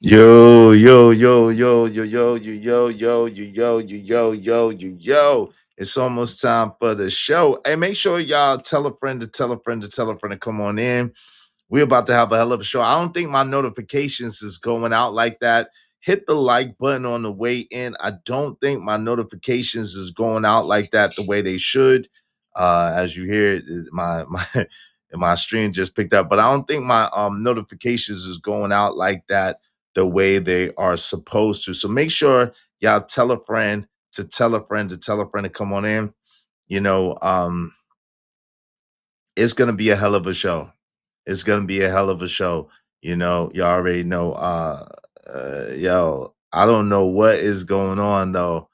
Yo, yo, yo, yo, yo, yo, yo, yo, yo, yo, yo, yo, yo, yo, yo, yo. It's almost time for the show. Hey, make sure y'all tell a friend to tell a friend to tell a friend to come on in. We're about to have a hell of a show. I don't think my notifications is going out like that. Hit the like button on the way in. I don't think my notifications is going out like that the way they should. As you hear, my stream just picked up, but I don't think my notifications is going out like that the way they are supposed to. So make sure y'all tell a friend to tell a friend to tell a friend to come on in. You know, it's gonna be a hell of a show. It's gonna be a hell of a show. You already know. Yo, I don't know what is going on though.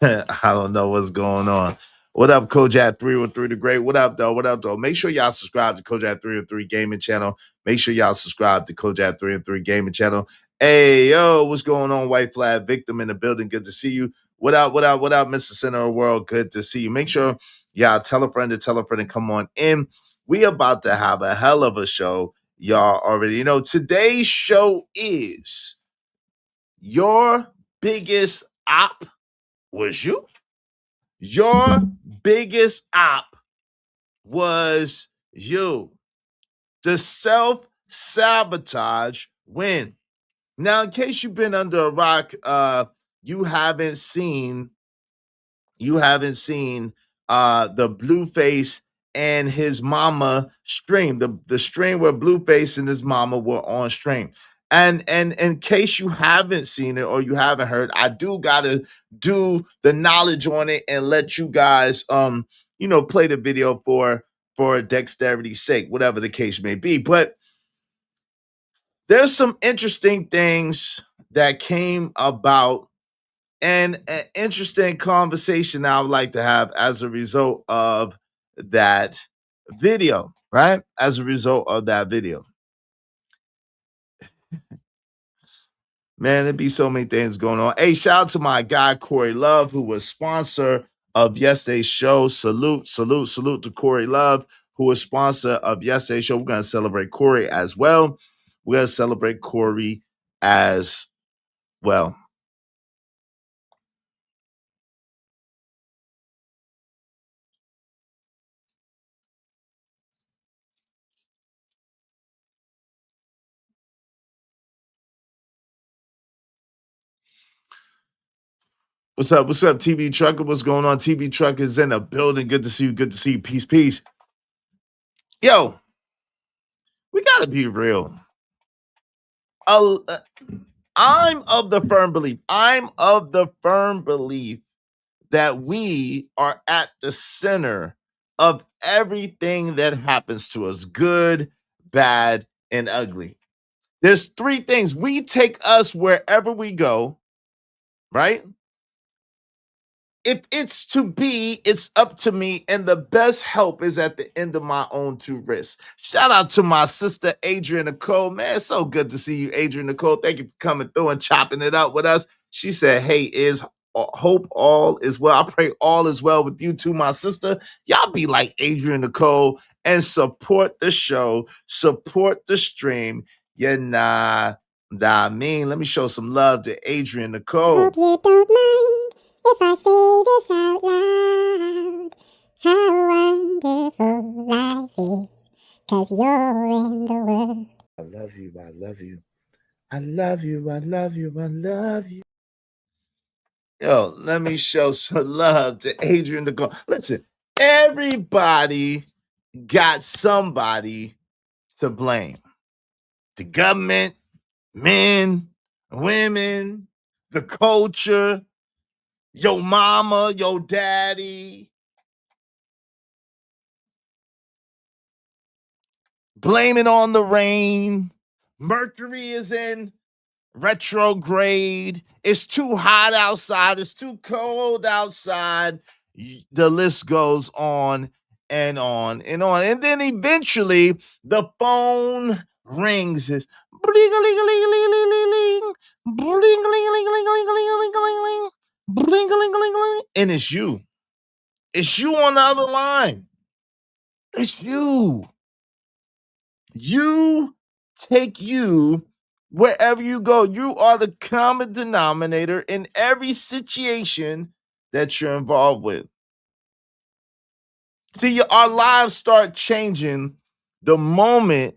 I don't know what's going on. What up, Kojak 303 the Great? What up, though? What up, though? Make sure y'all subscribe to Kojak 303 Gaming Channel. Make sure y'all subscribe to Kojak 303 Gaming Channel. Hey, yo, what's going on? White Flag Victim in the building. Good to see you. What up, what up, what up, Mr. Center of the World? Good to see you. Make sure y'all tell a friend to tell a friend and come on in. We about to have a hell of a show. Y'all already know. Today's show is Your Biggest Op Was You? Your biggest op was you. The self sabotage win. Now, in case you've been under a rock, you haven't seen the Blueface and his mama stream, the stream where Blueface and his mama were on stream. And in case you haven't seen it or you haven't heard, I do gotta do the knowledge on it and let you guys play the video for dexterity's sake, whatever the case may be. But there's some interesting things that came about and an interesting conversation I would like to have as a result of that video, right? As a result of that video. Man, there'd be so many things going on. Hey, shout out to my guy, Corey Love, who was sponsor of yesterday's show. Salute, salute, salute to Corey Love, who was sponsor of yesterday's show. We're going to celebrate Corey as well. We're going to celebrate Corey as well. What's up? What's up, TV Trucker? What's going on? TV Trucker is in the building. Good to see you. Good to see you. Peace, peace. Yo, we gotta be real. Uh, I'm of the firm belief. I'm of the firm belief that we are at the center of everything that happens to us, good, bad, and ugly. There's three things. We take us wherever we go, right? If it's to be, it's up to me, and the best help is at the end of my own two wrists. Shout out to my sister Adrian Nicole. Man, it's so good to see you, Adrian Nicole. Thank you for coming through and chopping it up with us. She said, "Hey, is hope all is well." I pray all is well with you too, my sister. Y'all be like Adrian Nicole and support the show, support the stream. Yeah, I mean, let me show some love to Adrian Nicole. Hope you don't mind if I say this out loud. How wonderful life is, 'cause you're in the world. I love you. I love you. I love you. I love you. I love you. Yo, let me show some love to Adrian Nicole. Listen, everybody got somebody to blame. The government, men, women, the culture, your mama, your daddy. Blame it on the rain. Mercury is in retrograde. It's too hot outside. It's too cold outside. The list goes on and on and on. And then eventually the phone rings. It's and it's you. It's you on the other line. It's you. You take you Wherever you go, you are the common denominator in every situation that you're involved with. See, our lives start changing the moment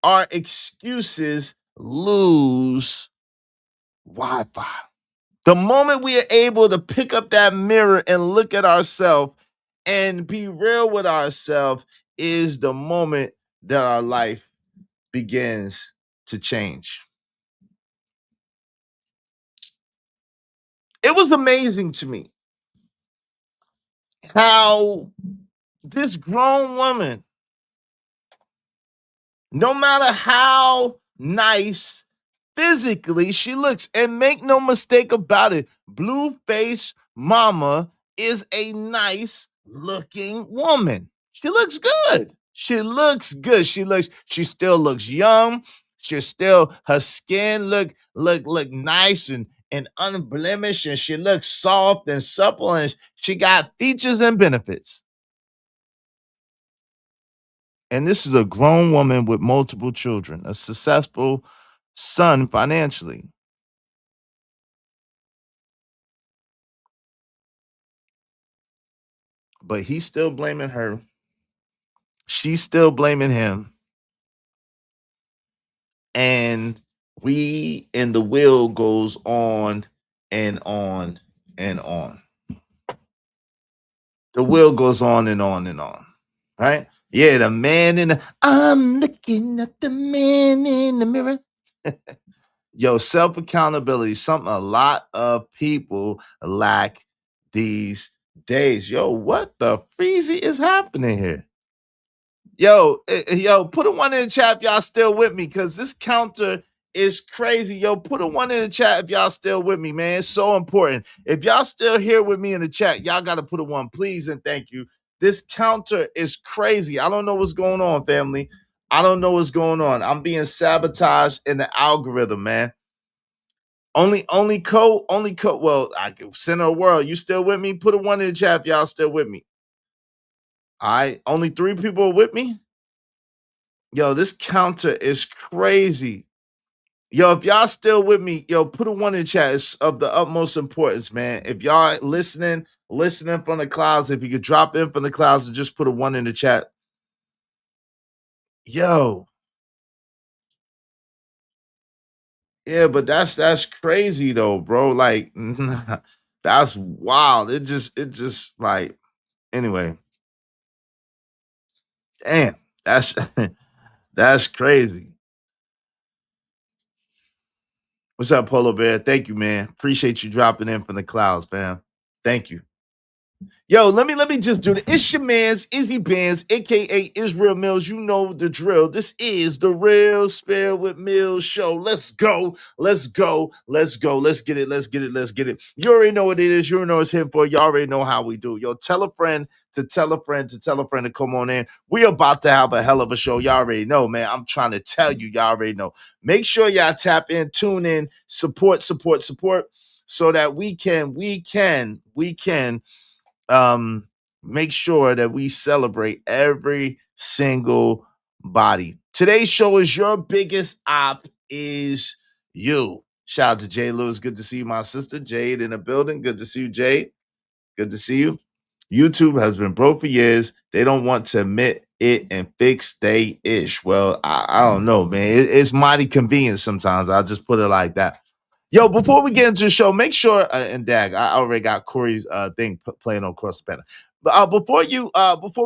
our excuses lose Wi Fi. The moment we are able to pick up that mirror and look at ourselves and be real with ourselves is the moment that our life begins to change. It was amazing to me how this grown woman, no matter how nice physically she looks, and make no mistake about it, Blueface Mama is a nice looking woman. She looks good. She looks good. She still looks young. Her skin look nice and unblemished, and she looks soft and supple, and she got features and benefits. And this is a grown woman with multiple children, a successful son financially. But he's still blaming her. She's still blaming him. And the wheel goes on and on and on. The wheel goes on and on and on. Right? Yeah, the man in the I'm looking at the man in the mirror. Yo, self accountability, something a lot of people lack these days. Yo, what the freezy is happening here? Yo, put a one in the chat if y'all still with me, because this counter is crazy. Yo, put a one in the chat if y'all still with me, man. It's so important. If y'all still here with me in the chat, y'all got to put a one, please and thank you. This counter is crazy. I don't know what's going on, family. I don't know what's going on. I'm being sabotaged in the algorithm, man. Only code. Well, I can center a world. You still with me? Put a one in the chat if y'all still with me. All right. Only 3 people are with me. Yo, this counter is crazy. Yo, if y'all still with me, yo, put a one in the chat. It's of the utmost importance, man. If y'all listening from the clouds, if you could drop in from the clouds and just put a one in the chat. Yo, yeah, but that's crazy though, bro. Like, that's wild. It just like anyway. Damn, that's that's crazy. What's up, Polo Bear? Thank you, man. Appreciate you dropping in from the clouds, fam. Thank you. Yo, let me just do it. It's your man's Izzy Bands, aka Israel Mills. You know the drill. This is the Real Spell with Mills show. Let's go. Let's go. Let's go. Let's get it. Let's get it. Let's get it. You already know what it is. You already know what it's here for. You already know how we do. Yo, tell a friend to tell a friend to tell a friend to come on in. We about to have a hell of a show. Y'all already know, man. I'm trying to tell you. Y'all already know. Make sure y'all tap in, tune in, support, so that we can um make sure that we celebrate every single body. Today's show is Your Biggest Op Is You. Shout out to Jay Lewis. Good to see you, my sister. Jade in the building. Good to see you, Jade. Good to see you. YouTube has been broke for years. They don't want to admit it and fix they ish. Well, I don't know, man. It's mighty convenient sometimes. I'll just put it like that. Yo, before we get into the show, make sure and Dag, I already got Corey's thing playing on across the panel. But before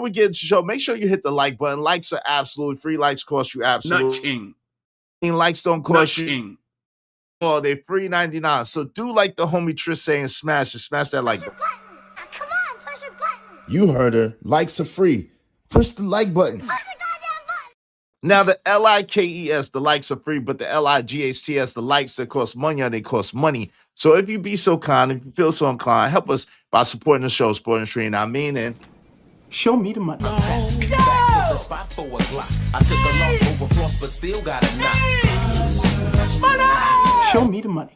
we get into the show, make sure you hit the like button. Likes are absolutely free. Likes cost you absolutely. Likes don't cost you. Oh, they free 99. So do like the homie Trish saying, smash that like button. Come on, push a button. You heard her. Likes are free. Push the like button. Push the goddamn button. Now, the LIKES, the likes are free, but the LIGHTS, the likes that cost money, they cost money. So if you be so kind, if you feel so inclined, help us by supporting the show, supporting the stream. I mean, and show me the money. Yo! Spot 4 o'clock. I took a loss over floss, but still got a knock. Money! Show me the money.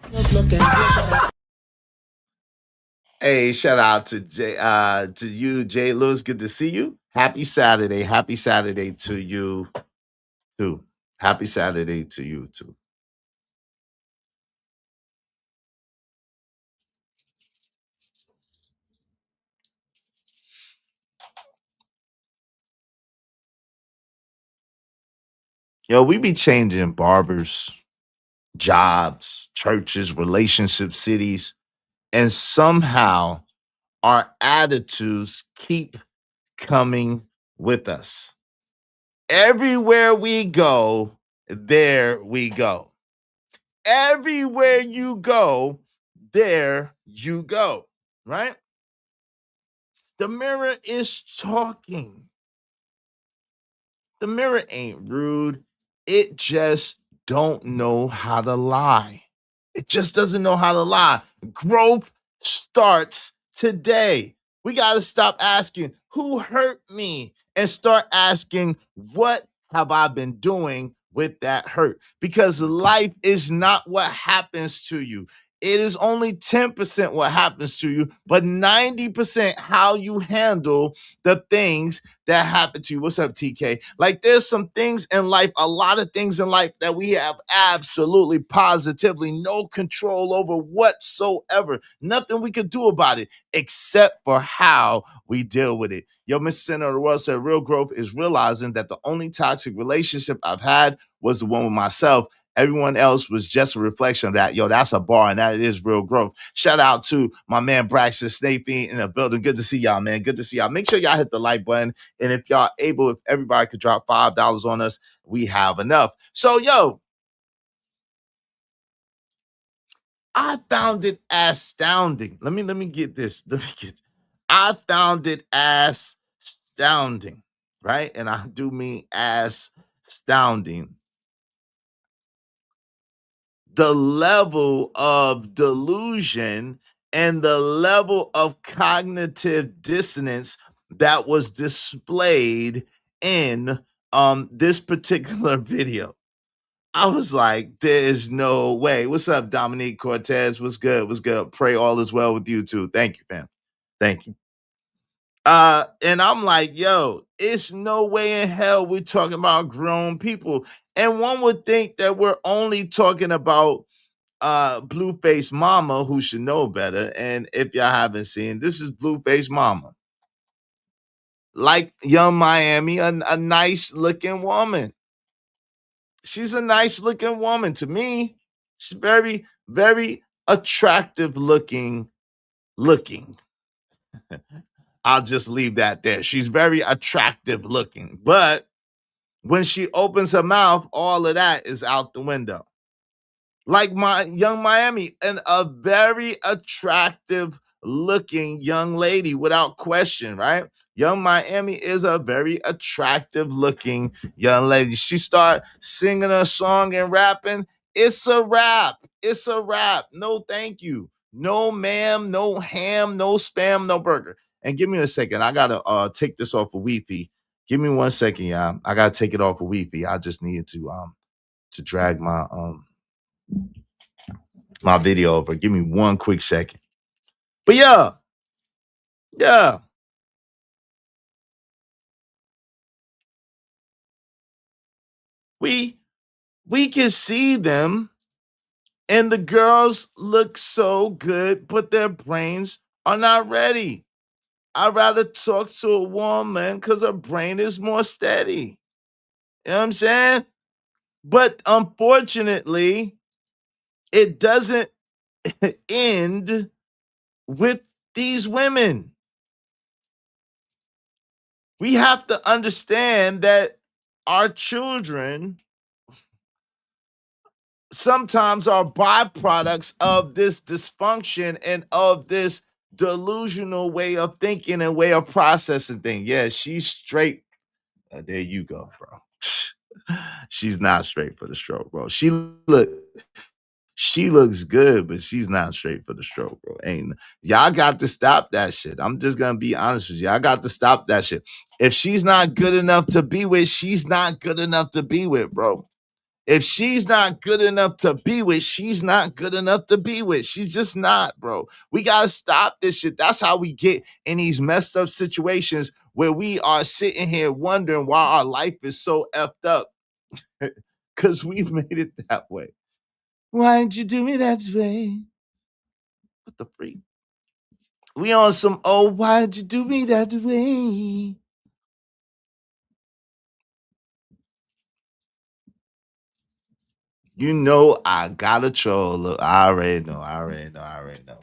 hey, shout out to you, Jay Lewis. Good to see you. Happy Saturday. Happy Saturday to you too. Happy Saturday to you too. Yo, we be changing barbers, jobs, churches, relationships, cities, and somehow our attitudes keep coming with us. Everywhere we go, there we go. Everywhere you go, there you go. Right? The mirror is talking. The mirror ain't rude. It just don't know how to lie. It just doesn't know how to lie. Growth starts today. We got to stop asking, who hurt me? And start asking, what have I been doing with that hurt? Because life is not what happens to you. It is only 10% what happens to you, but 90% how you handle the things that happen to you. What's up, TK? Like, there's some things in life, a lot of things in life that we have absolutely, positively no control over whatsoever. Nothing we could do about it except for how we deal with it. Yo, Mr. Center of the World said, real growth is realizing that the only toxic relationship I've had was the one with myself. Everyone else was just a reflection of that. Yo, that's a bar, and that is real growth. Shout out to my man Braxton Snapey in the building. Good to see y'all, man. Good to see y'all. Make sure y'all hit the like button. And if y'all able, if everybody could drop $5 on us, we have enough. So, yo, I found it astounding. Let me get this. I found it astounding, right? And I do mean astounding. The level of delusion and the level of cognitive dissonance that was displayed in this particular video. I was like, there's no way. What's up, Dominique Cortez? What's good? What's good? Pray all is well with you too. Thank you, fam. Thank you. And I'm like, yo, it's no way in hell we're talking about grown people. And one would think that we're only talking about Blueface Mama, who should know better. And if y'all haven't seen, this is Blueface Mama. Like Young Miami, a nice looking woman. She's a nice looking woman to me. She's very, very attractive looking. I'll just leave that there. She's very attractive looking. But when she opens her mouth, all of that is out the window. Like my Young Miami, and a very attractive looking young lady without question, right? Young Miami is a very attractive looking young lady. She start singing a song and rapping. It's a rap. It's a rap. No, thank you. No, ma'am. No ham. No spam. No burger. And give me a second. I gotta take this off of Wi-Fi. Give me 1 second, y'all. I gotta take it off of Wi-Fi. I just needed to drag my video over. Give me 1 quick second. But yeah, we can see them, and the girls look so good, but their brains are not ready. I'd rather talk to a woman because her brain is more steady. You know what I'm saying? But unfortunately, it doesn't end with these women. We have to understand that our children sometimes are byproducts of this dysfunction and of this delusional way of thinking and way of processing things. Yeah, she's straight. There you go, bro. She's not straight for the stroke, bro. She looks good, but she's not straight for the stroke, bro. Ain't y'all got to stop that shit. I'm just gonna be honest with you. I got to stop that shit. If she's not good enough to be with, she's not good enough to be with, bro. If she's not good enough to be with, she's not good enough to be with. She's just not, bro. We got to stop this shit. That's how we get in these messed up situations where we are sitting here wondering why our life is so effed up because we've made it that way. Why did you do me that way? What the freak? We on some, oh, why did you do me that way? You know I gotta troll. Look, I already know.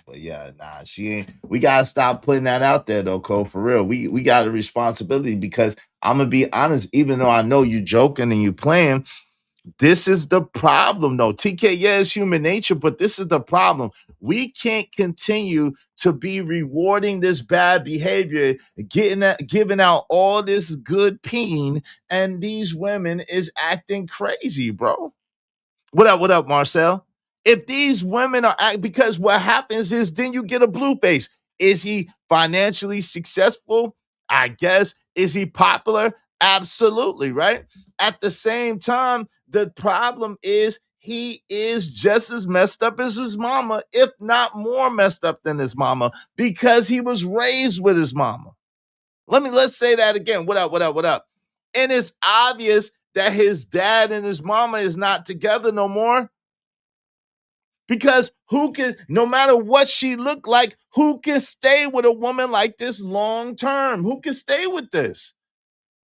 But yeah, nah, she ain't. We gotta stop putting that out there though, Cole. For real, we got a responsibility because I'm gonna be honest. Even though I know you joking and you playing, this is the problem though. TK, yeah, it's human nature, but this is the problem. We can't continue to be rewarding this bad behavior, giving out all this good peen, and these women is acting crazy, bro. What up, Marcel? If these women are because what happens is then you get a blue face. Is he financially successful? I guess. Is he popular? Absolutely, right? At the same time, the problem is he is just as messed up as his mama, if not more messed up than his mama, because he was raised with his mama. Let's say that again. What up? And it's obvious that his dad and his mama is not together no more. Because who can, no matter what she looked like, who can stay with a woman like this long term? Who can stay with this?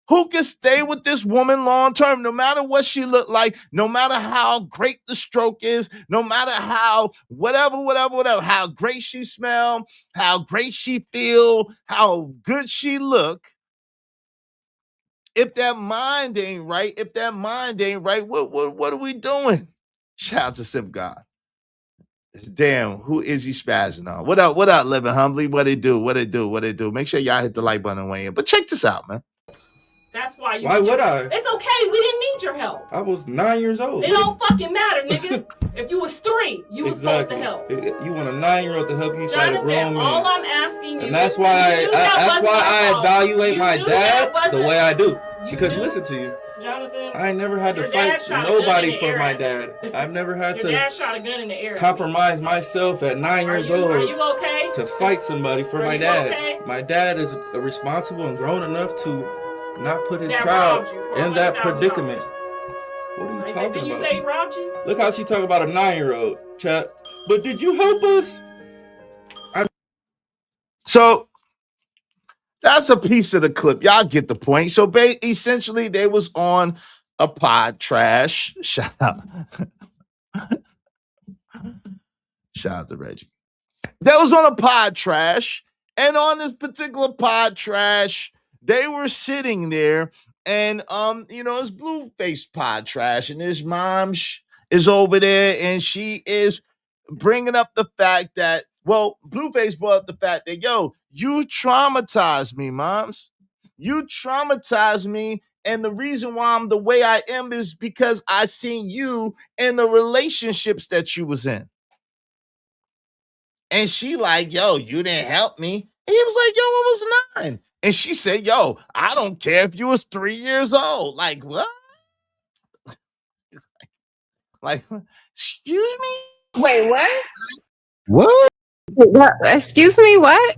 Who can stay with this woman long term, no matter what she looked like, no matter how great the stroke is, no matter how whatever, how great she smell, how great she feel, how good she look. If that mind ain't right, what are we doing? Shout out to Simp God. Damn, who is he spazzing on? What up, living humbly? What they do? Make sure y'all hit the like button and weigh in. But check this out, man. That's why you. Why would I? It's okay. We didn't need your help. I was 9 years old. It don't fucking matter, nigga. If you was 3, you was supposed to help. You want a 9-year-old to help you fight a grown man. All I'm asking you. And that's why I evaluate my dad the way I do. Because listen to you. Jonathan, I never had to fight nobody for my dad. I've never had your dad shot a gun in the air. Compromise myself at 9 years old. Are you okay? To fight somebody for my dad. Okay? My dad is responsible and grown enough to not put his child in that predicament. What are you talking about? Did you say he robbed you? Look how she talking about a 9-year-old, chat. But did you help us? So that's a piece of the clip. Y'all get the point. So essentially, they was on a pod trash. Shout out. Shout out to Reggie. They was on a pod trash. And on this particular pod trash, they were sitting there. And, it's blue-face pod trash. And his mom is over there. And she is bringing up the fact that, Blueface brought up the fact that, yo, you traumatized me, moms. You traumatized me. And the reason why I'm the way I am is because I seen you in the relationships that you was in. And she like, yo, you didn't help me. And he was like, yo, I was 9. And she said, yo, I don't care if you was 3 years old. Like, what? Like, excuse me? Wait, what? What? Excuse me, what?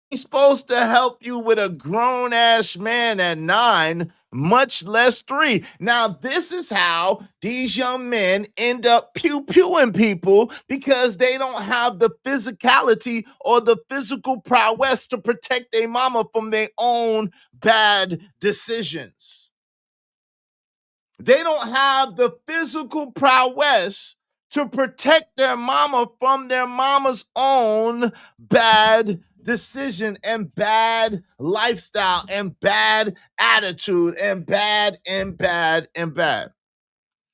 He's supposed to help you with a grown-ass man at 9, much less 3. Now, this is how these young men end up pew-pewing people because they don't have the physicality or the physical prowess to protect their mama from their own bad decisions. They don't have the physical prowess to protect their mama from their mama's own bad decision and bad lifestyle and bad attitude and bad.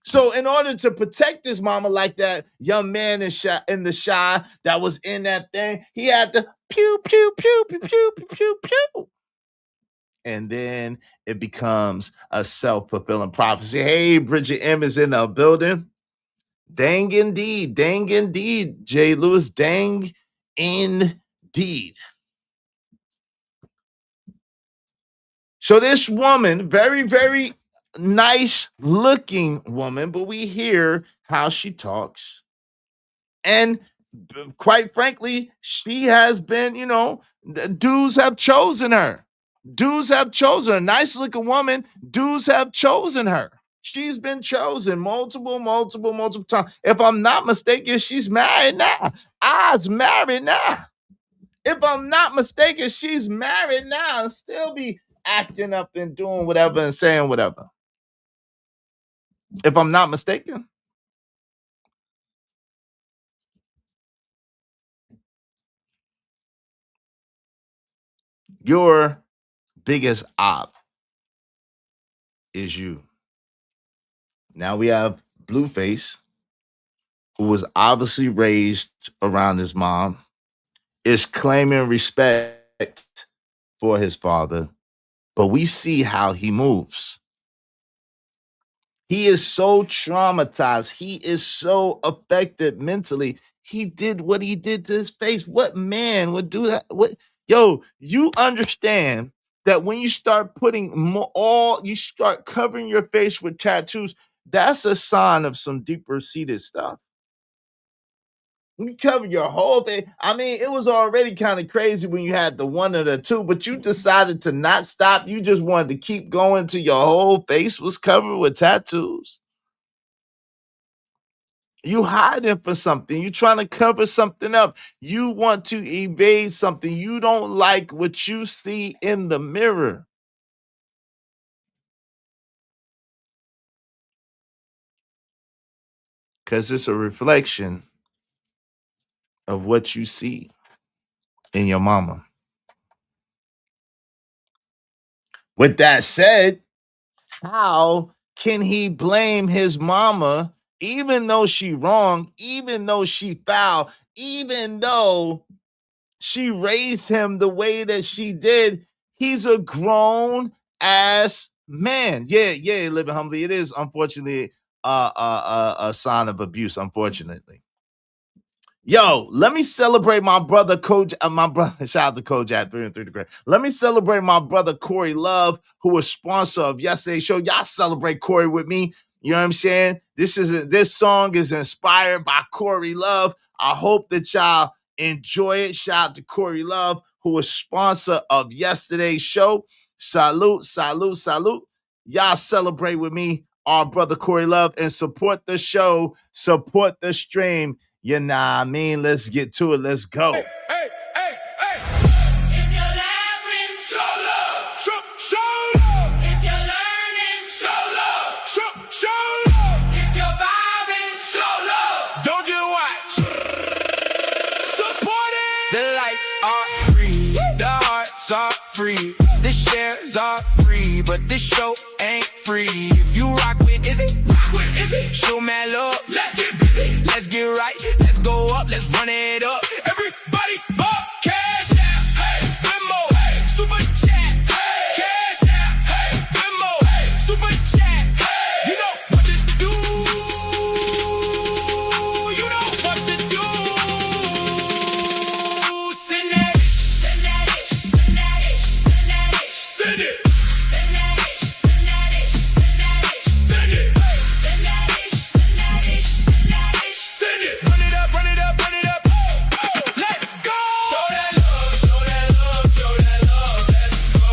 So in order to protect his mama like that young man in the shy that was in that thing, he had to pew, pew, pew, pew, pew, pew, pew, pew. And then it becomes a self-fulfilling prophecy. Hey, Bridget M is in the building. Dang indeed. Jay Lewis, dang indeed. So this woman, very, very nice looking woman, but we hear how she talks. And quite frankly, she has been, dudes have chosen her. Nice looking woman. Dudes have chosen her. She's been chosen multiple times. If I'm not mistaken, she's married now. I's married now. If I'm not mistaken, she's married now and still be acting up and doing whatever and saying whatever. if I'm not mistaken. Your biggest op is you. Now we have Blueface, who was obviously raised around his mom, is claiming respect for his father, but we see how he moves. He is so traumatized. He is so affected mentally. He did what he did to his face. What man would do that? What, yo, you understand that when you start putting you start covering your face with tattoos, that's a sign of some deeper seated stuff. You cover your whole face. I mean, it was already kind of crazy when you had the one or the two, but you decided to not stop. You just wanted to keep going till your whole face was covered with tattoos. You hiding for something. You trying to cover something up. You want to evade something. You don't like what you see in the mirror. Because it's a reflection of what you see in your mama. With that said, how can he blame his mama, even though she wrong, even though she foul, even though she raised him the way that she did? He's a grown ass man. Yeah, living humbly. It is unfortunately a sign of abuse, unfortunately. Yo, let me celebrate my brother my brother, shout out to Kojak 3 and 3 degree. Let me celebrate my brother Corey Love, who was sponsor of yesterday's show. Y'all celebrate Corey with me. You know what I'm saying? This song is inspired by Corey Love. I hope that y'all enjoy it. Shout out to Corey Love, who was sponsor of yesterday's show. Salute, salute, salute. Y'all celebrate with me, our brother Corey Love, and support the show, support the stream. You know what I mean? Let's get to it. Let's go. Hey. If you're laughing, show love. Show love. If you're learning, show love. Show love. If you're vibing, show love. Don't you watch. Support it. The lights are free. The hearts are free. The shares are free. But this show ain't free. If you rock with Izzy, show mad love. Let's get busy. Let's get right. Let's go up. Let's run it up. Everybody up. Cash out. Hey. Venmo. Hey. Super chat. Hey. Cash out. Hey. Venmo. Hey. Super chat. Hey. You know what to do. You know what to do. Send that ish. Send that ish. Send that ish. Send that ish. Send it. Send that ish. Send that ish. Send that ish. Send it. Send that ish. Send that ish. Send that ish. Send it. Run it up. Run it up. Run it up. Let's go. Show that love. Show that love. Show that love. Let's go.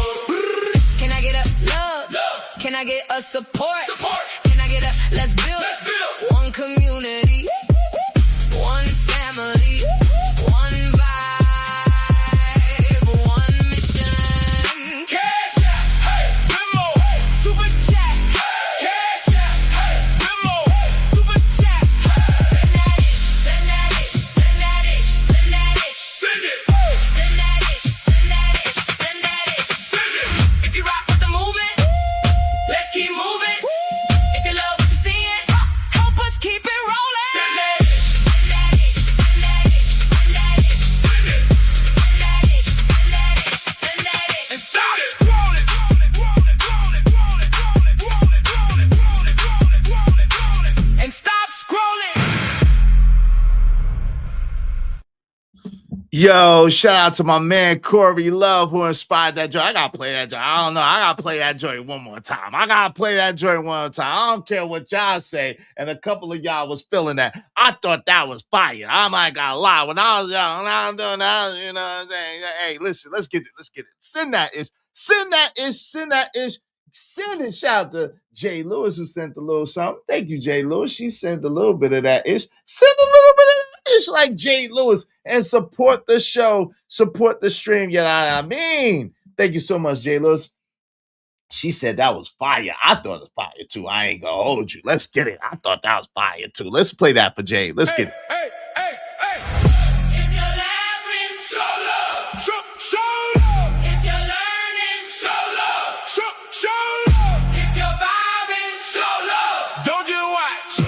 Can I get a love? Can I get a support? Support. Can I get a let's build? Let's build. One community, one family, one vibe, one mission. Cash out. Hey. Venmo. Hey. Super chat. Hey. Cash out. Hey. Venmo. Hey. Super chat. Send that ish. Send that ish. Send that ish. Send that ish. Send it. Send that ish. Send that ish. Send that ish. Send it. If you rock with the movement, let's keep moving. If you love what you're seeing, help us keep it rolling. Send that ish. Send that ish. Send that ish. Send that ish. Send it. Send that ish. Send that ish. Send that ish. And start it. Roll it. Roll it. Roll it. Roll it. Roll it. Roll it. Roll it. Roll it. Roll it. Roll it. Roll it. Roll it. And stop scrolling. Yo, shout out to my man Corey Love, who inspired that joint. I gotta play that joint. I don't know. I gotta play that joint one more time. I don't care what y'all say. And a couple of y'all was feeling that. I thought that was fire. I might gotta lie. When I was young, when I was doing that, you know what I'm saying? Hey, listen, let's get it. Let's get it. Send that ish. Send that ish. Send that ish. Send it. Shout out to Jay Lewis, who sent a little something. Thank you, Jay Lewis. She sent a little bit of that ish. Send a little bit of that ish like Jay Lewis and support the show, support the stream. You know what I mean? Thank you so much, Jay Lewis. She said that was fire. I thought it was fire too. I ain't gonna hold you. Let's get it. I thought that was fire too. Let's play that for Jay. Let's get it. Hey. If you're laughing, show love. Show love. If you're learning, show love. Show love. If you're vibing, show love. Don't you watch?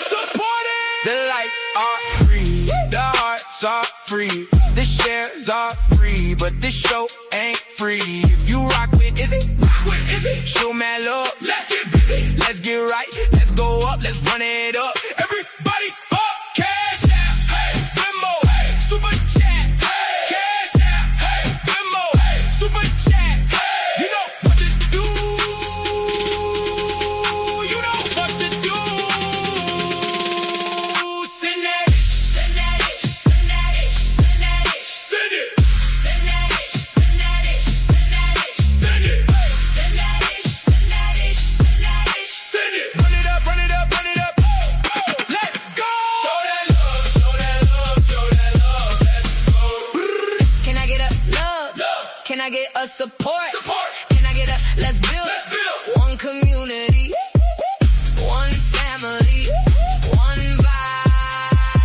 Support it. The lights are free. The hearts are free. The shares are free. But this show ain't free. If you rock with Izzy, show mad love. Let's get busy. Let's get right. Let's go up. Let's run it up. Everybody up. Cash out. Hey. Venmo. Hey. Super chat. Hey. Cash out. Hey. Venmo. Hey. Super chat. Hey. You know what to do. You know what to do. Send that ish. Send that ish. Send that ish. Send that ish. Send it. Send that ish. Send that ish. Send that ish. Send it. Send that ish. Send that ish. Send that ish. Send it. Run it up. Run it up. Run it up. Let's go. Show that love. Show that love. Show that love. Let's go. Can I get a love? Love. Can I get a support? Support. Can I get a let's build? Let's build. One community, one family, one vibe,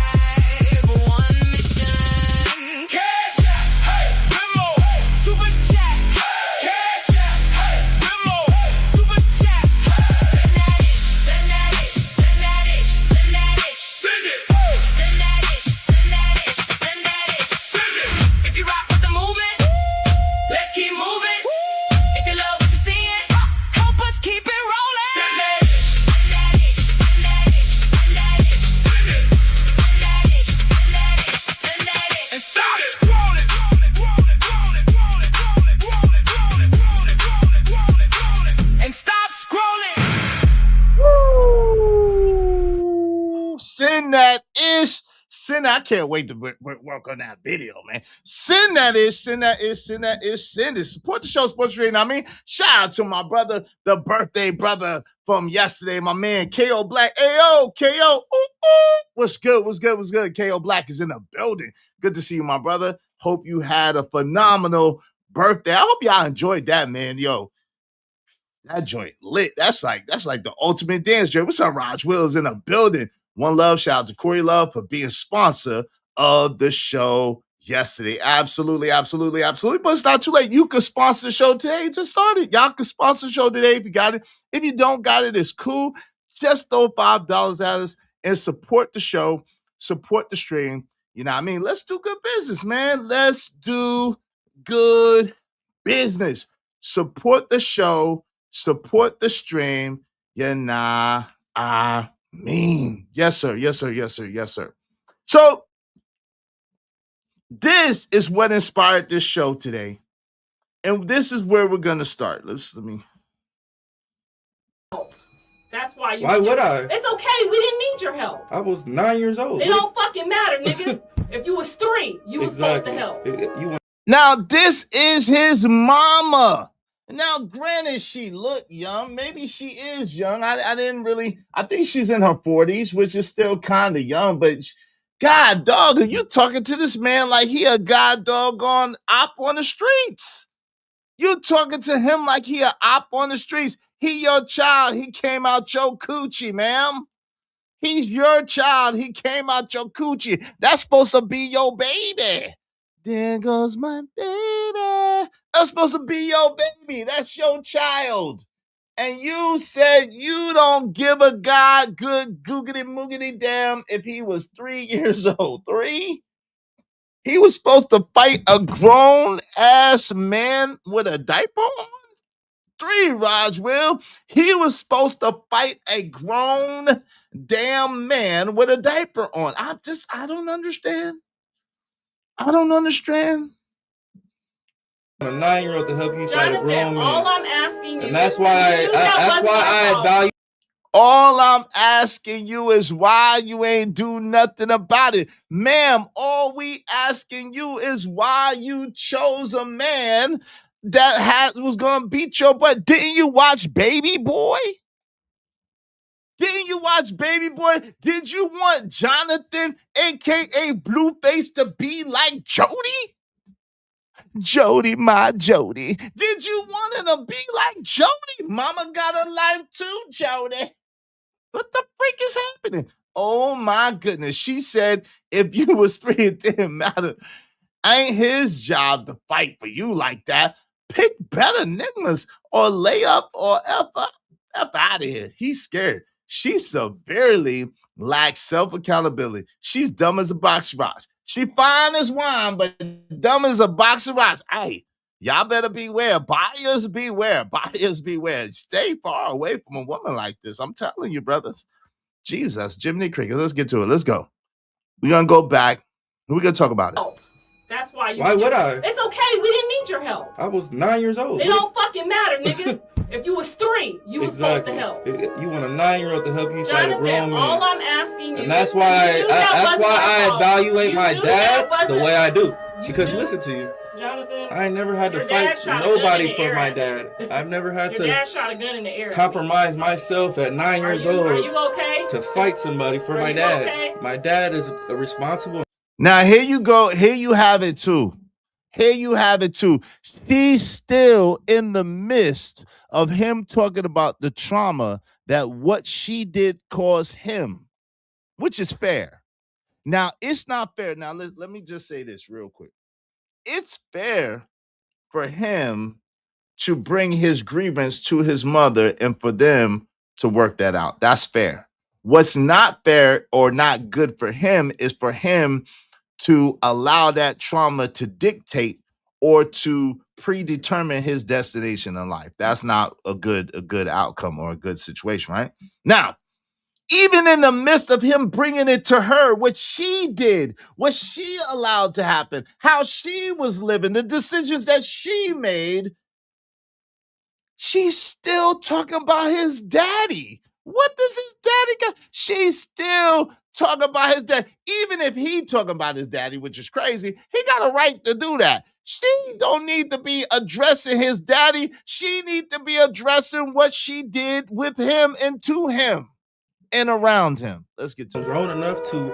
one mission. Cash out. Hey. Venmo. Hey. Super chat. Hey. Cash out. Hey. Venmo. Hey. Super chat. Send that ish, send that ish, send that ish, send that ish. Send it. Send that ish, send that ish, send that ish. Send it. If you rock with the movement, let's keep moving. If you love what you're seeing, help us keep it rolling. Send that ish. Send that ish, send that ish, send that ish. Send it. Send that ish, send that ish, send that ish. And stop scrolling. And stop scrolling. Send that ish. Send that. I can't wait to work on that video, man. Send that ish. Send that ish. Send that ish. Send it. Support the show, Sports Radio. I mean, shout out to my brother, the birthday brother from yesterday, my man KO Black. Ayo, KO. Ooh, ooh. What's good? What's good? What's good? KO Black is in the building. Good to see you, my brother. Hope you had a phenomenal birthday. I hope y'all enjoyed that, man. Yo, that joint lit. That's like the ultimate dance joint. What's up, Raj Wills in the building? One love. Shout out to Corey Love for being sponsor of the show yesterday. Absolutely, absolutely, absolutely. But it's not too late. You can sponsor the show today. It just started. Y'all can sponsor the show today if you got it. If you don't got it, it's cool. Just throw $5 at us and support the show, support the stream. You know what I mean? Let's do good business, man. Let's do good business. Support the show, support the stream. You know I mean. Yes, sir. Yes, sir. Yes, sir. Yes, sir. So this is what inspired this show today. And this is where we're gonna start. Let me. That's why you. Why would I? It's okay. We didn't need your help. I was 9 years old. It don't fucking matter, nigga. If you was 3, you was supposed to help. Now, this is his mama. Now, granted, she looked young. Maybe she is young. I think she's in her 40s, which is still kind of young. But, God, dog, are you talking to this man like he a god doggone op on the streets? You talking to him like he a op on the streets. He your child. He came out your coochie, ma'am. He's your child. He came out your coochie. That's supposed to be your baby. There goes my baby. That's supposed to be your baby. That's your child. And you said you don't give a god good googity moogity damn if he was 3 years old. 3? He was supposed to fight a grown-ass man with a diaper on? 3, Roswell. He was supposed to fight a grown damn man with a diaper on. I don't understand. I don't understand. A 9-year-old to help you fight a grown man. All I'm asking you, and that's why I value. All I'm asking you is why you ain't do nothing about it. Ma'am, all we asking you is why you chose a man that was going to beat your butt. Didn't you watch Baby Boy? Didn't you watch Baby Boy? Did you want Jonathan, a.k.a. Blueface, to be like Jody? Jody, my Jody. Did you want her to be like Jody? Mama got a life too, Jody. What the freak is happening? Oh my goodness. She said if you was free, it didn't matter. Ain't his job to fight for you like that. Pick better niggas or lay up or F out of here. He's scared. She severely lacks self-accountability. She's dumb as a box of rocks. She fine as wine, but dumb as a box of rocks. Hey, y'all better beware. Buyers beware. Buyers beware. Stay far away from a woman like this. I'm telling you, brothers. Jesus, Jiminy Cricket. Let's get to it. Let's go. We're going to go back. We're going to talk about it. That's why you. Why would I? It's okay. We didn't need your help. I was 9 years old. It don't fucking matter, nigga. If you was 3, you was supposed to help. You want a 9-year-old to help you fight a grown man. All I'm asking you. And that's why I evaluate my dad the way I do. Because listen to you. Jonathan, I never had to fight nobody for my dad. I've never had your dad shot a gun in the air. Compromise myself at 9 years old. Are you okay? To fight somebody for my dad. Okay? My dad is a responsible. Now, here you go. Here you have it, too. Here you have it, too. She's still in the midst of him talking about the trauma that what she did caused him, which is fair. Now, it's not fair. Now, let me just say this real quick. It's fair for him to bring his grievance to his mother and for them to work that out. That's fair. What's not fair or not good for him is for him to allow that trauma to dictate or to predetermine his destination in life. That's not a good outcome or a good situation, right? Now, even in the midst of him bringing it to her, what she did, what she allowed to happen, how she was living, the decisions that she made, she's still talking about his daddy. What does his daddy got? She's still talking about his dad. Even if he talking about his daddy, which is crazy, he got a right to do that. She don't need to be addressing his daddy. She need to be addressing what she did with him and to him and around him. Let's get to it. Grown enough to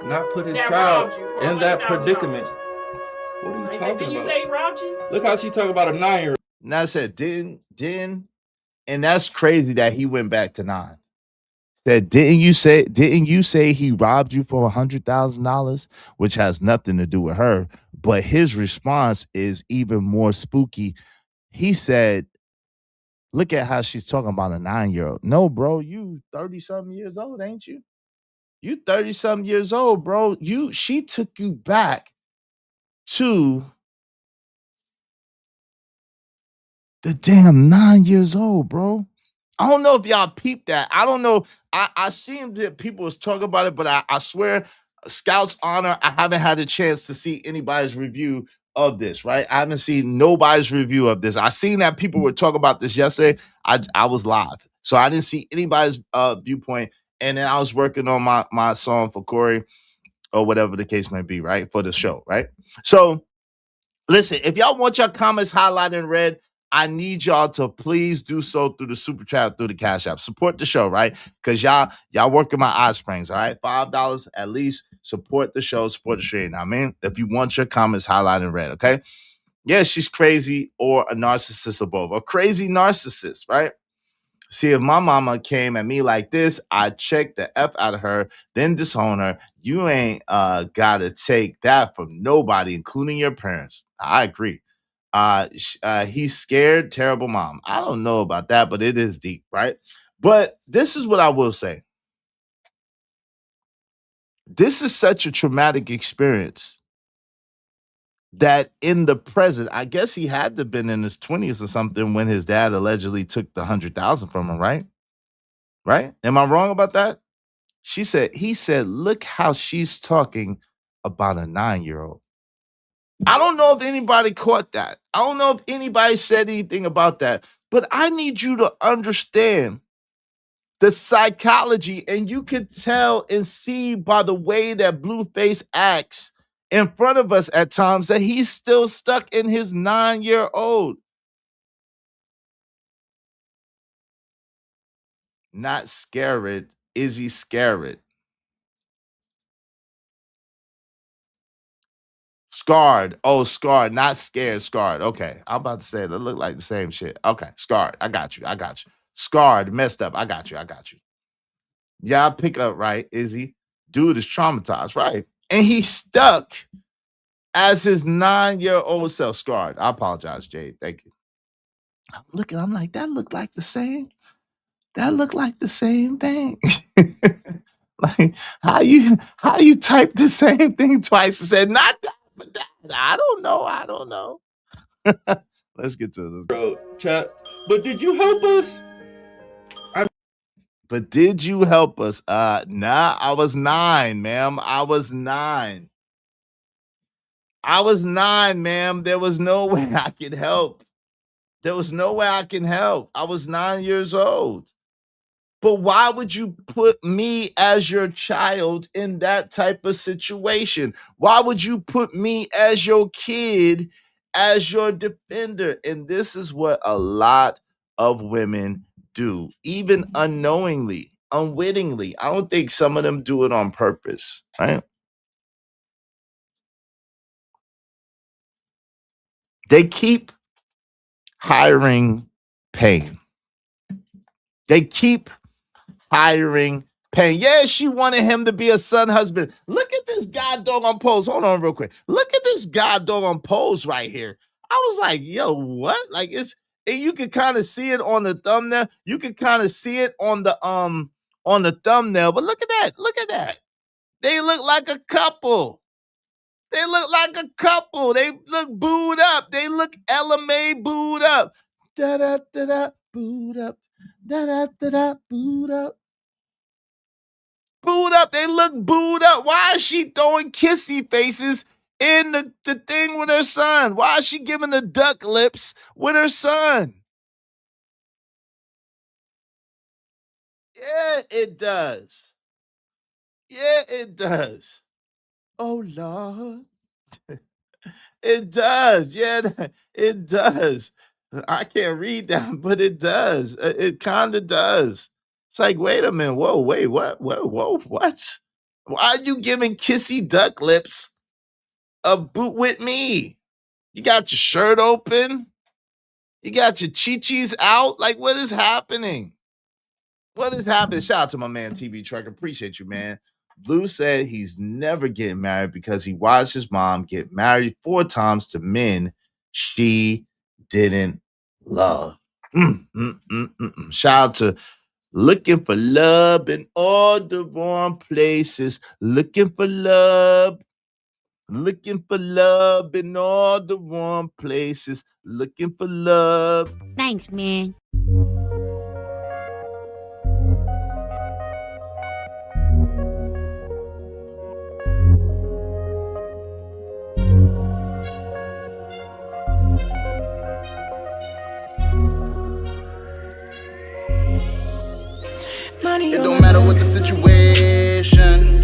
not put his child in that predicament. What are you talking about? Did you say robbed you? Look how she talking about a 9-year-old. And I said, didn't, and that's crazy that he went back to 9. Said, didn't you say he robbed you for $100,000, which has nothing to do with her? But his response is even more spooky. He said, look at how she's talking about a 9-year-old. No, bro, you 30-something years old, ain't you? You 30-something years old, bro. She took you back to the damn 9 years old, bro. I don't know if y'all peeped that. I don't know. I seen that people was talking about it, but I swear, Scout's honor, I haven't had a chance to see anybody's review of this, right? I haven't seen nobody's review of this. I seen that people were talking about this yesterday. I was live, so I didn't see anybody's viewpoint. And then I was working on my song for Corey or whatever the case may be, right? For the show, right? So listen, if y'all want your comments highlighted in red, I need y'all to please do so through the super chat, through the Cash App. Support the show, right? Because y'all working my eye springs, all right? $5 at least. Support the show, support the stream. I mean, if you want your comments highlighted in red, okay? Yeah, she's crazy or a narcissist or both. A crazy narcissist, right? See, if my mama came at me like this, I'd check the F out of her, then disown her. You ain't gotta take that from nobody, including your parents. I agree. He's scared, terrible mom. I don't know about that, but it is deep, right? But this is what I will say. This is such a traumatic experience that in the present, I guess he had to have been in his 20s or something when his dad allegedly took the 100,000 from him, right? Right? Am I wrong about that? He said, look how she's talking about a 9-year-old. I don't know if anybody caught that. I don't know if anybody said anything about that, but I need you to understand the psychology, and you can tell and see by the way that Blueface acts in front of us at times that he's still stuck in his 9-year-old. Not scared. Is he scared? Scarred. Oh, scarred, not scared, scarred. Okay. I'm about to say it. It look like the same shit. Okay. Scarred. I got you. I got you. Scarred, messed up. I got you. I got you. Y'all pick up right, Izzy. Dude is traumatized, right? And he's stuck as his 9-year-old self. Scarred. I apologize, Jade. Thank you. I'm looking, I'm like, that looked like the same. That looked like the same thing. Like, how you type the same thing twice and said, not that, but that. I don't know. I don't know. Let's get to it. Bro, chat. But did you help us? But did you help us? Nah, I was 9, ma'am. I was 9. I was 9, ma'am. There was no way I could help. There was no way I can help. I was 9 years old. But why would you put me as your child in that type of situation? Why would you put me as your kid, as your defender? And this is what a lot of women do, even unknowingly, unwittingly. I don't think some of them do it on purpose, right? They keep hiring pain. They keep hiring pain. Yeah, she wanted him to be a son husband. Look at this god dog on pose. Hold on real quick. Look at this god dog on pose right here. I was like, yo, what? Like and you can kind of see it on the thumbnail. You can kind of see it on the thumbnail. But look at that. Look at that. They look like a couple. They look like a couple. They look booed up. They look LMA booed up. Da da da da booed up. Da da da da booed up. Booed up. They look booed up. Why is she throwing kissy faces in the thing with her son? Why is she giving the duck lips with her son? Yeah, it does. Yeah, it does. Oh, Lord. It does. Yeah, it does. I can't read that, but it does. It kind of does. It's like, wait a minute. Whoa, wait, what? Whoa, what? Why are you giving kissy duck lips a boot with me? You got your shirt open. You got your chi-chis out. Like, what is happening? What is happening? Shout out to my man, TV Truck. Appreciate you, man. Blue said he's never getting married because he watched his mom get married 4 times to men she didn't love. Shout out to looking for love in all the wrong places. Looking for love. Looking for love in all the wrong places. Looking for love. Thanks, man. It don't matter what the situation.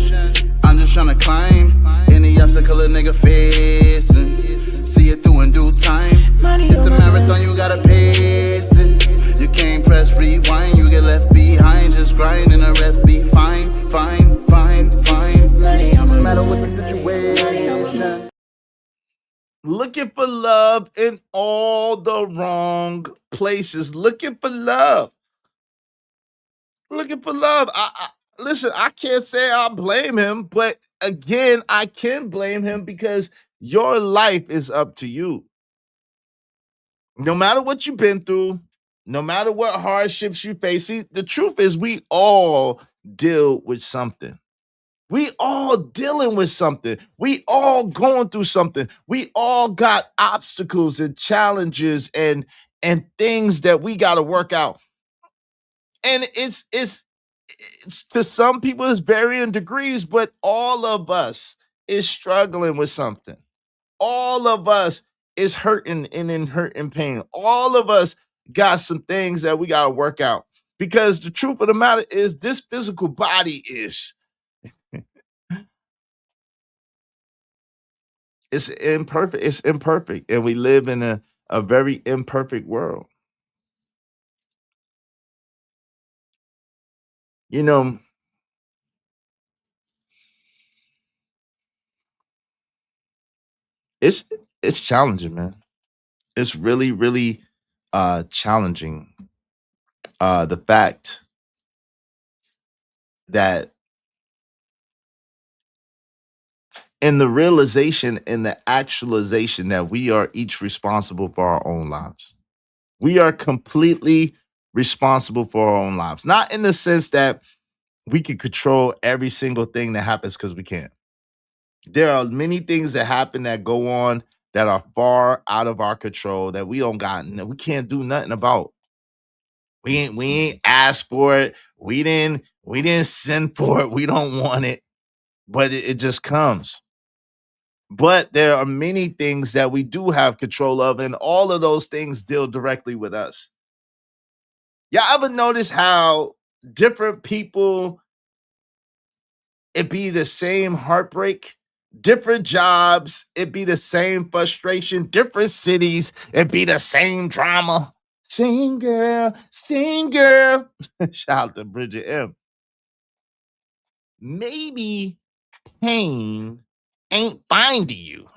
I'm just tryna climb any obstacle a nigga facing. See it through in due time. It's a marathon, you gotta pace it. You can't press rewind, you get left behind. Just grind and the rest be fine, fine, fine, fine. It don't matter what the situation. Looking for love in all the wrong places. Looking for love. Looking for love. Listen, I can't say I blame him, but again, I can blame him because your life is up to you. No matter what you've been through, no matter what hardships you face, see, the truth is we all deal with something. We all dealing with something. We all going through something. We all got obstacles and challenges and things that we got to work out. And it's to some people it's varying degrees, but all of us is struggling with something. All of us is hurting and in hurt and pain. All of us got some things that we got to work out. Because the truth of the matter is this physical body is it's imperfect. It's imperfect. And we live in a very imperfect world. You know, it's challenging, man. It's really, really challenging. The fact that in the realization and the actualization that we are each responsible for our own lives. We are completely responsible for our own lives. Not in the sense that we can control every single thing that happens, because we can't. There are many things that happen that go on that are far out of our control that we can't do nothing about. We ain't asked for it. We didn't send for it. We don't want it, but it just comes. But there are many things that we do have control of, and all of those things deal directly with us. Y'all ever notice how different people, it be the same heartbreak, different jobs, it be the same frustration, different cities, it be the same drama. Sing girl, sing girl. Shout out to Bridget M. Maybe pain ain't finding you.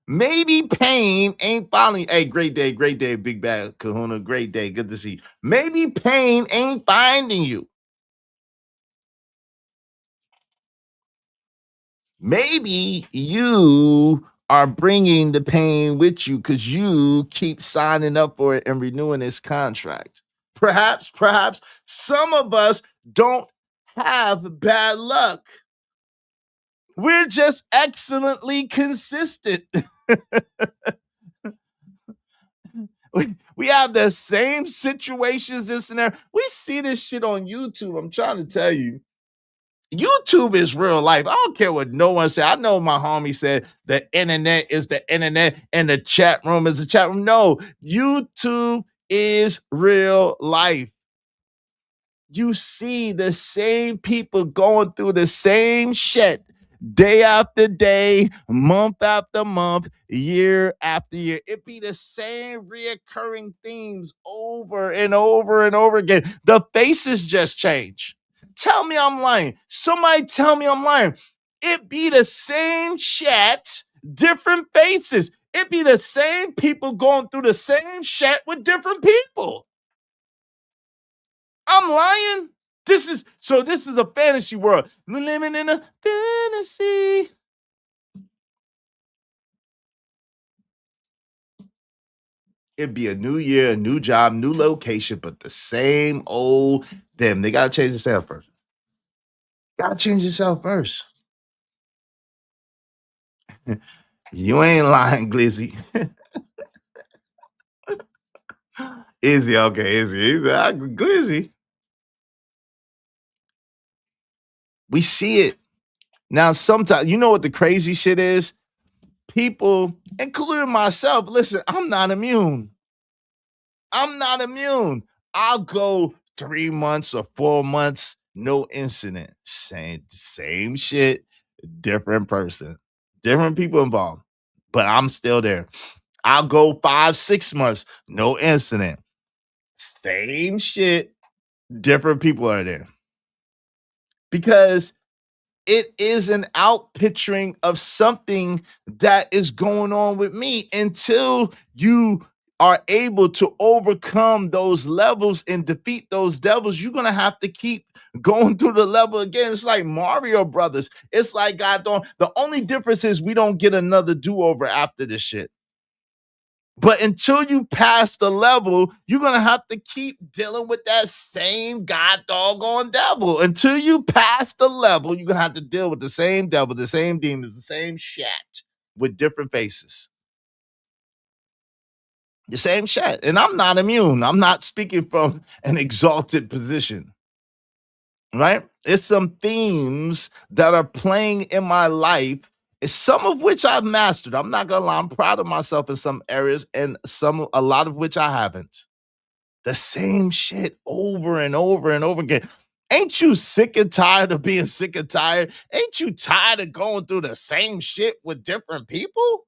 Maybe pain ain't following. Hey, great day, Big Bad Kahuna. Great day, good to see you. Maybe pain ain't finding you. Maybe you are bringing the pain with you because you keep signing up for it and renewing this contract. Perhaps some of us don't have bad luck. We're just excellently consistent. We have the same situations and scenarios. We see this shit on YouTube. I'm trying to tell you. YouTube is real life. I don't care what no one said. I know my homie said the internet is the internet and the chat room is the chat room. No, YouTube is real life. You see the same people going through the same shit day after day, month after month, year after year. It be the same reoccurring themes over and over and over again. The faces just change. Tell me I'm lying. Somebody tell me I'm lying. It be the same shit, different faces. It be the same people going through the same shit with different people. I'm lying. This is a fantasy world. Living in a fantasy. It'd be a new year, a new job, new location, but the same old them. They gotta change themselves first. Gotta change yourself first. You ain't lying, Glizzy. Izzy, okay, Izzy. Glizzy. We see it. Now, sometimes, you know what the crazy shit is? People, including myself, listen, I'm not immune. I'll go 3 months or 4 months, no incident. Same shit, different person, different people involved, but I'm still there. I'll go 5, 6 months, no incident. Same shit, different people are there. Because it is an outpicturing of something that is going on with me until you are able to overcome those levels and defeat those devils. You're going to have to keep going through the level again. It's like Mario Brothers. It's like God don't. The only difference is we don't get another do-over after this shit. But until you pass the level, you're going to have to keep dealing with that same god doggone devil. Until you pass the level, you're going to have to deal with the same devil, the same demons, the same shit with different faces. The same shit. And I'm not immune. I'm not speaking from an exalted position. Right? It's some themes that are playing in my life, some of which I've mastered. I'm not gonna lie, I'm proud of myself in some areas, and a lot of which I haven't. The same shit over and over and over again. Ain't you sick and tired of being sick and tired? Ain't you tired of going through the same shit with different people?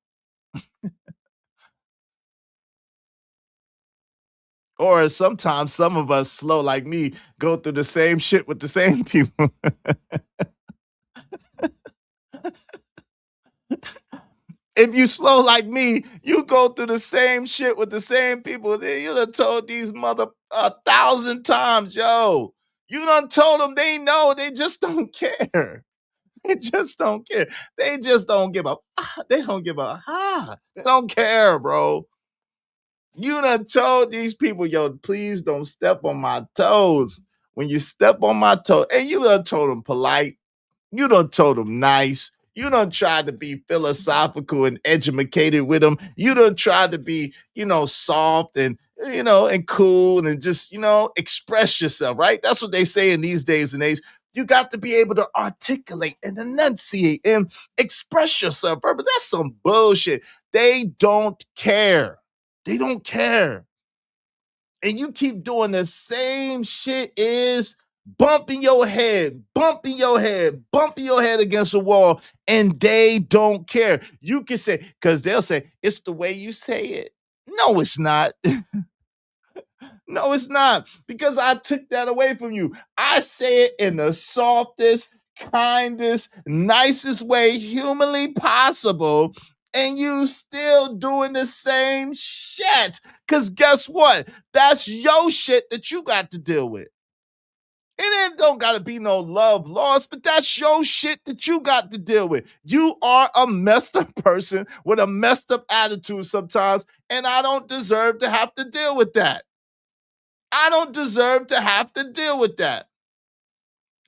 Or sometimes some of us slow like me go through the same shit with the same people. If you slow like me, you go through the same shit with the same people. You done told these mother 1,000 times, yo. You done told them they know, they just don't care. They just don't care. They just don't give up. They don't give a They don't care, bro. You done told these people, yo, please don't step on my toes. When you step on my toe, and you done told them polite, you done told them nice. You done tried to be philosophical and educated with them. You done tried to be, soft and, and cool and just, express yourself, right? That's what they say in these days and age. You got to be able to articulate and enunciate and express yourself, bro. But that's some bullshit. They don't care. They don't care. And you keep doing the same shit is bumping your head against a wall, and they don't care. You can say, because they'll say, it's the way you say it. No, it's not. No, it's not. Because I took that away from you. I say it in the softest, kindest, nicest way humanly possible. And you still doing the same shit. Because guess what? That's your shit that you got to deal with. And it don't gotta be no love lost, but that's your shit that you got to deal with. You are a messed up person with a messed up attitude sometimes, and I don't deserve to have to deal with that. I don't deserve to have to deal with that.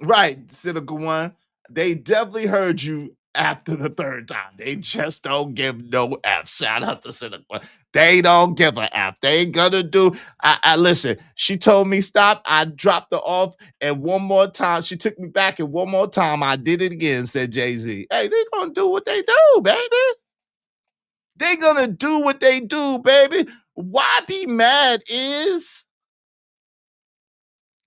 Right, cynical one. They definitely heard you after the third time. They just don't give no F. Shout out to cynical one. They don't give a F. They ain't gonna do. I listen. She told me stop. I dropped her off, and one more time she took me back, and one more time I did it again. Said Jay-Z. Hey, they gonna do what they do, baby. They gonna do what they do, baby. Why be mad is.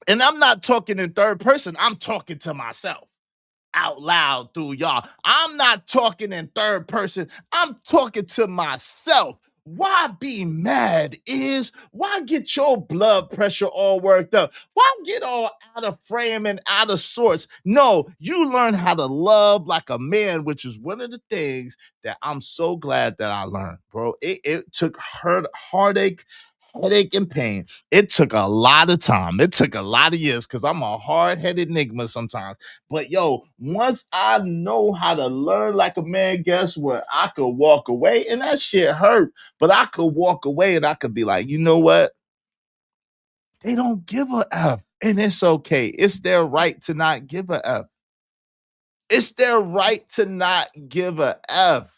And I'm not talking in third person. I'm talking to myself out loud through y'all. I'm not talking in third person. I'm talking to myself. Why be mad is why get your blood pressure all worked up? Why get all out of frame and out of sorts? No, you learn how to love like a man, which is one of the things that I'm so glad that I learned, bro. It took heartache, headache, and pain. It took a lot of time. It took a lot of years because I'm a hard-headed enigma sometimes. But yo, once I know how to learn like a man, guess what? I could walk away and that shit hurt. But I could walk away and I could be like, you know what? They don't give a F. And it's okay. It's their right to not give a F. It's their right to not give a F.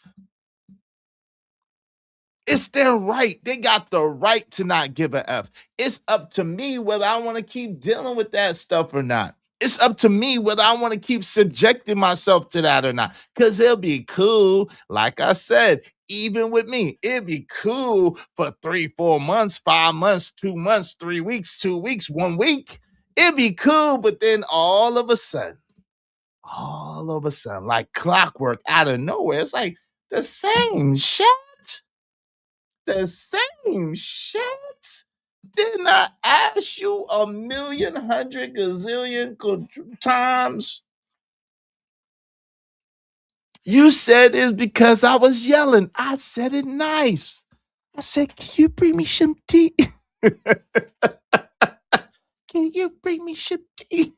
It's their right. They got the right to not give a F. It's up to me whether I want to keep dealing with that stuff or not. It's up to me whether I want to keep subjecting myself to that or not. Because it'll be cool. Like I said, even with me, it'd be cool for 3, 4 months, 5 months, 2 months, 3 weeks, 2 weeks, 1 week. It'd be cool. But then all of a sudden, like clockwork out of nowhere, it's like the same shit. The same shit? Didn't I ask you a million, hundred, gazillion times? You said it's because I was yelling. I said it nice. I said, can you bring me some tea? Can you bring me some tea?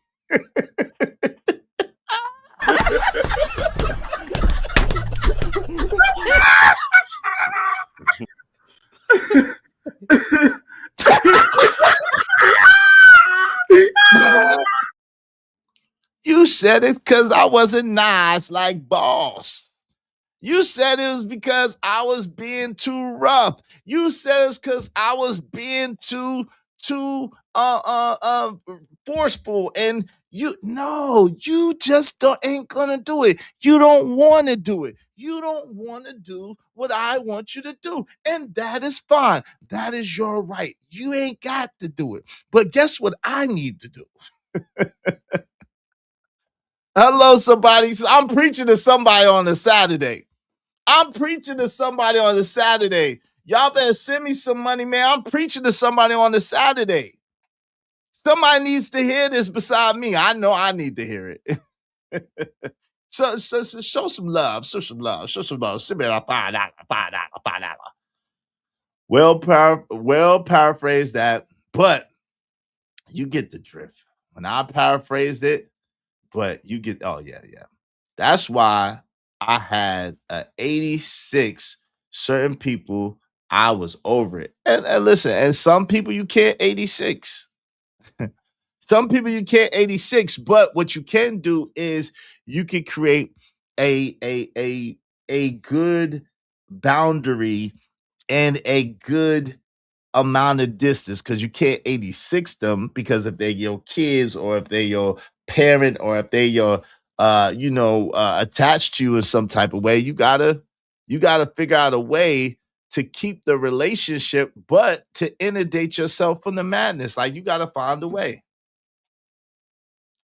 You said it because I wasn't nice like boss. You said it was because I was being too rough. You said it's because I was being too forceful. And you just ain't gonna do it. You don't want to do it. You don't want to do what I want you to do. And that is fine. That is your right. You ain't got to do it. But guess what I need to do? Hello, somebody. I'm preaching to somebody on a Saturday. I'm preaching to somebody on a Saturday. Y'all better send me some money, man. I'm preaching to somebody on a Saturday. Somebody needs to hear this beside me. I know I need to hear it. So show some love. Show some love. Show some love. Send me a $5. Well paraphrase that, but you get the drift. When I paraphrased it, but you get, oh yeah. That's why I had a 86. Certain people, I was over it. And listen, and some people you can't 86. Some people you can't 86, but what you can do is you can create a good boundary and a good amount of distance, because you can't 86 them, because if they're your kids or if they're your parent or if they're your attached to you in some type of way, you gotta figure out a way to keep the relationship, but to inundate yourself from the madness. Like, you gotta find a way.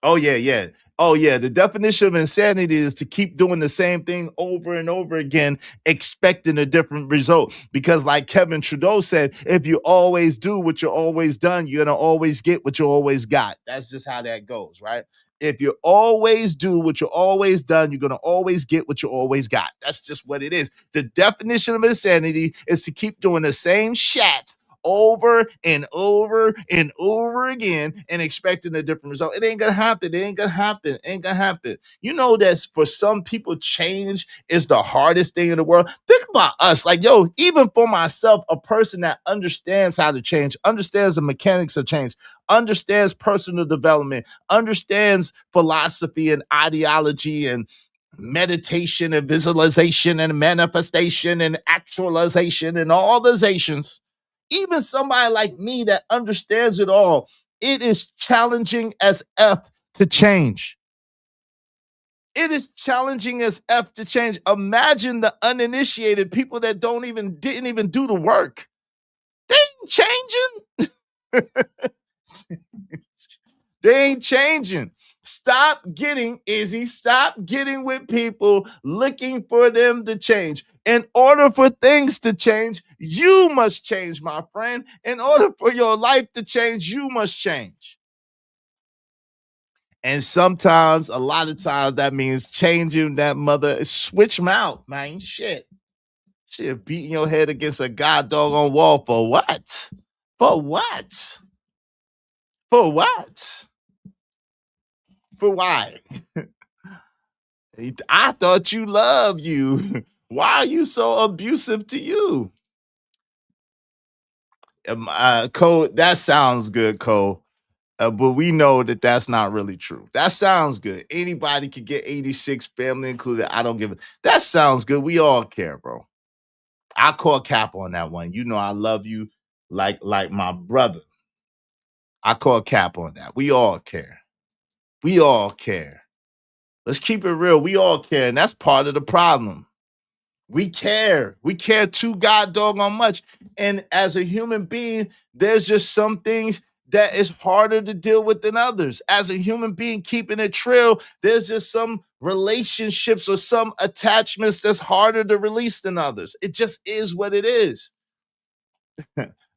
Oh yeah. Oh yeah. The definition of insanity is to keep doing the same thing over and over again, expecting a different result. Because like Kevin Trudeau said, if you always do what you always done, you're gonna always get what you always got. That's just how that goes, right? If you always do what you always done, you're gonna always get what you always got. That's just what it is. The definition of insanity is to keep doing the same shat over and over and over again and expecting a different result. It ain't gonna happen. It ain't gonna happen. It ain't gonna happen. You know that for some people, change is the hardest thing in the world. Think about us. Like, yo, even for myself, a person that understands how to change, understands the mechanics of change, understands personal development, understands philosophy and ideology and meditation and visualization and manifestation and actualization and all the zations. Even somebody like me that understands it all, it is challenging as F to change. It is challenging as F to change. Imagine the uninitiated people that didn't even do the work. They ain't changing. They ain't changing. Stop getting with people looking for them to change. In order for things to change, you must change, my friend. In order for your life to change, you must change. And sometimes, a lot of times, that means changing that mother. Switch them out, man. Shit, beating your head against a god doggone wall for what? For what? For what? For why? I thought you loved you. Why are you so abusive to you? Cole, that sounds good, Cole. But we know that that's not really true. That sounds good. Anybody could get 86, family included. I don't give it. That sounds good. We all care, bro. I call cap on that one. You know I love you like my brother. I call cap on that. We all care. We all care. Let's keep it real. We all care, and that's part of the problem. We care. We care too god doggone much. And as a human being, there's just some things that is harder to deal with than others. As a human being, keeping it real, there's just some relationships or some attachments that's harder to release than others. It just is what it is.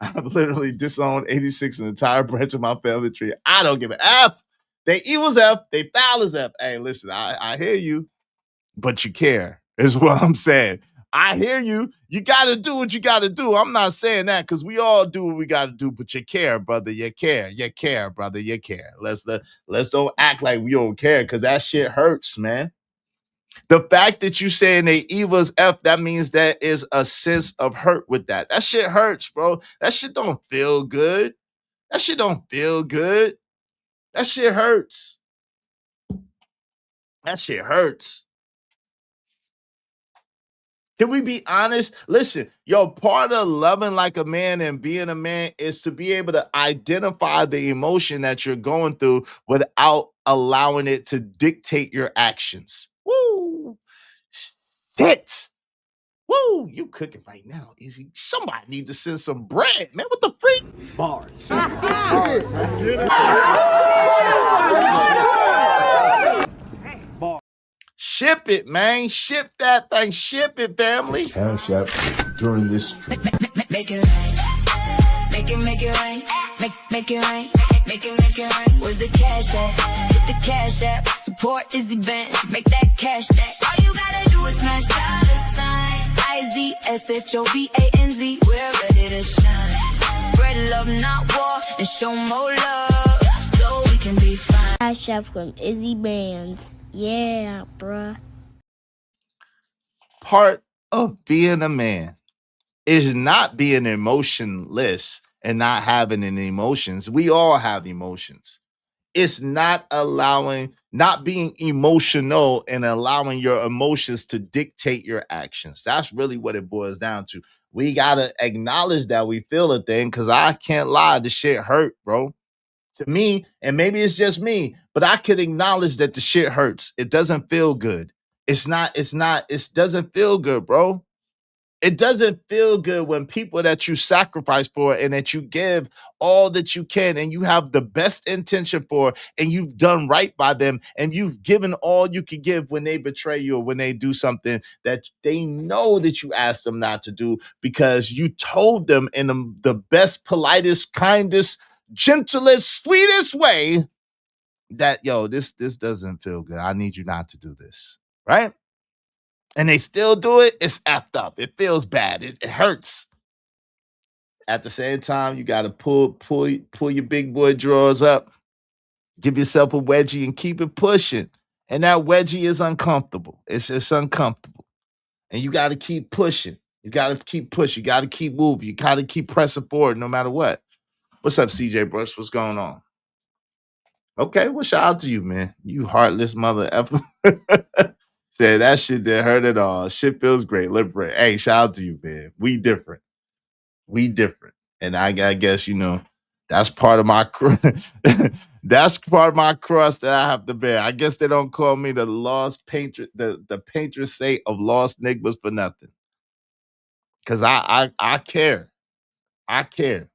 I've literally disowned 86 an entire branch of my family tree. I don't give an F. They evil as F. They foul as F. Hey, listen, I hear you, but you care, is what I'm saying. I hear you. You got to do what you got to do. I'm not saying that, because we all do what we got to do, but you care, brother. You care. You care, brother. You care. Let's don't act like we don't care, because that shit hurts, man. The fact that you saying they evil as F, that means there is a sense of hurt with that. That shit hurts, bro. That shit don't feel good. That shit don't feel good. That shit hurts. That shit hurts. Can we be honest? Listen, part of loving like a man and being a man is to be able to identify the emotion that you're going through without allowing it to dictate your actions. Woo! Shit! Woo! You cooking right now, Izzy. Somebody need to send some bread, man. What the freak? Bars. Ship it, man. Ship that thing. Ship it, family. Cash App during this. Make it rain. Make it rain. Make it rain. Make it rain. Where's the cash at? Hit the cash app. Support Izzy Bands. Make that cash stack. All you gotta do is smash $IZSHOVANZ. We're ready to shine. Spread love, not war, and show more love, so we can be fine. Cash App from Izzy Bands. Yeah, bruh. Part of being a man is not being emotionless and not having any emotions. We all have emotions. It's not being emotional and allowing your emotions to dictate your actions. That's really what it boils down to. We got to acknowledge that we feel a thing, because I can't lie, the shit hurt, bro. To me, and maybe it's just me, but I could acknowledge that the shit hurts. It doesn't feel good. It doesn't feel good, bro. It doesn't feel good when people that you sacrifice for and that you give all that you can and you have the best intention for and you've done right by them and you've given all you can give, when they betray you or when they do something that they know that you asked them not to do because you told them in the best, politest, kindest, gentlest, sweetest way that, yo, this doesn't feel good. I need you not to do this, right? And they still do it, it's effed up. It feels bad. It hurts. At the same time, you got to pull your big boy drawers up, give yourself a wedgie, and keep it pushing. And that wedgie is uncomfortable. It's just uncomfortable. And you got to keep pushing. You got to keep pushing. You got to keep moving. You got to keep pressing forward no matter what. What's up, CJ Brush? What's going on? Okay, well, shout out to you, man. You heartless mother effer. Said that shit didn't hurt at all. Shit feels great. Liberate. Hey, shout out to you, man. We different. And I guess, that's part of my that's part of my cross that I have to bear. I guess they don't call me the lost painter, the patron saint of lost niggas for nothing. Cause I care. I care.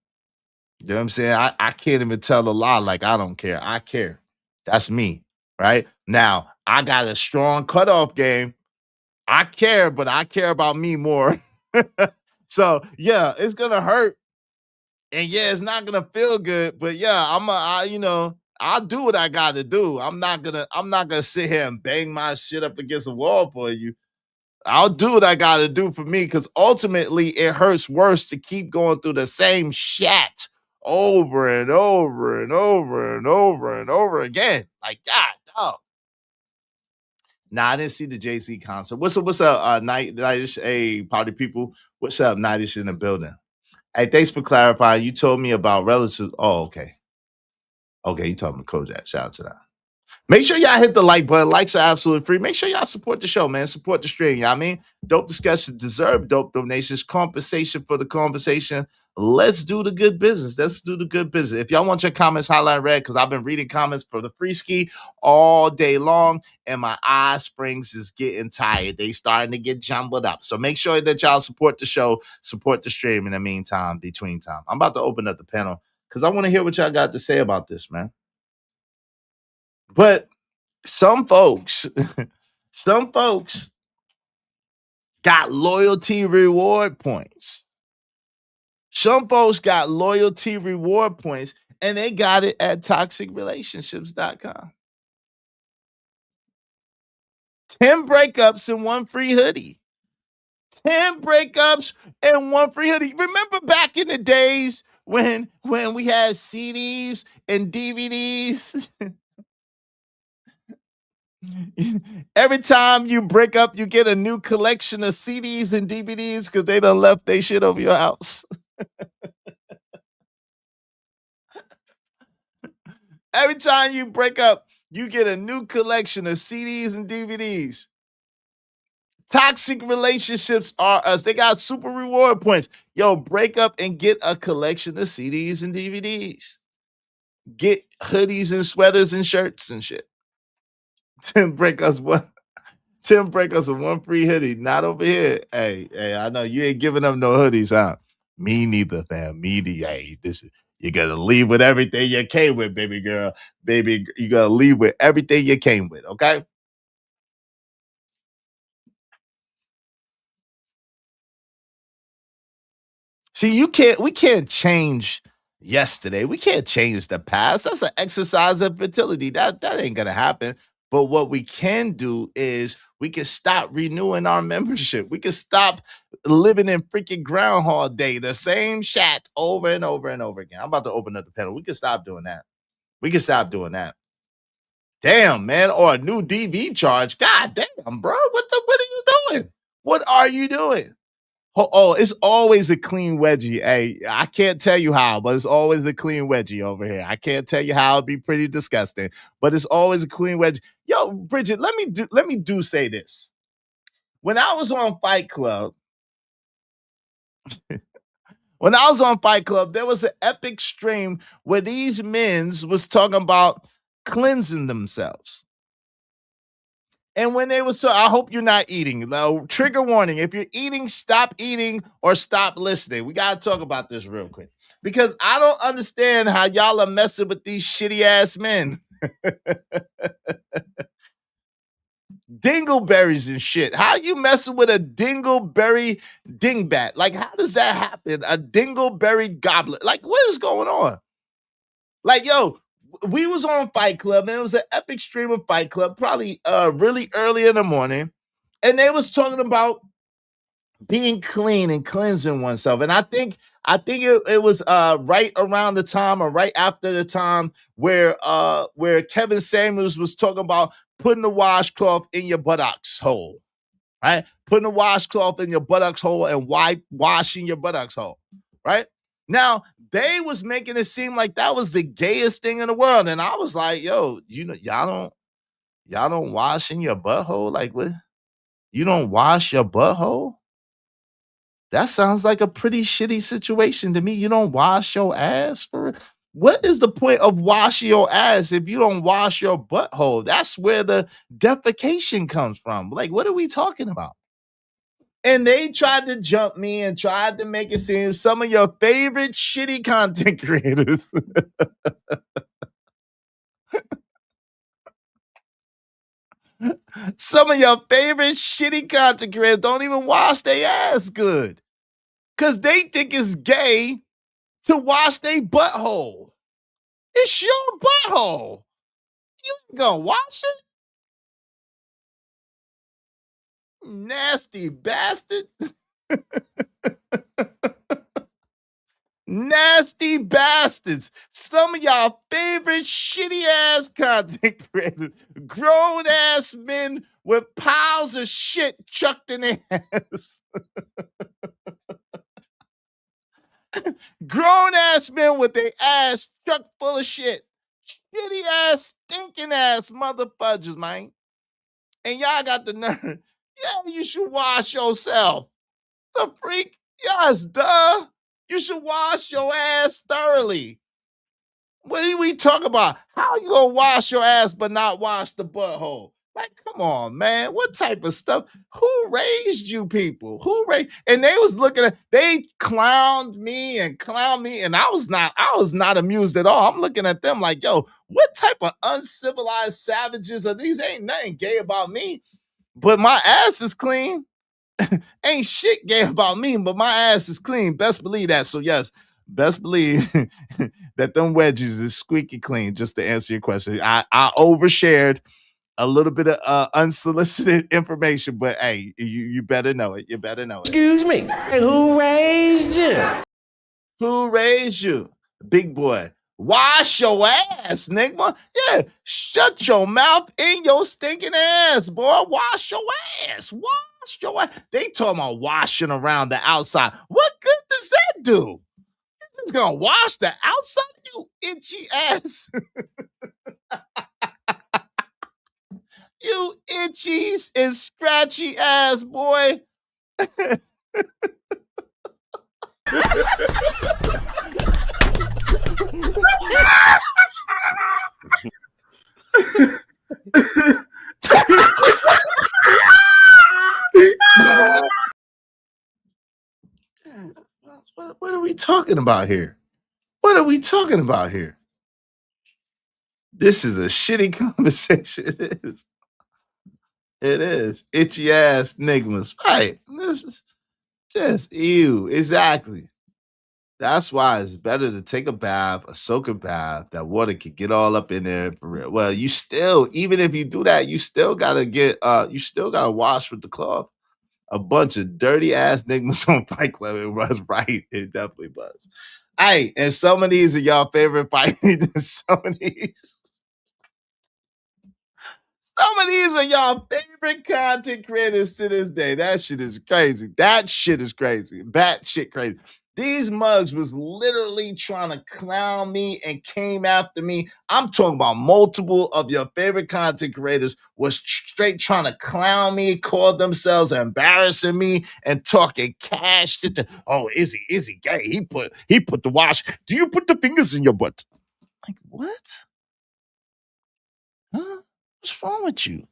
You know what I'm saying? I can't even tell a lie like I don't care. I care. That's me. Right? Now, I got a strong cutoff game. I care, but I care about me more. So yeah, it's gonna hurt. And yeah, it's not gonna feel good, but yeah, I'll do what I gotta do. I'm not gonna sit here and bang my shit up against a wall for you. I'll do what I gotta do for me, because ultimately it hurts worse to keep going through the same shit over and over and over and over and over again. Like, God, dog. Nah, I didn't see the Jay-Z concert. What's up, Nightish? Hey, party people. What's up, Nightish in the building? Hey, thanks for clarifying. You told me about relatives. Oh, okay. Okay, you talking to Kojak. Shout out to that. Make sure y'all hit the like button. Likes are absolutely free. Make sure y'all support the show, man. Support the stream. You know what I mean? Dope discussions deserve dope donations. Compensation for the conversation. Let's do the good business. Let's do the good business. If y'all want your comments highlight red, because I've been reading comments for the free ski all day long, and my eye springs is getting tired. They starting to get jumbled up. So make sure that y'all support the show, support the stream in the meantime, between time. I'm about to open up the panel because I want to hear what y'all got to say about this, man. But some folks got loyalty reward points. Some folks got loyalty reward points, and they got it at toxicrelationships.com. 10 breakups and one free hoodie. 10 breakups and one free hoodie. Remember back in the days when we had CDs and DVDs? Every time you break up, you get a new collection of CDs and DVDs because they done left their shit over your house. Every time you break up, you get a new collection of CDs and DVDs. Toxic relationships are us. They got super reward points. Yo, break up and get a collection of CDs and DVDs. Get hoodies and sweaters and shirts and shit. 10 breakups, what? 10 breakups and one free hoodie. Not over here. Hey, I know you ain't giving up no hoodies, huh? Me neither, fam. Hey, you gotta leave with everything you came with, baby girl. Baby, you gotta leave with everything you came with, okay? See, we can't change yesterday. We can't change the past. That's an exercise of fertility. That ain't gonna happen. But what we can do is we can stop renewing our membership. We can stop living in freaking Groundhog Day, the same chat over and over and over again. I'm about to open up the panel. We can stop doing that. We can stop doing that. Damn, man, or a new DV charge. God damn, bro. What are you doing? What are you doing? Oh, it's always a clean wedgie. Hey, I can't tell you how, but it's always a clean wedgie over here. I can't tell you how. It'd be pretty disgusting, but it's always a clean wedgie. Yo, Bridget, let me say this. When I was on Fight Club, there was an epic stream where these men's was talking about cleansing themselves. And when they was so, I hope you're not eating. Now, trigger warning: if you're eating, stop eating or stop listening. We gotta talk about this real quick because I don't understand how y'all are messing with these shitty ass men. Dingleberries and shit. How you messing with a dingleberry dingbat? Like, how does that happen? A dingleberry goblet? Like, what is going on? Like, yo, we was on Fight Club, and it was an epic stream of Fight Club, probably really early in the morning, and they was talking about being clean and cleansing oneself. And I think it was right around the time or right after the time where Kevin Samuels was talking about putting the washcloth in your buttocks hole, right? Putting the washcloth in your buttocks hole and washing your buttocks hole, right? Now, they was making it seem like that was the gayest thing in the world. And I was like, yo, you know, y'all don't wash in your butthole? Like, what? You don't wash your butthole? That sounds like a pretty shitty situation to me. You don't wash your ass for it. What is the point of washing your ass if you don't wash your butthole? That's where the defecation comes from. Like, what are we talking about? And they tried to jump me and tried to make it seem some of your favorite shitty content creators. Some of your favorite shitty content creators don't even wash their ass good. Because they think it's gay to wash their butthole. It's your butthole. You ain't gonna wash it? Nasty bastard. Nasty bastards. Some of y'all favorite shitty ass content creators. Grown ass men with piles of shit chucked in their ass. Grown ass men with their ass chucked full of shit. Shitty ass, stinking ass motherfuckers, man. And y'all got the nerve. Yeah, you should wash yourself. The freak? Yes, duh. You should wash your ass thoroughly. What do we talk about? How you gonna wash your ass but not wash the butthole? Like, come on, man. What type of stuff? Who raised you people? Who raised? And they was looking at, they clowned me, and I was not amused at all. I'm looking at them like, yo, what type of uncivilized savages are these? Ain't nothing gay about me, but my ass is clean. Ain't shit gay about me, but my ass is clean. Best believe that. So yes, best believe that them wedges is squeaky clean. Just to answer your question, I overshared a little bit of unsolicited information, but hey, you better know it. You better know it. Excuse me. Who raised you? Who raised you, big boy? Wash your ass, nigga. Yeah, shut your mouth in your stinking ass, boy. Wash your ass. Wash your ass. They talking about washing around the outside. What good does that do? It's gonna wash the outside, you itchy ass. You itchy and scratchy ass boy. What are we talking about here? What are we talking about here? This is a shitty conversation. It is. It is. Itchy ass nigmas. Right. This is just ew. Exactly. That's why it's better to take a bath, a soaking bath. That water can get all up in there for real. Well, you still, even if you do that, you still gotta you still gotta wash with the cloth. A bunch of dirty ass niggas on Fight Club. It was right. It definitely was. Hey, and some of these are y'all favorite fight. Some of these are y'all favorite content creators to this day. That shit is crazy. That shit is crazy. Bat shit crazy. These mugs was literally trying to clown me and came after me. I'm talking about multiple of your favorite content creators was straight trying to clown me, call themselves embarrassing me, and talking cash shit to, oh, Izzy gay. He put the wash. Do you put the fingers in your butt? Like, what? Huh? What's wrong with you?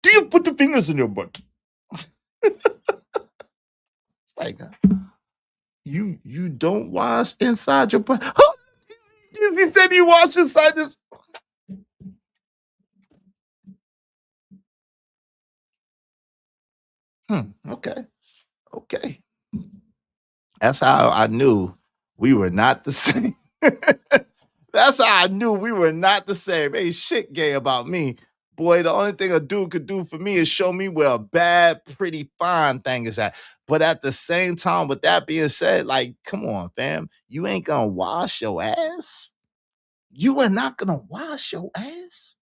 Do you put the fingers in your butt? It's like you don't wash inside your butt. Huh? You said you wash inside this. Okay. Okay. That's how I knew we were not the same. That's how I knew we were not the same. Ain't shit gay about me. Boy, the only thing a dude could do for me is show me where a bad, pretty, fine thing is at. But at the same time, with that being said, like, come on, fam. You ain't gonna wash your ass. You are not gonna wash your ass.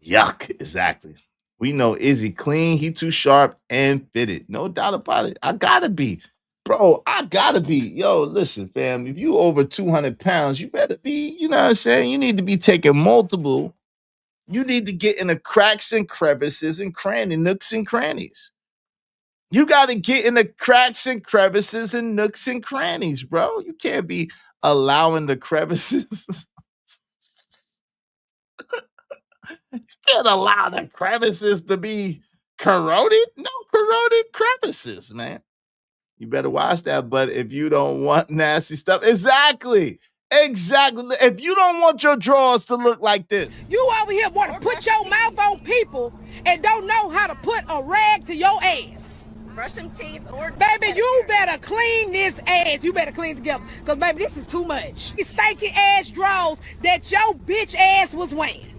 Yuck, exactly. We know Izzy clean, he too sharp and fitted. No doubt about it. I gotta be. Bro, I gotta be. Yo, listen, fam. If you over 200 pounds, you better be, you know what I'm saying? You need to be taking multiple. You need to get in the cracks and crevices and nooks and crannies. You gotta get in the cracks and crevices and nooks and crannies, bro. You can't be allowing the crevices. Can't allow the crevices to be corroded. No corroded crevices, man. You better watch that. But if you don't want nasty stuff, exactly. If you don't want your drawers to look like this, You over here want to put your mouth on people and don't know how to put a rag to your ass. Brush them teeth or baby, you better clean this ass. You better clean it together. Because, baby, this is too much. These stinky ass drawers that your bitch ass was wearing.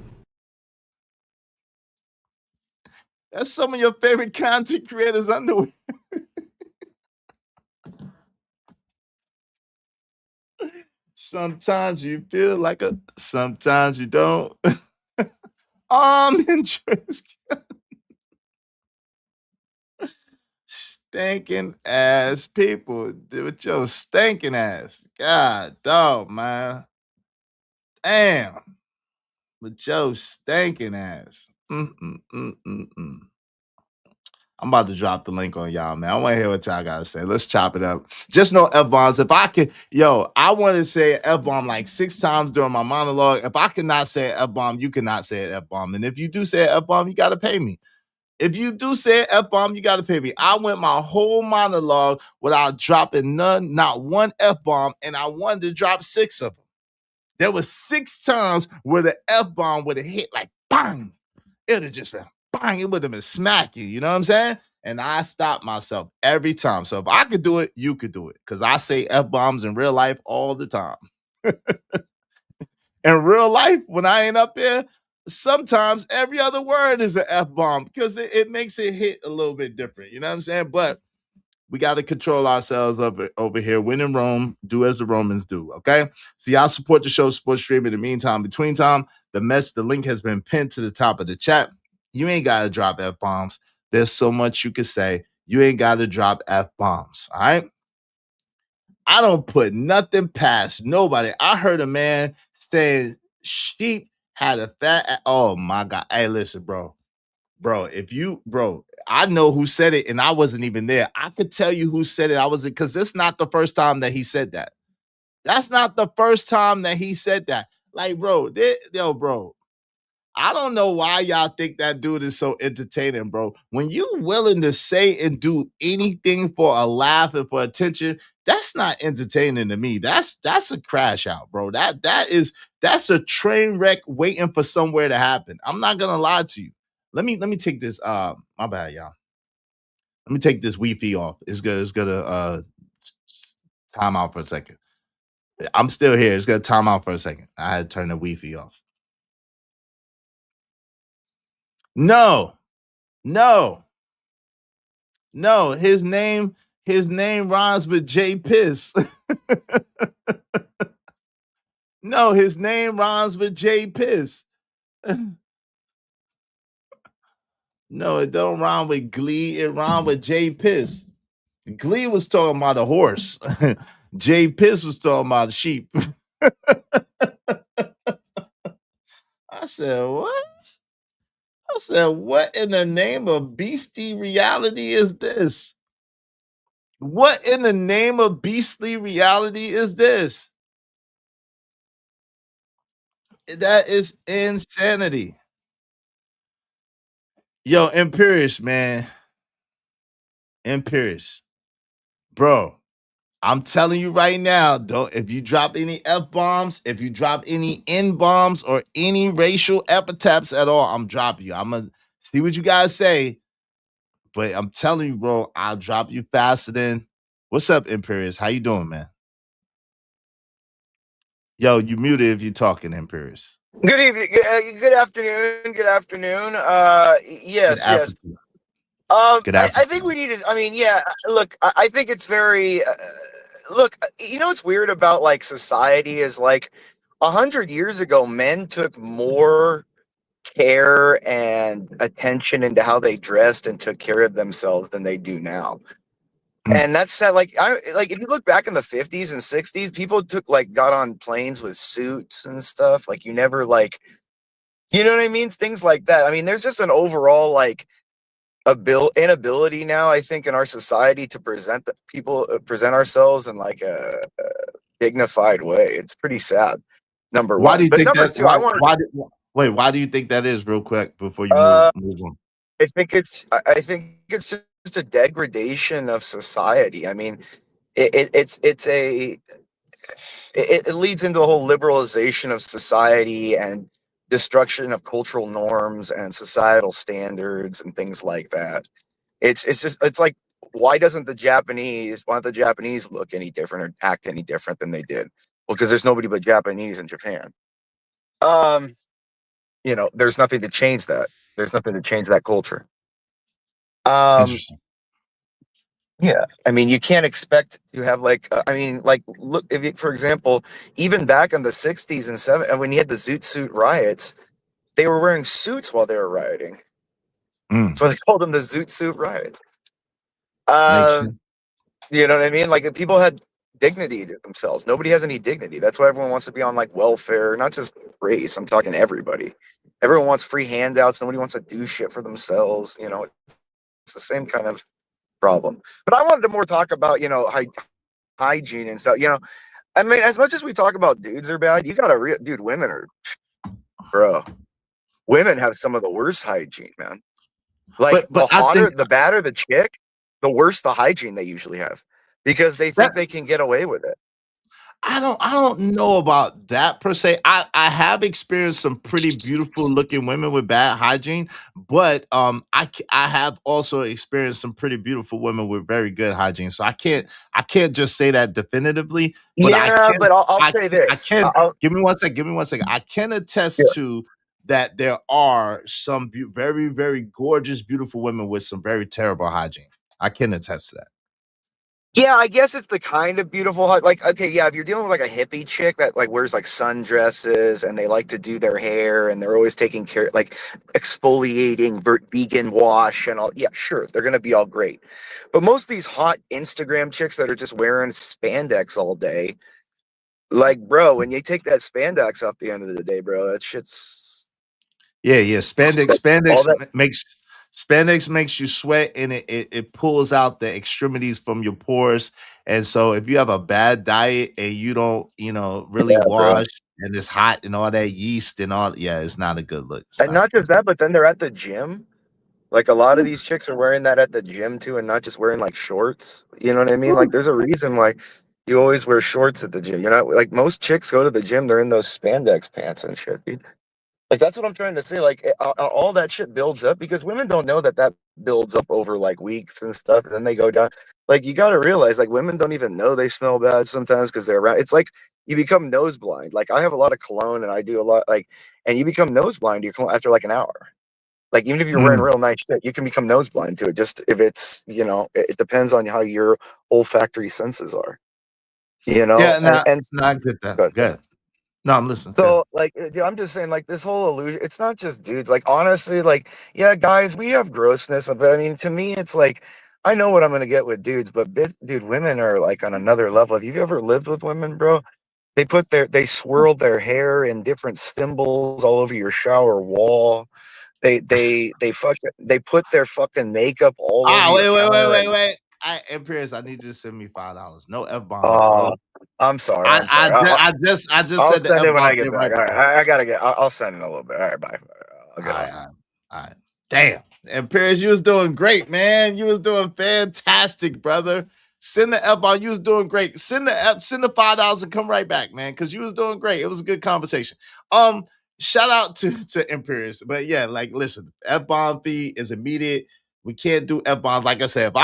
that's some of your favorite content creators' underwear. Sometimes you feel like sometimes you don't. Interest. Stinking ass people with your stinking ass. God dog, man. Damn. With your stinking ass. Mm. I'm about to drop the link on y'all, man. I want to hear what y'all got to say. Let's chop it up. Just know F-bombs. If I could, I want to say F-bomb like 6 times during my monologue. If I cannot say F-bomb, you cannot say F-bomb. And if you do say F-bomb, you got to pay me. If you do say F-bomb, you got to pay me. I went my whole monologue without dropping not one F-bomb, and I wanted to drop 6 of them. There was 6 times where the F-bomb would have hit like bang. It would have just been bang. It would have been smacky. You know what I'm saying? And I stopped myself every time. So if I could do it, you could do it. Because I say F-bombs in real life all the time. In real life, when I ain't up there, sometimes every other word is an F-bomb because it makes it hit a little bit different. You know what I'm saying? But we got to control ourselves over here. When in Rome, do as the Romans do. Okay. So y'all support the show, support stream. In the meantime, between time, the link has been pinned to the top of the chat. You ain't got to drop F-bombs. There's so much you could say. You ain't got to drop F-bombs. All right. I don't put nothing past nobody. I heard a man saying sheep had a fat. Oh my God. Hey, listen, bro. I know who said it and I wasn't even there. I could tell you who said it. I wasn't, because this not the first time that he said that. That's not the first time that he said that. Like, bro, bro. I don't know why y'all think that dude is so entertaining, bro. When you willing to say and do anything for a laugh and for attention, that's not entertaining to me. That's a crash out, bro. That's a train wreck waiting for somewhere to happen. I'm not gonna lie to you. Let me take this. My bad, y'all. Let me take this Wi-Fi off. It's gonna time out for a second. I'm still here. It's gonna time out for a second. I had to turn the Wi-Fi off. No, no, no. His name rhymes with J Piss. No, his name rhymes with J Piss. No, it don't rhyme with Glee. It rhyme with J Piss. Glee was talking about a horse. J Piss was talking about a sheep. I said, what? I said, what in the name of beastie reality is this? What in the name of beastly reality is this? That is insanity. Yo, Imperious, man. Imperious. Bro, I'm telling you right now, don't if you drop any F bombs, if you drop any N bombs or any racial epithets at all, I'm dropping you. I'm gonna see what you guys say, but I'm telling you, bro, I'll drop you faster than. What's up, Imperious? How you doing, man? Yo, you muted if you're talking, Imperious. Good evening. Good afternoon. Good afternoon. Good Yes, yes. afternoon. Good I think afternoon. we needed. I mean, yeah. Look, I think it's very. Look, you know what's weird about like society is like 100 years ago, men took more care and attention into how they dressed and took care of themselves than they do now. And that's sad. Like like if you look back in the 50s and 60s, people got on planes with suits and stuff. Like you never like, you know what I mean? Things like that. I mean, there's just an overall like inability now, I think, in our society to present ourselves in like a dignified way. It's pretty sad. Number Why do one, you but think number that? two, I wanted. Wait? Why do you think that is? Real quick before you Uh, move on. I think it's just a degradation of society. I mean, it leads into the whole liberalization of society and destruction of cultural norms and societal standards and things like that. It's like, why don't the Japanese look any different or act any different than they did? Well, because there's nobody but Japanese in Japan. Um, there's nothing to change that. There's nothing to change that culture. Interesting. Yeah, I mean, you can't expect to have like, I mean, like, look, if you, for example, even back in the '60s and '70s, when you had the Zoot Suit riots, they were wearing suits while they were rioting, so they called them the Zoot Suit riots. Makes sense. You know what I mean? Like, people had dignity to themselves. Nobody has any dignity. That's why everyone wants to be on like welfare, not just race. I'm talking everybody. Everyone wants free handouts. Nobody wants to do shit for themselves. You know, it's the same kind of problem. But I wanted to more talk about, hygiene and stuff. I mean, as much as we talk about dudes are bad, you got to dude, women are, bro. Women have some of the worst hygiene, man. Like But the badder the chick, the worse the hygiene they usually have, because they think they can get away with it. I don't know about that per se. I have experienced some pretty beautiful looking women with bad hygiene, but I have also experienced some pretty beautiful women with very good hygiene. So I can't just say that definitively, but Yeah, but I'll say I this. can give me 1 second. Give me 1 second. I can attest to that there are some very very gorgeous beautiful women with some very terrible hygiene. I can attest to that. Yeah, I guess it's the kind of beautiful, like, okay, yeah, if you're dealing with like a hippie chick that like wears like sundresses and they like to do their hair and they're always taking care, like exfoliating, vegan wash and all, yeah, sure, they're gonna be all great. But most of these hot Instagram chicks that are just wearing spandex all day, like, bro, when you take that spandex off the end of the day, bro, that shit's Yeah, yeah. all that. Spandex makes you sweat and it pulls out the extremities from your pores. And so if you have a bad diet and you don't, really Yeah, bro. wash and it's hot and all that yeast and all, yeah, it's not a good look. It's And not a not good just that, but then they're at the gym. Like a lot of these chicks are wearing that at the gym too, and not just wearing like shorts. You know what I mean? Like there's a reason why you always wear shorts at the gym. Like most chicks go to the gym, they're in those spandex pants and shit, dude. Like, that's what I'm trying to say. Like, all that shit builds up because women don't know that that builds up over like weeks and stuff, and then they go down. Like, you got to realize, like, women don't even know they smell bad sometimes because they're around. It's like you become nose blind. Like, I have a lot of cologne, and I do a lot, like, and you become nose blind after like an hour. Like, even if you're wearing real nice shit, you can become nose blind to it. Just if it's, it depends on how your olfactory senses are. Yeah, And I get that. but Good. No, I'm listening. so, like, dude, I'm just saying, like, this whole illusion, it's not just dudes. Like, honestly, like, yeah, guys, we have grossness, but I mean, to me, it's like, I know what I'm gonna get with dudes, but dude, women are like on another level. Have you ever lived with women, bro? They swirl their hair in different symbols all over your shower wall. They put their fucking makeup all over your counter. Wait. Imperius, I need you to send me $5. No F bombs, Oh, bro. I'm sorry. I'm sorry. I just I'll said the send F it when I bomb get thing back. right All before. right, I gotta get. I'll send it in a little bit. All right, bye. I'll get off. All right. Damn. And Paris, you was doing great, man. You was doing fantastic, brother. Send the F bomb. You was doing great. Send the $5 and come right back, man. Cause you was doing great. It was a good conversation. Shout out to Imperius. But yeah, like listen, F bomb fee is immediate. We can't do F bombs. Like I said, if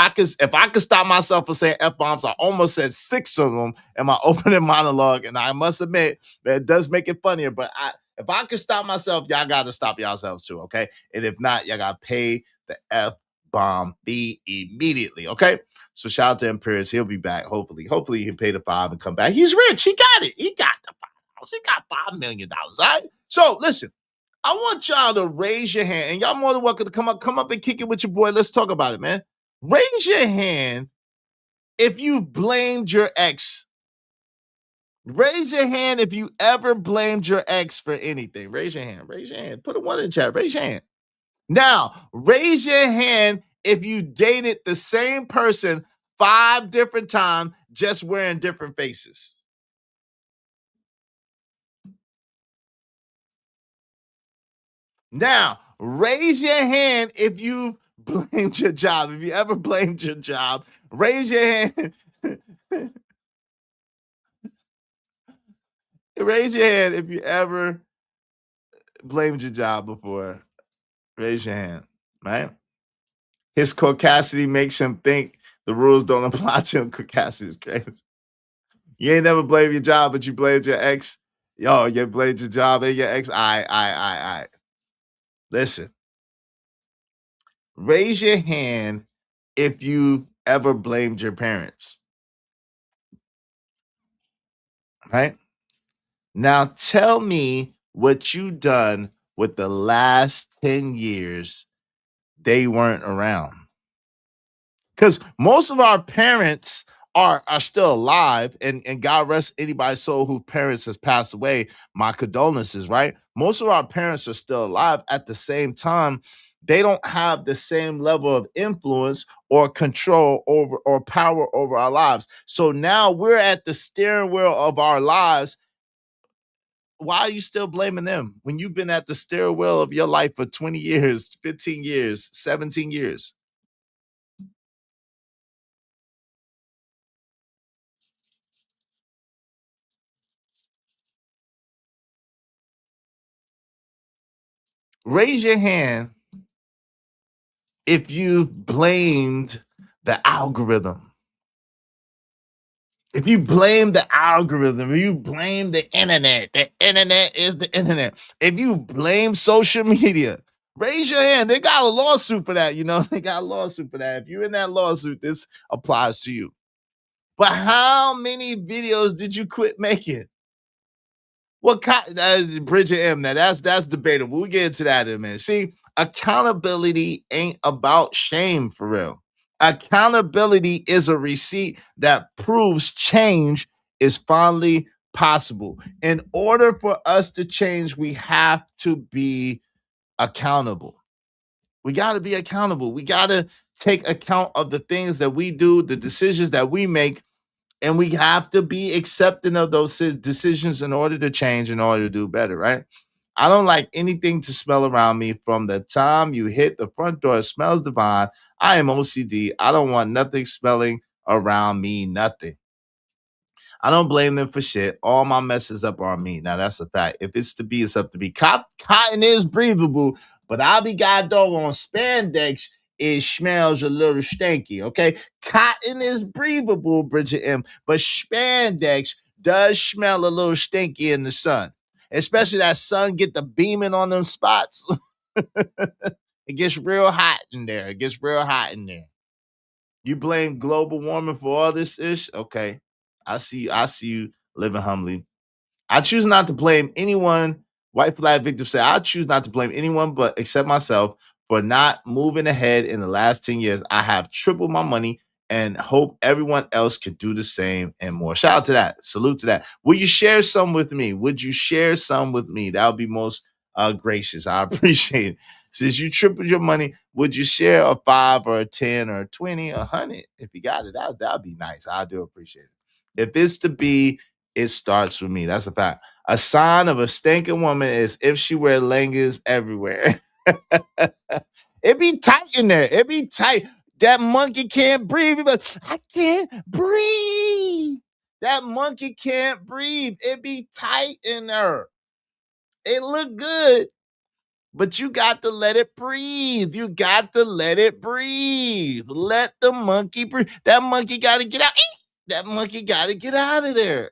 I could stop myself from saying F bombs, I almost said 6 of them in my opening monologue. And I must admit that it does make it funnier. But if I could stop myself, y'all got to stop yourselves too, okay? And if not, y'all got to pay the F bomb fee immediately, okay? So shout out to Imperius. He'll be back. Hopefully he can pay the 5 and come back. He's rich. He got it. He got the $5. He got $5 million. All right. So listen. I want y'all to raise your hand, and y'all more than welcome to come up and kick it with your boy. Let's talk about it, man. Raise your hand if you blamed your ex. Raise your hand if you ever blamed your ex for anything. Raise your hand. Raise your hand. Put a 1 in the chat. Raise your hand. Now, raise your hand if you dated the same person 5 different times, just wearing different faces. Now, raise your hand if you blamed your job. If you ever blamed your job, raise your hand. Raise your hand if you ever blamed your job before. Raise your hand, right? His caucasity makes him think the rules don't apply to him. Caucasity is crazy. You ain't never blamed your job, but you blamed your ex. Yo, you blamed your job and your ex. I. Listen. Raise your hand if you ever blamed your parents. Right? Now tell me what you done with the last 10 years they weren't around. Because most of our parents are still alive, and God rest anybody's soul whose parents has passed away. My condolences, right? Most of our parents are still alive. At the same time, they don't have the same level of influence or control over or power over our lives. So now we're at the steering wheel of our lives. Why are you still blaming them when you've been at the steering wheel of your life for 20 years, 15 years, 17 years? Raise your hand if you blamed the algorithm. If you blame the algorithm, if you blame the internet is the internet. If you blame social media, raise your hand. They got a lawsuit for that, They got a lawsuit for that. If you're in that lawsuit, this applies to you. But how many videos did you quit making? Well, Bridget M. Now that's debatable. We'll get into that in a minute. See, accountability ain't about shame for real. Accountability is a receipt that proves change is finally possible. In order for us to change, we have to be accountable. We got to be accountable. We got to take account of the things that we do, the decisions that we make, and we have to be accepting of those decisions in order to change, in order to do better, right? I don't like anything to smell around me. From the time you hit the front door, it smells divine. I am OCD. I don't want nothing smelling around me, nothing. I don't blame them for shit. All my messes up are me. Now that's a fact. If it's to be, it's up to be. Cotton is breathable, but I'll be god dog on spandex. It smells a little stinky, okay? Cotton is breathable, Bridget M, but spandex does smell a little stinky in the sun. Especially that sun get the beaming on them spots. It gets real hot in there. It gets real hot in there. You blame global warming for all this ish? Okay. I see you living humbly. I choose not to blame anyone. White flag victim said, I choose not to blame anyone but except myself for not moving ahead in the last 10 years. I have tripled my money and hope everyone else could do the same and more. Shout out to that. Salute to that. Will you share some with me? Would you share some with me? That would be most gracious. I appreciate it. Since you tripled your money, would you share a 5 or a 10 or a 20 or 100? If you got it, that'd be nice. I do appreciate it. If it's to be, it starts with me. That's a fact. A sign of a stinking woman is if she wear leggings everywhere. It be tight in there. It be tight. That monkey can't breathe. But I can't breathe. That monkey can't breathe. It be tight in there. It look good, but you got to let it breathe. You got to let it breathe. Let the monkey breathe. That monkey got to get out. That monkey got to get out of there.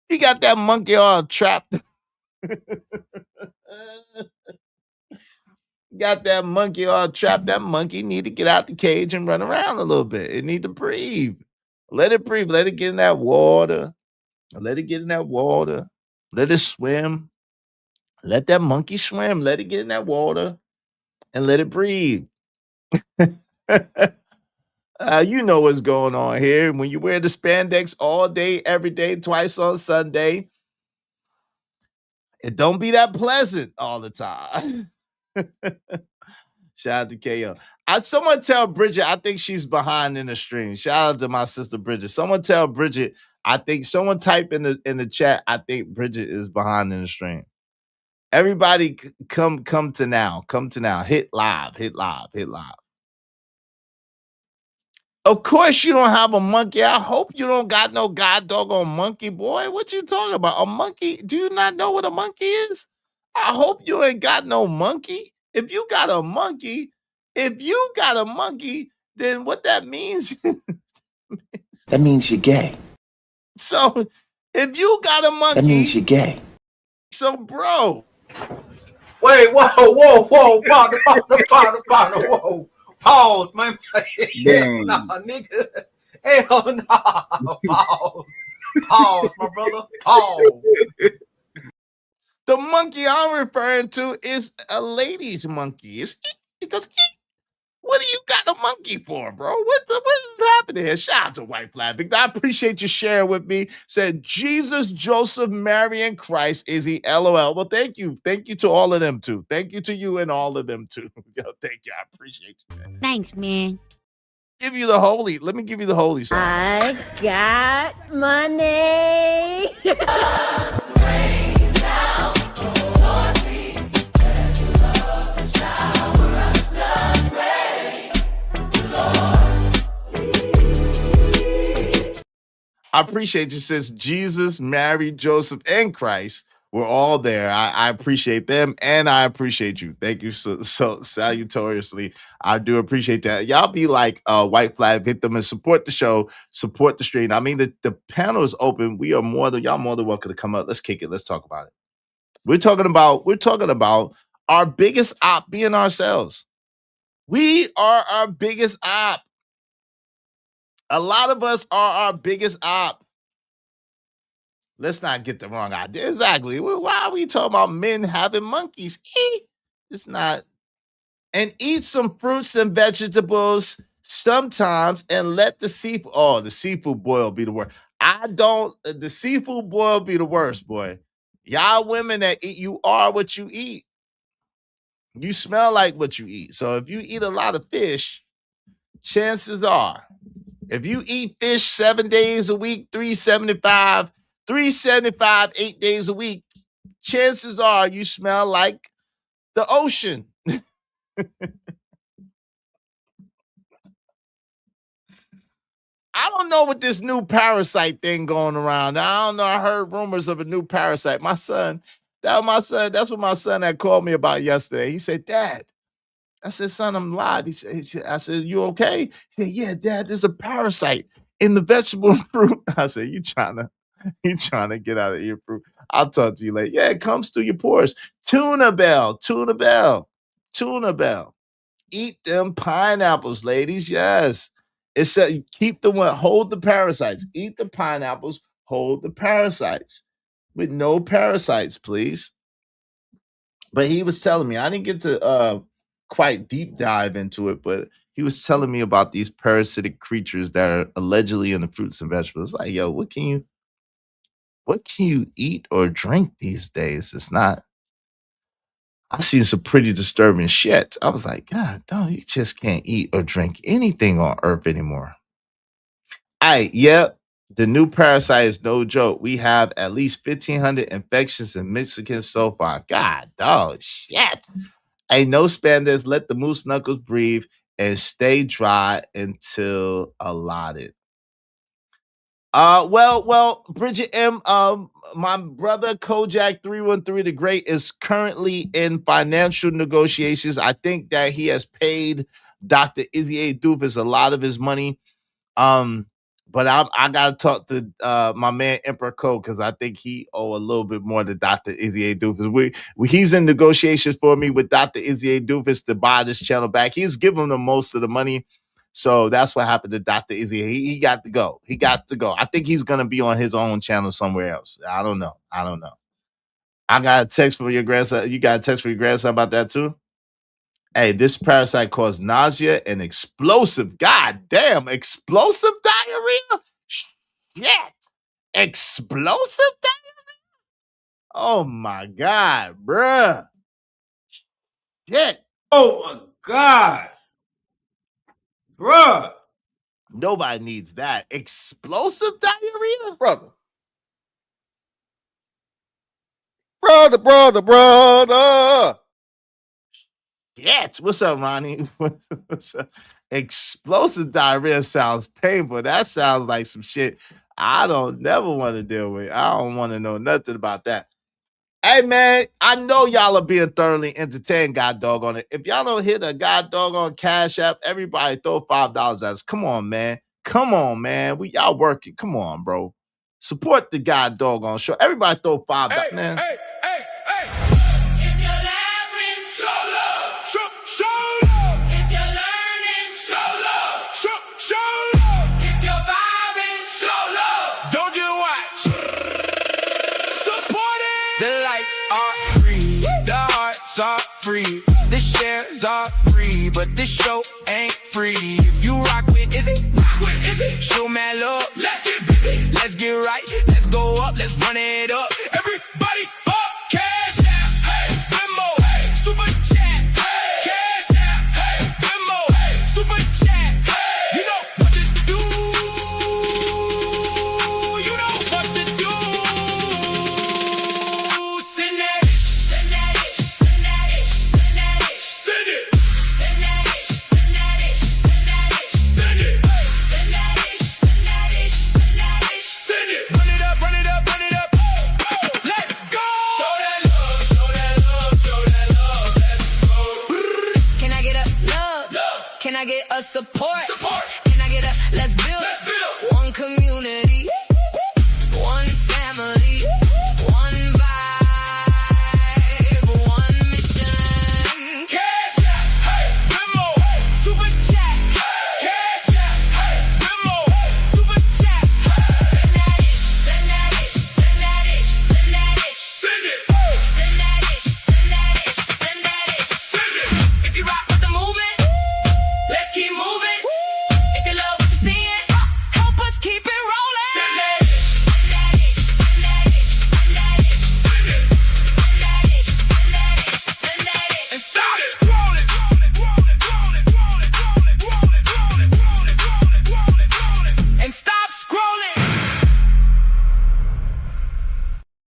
He got that monkey all trapped. Got that monkey all trapped. That monkey need to get out the cage and run around a little bit. It need to breathe. Let it breathe. Let it get in that water. Let it get in that water. Let it swim. Let that monkey swim. Let it get in that water and let it breathe. You know what's going on here. When you wear the spandex all day, every day, twice on Sunday, it don't be that pleasant all the time. Shout out to KO. Someone tell Bridget, I think she's behind in the stream. Shout out to my sister Bridget. Someone tell Bridget, I think someone type in the chat, I think Bridget is behind in the stream. Everybody come to now. Come to now. Hit live. Hit live. Hit live. Of course you don't have a monkey. I hope you don't got no god doggone monkey, boy. What you talking about? A monkey? Do you not know what a monkey is? I hope you ain't got no monkey. If you got a monkey, then what that means? That means you're gay. So if you got a monkey, That means you're gay. So bro. Wait, whoa, partner, whoa. Pause, man. Nah, nigga. Hell nah. Pause, my brother. Pause. The monkey I'm referring to is a lady's monkey. It's because what do you got a monkey for, bro? What is happening here? Shout out to White Flag Victor. I appreciate you sharing with me. Said Jesus, Joseph, Mary, and Christ is he? LOL. Well, thank you. Thank you to all of them too. Thank you to you and all of them too. Yo, thank you. I appreciate you, man. Thanks, man. Give you the holy. Let me give you the holy song. I got money. I appreciate you, sis. Jesus, Mary, Joseph, and Christ were all there. I appreciate them, and I appreciate you. Thank you so salutoriously. I do appreciate that. Y'all be like White Flag Victim and support the show, support the stream. I mean, the panel is open. We are y'all more than welcome to come up. Let's kick it. Let's talk about it. We're talking about our biggest op being ourselves. We are our biggest op. A lot of us are our biggest op. Let's not get the wrong idea. Exactly. Why are we talking about men having monkeys? It's not. And eat some fruits and vegetables sometimes and let the seafood. Oh, the seafood boil be the worst. The seafood boil be the worst, boy. Y'all women that eat, you are what you eat. You smell like what you eat. So if you eat a lot of fish, chances are, if you eat fish 7 days a week, 375, 8 days a week, chances are you smell like the ocean. I don't know what this new parasite thing going around. I don't know. I heard rumors of a new parasite. That's what my son had called me about yesterday. He said, Dad. I said, son, I'm live. I said, you okay? He said, yeah, Dad, there's a parasite in the vegetable and fruit. I said, you trying to get out of your fruit. I'll talk to you later. Yeah, it comes through your pores. Tuna bell. Eat them pineapples, ladies. Yes. It said hold the parasites. Eat the pineapples, hold the parasites. With no parasites, please. But he was telling me, I didn't get to quite deep dive into it, but he was telling me about these parasitic creatures that are allegedly in the fruits and vegetables. Like, yo, what can you eat or drink these days? It's not. I've seen some pretty disturbing shit. I was like, God, no, you just can't eat or drink anything on Earth anymore. Yep. The new parasite is no joke. We have at least 1,500 infections in Mexicans so far. God, dog, shit. Ain't no spandex. Let the moose knuckles breathe and stay dry until allotted. Well, Bridget M. My brother Kojak 313 the Great is currently in financial negotiations. I think that he has paid Dr. Izzy Doofus a lot of his money. But I gotta talk to my man Emperor Cole because I think he owe a little bit more to Dr. Izzy Doofus. He's in negotiations for me with Dr. Izzy Doofus to buy this channel back. He's given them most of the money. So that's what happened to Dr. Izzy. He got to go. He got to go. I think he's gonna be on his own channel somewhere else. I don't know. I got a text from your grandson. You got a text from your grandson about that too? Hey, this parasite caused nausea and explosive diarrhea? Shit. Explosive diarrhea? Oh my God, bruh. Shit. Oh my God. Bruh. Nobody needs that. Explosive diarrhea? Brother. Yes. What's up, Ronnie? What's up? Explosive diarrhea sounds painful. That sounds like some shit I don't never want to deal with. I don't want to know nothing about that. Hey, man, I know y'all are being thoroughly entertained, God dog on it. If y'all don't hit a God dog on Cash App, everybody throw $5 at us. Come on, man. Y'all working. Come on, bro. Support the God dog on show. Everybody throw $5, man. Hey. If you're laughing, show love. Show love. If you're learning, show love. Show love. If you're vibing, show love. Don't you watch? Support it. The lights are free. The hearts are free. The shares are free. But this show ain't free. If you rock with Izzy, show mad love. Let's get busy. Let's get right. Let's go up. Let's run it up. Everybody up. Cash out. Hey. Venmo. Hey. Super chat. Hey. Cash out. Hey. Venmo. Hey. Super chat. Hey. You know what to do. You know what to do. Send that ish. Send that ish. Send that ish. Send that ish. Send it. Send that ish. Send that ish. Send that ish. Send it. Send that ish. Send that ish. Send that ish. Send it. Run it up. Run it up. Run it up. Let's go. Show that love. Show that love. Show that love. Let's go. Can I get a love? Can I get a support? Can I get a let's build? One community, one family, one vibe, one mission. Cash out. Hey. Venmo. Super chat. Cash out. Hey. Venmo. Super chat. Send that ish, send that ish, send that ish, send that ish. Send it. Send that ish, send that ish, send that ish. Send it. If you rock with the movement, let's keep moving. If you love what you're seeing, help us keep it rolling. Send that ish. Send that ish, send that ish, send that ish. Send it. Send that ish, send that ish, send that ish. And stop scrolling. And stop scrolling.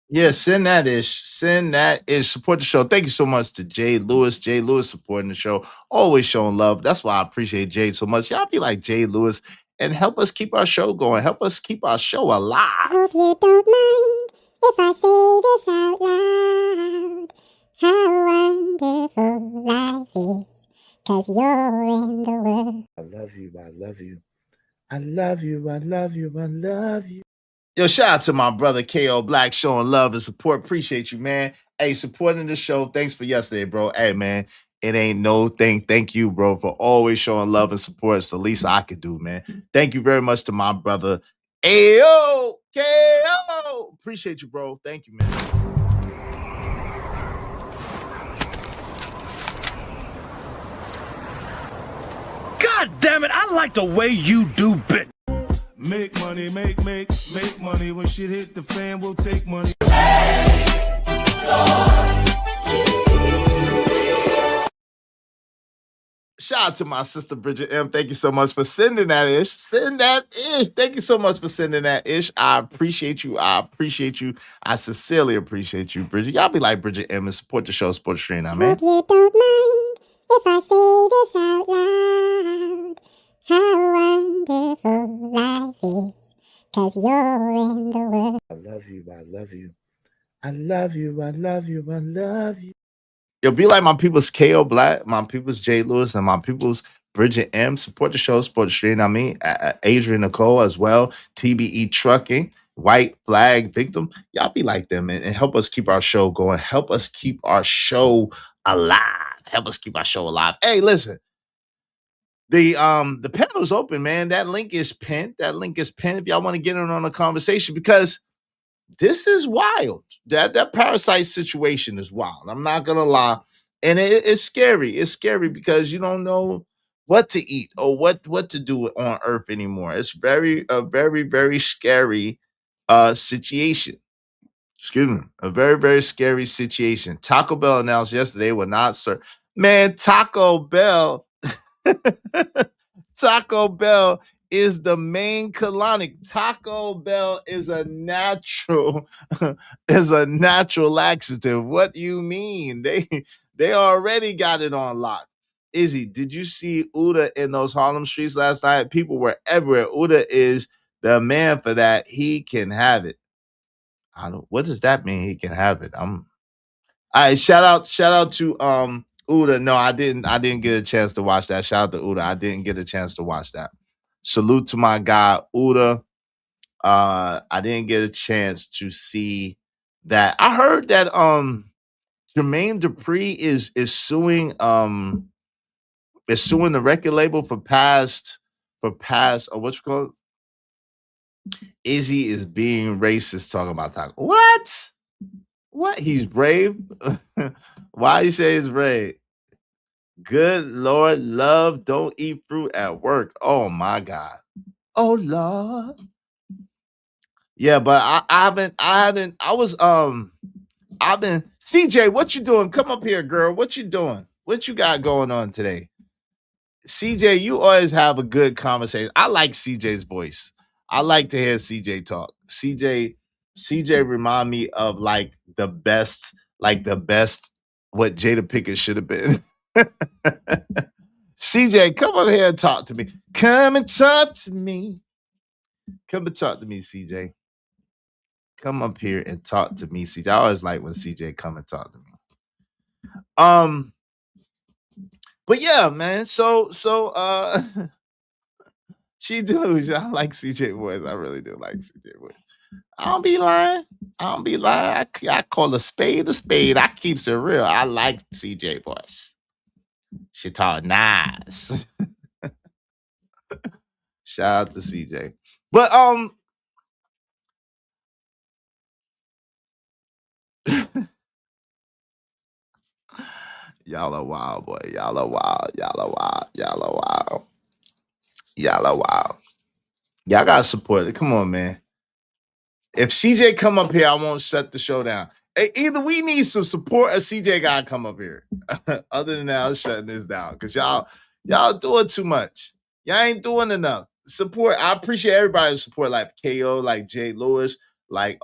Yeah, send that ish. Send that ish. Support the show. Thank you so much to Jay Lewis. Jay Lewis supporting the show. Always showing love. That's why I appreciate Jay so much. Y'all be like Jay Lewis and help us keep our show going. Help us keep our show alive. Hope you don't mind if I say this out loud. How wonderful life is, 'cause you're in the world. I love you. I love you. I love you. I love you. I love you. Yo, shout out to my brother KO Black showing love and support. Appreciate you, man. Hey, supporting the show. Thanks for yesterday, bro. Hey, man, it ain't no thing. Thank you, bro, for always showing love and support. It's the least I could do, man. Thank you very much to my brother Ayo KO. Appreciate you, bro. Thank you, man. God damn it, I like the way you do bit. Make money, make money. When shit hit the fan, we'll take money. Shout out to my sister Bridget M. Thank you so much for sending that ish. Send that ish. Thank you so much for sending that ish. I appreciate you. I appreciate you. I sincerely appreciate you, Bridget. Y'all be like Bridget M and support the show, support the stream now, man. Hope you don't mind if I say this out loud. How wonderful life is, 'cause you're in the world. I love you. I love you. I love you. I love you. I love you. It'll be like my people's KO Black, my people's Jay Lewis, and my people's Bridget M. Support the show, support the stream. I mean, Adrian Nicole as well. TBE Trucking, White Flag Victim. Y'all be like them and help us keep our show going. Help us keep our show alive. Help us keep our show alive. Hey, listen. The panel is open, man. That link is pinned. That link is pinned if y'all want to get in on a conversation, because this is wild. That parasite situation is wild. I'm not gonna lie, and it's scary. It's scary because you don't know what to eat or what to do on Earth anymore. It's very scary situation. Excuse me, a very scary situation. Taco Bell announced yesterday will not serve. Man, Taco Bell. Taco Bell is the main colonic. Taco Bell is a natural laxative. What do you mean? They already got it on lock. Izzy, did you see Uda in those Harlem streets last night? People were everywhere. Uda is the man for that. He can have it. What does that mean? He can have it. All right, shout out to Uda. No, I didn't get a chance to watch that. Shout out to Uda. I didn't get a chance to watch that. Salute to my guy Uda. I didn't get a chance to see that. I heard that Jermaine Dupri is suing the record label for past what's it called? Izzy is being racist talking about Taco. What? What? He's brave? Why you say he's brave? Good Lord, love, don't eat fruit at work. Oh my God. Oh Lord. Yeah, but I've been CJ, what you doing? Come up here, girl. What you doing? What you got going on today? CJ, you always have a good conversation. I like CJ's voice. I like to hear CJ talk. CJ remind me of like the best what Jada Pinkett should have been. CJ, come over here and talk to me. Come and talk to me. Come and talk to me, CJ. Come up here and talk to me, CJ. I always like when CJ come and talk to me. But yeah, man. So she do. I like CJ voice. I really do like CJ voice. I don't be lying. I call a spade a spade. I keeps it real. I like CJ voice. She talk nice. Shout out to CJ. But y'all are wild, boy. Y'all are wild. Y'all are wild. Y'all are wild. Y'all are wild. Y'all gotta support it. Come on, man. If CJ come up here, I won't shut the show down. Either we need some support or CJ gotta come up here. Other than that, I'm shutting this down because y'all doing too much. Y'all ain't doing enough. Support. I appreciate everybody's support, like KO, like Jay Lewis, like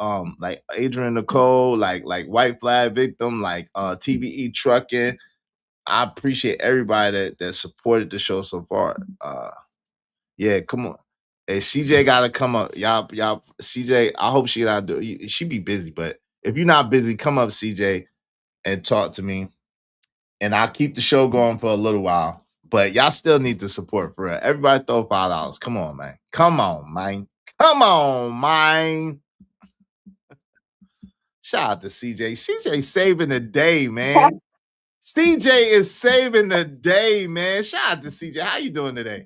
Adrian Nicole, like White Flag Victim, like TBE Trucking. I appreciate everybody that supported the show so far. Yeah, come on. Hey, CJ gotta come up. Y'all. CJ, I hope she not do. She be busy, but if you're not busy, come up, CJ, and talk to me, and I'll keep the show going for a little while. But y'all still need the support for it. Everybody throw $5. Come on, man. Come on, man. Come on, man. Shout out to CJ. CJ saving the day, man. CJ is saving the day, man. Shout out to CJ. How you doing today?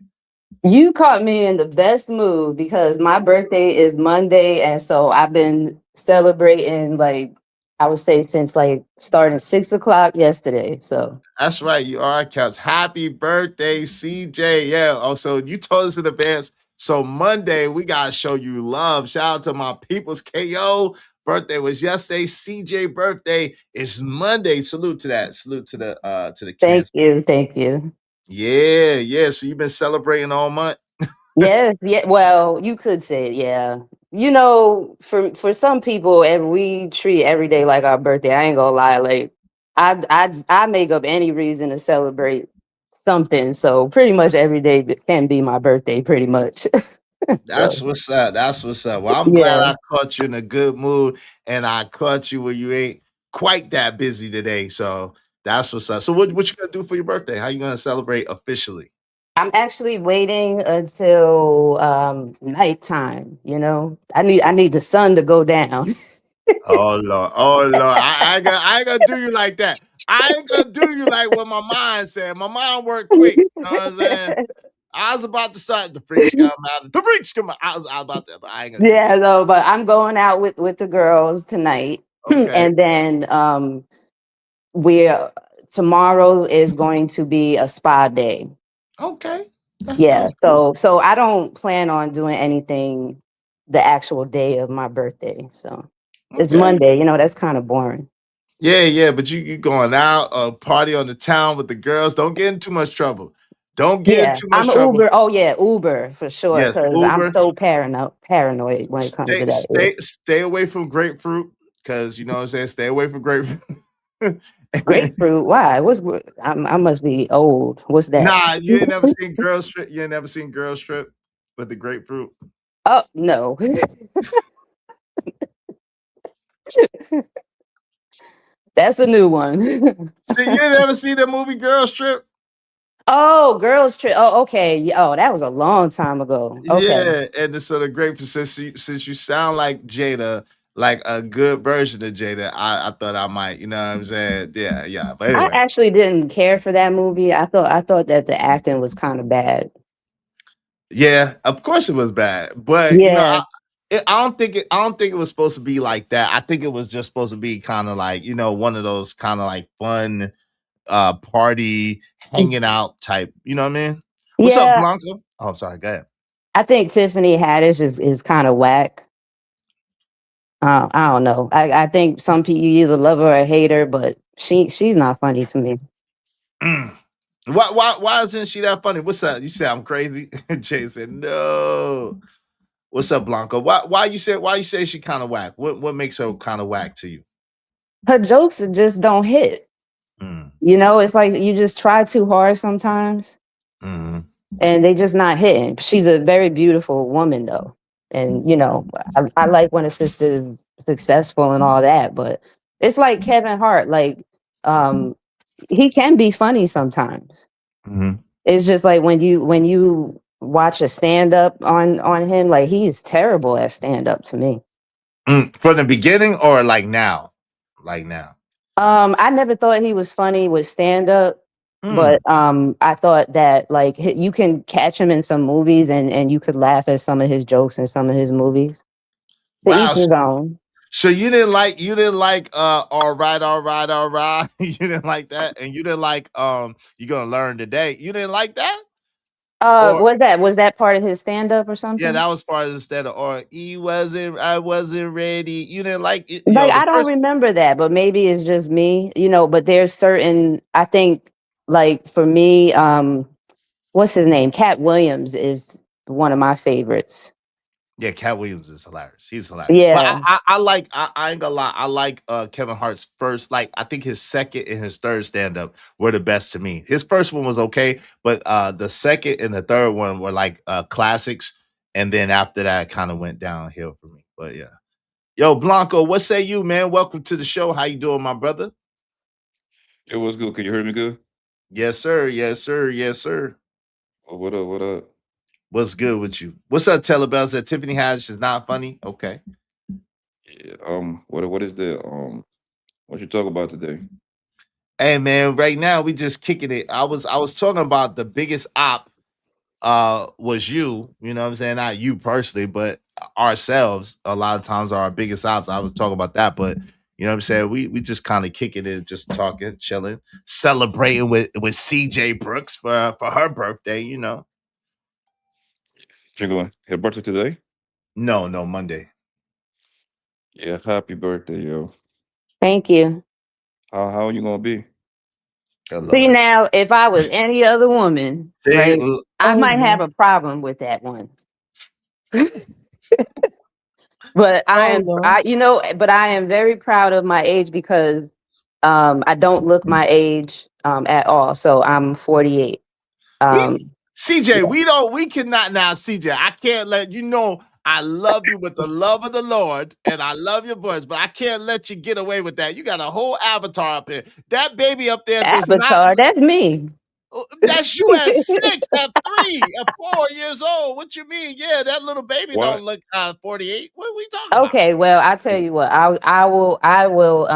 You caught me in the best mood because my birthday is Monday, and so I've been celebrating like I would say since like starting 6 o'clock yesterday. So That's right. You are counts. Happy birthday, CJ. Yeah. Oh, so you told us in advance. So Monday, we gotta show you love. Shout out to my people's KO. Birthday was yesterday. CJ birthday is Monday. Salute to that. Salute to the thank cancer. you, thank you. Yeah, yeah. So you've been celebrating all month. Yes, yeah. Well, you could say it, yeah. You know, for some people, and we treat every day like our birthday. I ain't gonna lie, like I make up any reason to celebrate something. So pretty much every day can be my birthday, pretty much. That's So what's up. That's what's up. Well, I'm glad yeah. I caught you in a good mood and I caught you when you ain't quite that busy today. So that's what's up. So what you gonna do for your birthday? How you gonna celebrate officially? I'm actually waiting until nighttime, you know. I need the sun to go down. Oh Lord, oh Lord. I ain't gonna do you like that. I ain't gonna do you like what my mind said. My mind worked quick. You know what I'm saying? I was about to start the freaks come out. The freaks come out. I was about to, but I ain't gonna do Yeah, no, but I'm going out with the girls tonight. that. Okay. And then we're tomorrow is going to be a spa day. Okay. That Yeah. sounds good. So I don't plan on doing anything the actual day of my birthday. So it's Okay. Monday, you know, that's kind of boring. Yeah, yeah, but you going out, party on the town with the girls. Don't get in too much trouble. Don't get in Yeah, too I'm much an trouble. Uber. Oh yeah, Uber for sure. Yes, Cause I'm Uber. so paranoid when it comes Stay, to that. Yeah. stay, stay away from grapefruit because you know what I'm saying. Stay away from grapefruit. Grapefruit? Why? I must be old. What's that? Nah, you ain't never seen girls trip. You ain't never seen girls trip with the grapefruit. Oh no. That's a new one. See, you ain't never seen the movie Girls Trip. Oh, girls trip. Oh, okay. Oh, that was a long time ago. Okay. Yeah, and the sort of grapefruit. Since you sound like Jada, like a good version of Jada, I thought I might. You know what I'm saying? Yeah, yeah. But I anyway. actually didn't care for that movie. I thought that the acting was kind of bad. Yeah, of course it was bad, but you know, Yeah. I don't think it was supposed to be like that. I think it was just supposed to be kind of like you know one of those kind of like fun, party hanging out type. You know what I mean? What's up, Yeah. Blanca? Oh, sorry. Go ahead. I think Tiffany Haddish is kind of whack. I don't know. I think some people either love her or hate her, but she's not funny to me. Mm. Why isn't she that funny? What's up? You say I'm crazy? Jay said no. What's up, Blanca? Why you say she kind of whack? What makes her kind of whack to you? Her jokes just don't hit. Mm. You know, it's like you just try too hard sometimes. Mm. And they just not hitting. She's a very beautiful woman though. And you know, I like when a sister is successful and all that, but it's like Kevin Hart, like um he can be funny sometimes. Mm. It's just like when you watch a stand up on him, like he is terrible at stand up to me. Mm. From the beginning or like now? Like now. I never thought he was funny with stand up, Mm. but I thought that like you can catch him in some movies and you could laugh at some of his jokes in some of his movies. To each Wow. his own. So you didn't like all right, all right, all right. You didn't like that, and you didn't like you're gonna learn today. You didn't like that, or Was that part of his stand up or yeah, something? that was part of the stand or I wasn't ready. You didn't like it, Like the I don't first. remember that, but maybe it's just me, you know, but there's certain I think like for me, what's his name? Cat Williams is one of my favorites. Yeah, Cat Williams is hilarious. He's hilarious. But Yeah. I like I ain't gonna lie, I like Kevin Hart's first, like I think his second and his third stand-up were the best to me. His first one was okay, but the second and the third one were like classics. And then after that, it kind of went downhill for me. But yeah. Yo, Blanco, what say you, man? Welcome to the show. How you doing, my brother? It was good. Can you hear me good? Yes, sir. Yes, sir. Yes, sir. Oh, what up? What up? What's good with you? What's up, Telebell? Said Tiffany Haddish is not funny. Okay. Yeah. What is the what you talk about today? Hey man, right now we just kicking it. I was talking about the biggest op was you know what I'm saying? Not you personally, but ourselves a lot of times are our biggest ops. I was talking about that, but you know what I'm saying? We just kind of kicking it, just talking, chilling, celebrating with CJ Brooks for her birthday, you know. You going her birthday today? No, Monday. Yeah. Happy birthday, yo. Thank you. How you gonna be? Good See Lord. now, if I was any other woman, See, right, I oh might have Lord. a problem with that one. But Oh Lord. but I am very proud of my age because I don't look my age at all. So I'm 48. We Um, CJ, we cannot now, CJ. I can't let you know I love you with the love of the Lord and I love your voice, but I can't let you get away with that. You got a whole avatar up here. That baby up there does not Avatar, that's me. that's you at 6, at 3, at 4 years old. What you mean? Yeah, that little baby Why? don't look 48. What are we talking about? Okay, well, I tell you what, I will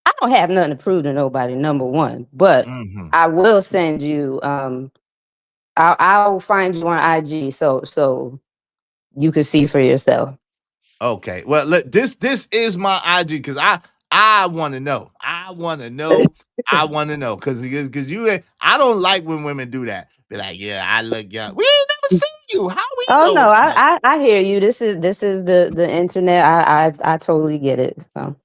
I don't have nothing to prove to nobody, number one, but Mhm. I will send you I'll find you on IG so you can see for yourself. Okay. Well, look, this is my IG because I want to know. I want to know. I want to know because I don't like when women do that. Be like, yeah, I look young. We ain't never seen you. How we Oh know no, what you like? I hear you. This is the internet. I totally get it. So.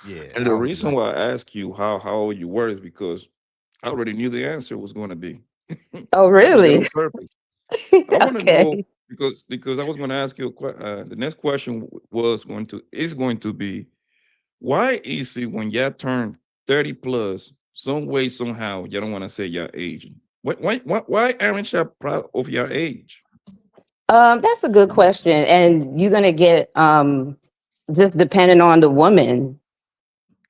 Yeah, And the I'll be reason like, why I asked you how old you were is because I already knew the answer was going to be. Oh I did that on really? purpose. I want to Okay. know because I was going to ask you the next question is going to be why is it when y'all turn 30 plus, some way somehow you don't want to say your age? Why aren't y'all proud of your age? That's a good question, and you're gonna get just depending on the woman.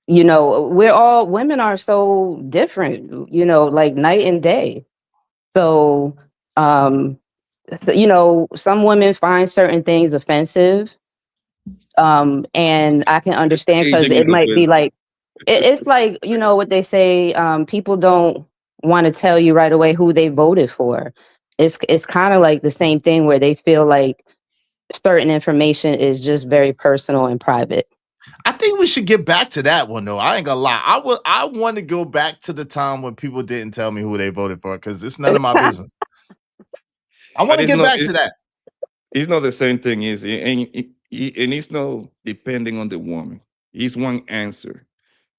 We're all women are so different. Like night and day. So, um, some women find certain things offensive, and I can understand because Aging it is might be offensive. like it's like what they say. People don't want to tell you right away who they voted for. It's kind of like the same thing where they feel like certain information is just very personal and private. I think we should get back to that one though. I ain't gonna lie. I want to go back to the time when people didn't tell me who they voted for because it's none of my business. I want But to get back to that. it's not the same thing, is it? And it's no depending on the woman. It's one answer.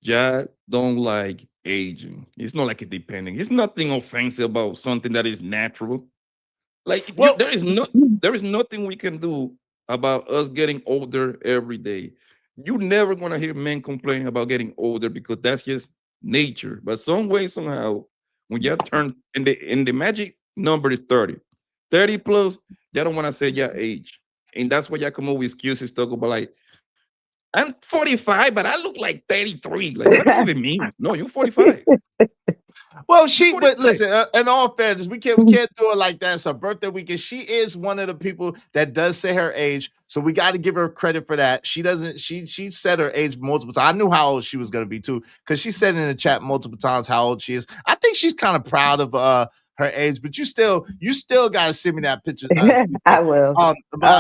Y'all don't like aging. It's not like it depending. It's nothing offensive about something that is natural. Like Well, there is nothing we can do about us getting older every day. You never gonna hear men complaining about getting older because that's just nature. But some way, somehow, when you turn and the magic number is 30. 30 plus, y'all don't want to say your age. And that's why y'all come up with excuses talk about like I'm 45, but I look like 33. Like, what that even means? No, you're 45. Well, You're but 45. listen, in all fairness, we can't do it like that. It's her birthday weekend. She is one of the people that does say her age, so we got to give her credit for that. She doesn't. She said her age multiple times. I knew how old she was going to be too, because she said in the chat multiple times how old she is. I think she's kind of proud of her age, but you still got to send me that picture. CJ. I will.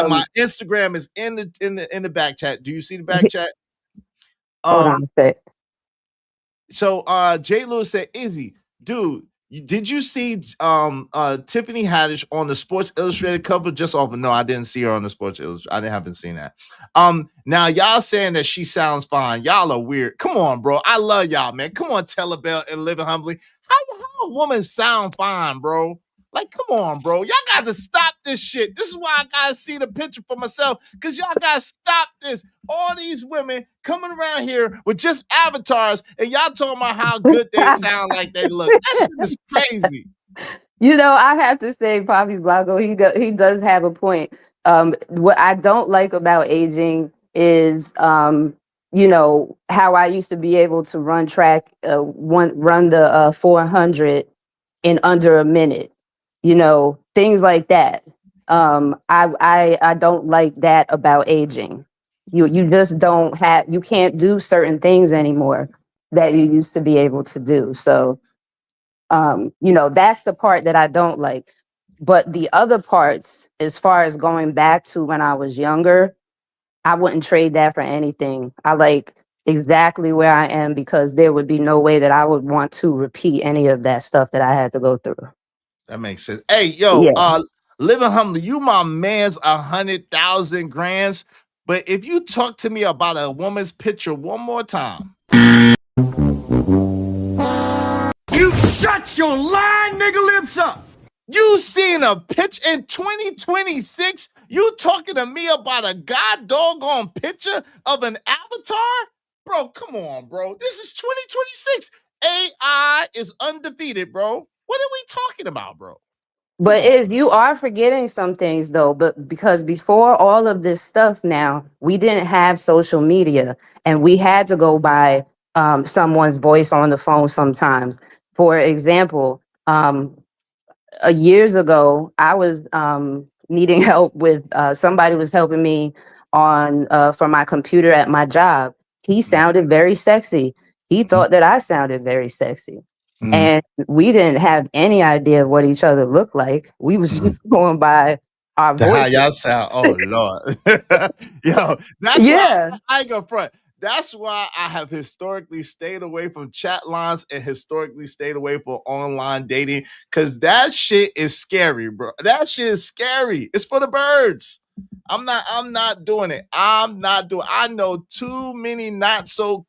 My Instagram is in the back chat. Do you see the back chat? Hold on Um, a sec. So Jay Lewis said, Izzy, dude, did you see Tiffany Haddish on the Sports Illustrated cover just off? No, I didn't see her on the Sports Illustrated. Haven't seen that. Now y'all saying that she sounds fine. Y'all are weird. Come on, bro. I love y'all, man. Come on, tell a bell and living humbly. How a woman sound fine, bro? Like, come on, bro. Y'all got to stop this shit. This is why I gotta see the picture for myself. Cause y'all gotta stop this. All these women coming around here with just avatars, and y'all talking about how good they sound like they look. That shit is crazy. You know, I have to say, Poppy Blanco, he does have a point. What I don't like about aging is, you know, how I used to be able to run track, run the 400 in under a minute. You know, things like that. I don't like that about aging. You just don't have, you can't do certain things anymore that you used to be able to do. So you know, that's the part that I don't like. But the other parts, as far as going back to when I was younger, I wouldn't trade that for anything. I like exactly where I am because there would be no way that I would want to repeat any of that stuff that I had to go through. That makes sense. Hey, yo, Yeah. living humbly, you my man's 100,000 grands. But if you talk to me about a woman's picture one more time, You shut your lying nigga lips up. you seen a pitch in 2026? You talking to me about a god doggone picture of an avatar? Bro, come on, bro. This is 2026. AI is undefeated, bro. What are we talking about, bro? But if you are forgetting some things though, but because before all of this stuff now, we didn't have social media and we had to go by someone's voice on the phone sometimes. For example, years ago, I was needing help with somebody was helping me on for my computer at my job. He sounded very sexy. He thought that I sounded very sexy. And we didn't have any idea what each other looked like. We was just going by our How voices. y'all sound? Oh Lord, yo, that's why Yeah. I ain't gonna front. That's why I have historically stayed away from chat lines and historically stayed away from online dating because that shit is scary, bro. That shit is scary. It's for the birds. I'm not doing it. I'm not doing. I know too many not so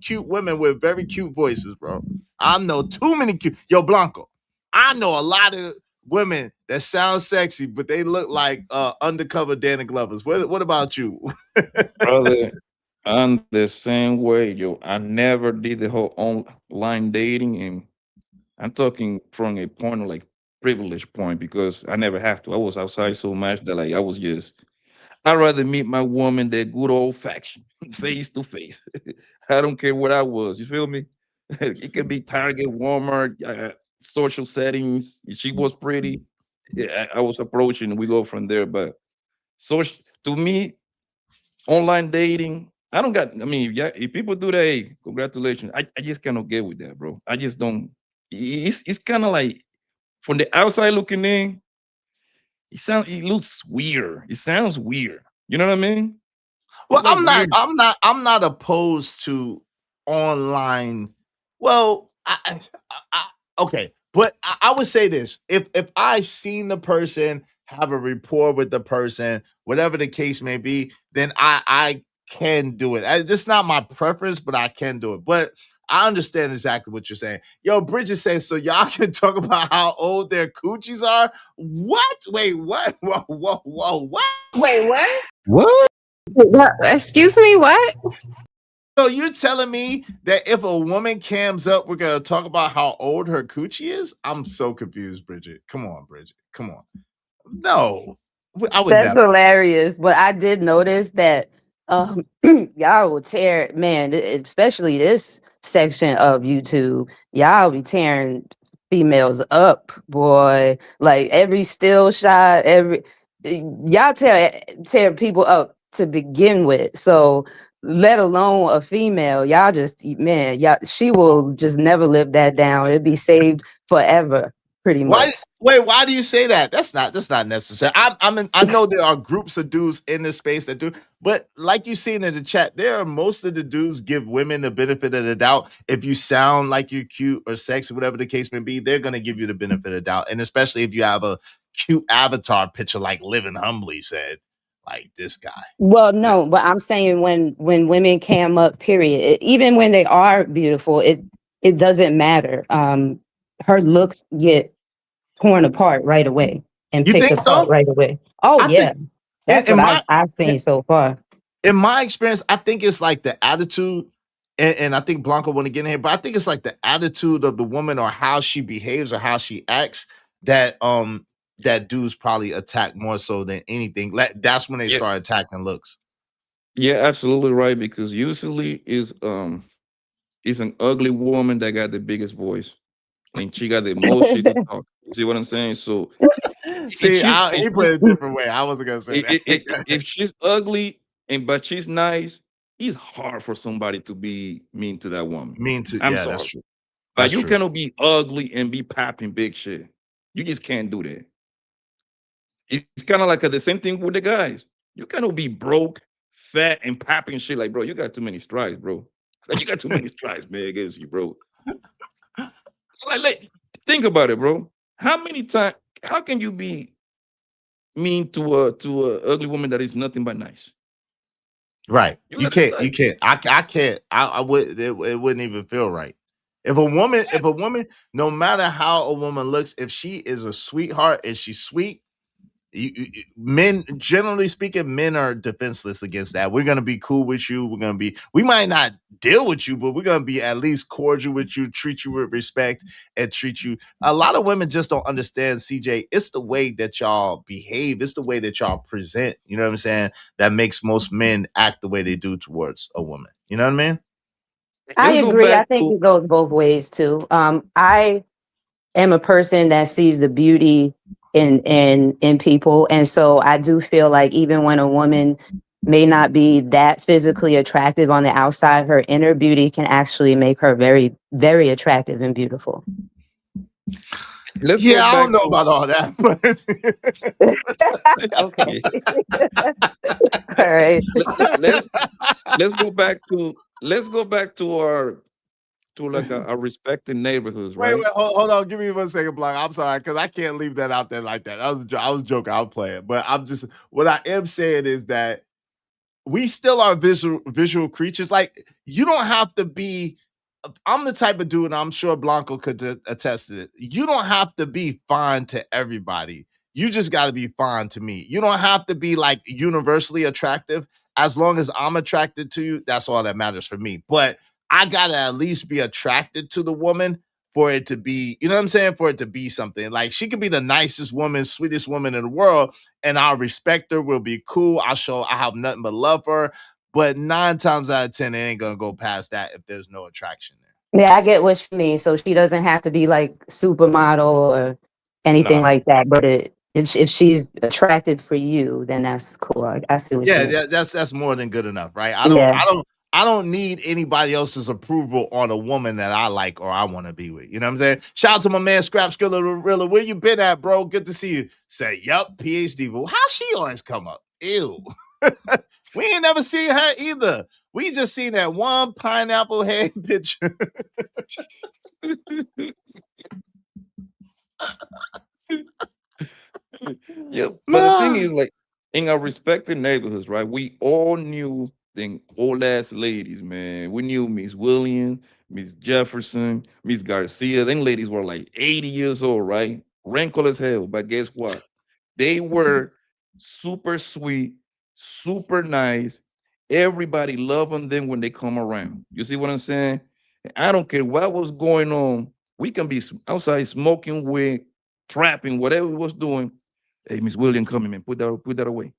cute women with very cute voices, bro. I know too many cute. Yo, Blanco. I know a lot of women that sound sexy, but they look like undercover Danny Glovers. What about you? Brother, I'm the same way, yo. I never did the whole online dating, and I'm talking from a point of like privilege point because I never have to. I was outside so much that like I was just I'd rather meet my woman the good old fashion, face to face. I don't care what I was. You feel me? It could be Target, Walmart, social settings. If she was pretty, yeah, I was approaching, and we go from there. But so to me, online dating, I don't got. I mean, yeah, if people do that, hey, congratulations. I just cannot get with that, bro. I just don't. It's kind of like from the outside looking in, it looks weird. It sounds weird. You know what I mean? Well, It's like weird. I'm not opposed to online. Well, okay, but I would say this: if I seen the person, have a rapport with the person, whatever the case may be, then I can do it. It's not my preference, but I can do it. But I understand exactly what you're saying. Yo, Bridget says so. Y'all can talk about how old their coochies are. What? Wait, what? Whoa, what? Wait, what? What? Excuse me, what? So you're telling me that if a woman cams up, we're gonna talk about how old her coochie is? I'm so confused, Bridget. Come on, Bridget. Come on. No, I would That's never. hilarious. But I did notice that y'all will tear, man, especially this section of YouTube, y'all be tearing females up, boy. Like every still shot, y'all tear people up to begin with. So let alone a female, y'all just man, y'all she will just never live that down. It'd be saved forever, pretty Why? much. Wait, why do you say that? That's not necessary. I know there are groups of dudes in this space that do, but like you seen in the chat, there are most of the dudes give women the benefit of the doubt. If you sound like you're cute or sexy, whatever the case may be, they're gonna give you the benefit of the doubt. And especially if you have a cute avatar picture like Living Humbly said, like this guy. Well, no, but I'm saying when women cam up, period, even when they are beautiful, it doesn't matter. Her looks get torn apart right away and You picked think apart so? right away. Oh I yeah, think that's in what my I've seen so far. in my experience, I think it's like the attitude. and I think Blanco want to get in here, but I think it's like the attitude of the woman or how she behaves or how she acts that dudes probably attack more so than anything. That's when they Yeah, start attacking looks. yeah, absolutely right. Because usually is an ugly woman that got the biggest voice, and she got the most shit to talk. You see what I'm saying? So See, if he put it a different way. I wasn't gonna say that. if she's ugly and but she's nice, it's hard for somebody to be mean to that woman. Mean to I'm yeah, that's sorry, true. but That's you true. cannot be ugly and be popping big shit. You just can't do that. It's kind of like the same thing with the guys. You cannot be broke, fat, and popping shit. Like, bro, you got too many strikes, bro. Like, you got too many strikes, man, against you, bro. Think about it, bro. How many times? How can you be mean to a ugly woman that is nothing but nice? Right. You You got can't. You like can't. I can't. I would. It wouldn't even feel right. If a woman, no matter how a woman looks, if she is a sweetheart and she's sweet, men, generally speaking, men are defenseless against that. We're gonna be cool with you. We might not deal with you, but we're gonna be at least cordial with you, treat you with respect, and treat you. A lot of women just don't understand, CJ. It's the way that y'all behave. It's the way that y'all present. You know what I'm saying? That makes most men act the way they do towards a woman. You know what I mean? I let's go agree. I back think to it goes both ways too. I am a person that sees the beauty in people, and so I do feel like even when a woman may not be that physically attractive on the outside, her inner beauty can actually make her very, very attractive and beautiful. let's go Yeah, I don't back know to about all that, Okay. All right. let's let's go back to our to like our respected neighborhoods, Wait, right? hold on. Give me 1 second, Block. I'm sorry, because I can't leave that out there like that. I was joking. I was playing, but I'm just what I am saying is that we still are visual creatures. Like you don't have to be. I'm the type of dude, and I'm sure Blanco could attest to it. You don't have to be fine to everybody. You just got to be fine to me. You don't have to be like universally attractive. As long as I'm attracted to you, that's all that matters for me. But I gotta at least be attracted to the woman for it to be, you know what I'm saying? For it to be something. Like she could be the nicest woman, sweetest woman in the world, and I'll respect her. We'll be cool. I have nothing but love for her. But 9 times out of 10, it ain't gonna go past that if there's no attraction there. Yeah, I get what you mean. So she doesn't have to be like supermodel or anything No. like that. But if she's attracted for you, then that's cool. I see what you Yeah, mean. that's more than good enough, right? Yeah. I don't need anybody else's approval on a woman that I like or I want to be with. You know what I'm saying? Shout out to my man Scrap Skiller Rilla. Where you been at, bro? Good to see you. Say, yup, PhD. Well, how she always come up? Ew. We ain't never seen her either. We just seen that one pineapple head picture. Yeah, but the thing Nah. is, like, in our respective neighborhoods, right? We all knew the old ass ladies, man. We knew Miss Williams, Miss Jefferson, Miss Garcia. Them ladies were like 80 years old, right? Wrinkled as hell. But guess what? They were super sweet, super nice. Everybody loving them when they come around. You see what I'm saying? I don't care what was going on. We can be outside smoking weed, trapping, whatever we was doing. Hey, Miss William, come in, man. Put that away.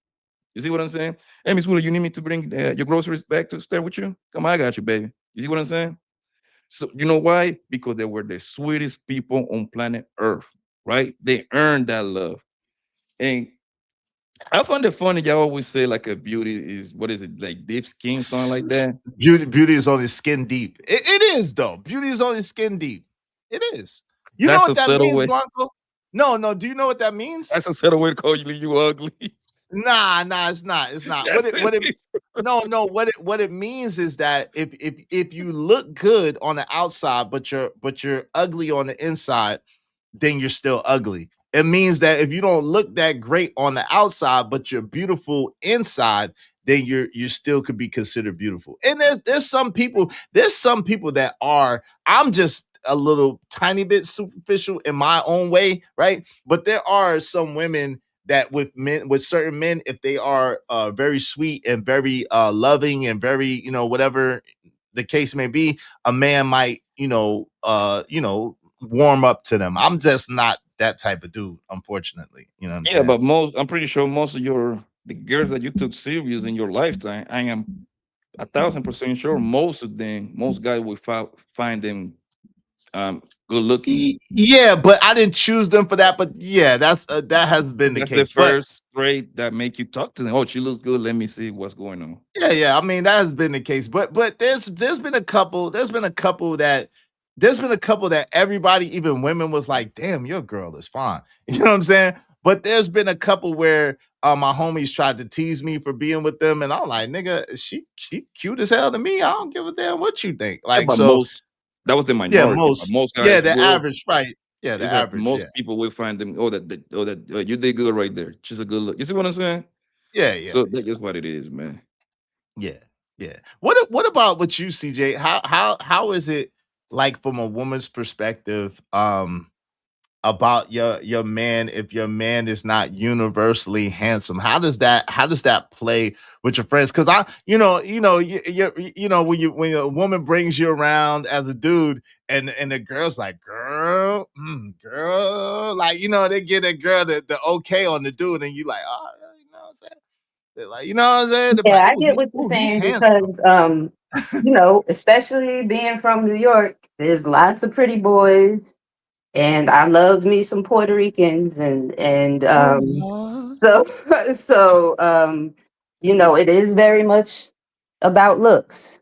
You see what I'm saying? Hey, Miss William, you need me to bring your groceries back to stay with you? Come on, I got you, baby. You see what I'm saying? So you know why? Because they were the sweetest people on planet Earth, right? They earned that love. And I find it funny. Y'all always say like a beauty is what is it like deep skin, something like that. Beauty is only skin deep. It is though. Beauty is only skin deep. It is. You know That's what a that subtle means, way. Blanco? No. Do you know what that means? That's a subtle way to call you ugly. Nah, it's not. It's not. Yes, it What it is. no, what it means is that if you look good on the outside, but you're ugly on the inside, then you're still ugly. It means that if you don't look that great on the outside, but you're beautiful inside, then you still could be considered beautiful. And there's some people that are, I'm just a little tiny bit superficial in my own way, right? But there are some women that with certain men, if they are very sweet and very loving and very, whatever, the case may be, a man might, warm up to them. I'm just not that type of dude, unfortunately. You know what I'm Yeah, saying? but I'm pretty sure most of the girls that you took serious in your lifetime, I am 1,000% sure most guys will find them good looking. Yeah, but I didn't choose them for that. But yeah, that has been the That's the case. But first trait that make you talk to them. Oh, she looks good. Let me see what's going on. yeah. I mean, that has been the case. But there's been a couple. There's been a couple that everybody, even women, was like, "Damn, your girl is fine." You know what I'm saying? But there's been a couple where my homies tried to tease me for being with them, and I'm like, "Nigga, she cute as hell to me. I don't give a damn what you think." Yeah, Like but so, that was the yeah, minority. But most yeah, guys the will. average, right? Yeah, the It's like average, most yeah, people will find them. You did good right there. She's a good look. You see what I'm saying? yeah, yeah. So that's just what it is, man. Yeah, yeah. What about with you, CJ? How is it like from a woman's perspective? About your man, if your man is not universally handsome, how does that play with your friends? Because when a woman brings you around as a dude, and the girl's like, girl, girl, like they get a girl the okay on the dude, and you like, oh, you know what I'm saying? They're like, you know what I'm saying? They're Yeah, like, I oh, get what you're he's saying handsome. because, especially being from New York, there's lots of pretty boys, and I loved me some Puerto Ricans, and Oh Lord. so it is very much about looks,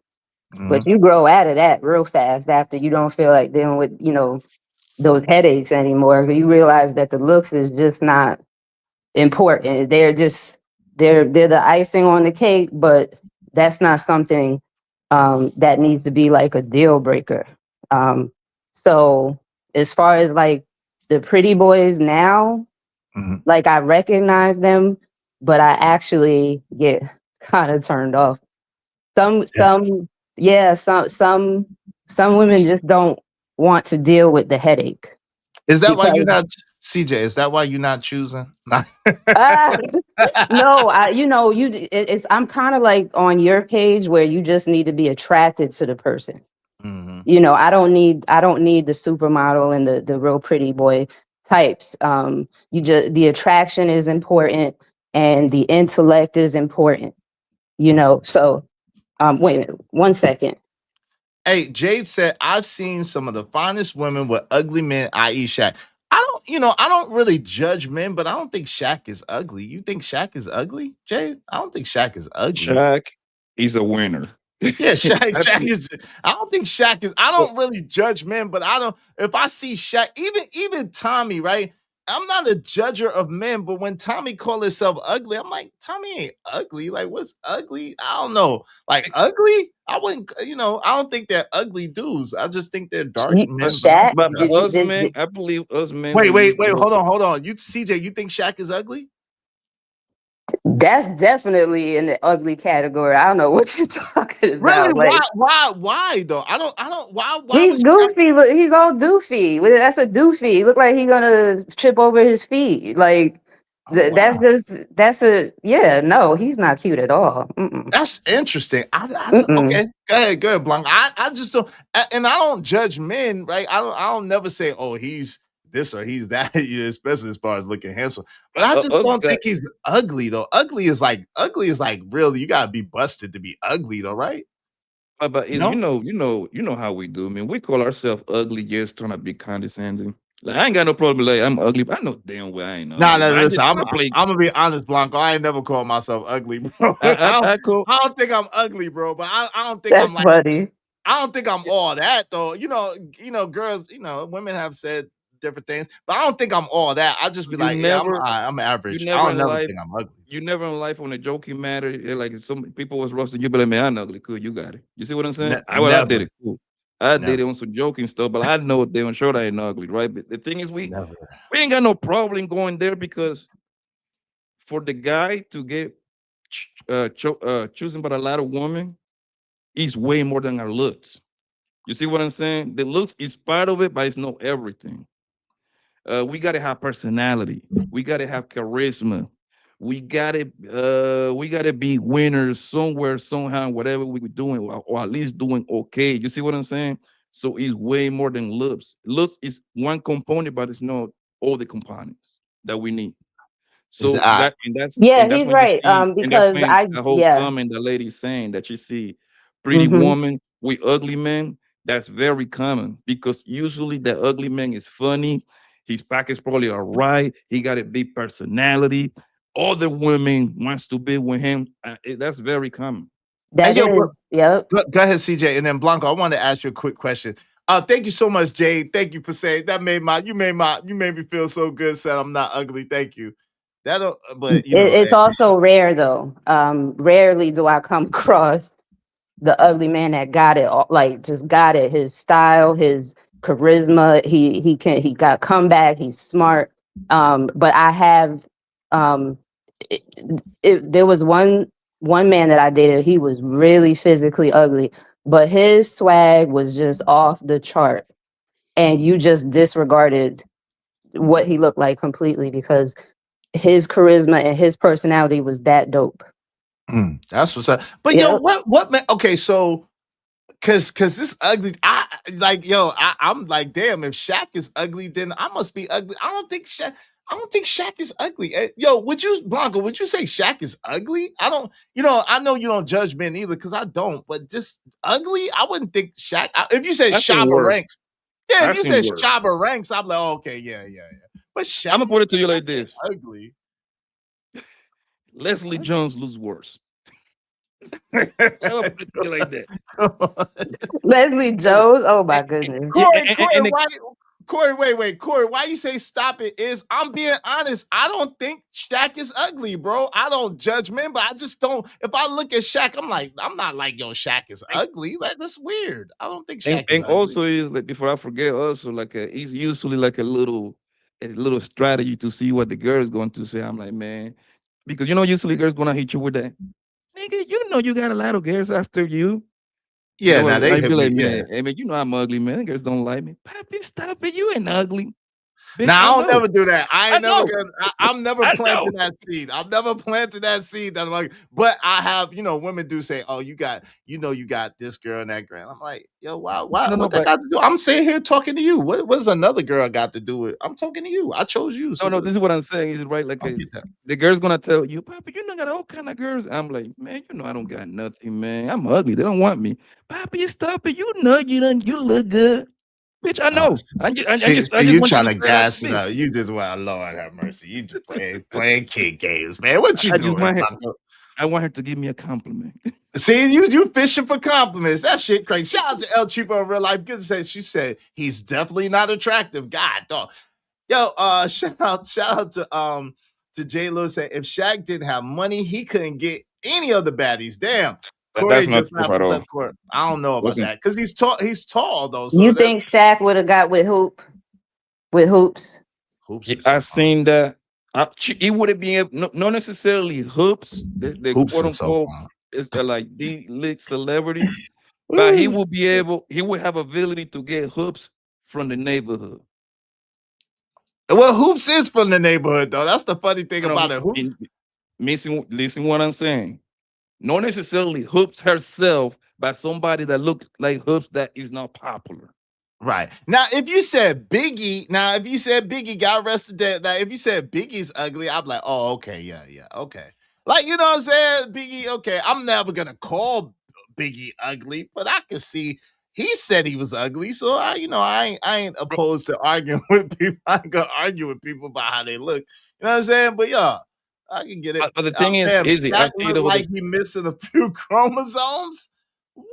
but Mhm. you grow out of that real fast after you don't feel like dealing with those headaches anymore. You realize that the looks is just not important. They're the icing on the cake, but that's not something that needs to be like a deal breaker. So as far as like the pretty boys now, Mhm. like I recognize them, but I actually get kind of turned off. Yeah. Yeah, some women just don't want to deal with the headache Is that why you're because not CJ? Is that why you're not choosing? ah, no, it's I'm kind of like on your page where you just need to be attracted to the person. Mhm. I don't need the supermodel and the real pretty boy types. The attraction is important and the intellect is important. So wait a minute, 1 second. Hey, Jade said, I've seen some of the finest women with ugly men, i.e. Shaq. I don't really judge men, but I don't think Shaq is ugly. You think Shaq is ugly, Jade? I don't think Shaq is ugly. Shaq is a winner. Yeah, Shaq. I Shaq think is. I don't think Shaq is. I well, don't really judge men, but I don't. If I see Shaq, even Tommy, right? I'm not a judger of men, but when Tommy called himself ugly, I'm like, Tommy ain't ugly. Like, what's ugly? I don't know. Like ugly? I wouldn't. I don't think they're ugly dudes. I just think they're dark men. Shaq, but us men, I believe us men Wait, we wait, use wait. more. Hold on. You CJ, you think Shaq is ugly? that's definitely in the ugly category. I don't know what you're talking Really? about. Like Why though? I don't. Why he's was Shaq? goofy. Look, he's all doofy. That's a doofy. Look like he gonna trip over his feet. Like Oh wow. that's a yeah. No, he's not cute at all. Mm-mm. That's interesting. I don't, Mm-mm. okay, go ahead, Blanc. I just don't, and I don't judge men, right? I don't never say, oh, he's this or he's that, yeah, especially as far as looking handsome. But I just Us don't guys, think he's ugly though. Ugly is like really, you gotta be busted to be ugly though, right? but is No, you know how we do. I mean, we call ourselves ugly, just trying to be condescending. Like I ain't got no problem. Like I'm ugly, but I know damn well I ain't nah, ugly. nah, But I listen, just I'm trying to play. I'm gonna be honest, Blanco. I ain't never called myself ugly, bro. I call. I don't think I'm ugly, bro. But I don't think I'm That's like. funny. I don't think I'm all that though. Girls, women have said different things, but I don't think I'm all that. I just be You like, yeah, never, I'm you average. I never don't in never life, think I'm ugly. you never in life on a joking matter. Like some people was roasting you, but like, man, I'm ugly. Cool, you got it. You see what I'm saying? I did Never, it. Cool. I did never, it on some joking stuff, but I know they on sure I ain't ugly, right? But the thing is, never. we ain't got no problem going there because for the guy to get chosen by a lot of women, is way more than our looks. You see what I'm saying? The looks is part of it, but it's not everything. We gotta have personality. We gotta have charisma. we gotta be winners somewhere, somehow, whatever we were doing, or at least doing okay. You see what I'm saying? So it's way more than looks. Looks is one component, but it's not all the components that we need. Is So I that Yeah, and that's he's when you right. see, and that's Because when I the whole yeah. comment the lady saying that you see pretty Hmm. woman with ugly men. That's very common because usually the ugly man is funny. His back is probably all right. He got a big personality. Other women wants to be with him. That's very common. Hey, That yo, bro, is, yep. go ahead, CJ, and then Blanco. I want to ask you a quick question. Thank you so much, Jade. Thank you for saying that. You made me feel so good. Said I'm not ugly. Thank you. That, but It's also rare though. Rarely do I come across the ugly man that got it like just got it. His style, his charisma, he got comeback, he's smart. But I have um it, there was one man that I dated, he was really physically ugly, but his swag was just off the chart. And you just disregarded what he looked like completely because his charisma and his personality was that dope. that's what's up. But yo, Yep. what man? Okay, so cause this ugly, I'm like, damn, if Shaq is ugly, then I must be ugly. I don't think Shaq is ugly. Yo, Blanco, would you say Shaq is ugly? I don't, I know you don't judge men either, because I don't, but just ugly, I wouldn't think Shaq. If you said I've seen Shabba worse. Ranks, yeah, if I've you seen said worse. Shabba Ranks, I'm like, oh, okay, yeah. But Shaq, I'm gonna put it to you Shaq like ain't this: ugly. Leslie Jones looks worse. I'm gonna put it to you like that. Leslie And, Jones. Oh And, my goodness. yeah, Corey, and the, why? Corey, wait. Corey, why you say stop it? I'm being honest. I don't think Shaq is ugly, bro. I don't judge men, but I just don't. If I look at Shaq, I'm not like, yo, Shaq is ugly. Like, that's weird. I don't think Shaq is and ugly. also is like before I forget, also like it's usually like a little strategy to see what the girl is going to say. I'm like, man, because usually girls gonna hit you with that. Nigga, you got a lot of girls after you. Yeah, now And they I be hit me. like, Yeah. man, hey man, I'm ugly, man. Girls don't like me. Papi, stop it. You ain't ugly. Bitch, Now I I don't know. never do that. I I ain't never know. gonna. I'm never I know. planting that seed. I'm never planted that seed. That I'm like, but I have. Women do say, "Oh, you got this girl and that girl." I'm like, yo, why, No, what that but got to do? I'm sitting here talking to you. What's another girl got to do with? I'm talking to you. I chose you. So no, what? this is what I'm saying. Is right. I don't get that. The girl's gonna tell you, Papi, you know got all kind of girls. I'm like, man, I don't got nothing, man. I'm ugly. They don't want me. Papi, stop it. You know you look good. Bitch, I Oh, know. I see, just you want you trying to to say that to gas it me. up. You just want Lord have mercy. You just playing kid games, man. What you I just doing, want her. Blanco? I want her to give me a compliment. See, you fishing for compliments. That shit crazy. Shout out to El Cheapo in real life. Good to say. She said he's definitely not attractive. God, dog. Yo, shout out to J. Lewis. Said if Shaq didn't have money, he couldn't get any of the baddies. Damn. That's Corey not just true laughed. at What's up, all. Corey? I don't know about Listen, that because he's tall. He's tall though. So You that think Shaq would have got with hoops? hoops is I so fun. seen that. It wouldn't be not necessarily hoops, the Hoops quote is so unquote fun. is like the lit celebrity, but he Woo. will be able. He will have ability to get hoops from the neighborhood. Well, hoops is from the neighborhood though. That's the funny thing No, about it. Hoops. missing. Listen, what I'm saying. Not necessarily hoops herself, but somebody that looks like hoops that is not popular. Right. Now, if you said Biggie got arrested, that if you said Biggie's ugly, I'm like, oh, okay, yeah, okay. Like, you know what I'm saying? Biggie, okay. I'm never gonna call Biggie ugly, but I can see he said he was ugly. So I ain't opposed to arguing with people. I ain't gonna argue with people about how they look. You know what I'm saying? But yeah, I can get it. But the thing is, Damn, easy. I Shaq see it looked over like the. he missing a few chromosomes. What?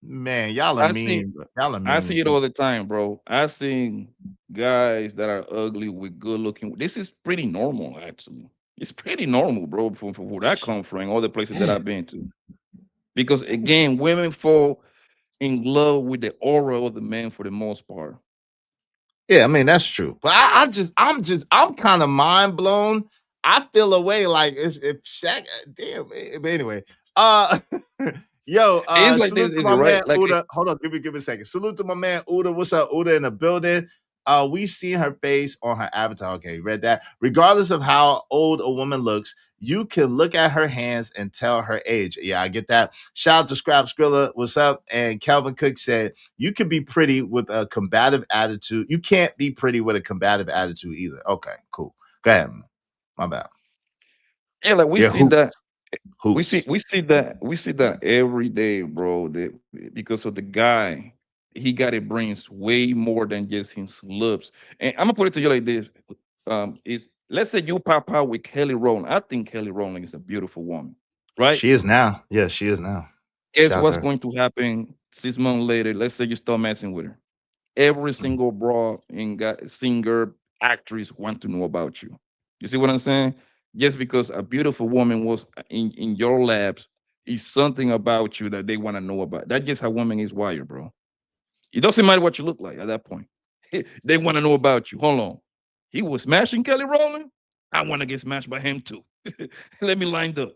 Man, y'all are I see. mean. Y'all are I mean. see it all the time, bro. I seen guys that are ugly with good looking. This is pretty normal, actually. It's pretty normal, bro, for where I come from, all the places that Yeah. I've been to. Because again, women fall in love with the aura of the man for the most part. Yeah, I mean that's true. But I'm kind of mind blown. I feel away like if Shaq, damn. But anyway, uh, yo, It's like salute this, to is it my right? man Like Uda. Hold on, give me a second. Salute to my man Uda. What's up, Uda in the building? We've seen her face on her avatar. Okay, read that. Regardless of how old a woman looks, you can look at her hands and tell her age. Yeah, I get that. Shout out to Scrap Skrilla. What's up? And Calvin Cook said, you can be pretty with a combative attitude. You can't be pretty with a combative attitude either. Okay, cool. Go ahead. My bad. Yeah, like we Yeah, see that. hoops. We see that every day, bro. Because of the guy, he got it brings way more than just his looks. And I'm gonna put it to you like this: is let's say you pop out with Kelly Rowland. I think Kelly Rowland is a beautiful woman, right? She is now. Yeah, she is now. Guess Shout out to what's her. going to happen 6 months later? Let's say you start messing with her. Every Mm. single bra and got singer, actress want to know about you. You see what I'm saying? Just because a beautiful woman was in your labs is something about you that they want to know about. That's just how women is wired, bro. It doesn't matter what you look like at that point. They want to know about you. Hold on. He was smashing Kelly Rowland. I want to get smashed by him too. Let me line up.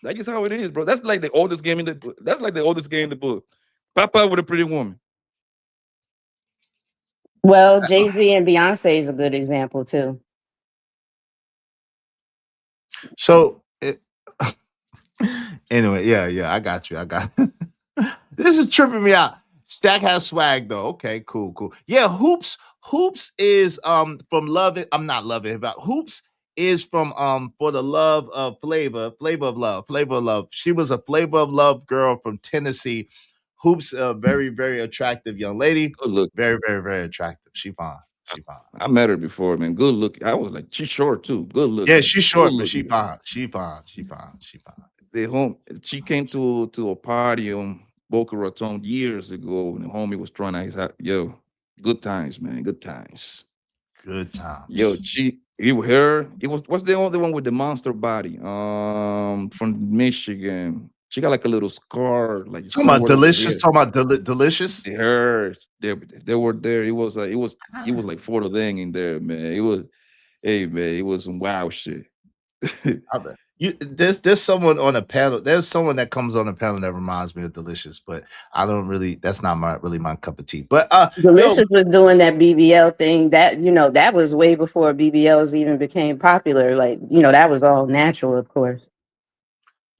That's just how it is, bro. That's like the oldest game in the book. That's like the oldest game in the book. Pop out with a pretty woman. Well, Jay-Z and Beyonce is a good example too. So anyway, yeah, I got you. I got this is tripping me out. Stack has swag though. Okay, cool. Yeah, Hoops is from Love It. I'm not loving it, but Hoops is from For the Love of Flavor of Love. She was a Flavor of Love girl from Tennessee. Hoops, a very, very attractive young lady. Good look. Very, very, very attractive. She fine. She fine. I met her before, man. Good look. I was like, she's short too. Good Yeah, looking. she's Good short, but she looking. fine. She fine. She fine. She fine. The home she came to a party on Boca Raton years ago, and the homie was trying to his house. Yo, good times, man. Good times. Good Yo, times. it was what's the other one with the monster body? From Michigan. She got like a little scar, like Talking about somewhere over delicious. here. Talking about delicious. Her, they were there. It was like four of them in there, man. It was, hey man, it was some wild shit. I bet. There's someone on a panel. There's someone that comes on a panel that reminds me of Delicious, but I don't really. That's not my cup of tea. But yo, Delicious was doing that BBL thing. That that was way before BBLs even became popular. Like that was all natural, of course.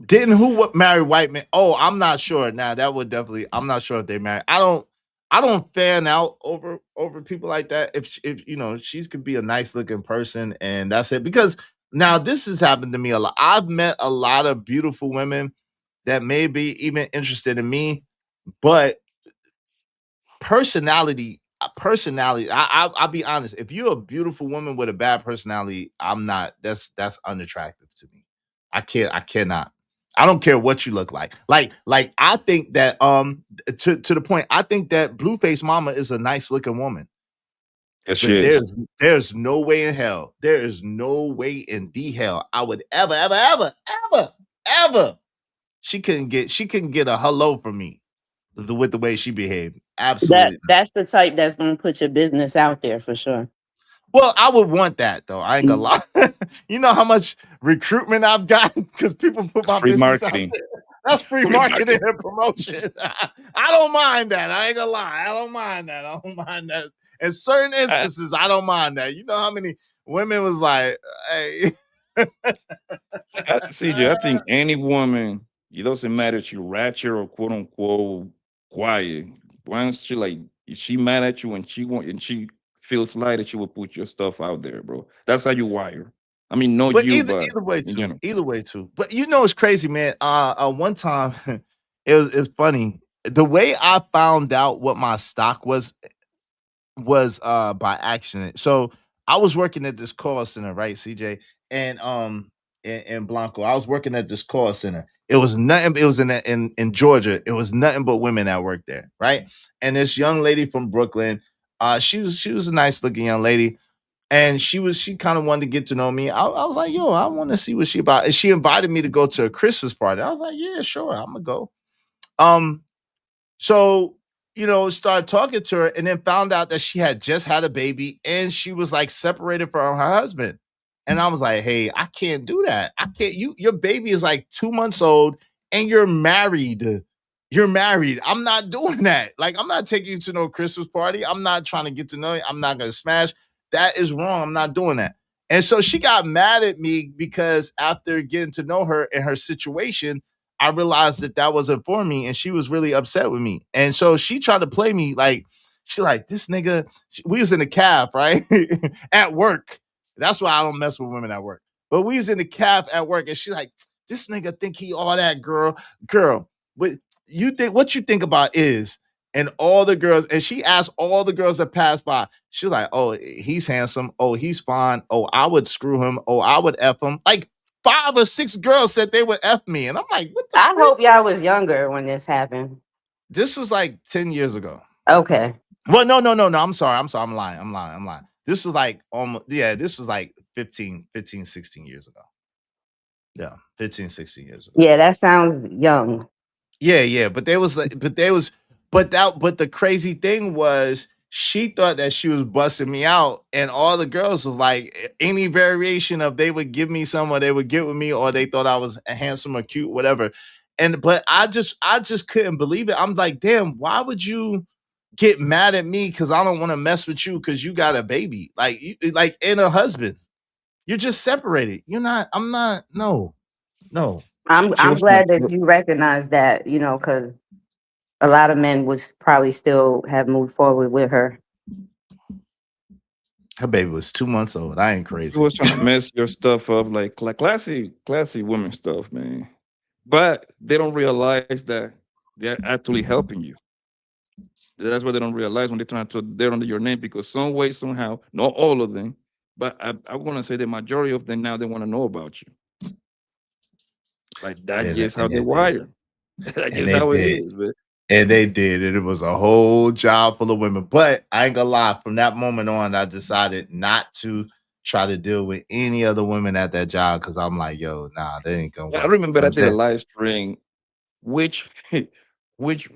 didn't who marry white men? Oh, I'm not sure. Now that would definitely. I'm not sure if they married. I don't fan out over people like that. If she could be a nice looking person and that's it. Because now this has happened to me a lot. I've met a lot of beautiful women that may be even interested in me, but personality. I'll be honest. If you're a beautiful woman with a bad personality, I'm not. That's unattractive to me. I cannot. I don't care what you look like. Like I think that to the point. I think that Blueface Mama is a nice looking woman. Yes, she But is. there's no way in hell. There is no way in the hell I would ever. She couldn't get a hello from me with the way she behaved. Absolutely. That's the type that's gonna put your business out there for sure. Well, I would want that though. I ain't gonna lie. You know how much recruitment I've gotten because people put It's my free business out marketing. there. That's free Free marketing marketing. and promotion. I don't mind that. I ain't gonna lie. I don't mind that. I don't mind that. In certain I, instances, I don't mind that. You know how many women was like, "Hey, CJ, I think any woman, it doesn't matter if she ratchet or quote unquote quiet. Once she like, if she mad at you and she feels slighted, she will put your stuff out there, bro. That's how you wire. I mean, not But you, either but either way in too. general. Either way too. But it's crazy, man. One time it's funny. The way I found out what my stock was by accident. So I was working at this call center, right, CJ? And in Blanco. I was working at this call center. It was nothing, it was in Georgia. It was nothing but women that worked there, right? And this young lady from Brooklyn, she was a nice looking young lady. And she kind of wanted to get to know me. I was like, yo, I want to see what she about. And she invited me to go to a Christmas party. I was like, yeah, sure, I'm gonna go. Um, so, started talking to her and then found out that she had just had a baby and she was like separated from her husband. And I was like, hey, I can't do that. I can't. Your baby is like 2 months old and you're married. You're married. I'm not doing that. Like, I'm not taking you to no Christmas party. I'm not trying to get to know you. I'm not gonna smash. That is wrong. I'm not doing that. And so she got mad at me because after getting to know her and her situation, I realized that that wasn't for me, and she was really upset with me. And so she tried to play me like she like this nigga. We was in the cab, right? At work. That's why I don't mess with women at work. But we was in the cab at work, and she's like, this nigga think he all that girl. But you think what you think about is, and all the girls, and she asked all the girls that passed by, she's like, oh, he's handsome, oh, he's fine, oh, I would screw him, oh, I would F him. Like 5 or 6 girls said they would F me. And I'm like, what the I frick? hope y'all was younger when this happened. This was like 10 years ago. Okay. Well, no. I'm sorry. I'm lying. This was like this was like 16 years ago. Yeah, 15, 16 years ago. Yeah, that sounds young. Yeah, but but the crazy thing was she thought that she was busting me out, and all the girls was like any variation of they would give me some or they would get with me, or they thought I was handsome or cute, whatever. And but I just couldn't believe it. I'm like, damn, why would you get mad at me because I don't want to mess with you because you got a baby, like like and a husband. You're just separated. You're not. I'm not. No. She I'm was trying glad to. that you recognize that, because a lot of men would probably still have moved forward with her. Her baby was 2 months old. I ain't She crazy. was trying to mess your stuff up, like classy women stuff, man. But they don't realize that they're actually helping you. That's what they don't realize when they're trying to they're under your name because some way, somehow, not all of them, but I want to say the majority of them now they want to know about you. Like that's And just how they they did. wire. That's And just they how it did. is, man. And they did. And it was a whole job full of women. But I ain't gonna lie, from that moment on, I decided not to try to deal with any other women at that job because I'm like, yo, nah, they ain't gonna I work. You remember know what I I'm did a saying? live stream, which which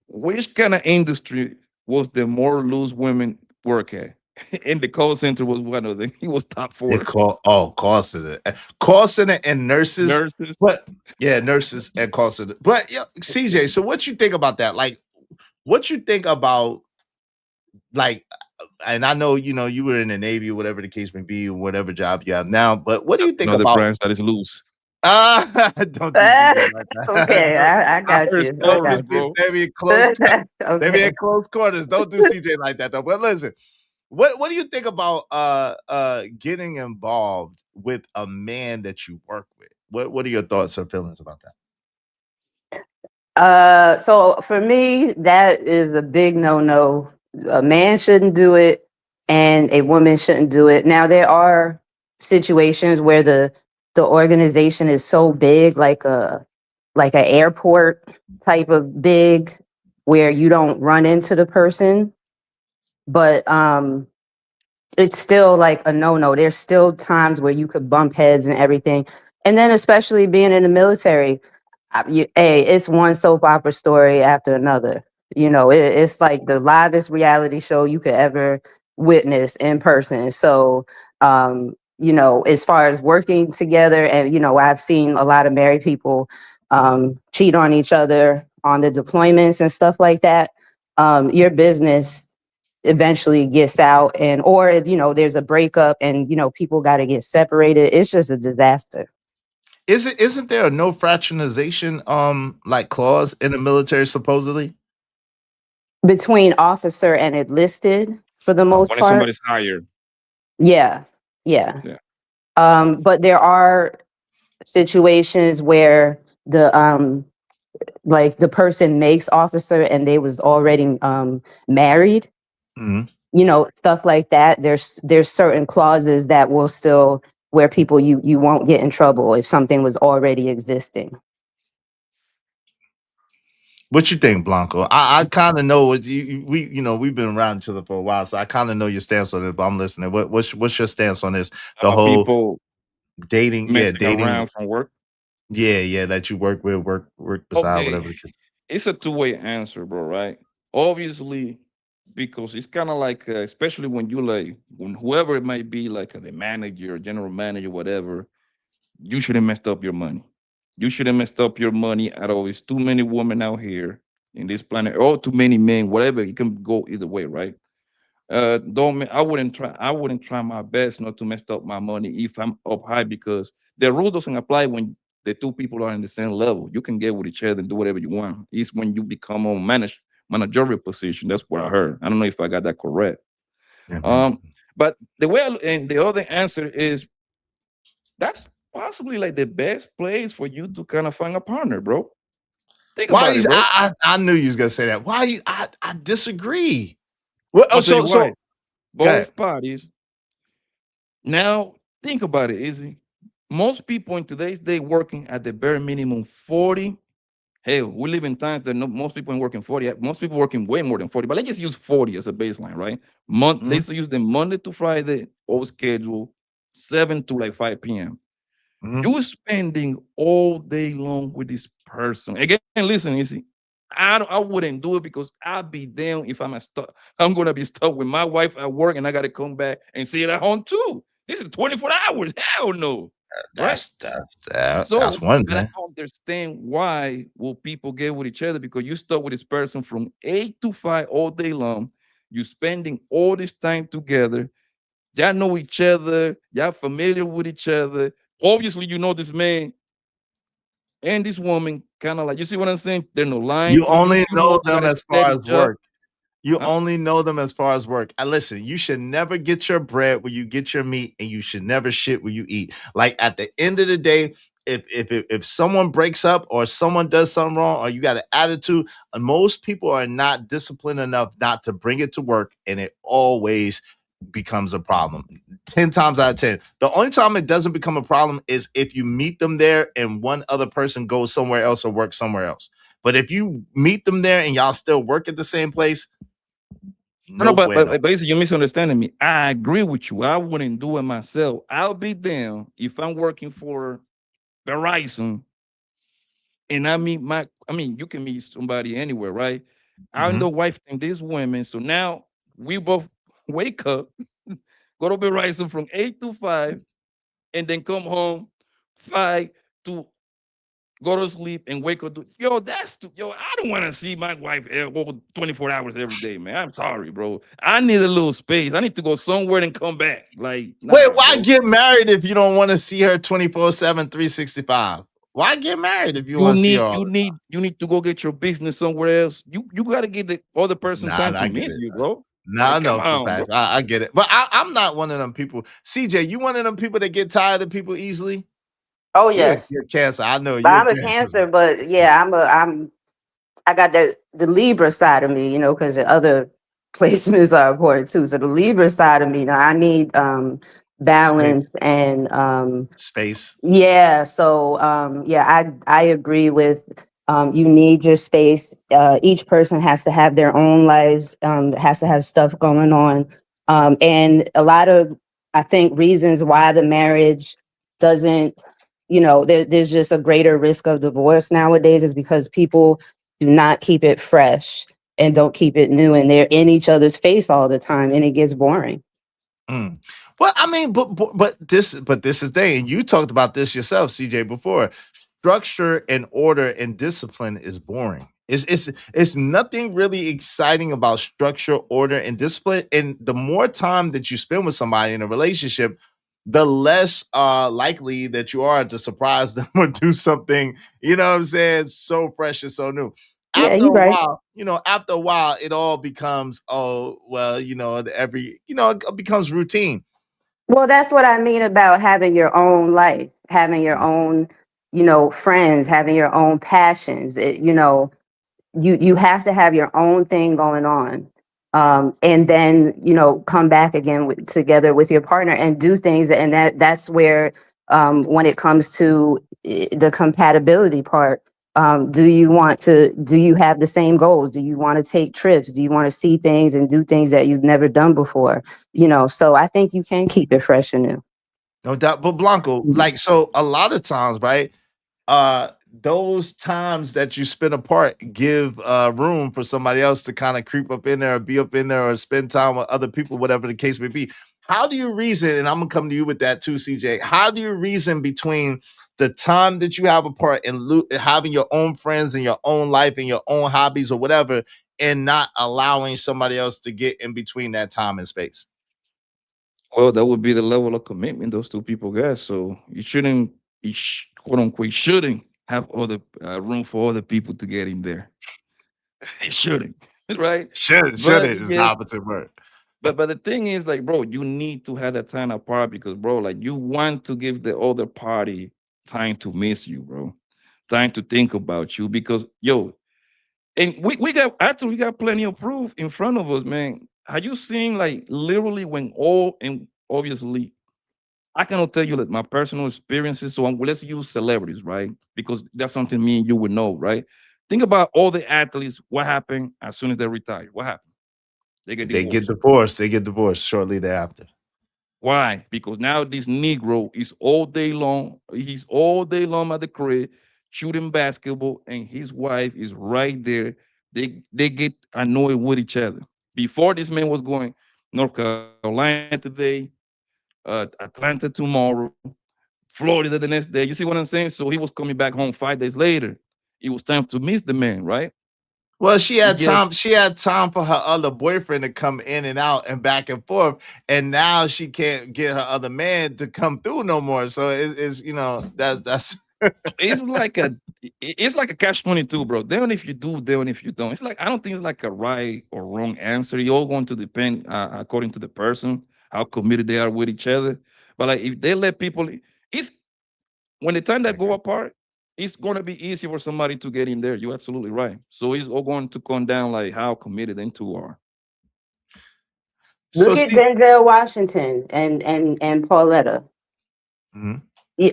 which kind of industry was the more loose women work at? And the call center was one of them. He was top They 4. call call center and nurses. Nurses. But yeah, nurses and call center. But yeah, CJ, so what you think about that? Like, what you think about like and I know you were in the Navy or whatever the case may be, or whatever job you have now, but what do That's you think another about branch that is loose. don't do CJ like that. Okay, I I got heard you. I stories, got They you. bro. be in close they be Okay. in close quarters. Don't do CJ like that though. But listen, what do you think about getting involved with a man that you work with? What are your thoughts or feelings about that? So for me, that is a big no-no. A man shouldn't do it, and a woman shouldn't do it. Now there are situations where the organization is so big, like an airport type of big, where you don't run into the person, but it's still like a no-no. There's still times where you could bump heads and everything, and then especially being in the military. Hey, it's one soap opera story after another. It's like the livest reality show you could ever witness in person. So, as far as working together, and I've seen a lot of married people cheat on each other on the deployments and stuff like that. Your business eventually gets out, and or there's a breakup, and people got to get separated. It's just a disaster. Isn't there a no fraternization like clause in the military supposedly? Between officer and enlisted for the most When part. somebody's hired. Yeah. Yeah. Yeah. But there are situations where the person makes officer and they was already married, Mhm. stuff like that. There's certain clauses that will still where people you won't get in trouble if something was already existing. What you think, Blanco? I kind of know what we've been around each other for a while, so I kind of know your stance on it. But I'm listening. What's your stance on this? The whole People dating, messing dating, around from work. that you work with, work beside, Okay, whatever. The case. it's a two-way answer, bro. Right? Obviously, because it's kind of like, especially when you like, when whoever it might be, like the manager, general manager, whatever, you shouldn't messed up your money. You shouldn't mess up your money at all. It's too many women out here in this planet, or too many men, whatever. It can go either way, right? Don't I wouldn't try my best not to mess up my money if I'm up high, because the rule doesn't apply when the two people are in the same level. You can get with each other and do whatever you want. It's when you become on managerial position. That's what I heard. I don't know if I got that correct. Mhm. Um, but the way and the other answer is that's possibly like the best place for you to kind of find a partner, bro. Think Why about you it, bro. I knew you was gonna say that. Why you I disagree. Well, oh, I'll tell you so why. go ahead. Both parties. Now, think about it, Izzy. Most people in today's day working at the bare minimum 40. Hell, we live in times that most people ain't working 40. Most people working way more than 40. But let's just use 40 as a baseline, right? Mhm. Let's use the Monday to Friday old schedule, 7 to like 5 p.m. Mhm. You spending all day long with this person. Again, listen, Izzy. I wouldn't do it because I'd be damn if I'm gonna be stuck with my wife at work and I gotta come back and see it at home too. This is 24 hours. Hell no. Right? That's So, one and I thing. understand why will people get with each other, because you stuck with this person from 8 to 5 all day long. You spending all this time together. Y'all know each other. Y'all familiar with each other. Obviously, you know this man and this woman kind of like, you see what I'm saying? They're no lying You to you. only You know know they got them a as far steady as job. work. You Huh? only know them as far as work. Listen, you should never get your bread where you get your meat, and you should never shit where you eat. Like at the end of the day, if someone breaks up or someone does something wrong or you got an attitude, most people are not disciplined enough not to bring it to work, and it always becomes a problem. 10 times out of 10. The only time it doesn't become a problem is if you meet them there and one other person goes somewhere else or works somewhere else. But if you meet them there and y'all still work at the same place, No, no, no bueno. but basically you're misunderstanding me. I agree with you. I wouldn't do it myself. I'll be damned if I'm working for Verizon and I mean, you can meet somebody anywhere, right? I Mhm. know wife and these women. So now we both wake up, go to Verizon from 8 to 5, and then come home 5 to go to sleep and wake up. Yo, yo. I don't want to see my wife all 24 hours every day, man. I'm sorry, bro. I need a little space. I need to go somewhere and come back. Like, Wait, nah, why bro. get married if you don't want to see her 24/7, 365? Why get married if you want to see her all the time? You need to go get your business somewhere else. You gotta give the other person Nah, time to I get miss it. you, bro. Nah, I Like, come know for on, bro. facts. I get it. But I'm not one of them people. CJ, you one of them people that get tired of people easily? Oh You're, yes, you're cancer. I know but you're I'm a cancer. Cancer. But yeah, I got the Libra side of me, because the other placements are important too. So the Libra side of me, now I need balance Space. and Space. yeah, so yeah, I agree with you need your space. Each person has to have their own lives, has to have stuff going on. And a lot of I think reasons why the marriage doesn't, there's just a greater risk of divorce nowadays is because people do not keep it fresh and don't keep it new, and they're in each other's face all the time and it gets boring. Mm. Well, I mean, but this is the thing. And you talked about this yourself, CJ, before. Structure and order and discipline is boring. It's nothing really exciting about structure, order, and discipline. And the more time that you spend with somebody in a relationship, the less likely that you are to surprise them or do something, you know what I'm saying, so fresh and so new. Yeah, After you're a right. while, after a while, it all becomes, oh, well, it becomes routine. Well, that's what I mean about having your own life, having your own, friends, having your own passions. You have to have your own thing going on, and then come back again together with your partner and do things, and that's where when it comes to the compatibility part, do you have the same goals? Do you want to take trips? Do you want to see things and do things that you've never done before? So I think you can keep it fresh and new. No doubt. But Blanco, like, so a lot of times, right? Those times that you spend apart give room for somebody else to kind of creep up in there or be up in there or spend time with other people, whatever the case may be. How do you reason, and I'm gonna come to you with that too, CJ. How do you reason between the time that you have apart and having your own friends and your own life and your own hobbies or whatever, and not allowing somebody else to get in between that time and space? Well, that would be the level of commitment those two people got. So you shouldn't, quote unquote, shouldn't have other room for other people to get in there. It shouldn't, right? Should But it it is the just, opposite word. but the thing is, like, bro, you need to have that time apart because, bro, like, you want to give the other party time to miss you, bro, time to think about you because, yo, and we got plenty of proof in front of us, man. Have you seen like literally when all and obviously I cannot tell you that my personal experiences. So let's use celebrities, right? Because that's something me and you would know, right? Think about all the athletes. What happened as soon as they retire? What happened? They get They get divorced. divorced. They get divorced shortly thereafter. Why? Because now this Negro is all day long. He's all day long at the crib shooting basketball, and his wife is right there. They get annoyed with each other. Before this man was going North Carolina today, Atlanta tomorrow, Florida the next day. You see what I'm saying? So he was coming back home 5 days later. It was time to miss the man, right? Well, she It had just time. She had time for her other boyfriend to come in and out and back and forth, and now she can't get her other man to come through no more. So it's that's it's like it's like a catch 22, bro. Then if you do, then if you don't. It's like I don't think it's like a right or wrong answer. You're all going to depend according to the person, how committed they are with each other. But like if they let people, it's when the time that go apart, it's gonna be easy for somebody to get in there. You're absolutely right. So it's all going to come down like how committed them two are. so Look at see. Denzel Washington and Pauletta. Mhm.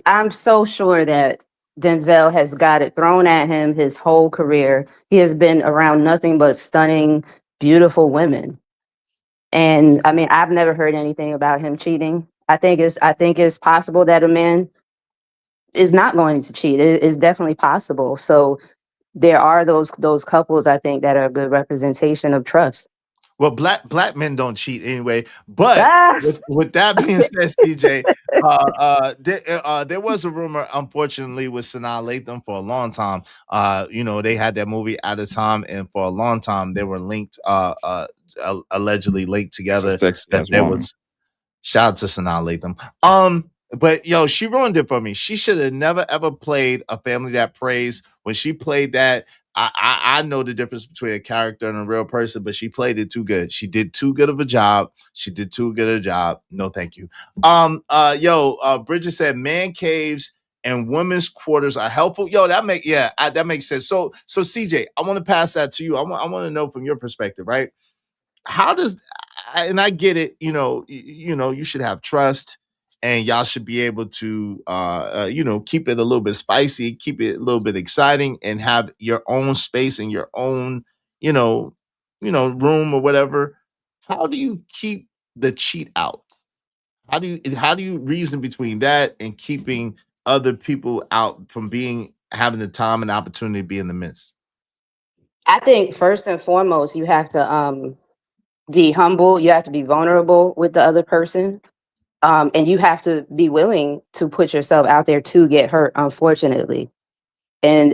I'm so sure that Denzel has got it thrown at him his whole career. He has been around nothing but stunning, beautiful women. And I mean, I've never heard anything about him cheating. I think it's possible that a man is not going to cheat. It is definitely possible. So there are those couples I think that are a good representation of trust. Well, black men don't cheat anyway. But Ah! with that being said, CJ, there was a rumor, unfortunately, with Sanaa Lathan for a long time. They had that movie at a time, and for a long time they were linked, allegedly linked It's a together. sexy That ass there woman. was Shout out to Sanaa Lathan. But yo, she ruined it for me. She should have never ever played A Family That Prays. When she played that, I know the difference between a character and a real person, but she played it too good. She did too good of a job. She did too good a job. No, thank you. Bridget said man caves and women's quarters are helpful. Yo, that makes sense. So CJ, I want to pass that to you. I want to know from your perspective, right? How does and I get it, you should have trust and y'all should be able to keep it a little bit spicy, keep it a little bit exciting and have your own space and your own, you know, room or whatever. How do you keep the cheat out? How do you reason between that and keeping other people out from having the time and opportunity to be in the midst? I think first and foremost, you have to be humble. You have to be vulnerable with the other person. And you have to be willing to put yourself out there to get hurt, unfortunately. And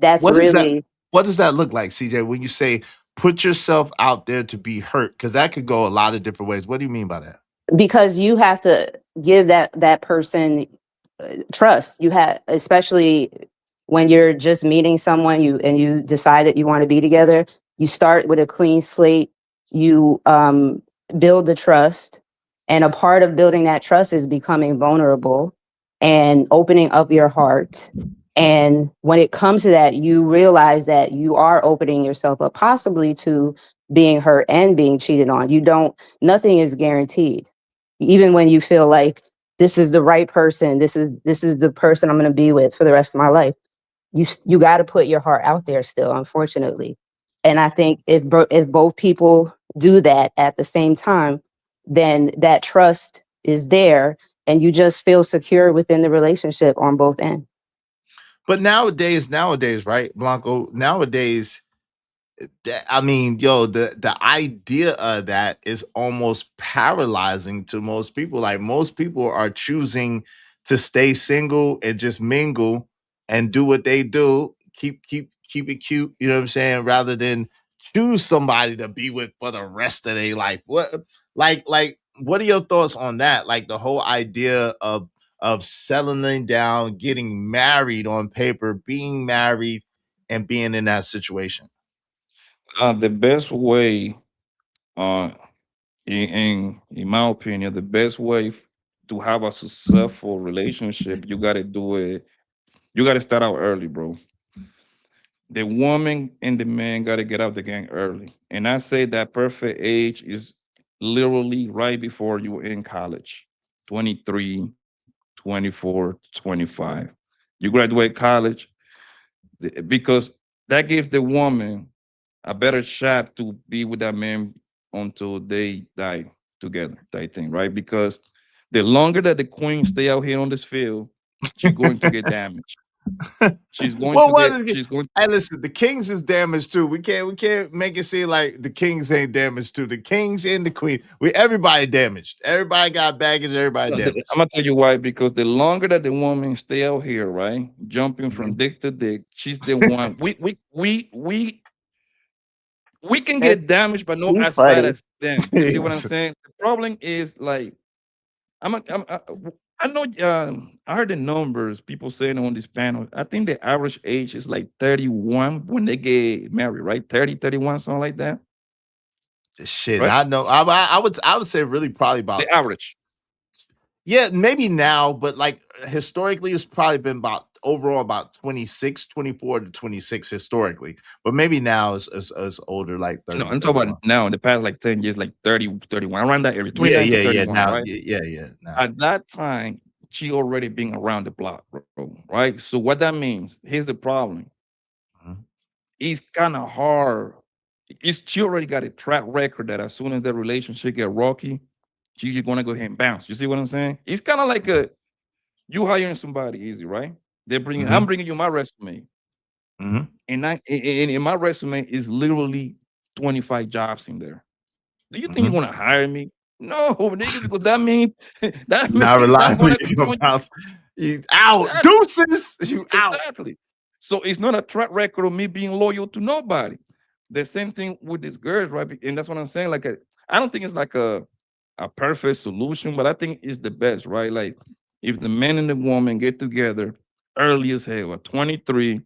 that's What is that? really What does that look like, CJ? When you say put yourself out there to be hurt, because that could go a lot of different ways. What do you mean by that? because you have to give that person trust. You have, especially when you're just meeting someone, you decide that you want to be together. You start with a clean slate. You build the trust, and a part of building that trust is becoming vulnerable and opening up your heart. And when it comes to that, you realize that you are opening yourself up possibly to being hurt and being cheated on. Nothing is guaranteed. Even when you feel like this is the right person, this is the person I'm going to be with for the rest of my life, you got to put your heart out there still, unfortunately. And I think if both people do that at the same time, then that trust is there and you just feel secure within the relationship on both ends. But nowadays, right, Blanco? Nowadays, I mean, yo, the idea of that is almost paralyzing to most people. Like most people are choosing to stay single and just mingle and do what they do, keep it cute, you know what I'm saying, rather than choose somebody to be with for the rest of their life. Like what are your thoughts on that? Like the whole idea of settling down, getting married on paper, being married and being in that situation. The best way, uh, in my opinion, the best way to have a successful relationship, you got to do it. You got to start out early, bro. The woman and the man got to get out the game early. And I say that perfect age is literally right before you in college, 23, 24, 25. You graduate college because that gives the woman a better shot to be with that man until they die together, type thing, right? Because the longer that the queen stay out here on this field, she's going to get damaged. Well, what is it? She's going Hey, listen, the Kings is damaged too. We can't make it seem like the Kings ain't damaged too. The Kings and the Queen, everybody damaged. Everybody got baggage. Everybody I'm damaged. gonna tell you why. Because the longer that the woman stay out here, right, jumping from Mhm. dick to dick, she's the one. We can That's get damaged, but not too as bad funny. as them. You see what I'm Yes. saying? The problem is like I know. I heard the numbers people saying on this panel. I think the average age is like 31 when they get married, right? 30, 31, something like that, Shit, right? I know. I would say really probably The about average. yeah, maybe now, but like historically, it's probably been about overall about 26, 24 to 26 historically. But maybe now it's older, like No, 30, I'm talking 31. about now in the past like 10 years, like 30, 31, around that area, Yeah, 29 to yeah, yeah. 31, Now, right? yeah. Now, At that time, she already been around the block, bro, right? So what that means, here's the problem. Mhm. It's kind of hard. It's she already got a track record that as soon as the relationship get rocky, she's gonna go ahead and bounce. You see what I'm saying? It's kind of like a you hiring somebody easy, right? I'm Mhm. bringing you my resume, Mhm. and in my resume is literally 25 jobs in there. Do you think you're Mhm. gonna hire me? No, nigga, because that means that Not means I'm reliable. gonna You go. bounce. You out. Exactly. Deuces. You out. Exactly. So it's not a track record of me being loyal to nobody. The same thing with these girls, right? And that's what I'm saying. I don't think it's like a perfect solution, but I think it's the best, right? Like if the man and the woman get together early as hell at 23,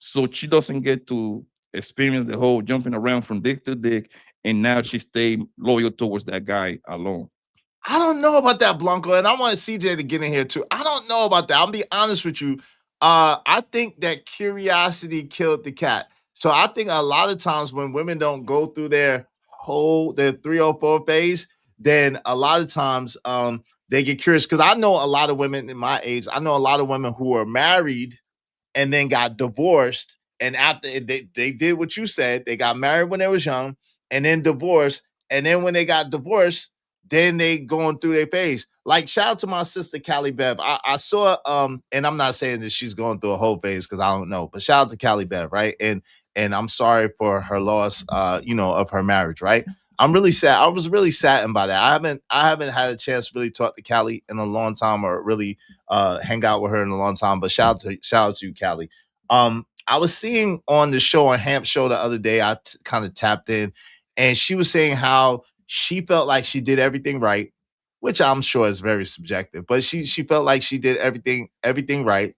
so she doesn't get to experience the whole jumping around from dick to dick, and now she stay loyal towards that guy alone. I don't know about that, Blanco, and I want CJ to get in here too. I don't know about that. I'll be honest with you. I think that curiosity killed the cat. So I think a lot of times when women don't go through their 304 phase, then a lot of times they get curious. Because I know a lot of women in my age. I know a lot of women who are married and then got divorced. And after they did what you said, they got married when they was young and then divorced. And then when they got divorced, then they going through their phase. Like shout out to my sister Callie Bev. I saw and I'm not saying that she's going through a whole phase because I don't know, but shout out to Callie Bev, right? And I'm sorry for her loss of her marriage, right? I'm really sad. I was really saddened by that. I haven't had a chance to really talk to Callie in a long time or really hang out with her in a long time. But shout out to you, Callie. I was seeing on the show on Hamp Show the other day. I kind of tapped in, and she was saying how she felt like she did everything right, which I'm sure is very subjective. But she felt like she did everything right,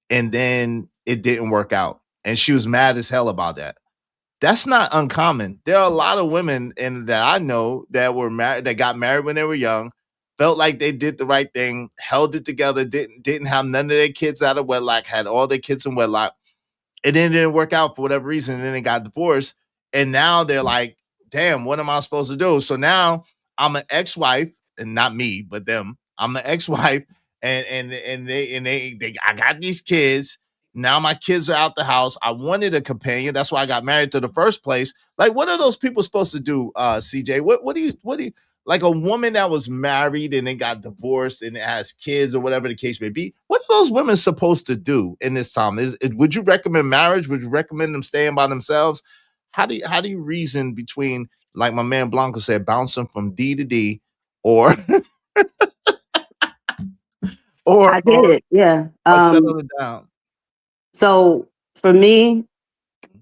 and then it didn't work out, and she was mad as hell about that. That's not uncommon. There are a lot of women and that I know that were married that got married when they were young, felt like they did the right thing, held it together, didn't have none of their kids out of wedlock, had all their kids in wedlock, and then it didn't work out for whatever reason. And then they got divorced. And now they're like, damn, what am I supposed to do? So now I'm an ex-wife, and not me, but them. I'm an ex-wife, and they I got these kids. Now my kids are out the house. I wanted a companion. That's why I got married to the first place. Like, what are those people supposed to do, CJ? What do you like a woman that was married and then got divorced and has kids or whatever the case may be? What are those women supposed to do in this time? Would you recommend marriage? Would you recommend them staying by themselves? how do you reason between, like my man Blanco said, bouncing from D to D, or I get it. Yeah. or settle it down? So for me,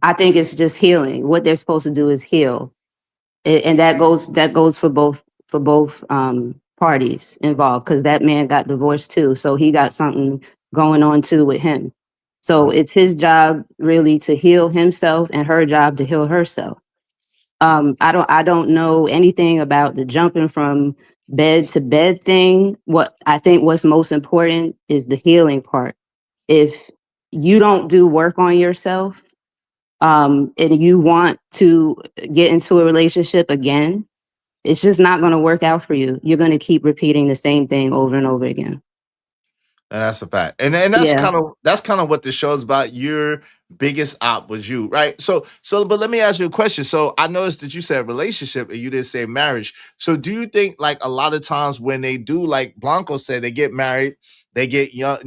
I think it's just healing. What they're supposed to do is heal, and that goes for both parties involved, because that man got divorced too, so he got something going on too with him. So it's his job really to heal himself, and her job to heal herself. I don't know anything about the jumping from bed to bed thing. What I think what's most important is the healing part. If you don't do work on yourself, and you want to get into a relationship again, it's just not going to work out for you. You're going to keep repeating the same thing over and over again. And that's a fact. And that's Yeah. kind of what the show's about. Your biggest op was you, right? So but let me ask you a question. So I noticed that you said relationship and you didn't say marriage. So do you think, like, a lot of times when they do, like Blanco said, they get married, they get young,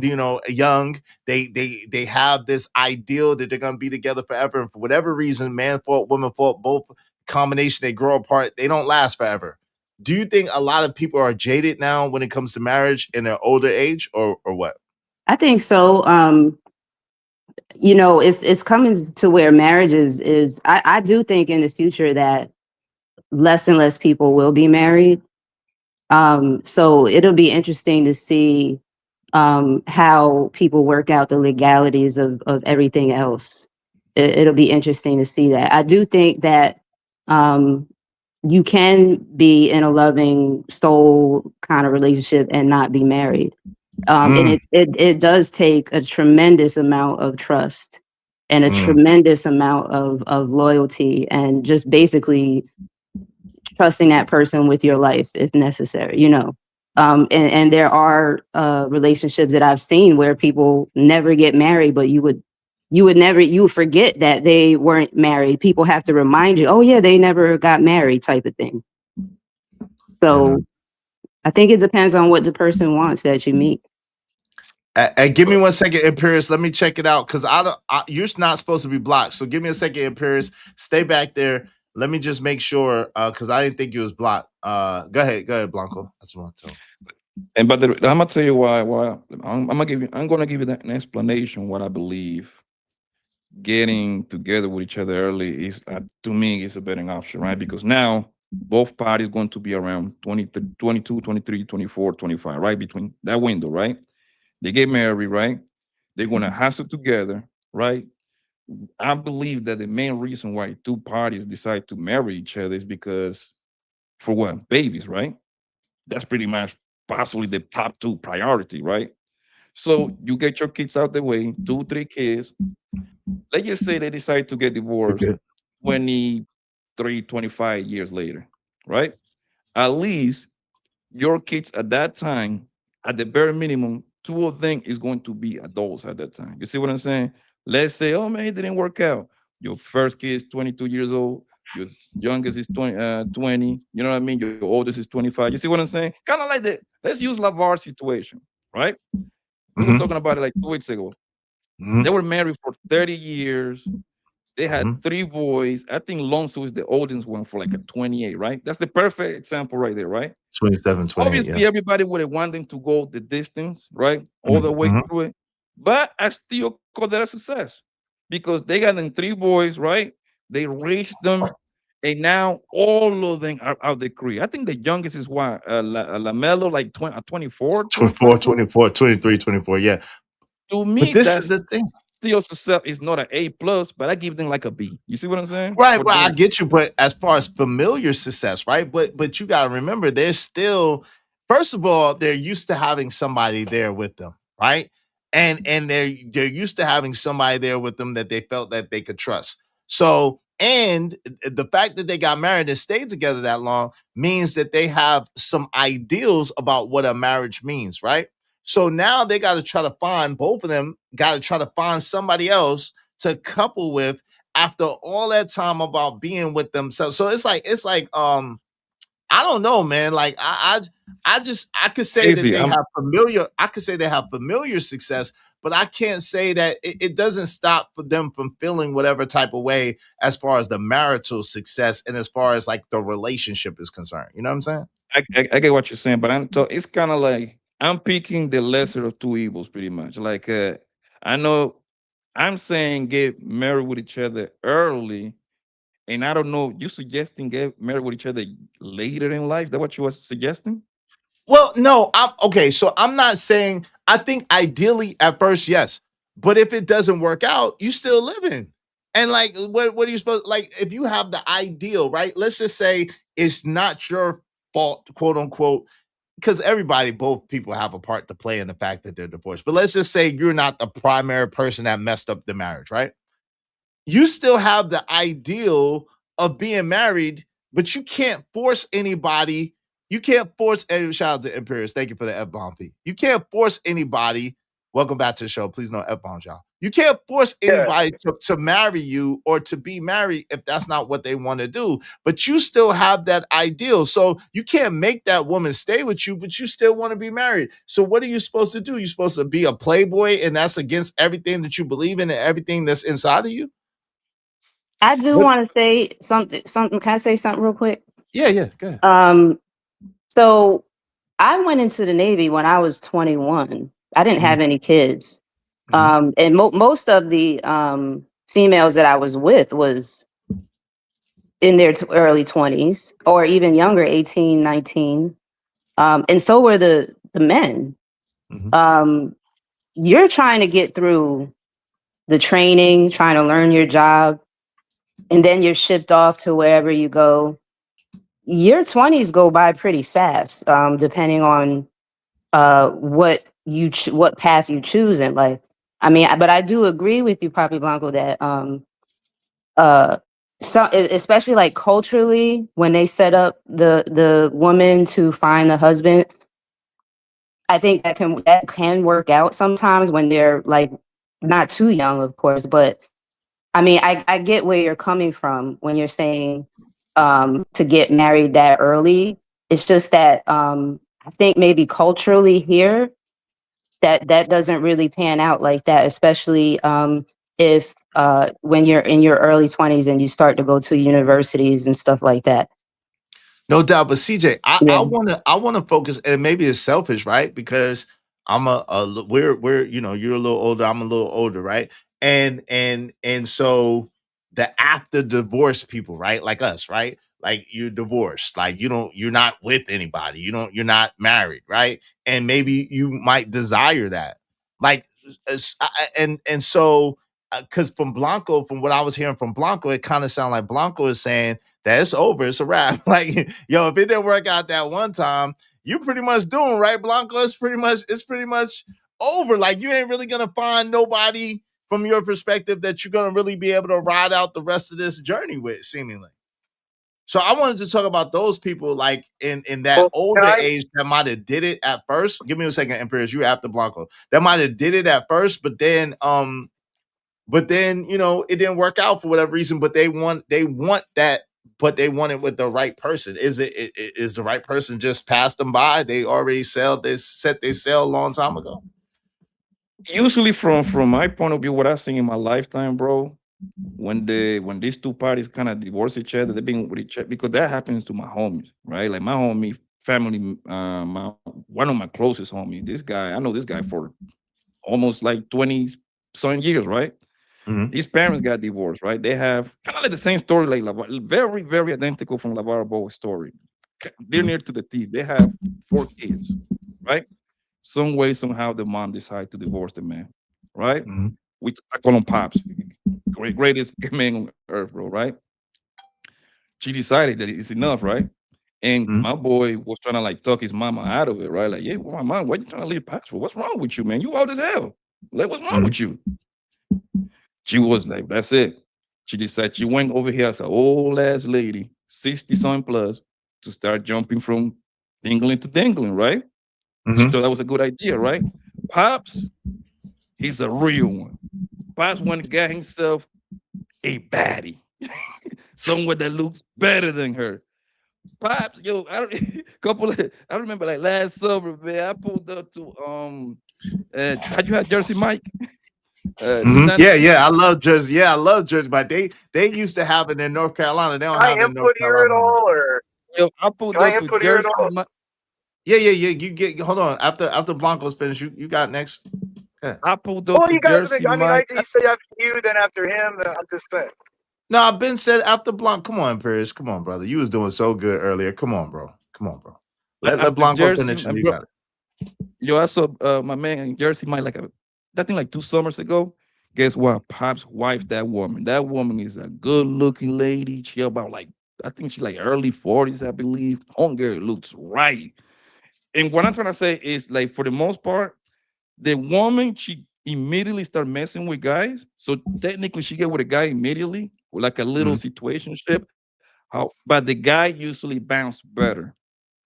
young, they have this ideal that they're gonna be together forever, and for whatever reason, man fault, woman fault, both combination, they grow apart, they don't last forever. Do you think a lot of people are jaded now when it comes to marriage in their older age, or what? I think so. It's coming to where marriage is I do think in the future that less and less people will be married. So it'll be interesting to see how people work out the legalities of everything else. It'll be interesting to see that. I do think that you can be in a loving soul kind of relationship and not be married. And it does take a tremendous amount of trust and a tremendous amount of loyalty, and just basically trusting that person with your life if necessary, and there are relationships that I've seen where people never get married, but you would forget that they weren't married. People have to remind you, oh yeah, they never got married, type of thing. So I think it depends on what the person wants that you meet. And give me 1 second, Imperius. Let me check it out, because you're not supposed to be blocked. So give me a second, Imperius. Stay back there. Let me just make sure, because I didn't think you was blocked. Go ahead, Blanco. That's what I tell. And but I'm gonna tell you why. I'm gonna give you an explanation what I believe. Getting together with each other early is, to me, is a better option, right? Because now both parties going to be around 20, 22, 23, 24, 25, right? Between that window, right? They get married, right? They're going to hustle together, right? I believe that the main reason why two parties decide to marry each other is because, for what? Babies, right? That's pretty much possibly the top two priority, right? So you get your kids out the way, 2, 3 kids. Let's just say they decide to get divorced 23, 25 years later, right? At least your kids at that time, at the bare minimum, 2 of them is going to be adults at that time. You see what I'm saying? Let's say, oh man, it didn't work out. Your first kid is 22 years old. Your youngest is 20. You know what I mean? Your oldest is 25. You see what I'm saying? Kind of like that. Let's use Lavar's situation, right? We was talking about it like 2 weeks ago. They were married for 30 years. They had 3 boys. I think Lonzo is the oldest one for like a 28, right? That's the perfect example right there, right? 27, 28, Obviously, yeah. everybody would have wanted them to go the distance, right? All the way through it. But I still call that a success because they got them 3 boys, right? They raised them, and now all of them are out the career. I think the youngest is what? LaMelo, like 24, 24, 25. 24, 23, 24, yeah. To me, But this is that's the thing. still success. Is not an A plus, but I give them like a B. You see what I'm saying? Right, For right, I doing get you. But as far as familiar success, right? But you gotta remember, they're still, first of all, they're used to having somebody there with them, right? And they're used to having somebody there with them that they felt that they could trust. So, and the fact that they got married and stayed together that long means that they have some ideals about what a marriage means, right? So now they got to try to find, both of them got to try to find somebody else to couple with after all that time about being with themselves. So it's like I don't know, man. Like I could say that Casey, they have familiar, I could say they have familiar success, but I can't say that it doesn't stop for them from feeling whatever type of way as far as the marital success and as far as like the relationship is concerned. You know what I'm saying? I get what you're saying, but it's kind of like I'm picking the lesser of two evils, pretty much. Like I know I'm saying get married with each other early, and I don't know. You suggesting get married with each other later in life? Is that what you was suggesting? Well, no, I'm okay. So I'm not saying I think ideally at first, yes. But if it doesn't work out, you still living. And like what are you supposed like if you have the ideal, right? Let's just say it's not your fault, quote unquote, because everybody, both people have a part to play in the fact that they're divorced. But let's just say you're not the primary person that messed up the marriage, right? You still have the ideal of being married, but you can't force anybody. You can't force any shout out to Imperius. Thank you for the F-bomb fee. You can't force anybody. Welcome back to the show. Please no F-bombs, y'all. You can't force anybody to marry you or to be married if that's not what they want to do. But you still have that ideal. So you can't make that woman stay with you, but you still want to be married. So what are you supposed to do? You're supposed to be a playboy, and that's against everything that you believe in and everything that's inside of you? I do What? want to say something. Something. Can I say something real quick? Yeah, go ahead. So I went into the Navy when I was 21. I didn't have any kids. And most of the females that I was with was in their early 20s or even younger, 18, 19. And so were the men. You're trying to get through the training, trying to learn your job, and then you're shipped off to wherever you go. Your 20s go by pretty fast, depending on what path you choose in life. I mean, but I do agree with you, Papi Blanco, that especially like culturally, when they set up the woman to find the husband, I think that can work out sometimes when they're like not too young, of course. But I mean, I get where you're coming from when you're saying to get married that early. It's just that I think maybe culturally here that doesn't really pan out like that, especially if when you're in your early 20s and you start to go to universities and stuff like that. No doubt, but CJ, Yeah. I wanna focus, and maybe it's selfish, right? Because I'm we're you're a little older, I'm a little older, right? And so the after divorce people, right? Like us, right? Like you're divorced, like you're not with anybody, you're not married, right? And maybe you might desire that, like, and so because from what I was hearing from Blanco, it kind of sounded like Blanco is saying that it's over, it's a wrap. Like, yo, if it didn't work out that one time, you pretty much doing right, Blanco. It's pretty much over. Like, you ain't really gonna find nobody from your perspective that you're gonna really be able to ride out the rest of this journey with, seemingly. So I wanted to talk about those people like in that older age that might have did it at first. Give me a second, Imperius. You after Blanco. That might have did it at first, but then it didn't work out for whatever reason. But they want that, but they want it with the right person. Is the right person just passed them by? They already set they sail a long time ago. Usually, from my point of view, what I've seen in my lifetime, bro, when these two parties kind of divorce each other, they've been with each other because that happens to my homies, right? Like my homie family, one of my closest homies. This guy, I know this guy for almost like 20 some years, right? His parents got divorced, right? They have kind of like the same story, like very, very identical from LeVar Ball's story. They're near to the teeth. They have 4 kids, right? Some way, somehow, the mom decided to divorce the man, right? I call him Pops, greatest man on earth, bro, right? She decided that it's enough, right? And my boy was trying to like talk his mama out of it, right? Like, yeah, well, my mom, why you trying to leave Pops for? What's wrong with you, man? You old as hell. Like, what's wrong with you? She was like, that's it. She decided she went over here as an old ass lady, 60 something plus, to start jumping from dingling to dangling, right? She thought that was a good idea, right? Pops, he's a real one. Pops went and got himself a baddie, someone that looks better than her. Pops, yo, I don't couple of, I remember like last summer, man. I pulled up to had you had Jersey Mike? The Yeah, Tennessee. yeah, I love Jersey. Yeah, I love Jersey, but they used to have it in North Carolina. They don't Can I have it in North input here at Carolina no more. all, or Yo, I can pulled I up to input here at Jersey all? Mike. Yeah, yeah, yeah. You get hold on. After Blanco's finished, you got next. Yeah. I pulled up Well, to you guys make. Jersey I mean, I Mike. you say after you, then after him. I'm just saying. No, I've been said after Blanc. Come on, Paris. Come on, brother. You was doing so good earlier. Come on, bro. Come on, bro. Let After Blanco Jersey, finish and you got it. yo, I saw my man in Jersey Mike I think like 2 summers ago. Guess what? Pop's wife, that woman. That woman is a good looking lady. She about like I think she like early 40s, I believe. Hunger looks right. And what I'm trying to say is like for the most part, the woman she immediately start messing with guys. So technically she get with a guy immediately, with like a little Mhm, situationship. How but the guy usually bounce better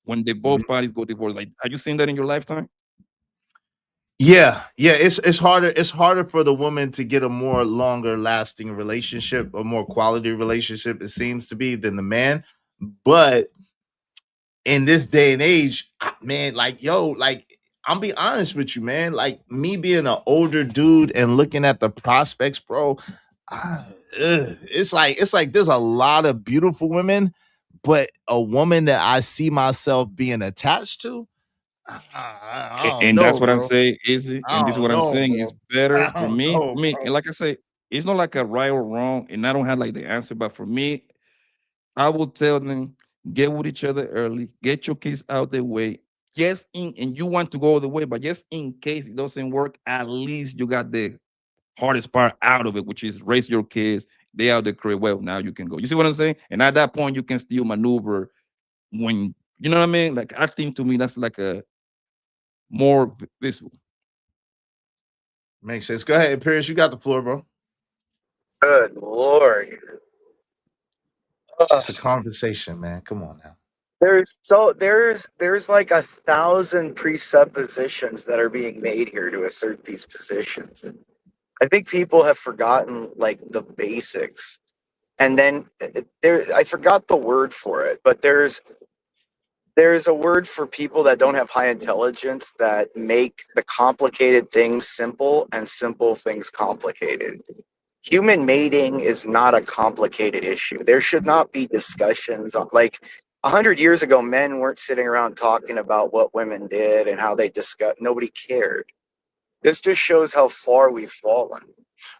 when they mhm. both parties go divorce. Like, have you seen that in your lifetime? Yeah, yeah. It's harder. It's harder for the woman to get a more longer lasting relationship, a more quality relationship. It seems to be than the man, but in this day and age, man, like yo, like I'm be honest with you, man. Like me being an older dude and looking at the prospects, bro. ah, it's like there's a lot of beautiful women, but a woman that I see myself being attached to, I don't And that's know, what I'm bro. saying, is it? I And this is don't what I'm know, saying is bro. better I for don't me. For know, me, and bro. like I say, it's not like a right or wrong, and I don't have like the answer. But for me, I will tell them get with each other early, get your kids out the way. Yes, and you want to go the way, but just in case it doesn't work, at least you got the hardest part out of it, which is raise your kids. They out the crib. Well, now you can go. You see what I'm saying? And at that point, you can still maneuver when you know what I mean. Like I think to me, that's like a more visible. Makes sense. Go ahead, Paris. You got the floor, bro. Good lord. Ugh. It's a conversation, man. Come on now. There's like 1,000 presuppositions that are being made here to assert these positions. I think people have forgotten like the basics. And then there I forgot the word for it, but there's a word for people that don't have high intelligence that make the complicated things simple and simple things complicated. Human mating is not a complicated issue. There should not be discussions on, like 100 years ago, men weren't sitting around talking about what women did and how they discussed. Nobody cared. This just shows how far we've fallen.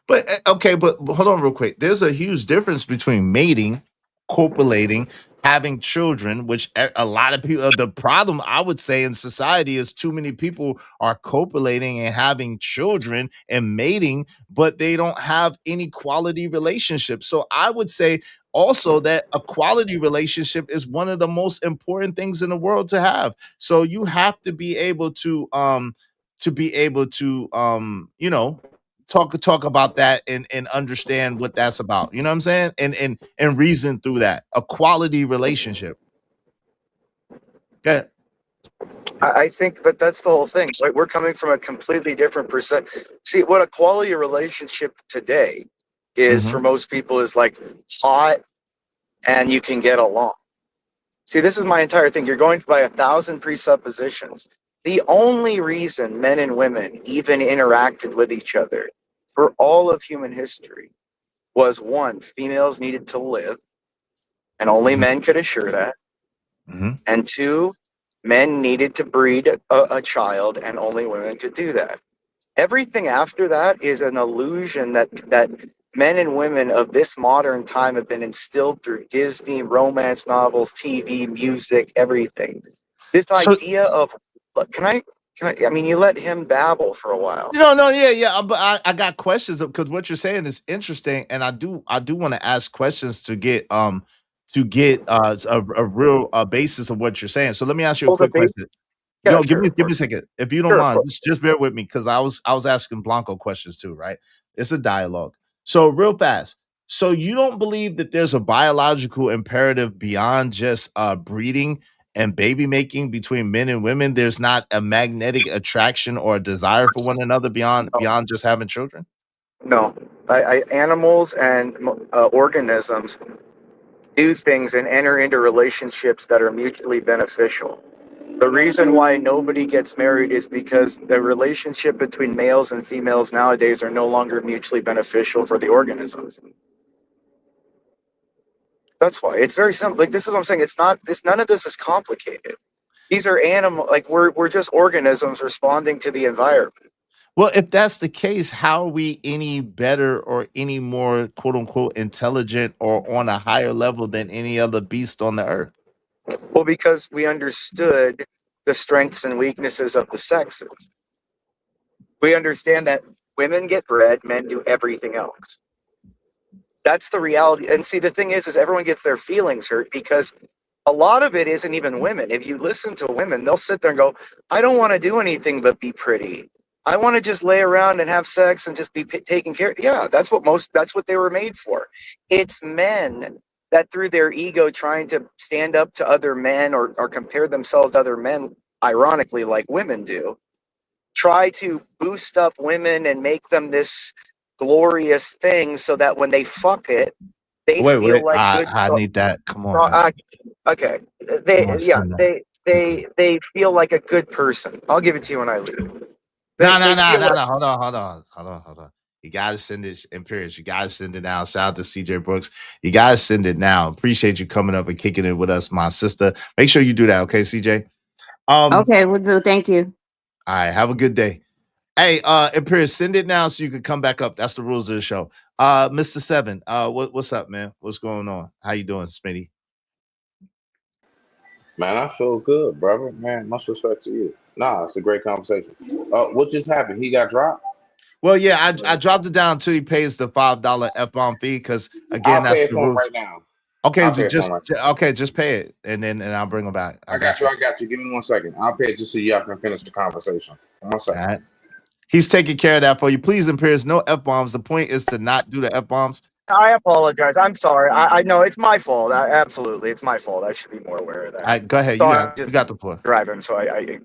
But okay, but hold on real quick. There's a huge difference between mating, copulating, having children, which a lot of people. The problem I would say in society is too many people are copulating and having children and mating, but they don't have any quality relationships. So I would say also that a quality relationship is one of the most important things in the world to have. So you have to be able to talk about that and understand what that's about. You know what I'm saying? And reason through that. A quality relationship. Okay. I think, but that's the whole thing. Right? We're coming from a completely different perspective. See, what a quality relationship today is for Mhm. most people is like hot and you can get along. See, this is my entire thing. You're going by 1,000 presuppositions. The only reason men and women even interacted with each other for all of human history was one, females needed to live, and only Mhm. men could assure that. Mhm. And two, men needed to breed a child, and only women could do that. Everything after that is an illusion that men and women of this modern time have been instilled through Disney, romance novels, TV, music, everything. This So idea of look, I mean, you let him babble for a while. no, no, yeah, yeah. But I got questions because what you're saying is interesting, and I do want to ask questions to get a real basis of what you're saying. So let me ask you a Well, the quick base, question. yeah, No, give sure, me of give me course, a second. If you don't sure, of mind, course. just bear with me because I was asking Blanco questions too, right? It's a dialogue. So real fast. So you don't believe that there's a biological imperative beyond just breeding and baby making between men and women? There's not a magnetic attraction or a desire for one another No, beyond just having children? no. Animals and organisms do things and enter into relationships that are mutually beneficial. The reason why nobody gets married is because the relationship between males and females nowadays are no longer mutually beneficial for the organisms. That's why. It's very simple. Like, this is what I'm saying. It's not this, none of this is complicated. These are animal, like, we're just organisms responding to the environment. Well, if that's the case, how are we any better or any more quote unquote intelligent or on a higher level than any other beast on the earth? Well, because we understood the strengths and weaknesses of the sexes. We understand that women get bred, men do everything else. That's the reality. And see, the thing is everyone gets their feelings hurt because a lot of it isn't even women. If you listen to women, they'll sit there and go, I don't want to do anything but be pretty. I want to just lay around and have sex and just be taken care of. Yeah, that's what they were made for. It's men that through their ego trying to stand up to other men or compare themselves to other men, ironically, like women do, try to boost up women and make them this glorious thing so that when they fuck it, they Wait, feel wait. like I, good. I need that. Come on, man. Okay. Come on, send that. Okay. They feel like a good person. I'll give it to you when I leave. No, no, They no, feel no, like, no. Hold on. You gotta send it, Imperious. You gotta send it now. Shout out to CJ Brooks. You gotta send it now. Appreciate you coming up and kicking it with us, my sister. Make sure you do that, okay, CJ? Okay, we'll do. Thank you. All right, have a good day. Hey, Imperious, send it now so you can come back up. That's the rules of the show. Mr. Seven, what's up, man? What's going on? How you doing, Smitty? Man, I feel good, brother. Man, much respect to you. Nah, it's a great conversation. What just happened? He got dropped? Well, yeah, I dropped it down until he pays the $5 F-bomb fee because again, I'll that's pay it the for him rules. right now. Okay, I'll pay it for him right now. just pay it and I'll bring him back. I I got got you. you. I got you. Give me 1 second. I'll pay it just so y'all can finish the conversation. 1 All second. right. He's taking care of that for you. Please, Imperious, no F-bombs. The point is to not do the F-bombs. I apologize. I'm sorry. I know it's my fault. Absolutely, it's my fault. I should be more aware of All that. right, go ahead. So You I'm just got the floor. driving. So I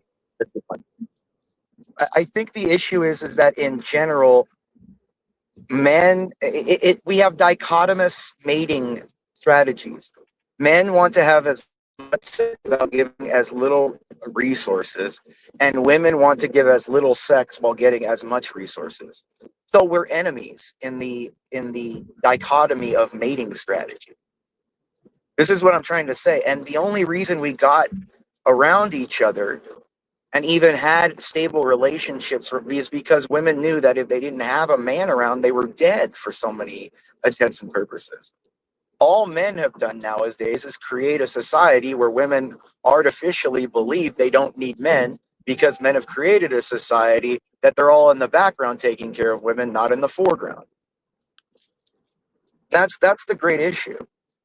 think the issue is that in general, men, we have dichotomous mating strategies. Men want to have as much sex without giving as little resources, and women want to give as little sex while getting as much resources. So we're enemies in the dichotomy of mating strategy. This is what I'm trying to say. And the only reason we got around each other and even had stable relationships is because women knew that if they didn't have a man around, they were dead for so many intents and purposes. All men have done nowadays is create a society where women artificially believe they don't need men because men have created a society that they're all in the background taking care of women, not in the foreground. That's the great issue.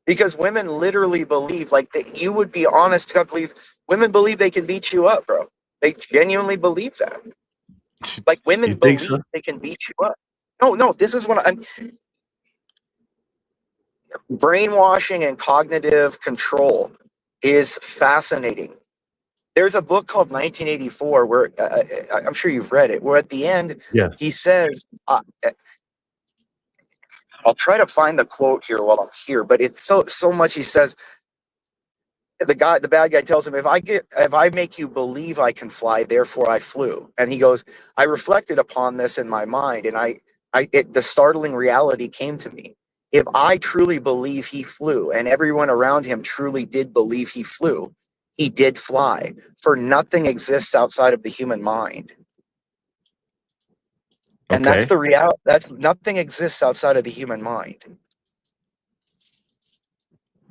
Because women literally believe, like, that you would be honest to believe, women believe they can beat you up, bro. They genuinely believe that. Like, women You think believe so? they can beat you up. No, this is what I'm. Brainwashing and cognitive control is fascinating. There's a book called 1984 where I'm sure you've read it, where at the end, Yeah. he says, I'll try to find the quote here while I'm here, but it's so much. He says, the bad guy tells him, if I make you believe I can fly, therefore I flew. And he goes, I reflected upon this in my mind, and the startling reality came to me. If I truly believe he flew, and everyone around him truly did believe he flew, he did fly. For nothing exists outside of the human mind. And that's the reality. That's nothing exists outside of the human mind.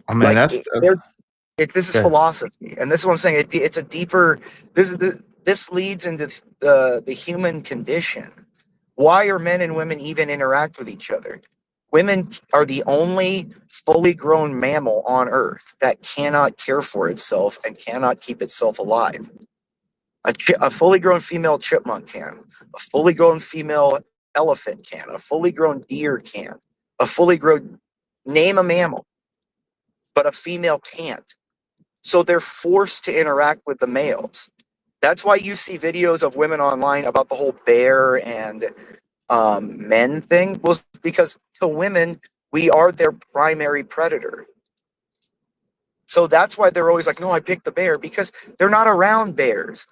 I mean, Like, this is philosophy, and this is what I'm saying. It's a deeper. This leads into the human condition. Why are men and women even interact with each other? Women are the only fully grown mammal on Earth that cannot care for itself and cannot keep itself alive. A fully grown female chipmunk can. A fully grown female elephant can. A fully grown deer can. A fully grown, name a mammal, but a female can't. So they're forced to interact with the males. That's why you see videos of women online about the whole bear and men thing. Well, because to women, we are their primary predator. So that's why they're always like, no, I picked the bear, because they're not around bears.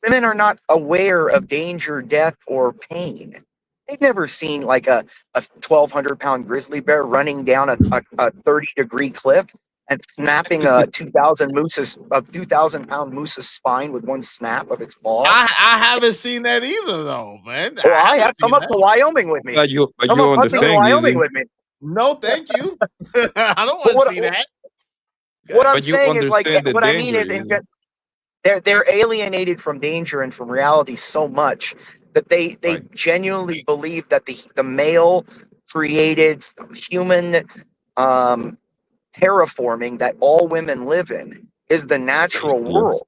Women are not aware of danger, death, or pain. They've never seen like a 1,200-pound grizzly bear running down a 30-degree cliff and snapping a 2,000-pound moose's spine with one snap of its paw. I haven't seen that either, though, man. Well, I I haven't have. Come seen up that. to Wyoming with me. But you Come up hunting in understand, Wyoming Easy. with me. No, thank you. I don't But want to see that. what I'm But you saying is like understand the what I mean danger, is Easy. they're alienated from danger and from reality so much that they Right. genuinely believe that the male created human terraforming that all women live in is the natural world.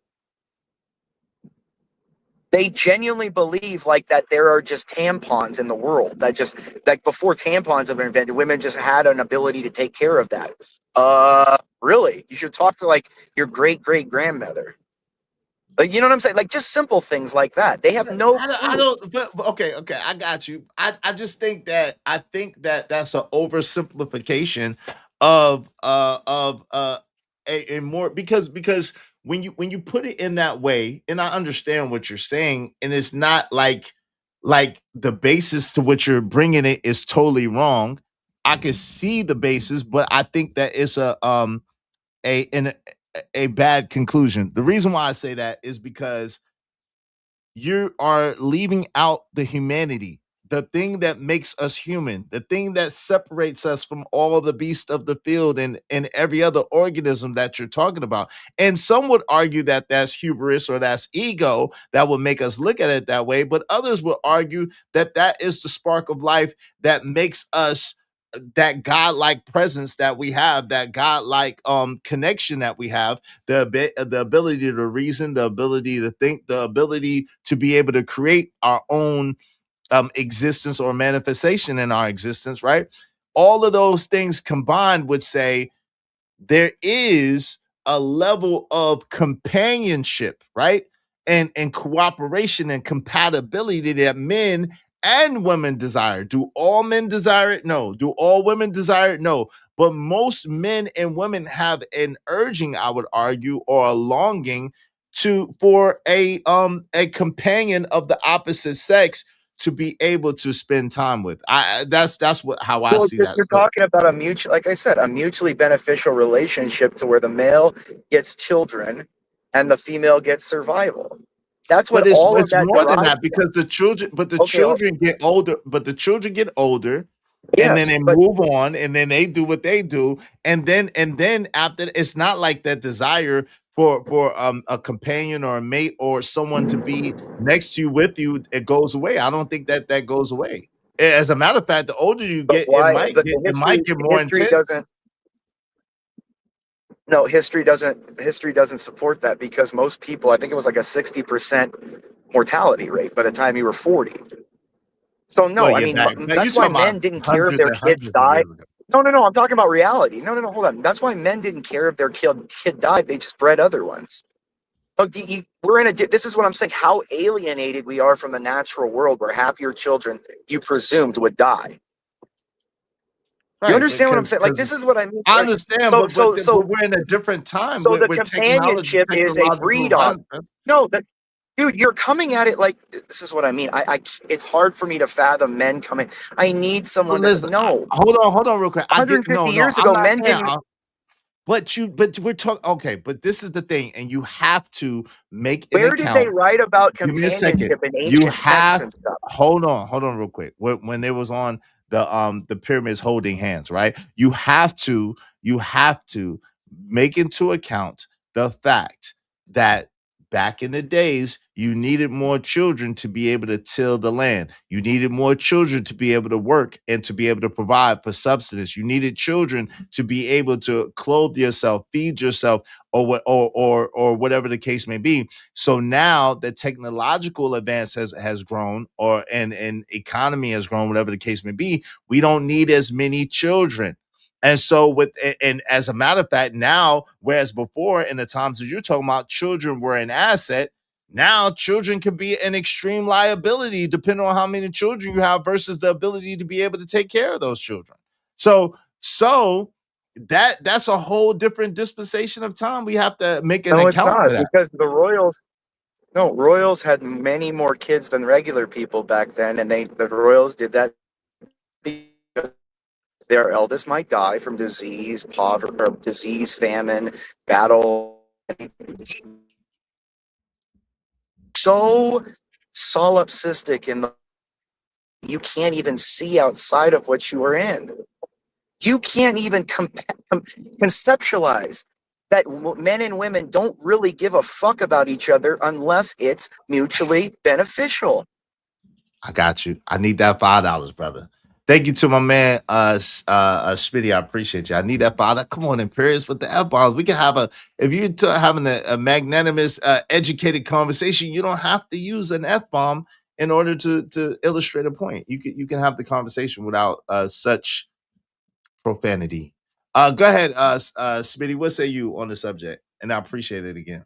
They genuinely believe like that there are just tampons in the world, that just like before tampons have been invented, women just had an ability to take care of that. Really? You should talk to like your great grandmother. Like, you know what I'm saying? Like just simple things like that. They have no I clue. don't. But okay, I got you. I just think that that's an oversimplification of a more because when you put it in that way, and I understand what you're saying, and it's not like the basis to which you're bringing it is totally wrong. I can see the basis, but I think that it's a a bad conclusion. The reason why I say that is because you are leaving out the humanity, the thing that makes us human, the thing that separates us from all the beasts of the field and every other organism that you're talking about. And some would argue that that's hubris or that's ego that would make us look at it that way, but others would argue that that is the spark of life that makes us that godlike presence that we have, that godlike connection that we have, the ability to reason, the ability to think, the ability to be able to create our own existence or manifestation in our existence, right? All of those things combined would say there is a level of companionship, right? And cooperation and compatibility that men and women desire. Do all men desire it? No. Do all women desire it? No. But most men and women have an urging, I would argue, or a longing for a companion of the opposite sex to be able to spend time with. That's what how I Well, see that. you're So talking about a mutual, like I said, a mutually beneficial relationship to where the male gets children and the female gets survival. That's what but it's all of it's that more than derives that from. because the Okay, children get older, and then yes, they but move on, and then they do what they do, and then after it's not like that desire for a companion or a mate or someone to be next to you with you, it goes away. I don't think that goes away. As a matter of fact, the older you but get, why? But it might get more history intense. doesn't. No, history doesn't support that because most people, I think it was like a 60% mortality rate by the time you were 40. So Well, no, I yeah, mean but you that's why talking about men didn't care if hundreds their and kids hundreds of died. years ago. No, I'm talking about reality. No, hold on. That's why men didn't care if their kid died. They just bred other ones. Look, we're in a. This is what I'm saying. How alienated we are from the natural world, where half your children you presumed would die. You Right, understand what I'm because saying? Like this is what I mean. I Like understand, so, but so, so, we're in a different time so where, the companionship is a technological breed on. advancement. No, that dude, you're coming at it like this is what I mean. It's hard for me to fathom men coming. I need But someone to listen, no. hold on, real quick. I get 150 no, years I'm ago, not men saying. didn't. But we're talking okay. But this is the thing, and you have to make an Where did they account. write about Give me a second. companionship in You ancient texts have and stuff? hold on, real quick. When they was on the pyramids holding hands, right? You have to make into account the fact that back in the days, you needed more children to be able to till the land. You needed more children to be able to work and to be able to provide for subsistence. You needed children to be able to clothe yourself, feed yourself, or what, or whatever the case may be. So now the technological advance has grown, or and economy has grown, whatever the case may be. We don't need as many children. And so and as a matter of fact, now, whereas before in the times that you're talking about, children were an asset, now children can be an extreme liability depending on how many children you have versus the ability to be able to take care of those children. So that's a whole different dispensation of time. We have to make an No, it's account not for that. because the Royals had many more kids than regular people back then, and the Royals did that because their eldest might die from disease, poverty, or disease, famine, battle. So solipsistic in the you can't even see outside of what you are in. You can't even conceptualize that men and women don't really give a fuck about each other unless it's mutually beneficial. I got you. I need that $5, brother. Thank you to my man, Schmitty. I appreciate you. I need that $5. Come on, Imperious with the F bombs. We can have if you're having a magnanimous, educated conversation, you don't have to use an F bomb in order to illustrate a point. You can have the conversation without such profanity. Go ahead, Schmitty. What say you on the subject? And I appreciate it again.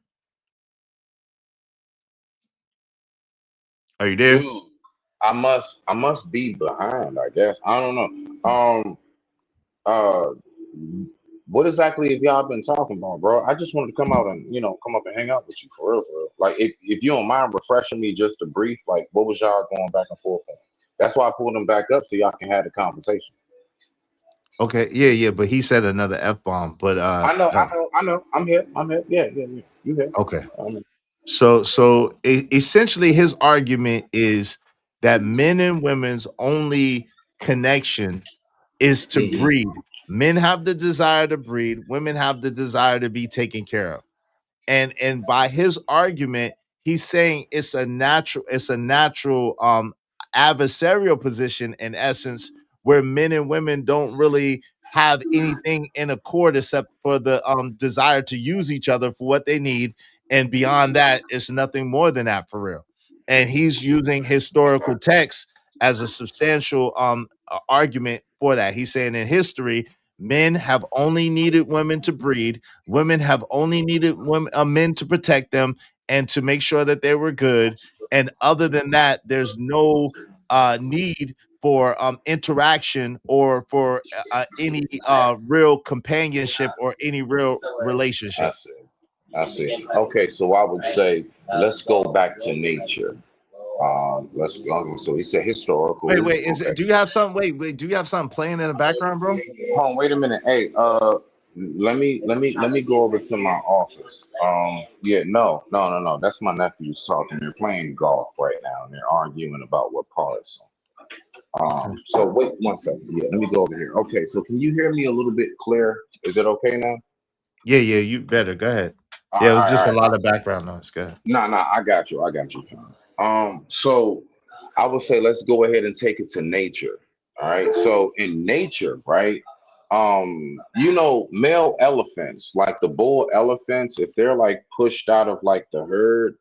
Are you there? Dude, I must be behind, I guess. I don't know. Uh what exactly have y'all been talking about, bro? I just wanted to come out and come up and hang out with you for real, for real. Like if you don't mind refreshing me just a brief, like what was y'all going back and forth on? That's why I pulled them back up so y'all can have the conversation. Okay, yeah, but he said another F bomb. But I know. I'm here. Yeah. You here? okay. I'm here. So essentially, his argument is that men and women's only connection is to Mhm. breed. Men have the desire to breed. Women have the desire to be taken care of. And by his argument, he's saying it's a natural adversarial position in essence, where men and women don't really have anything in accord except for the desire to use each other for what they need, and beyond that it's nothing more than that for real. And he's using historical texts as a substantial argument for that. He's saying in history men have only needed women to breed. Women have only needed men to protect them and to make sure that they were good. And other than that, there's no need for interaction or for any real companionship or any real I relationship. see. I see. Okay, so I would say let's go back to nature. Let's go. So he said historical. Wait, Okay. do you have something? Wait, do you have something playing in the background, bro? Hold on, wait a minute. Hey, let me go over to my office. Yeah, no. That's my nephews talking. They're playing golf right now, and they're arguing about what parts. Okay. So wait 1 second. Yeah, let me go over here. Okay, so can you hear me a little bit clear? Is it okay now? Yeah, you better go ahead. All Yeah, right, it was all just a right, all lot right. of background noise. Go ahead. No, I got you, fam. So I would say let's go ahead and take it to nature. All right. So in nature, right? Male elephants, like the bull elephants, if they're like pushed out of like the herd,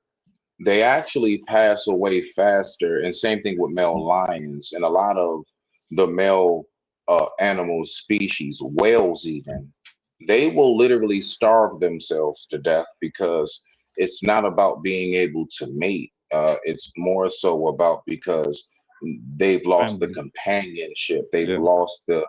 they actually pass away faster. And same thing with male lions and a lot of the male animal species, whales even, they will literally starve themselves to death because it's not about being able to mate. It's more so about because they've lost the Family. companionship, they've Yeah. lost the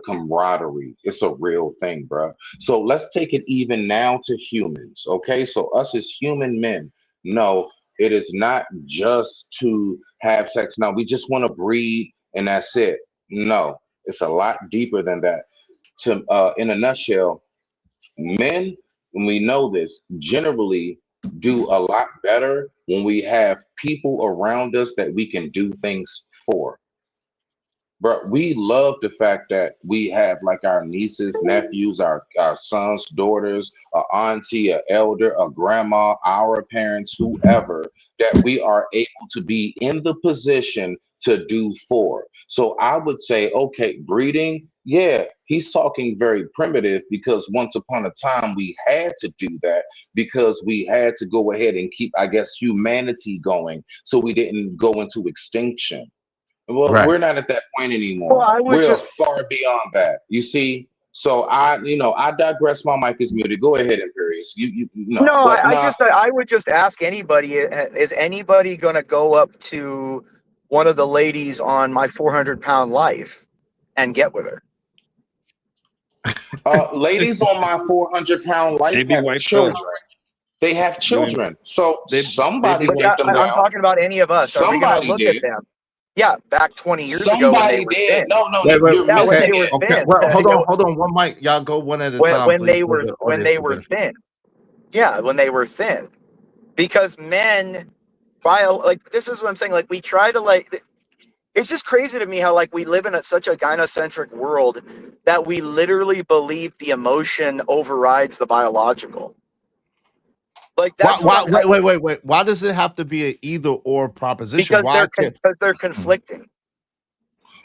camaraderie. It's a real thing, bro. So let's take it even now to humans, okay? So us as human men, no, it is not just to have sex. No, we just want to breed and that's it. No, it's a lot deeper than that. To In a nutshell, men, when we know this, generally do a lot better when we have people around us that we can do things for. But we love the fact that we have like our nieces, nephews, our sons, daughters, a auntie, a elder, a grandma, our parents, whoever, that we are able to be in the position to do for. So I would say, okay, breeding, yeah, he's talking very primitive because once upon a time we had to do that because we had to go ahead and keep, I guess, humanity going so we didn't go into extinction. Well, Right. we're not at that point Well, anymore. I would We're just far beyond that. You see? So I digress. My mic is muted. Go ahead, Imperius. no. But nah, I would just ask anybody: is anybody going to go up to one of the ladies on My 400 Pound Life and get with her? Ladies on my 400-pound They life be have wiped out. children. They have They children. So they be somebody But wiped wiped them out. I'm down. talking about any of us. Are we going to Somebody look at did. them? Yeah, back 20 years ago when they Somebody were did. thin. No, Wait, wait, you're Yeah, when okay, they missing were it. okay. thin. Well, hold on, one mic. Y'all go one at a time, when please, they so were the when audience they can were benefit. thin. Yeah, when they were thin. Because men, like this is what I'm saying. Like we try to like. It's just crazy to me how like we live in such a gynocentric world that we literally believe the emotion overrides the biological. Like that's what I'm. Wait. Why does it have to be an either or proposition? Because Why can't they're conflicting.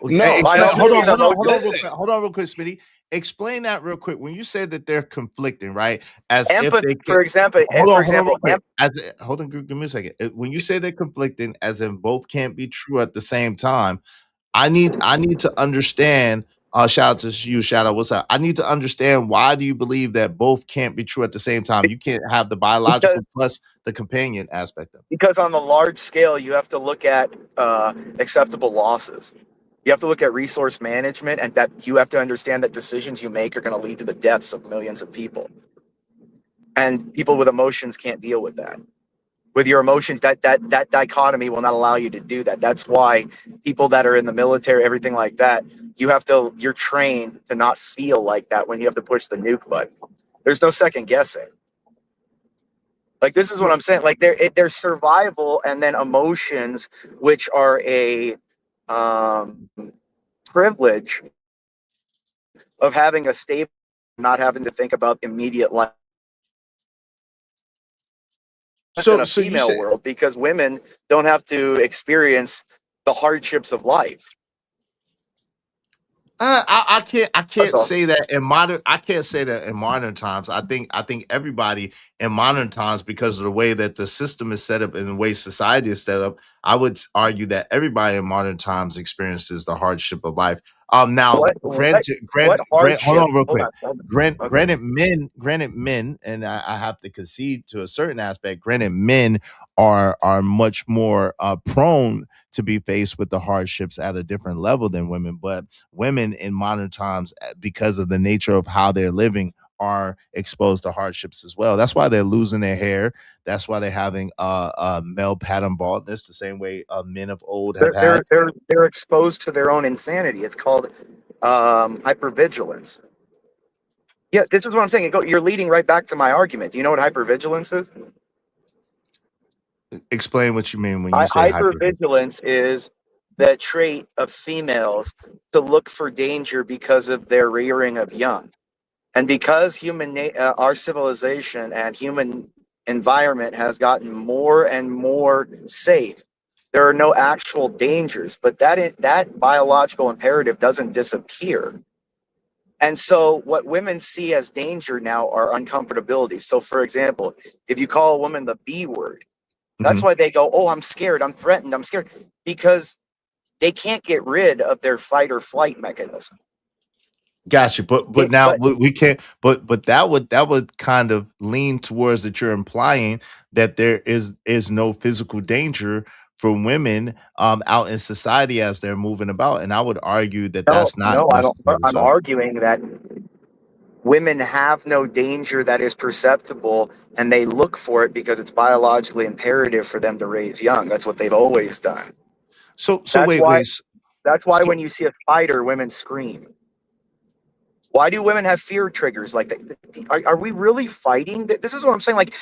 No, explain? no, Biology and listen, emotion. listen. Hold on, real quick, Smitty. Explain that real quick. When you said that they're conflicting, right? As if Empathy, they can. for example. Hold on, real quick. Hold on, give me a second. When you say they're conflicting, as in both can't be true at the same time, I need to understand. Shout out to you, shout out. What's up? I need to understand why do you believe that both can't be true at the same time? You can't have the biological plus the companion aspect of it. Because on the large scale, you have to look at acceptable losses. You have to look at resource management, and that you have to understand that decisions you make are going to lead to the deaths of millions of people. And people with emotions can't deal with that. With your emotions, that dichotomy will not allow you to do that. That's why people that are in the military, everything like that, you're trained to not feel like that when you have to push the nuke button. There's no second guessing. Like this is what I'm saying. Like there's survival and then emotions, which are a privilege of having a stable, not having to think about immediate life in a So you female said world, because women don't have to experience the hardships of life. I That's can't all. say that in modern I can't say that in modern times. I think everybody in modern times, because of the way that the system is set up and the way society is set up, I would argue that everybody in modern times experiences the hardship of life. Now What hold hardship? on real Hold quick. on. Hold on. Okay. Granted men, and I have to concede to a certain aspect, granted men are much more prone to be faced with the hardships at a different level than women, but women in modern times, because of the nature of how they're living, are exposed to hardships as well. That's why they're losing their hair. That's why they're having male pattern baldness, the same way men of old have had. They're exposed to their own insanity. It's called hypervigilance. Yeah, this is what I'm saying. You're leading right back to my argument. Do you know what hypervigilance is? Explain what you mean when you say hyper. Hypervigilance is the trait of females to look for danger because of their rearing of young. And because our civilization and human environment has gotten more and more safe, there are no actual dangers, but that biological imperative doesn't disappear. And so what women see as danger now are uncomfortabilities. So for example, if you call a woman the B word, that's Mhm. why they go, "Oh, I'm scared, I'm threatened, I'm scared," because they can't get rid of their fight or flight mechanism. Gotcha, but now But we can't. But that would kind of lean towards that you're implying that there is no physical danger for women out in society as they're moving about, and I would argue that no, that's not no, I don't. necessarily I'm so. arguing that women have no danger that is perceptible, and they look for it because it's biologically imperative for them to raise young. That's what they've always done. So That's wait why. wait. That's why So when you see a spider, women scream. Why do women have fear triggers? Like, are we really fighting? This is what I'm saying. Like,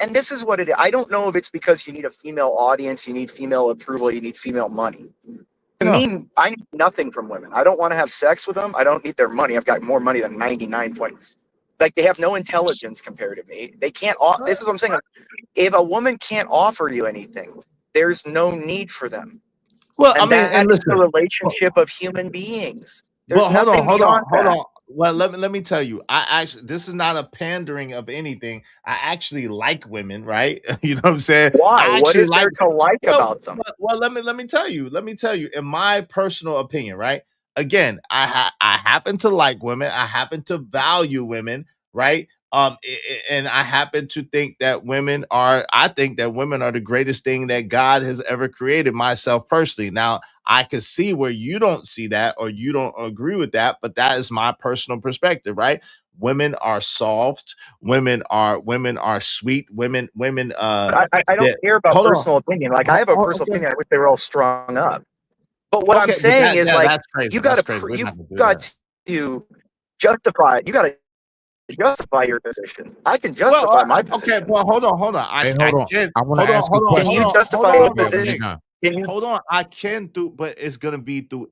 and this is what it is. I don't know if it's because you need a female audience, you need female approval, you need female money. To no. me, I need nothing from women. I don't want to have sex with them. I don't need their money. I've got more money than 99 point. Like, they have no intelligence compared to me. They can't. This is what I'm saying. If a woman can't offer you anything, there's no need for them. Well, I And mean, and that is the listen. relationship of human beings. But There's nothing beyond hold that. on. Well, let me tell you. I actually, this is not a pandering of anything. I actually like women, right? You know what I'm saying? Why? I What actually is like. there to like Well, about them? let me tell you. Let me tell you. In my personal opinion, right? Again, I happen to like women. I happen to value women, right? And I happen to think that women are. I think that women are the greatest thing that God has ever created. Myself personally. Now, I could see where you don't see that or you don't agree with that, but that is my personal perspective, right? Women are soft, women are sweet, women I don't that care about hold on. personal opinion. Like I have a personal Okay. opinion. I wish they were all strung up. But what I'm Okay, but saying is like that's crazy. you got That's to crazy. We're you not gonna do that. got to justify. You got to justify your position. I can Well, justify my okay. position. Well, hold on. Hey, I hold on. can. I want to Hold on. ask a Hold on. Can Hold you question. on. Hold justify on, your Okay, real when you're quick. position? done. Can you? Hold on. I can do, but it's gonna be through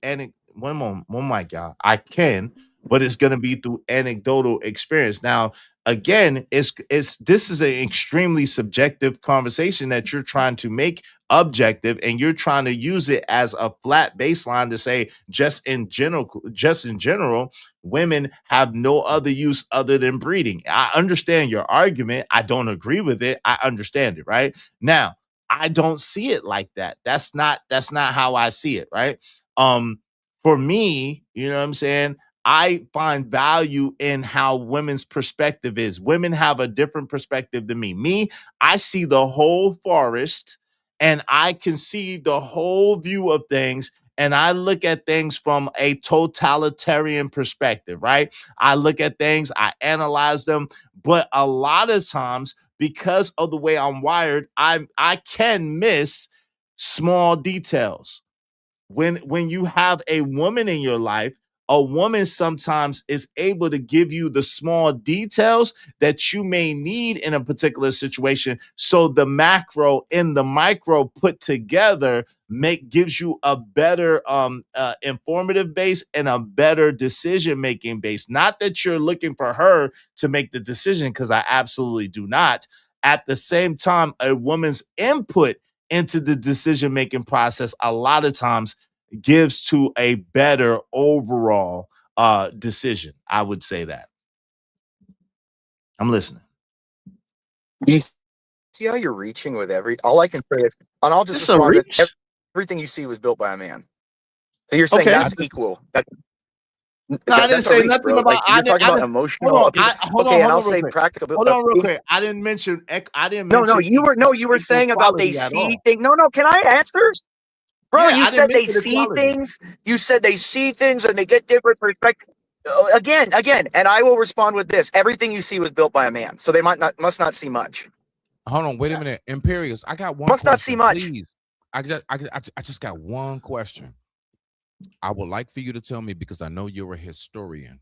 one mic, y'all. I can, but it's gonna be through anecdotal experience. Now, again, it's this is an extremely subjective conversation that you're trying to make objective, and you're trying to use it as a flat baseline to say just in general, women have no other use other than breeding. I understand your argument. I don't agree with it. I understand it, right? Now, I don't see it like that. That's not how I see it, right? For me, you know what I'm saying? I find value in how women's perspective is. Women have a different perspective than me. I see the whole forest and I can see the whole view of things, and I look at things from a totalitarian perspective, right? I look at things, I analyze them, but a lot of times because of the way I'm wired, I can miss small details. When you have a woman in your life, a woman sometimes is able to give you the small details that you may need in a particular situation, so the macro and the micro put together gives you a better informative base and a better decision making base. Not that you're looking for her to make the decision, because I absolutely do not. At the same time, a woman's input into the decision making process a lot of times gives to a better overall decision. I would say that. I'm listening. You see how you're reaching with all I can say is, and I'll just It's a respond that reach. everything you see was built by a man. So you're saying Okay. that's equal. No, I didn't That's a say reach, nothing bro. about. Like you're talking I about didn't. Hold emotional on. appeal. Hold Okay, and on I'll real say quick. practical. Hold on real quick. I didn't mention. I didn't mention. No, you were saying about they Equality at see all. things. No, can I answer? Bro, Yeah, you I didn't said they mention see equality. things. You said they see things and they get different perspectives. Again, and I will respond with this: everything you see was built by a man, so they must not see much. Hold on, wait a minute. Imperious, I got one Must not see question. much. Please. I just got one question. I would like for you to tell me, because I know you're a historian.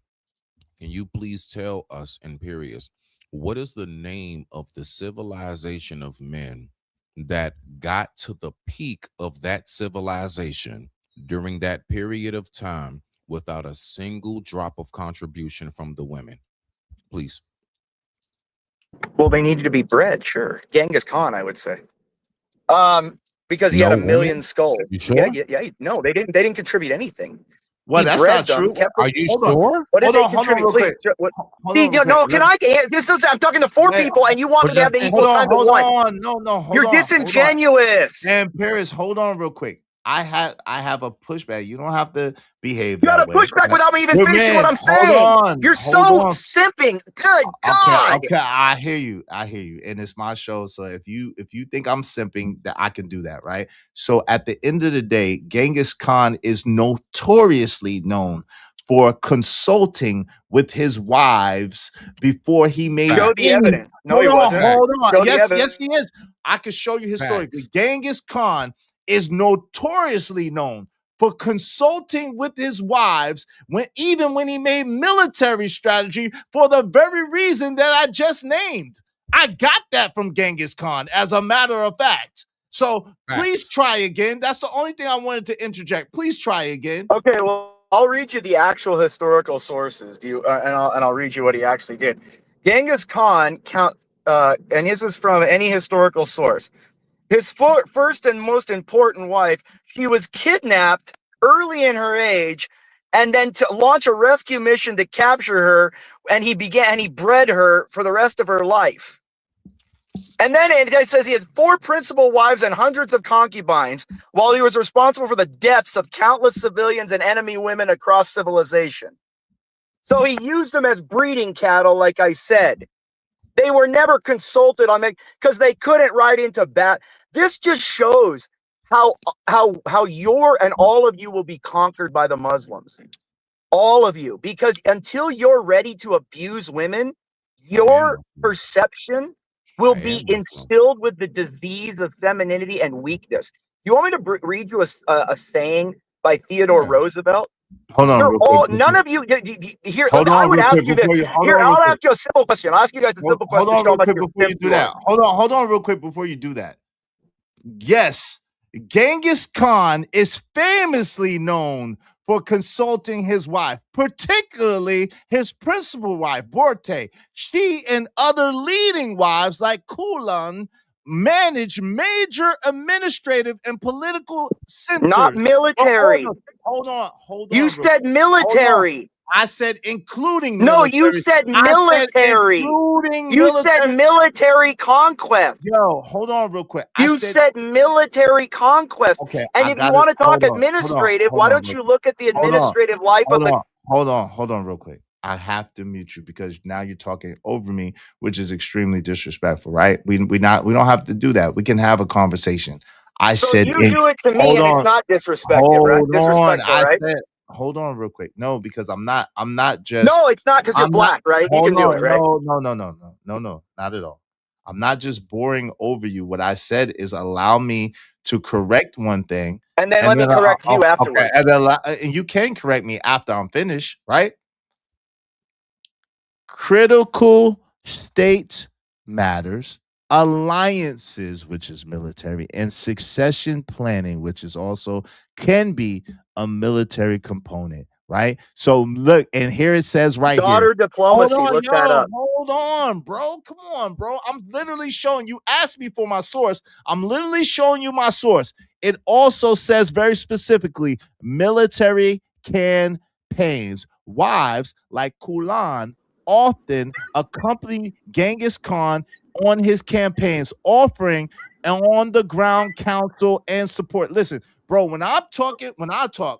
Can you please tell us, Imperious, what is the name of the civilization of men that got to the peak of that civilization during that period of time without a single drop of contribution from the women? Please. Well, they needed to be bred, sure. Genghis Khan, I would say. Because he had No 1 million women? skulls. You sure? No, they didn't contribute anything. Well, He that's bred not them, true. kept them. Are you Hold on. sure? What did they Hold on contribute? real Please, quick. what? Hold on real quick. No, can I? I'm talking to four Wait, people, and you want me to have the hold equal on, time to hold one. on. No, You're hold on. disingenuous. And Paris, hold on real quick. I have a pushback. You don't have to behave You got that to push way. back without me even Good finishing what man, I'm saying. You're so hold on. simping. Good Okay, God. I hear you. And it's my show. So if you think I'm simping, that I can do that, right? So at the end of the day, Genghis Khan is notoriously known for consulting with his wives before he made Show the any. evidence. No, he wasn't. Hold on. Show the Yes, evidence. he is. I can show you historically. Facts. Genghis Khan is notoriously known for consulting with his wives even when he made military strategy for the very reason that I just named. I got that from Genghis Khan, as a matter of fact. So please Facts. try again. That's the only thing I wanted to interject. Please try again. Okay, well, I'll read you the actual historical sources. And I'll read you what he actually did. Genghis Khan and this is from any historical source. His first and most important wife, she was kidnapped early in her age, and then to launch a rescue mission to capture her, and he bred her for the rest of her life. And then it says he has 4 principal wives and hundreds of concubines, while he was responsible for the deaths of countless civilians and enemy women across civilization. So he used them as breeding cattle, like I said. They were never consulted on because they couldn't ride into bat. This just shows how you're and all of you will be conquered by the Muslims. All of you, because until you're ready to abuse women, your perception will be instilled with the disease of femininity and weakness. You want me to read you a saying by Theodore Roosevelt? Hold on, You're real all quick. none of you here. Hold I on, would real ask quick you this. before you. Hold Here, on, real I'll quick. ask you a simple question. I'll ask you guys a simple Hold question to on, show how real much quick you're before you simp do you are. that. Hold on, real quick before you do that. Yes, Genghis Khan is famously known for consulting his wife, particularly his principal wife, Borte. She and other leading wives like Kulan manage major administrative and political Not centers. military. Hold on. You Real said quick. Hold on. military. I said including No, you military. said I said military. including You said military. military conquest. Yo, hold on real quick. I You said military conquest. okay. And I if you got it. want to talk Hold on. administrative, why don't Real you quick. look at the Hold on. administrative life of the Hold on, real quick. I have to mute you because now you're talking over me, which is extremely disrespectful, right? We don't have to do that. We can have a conversation. I So said you do it to me hold and it's on, not disrespectful, right? Disrespectful, I right? said hold on real quick. No, because I'm not just No, it's not because you're I'm not black, right? You hold can do on. it, right? No, not at all. I'm not just boring over you. What I said is allow me to correct one thing. And then let me correct you Okay, afterwards. and you can correct me after I'm finished, right? Critical state matters, alliances, which is military, and succession planning, which is also can be a military component, right? So look, and here it says right here. Daughter diplomacy, look that up. Hold on, bro. Come on, bro. I'm literally showing you. Asked me for my source. I'm literally showing you my source. It also says very specifically military campaigns. Wives like Kulan often accompany Genghis Khan on his campaigns, offering on the ground counsel and support. Listen, bro, when I talk,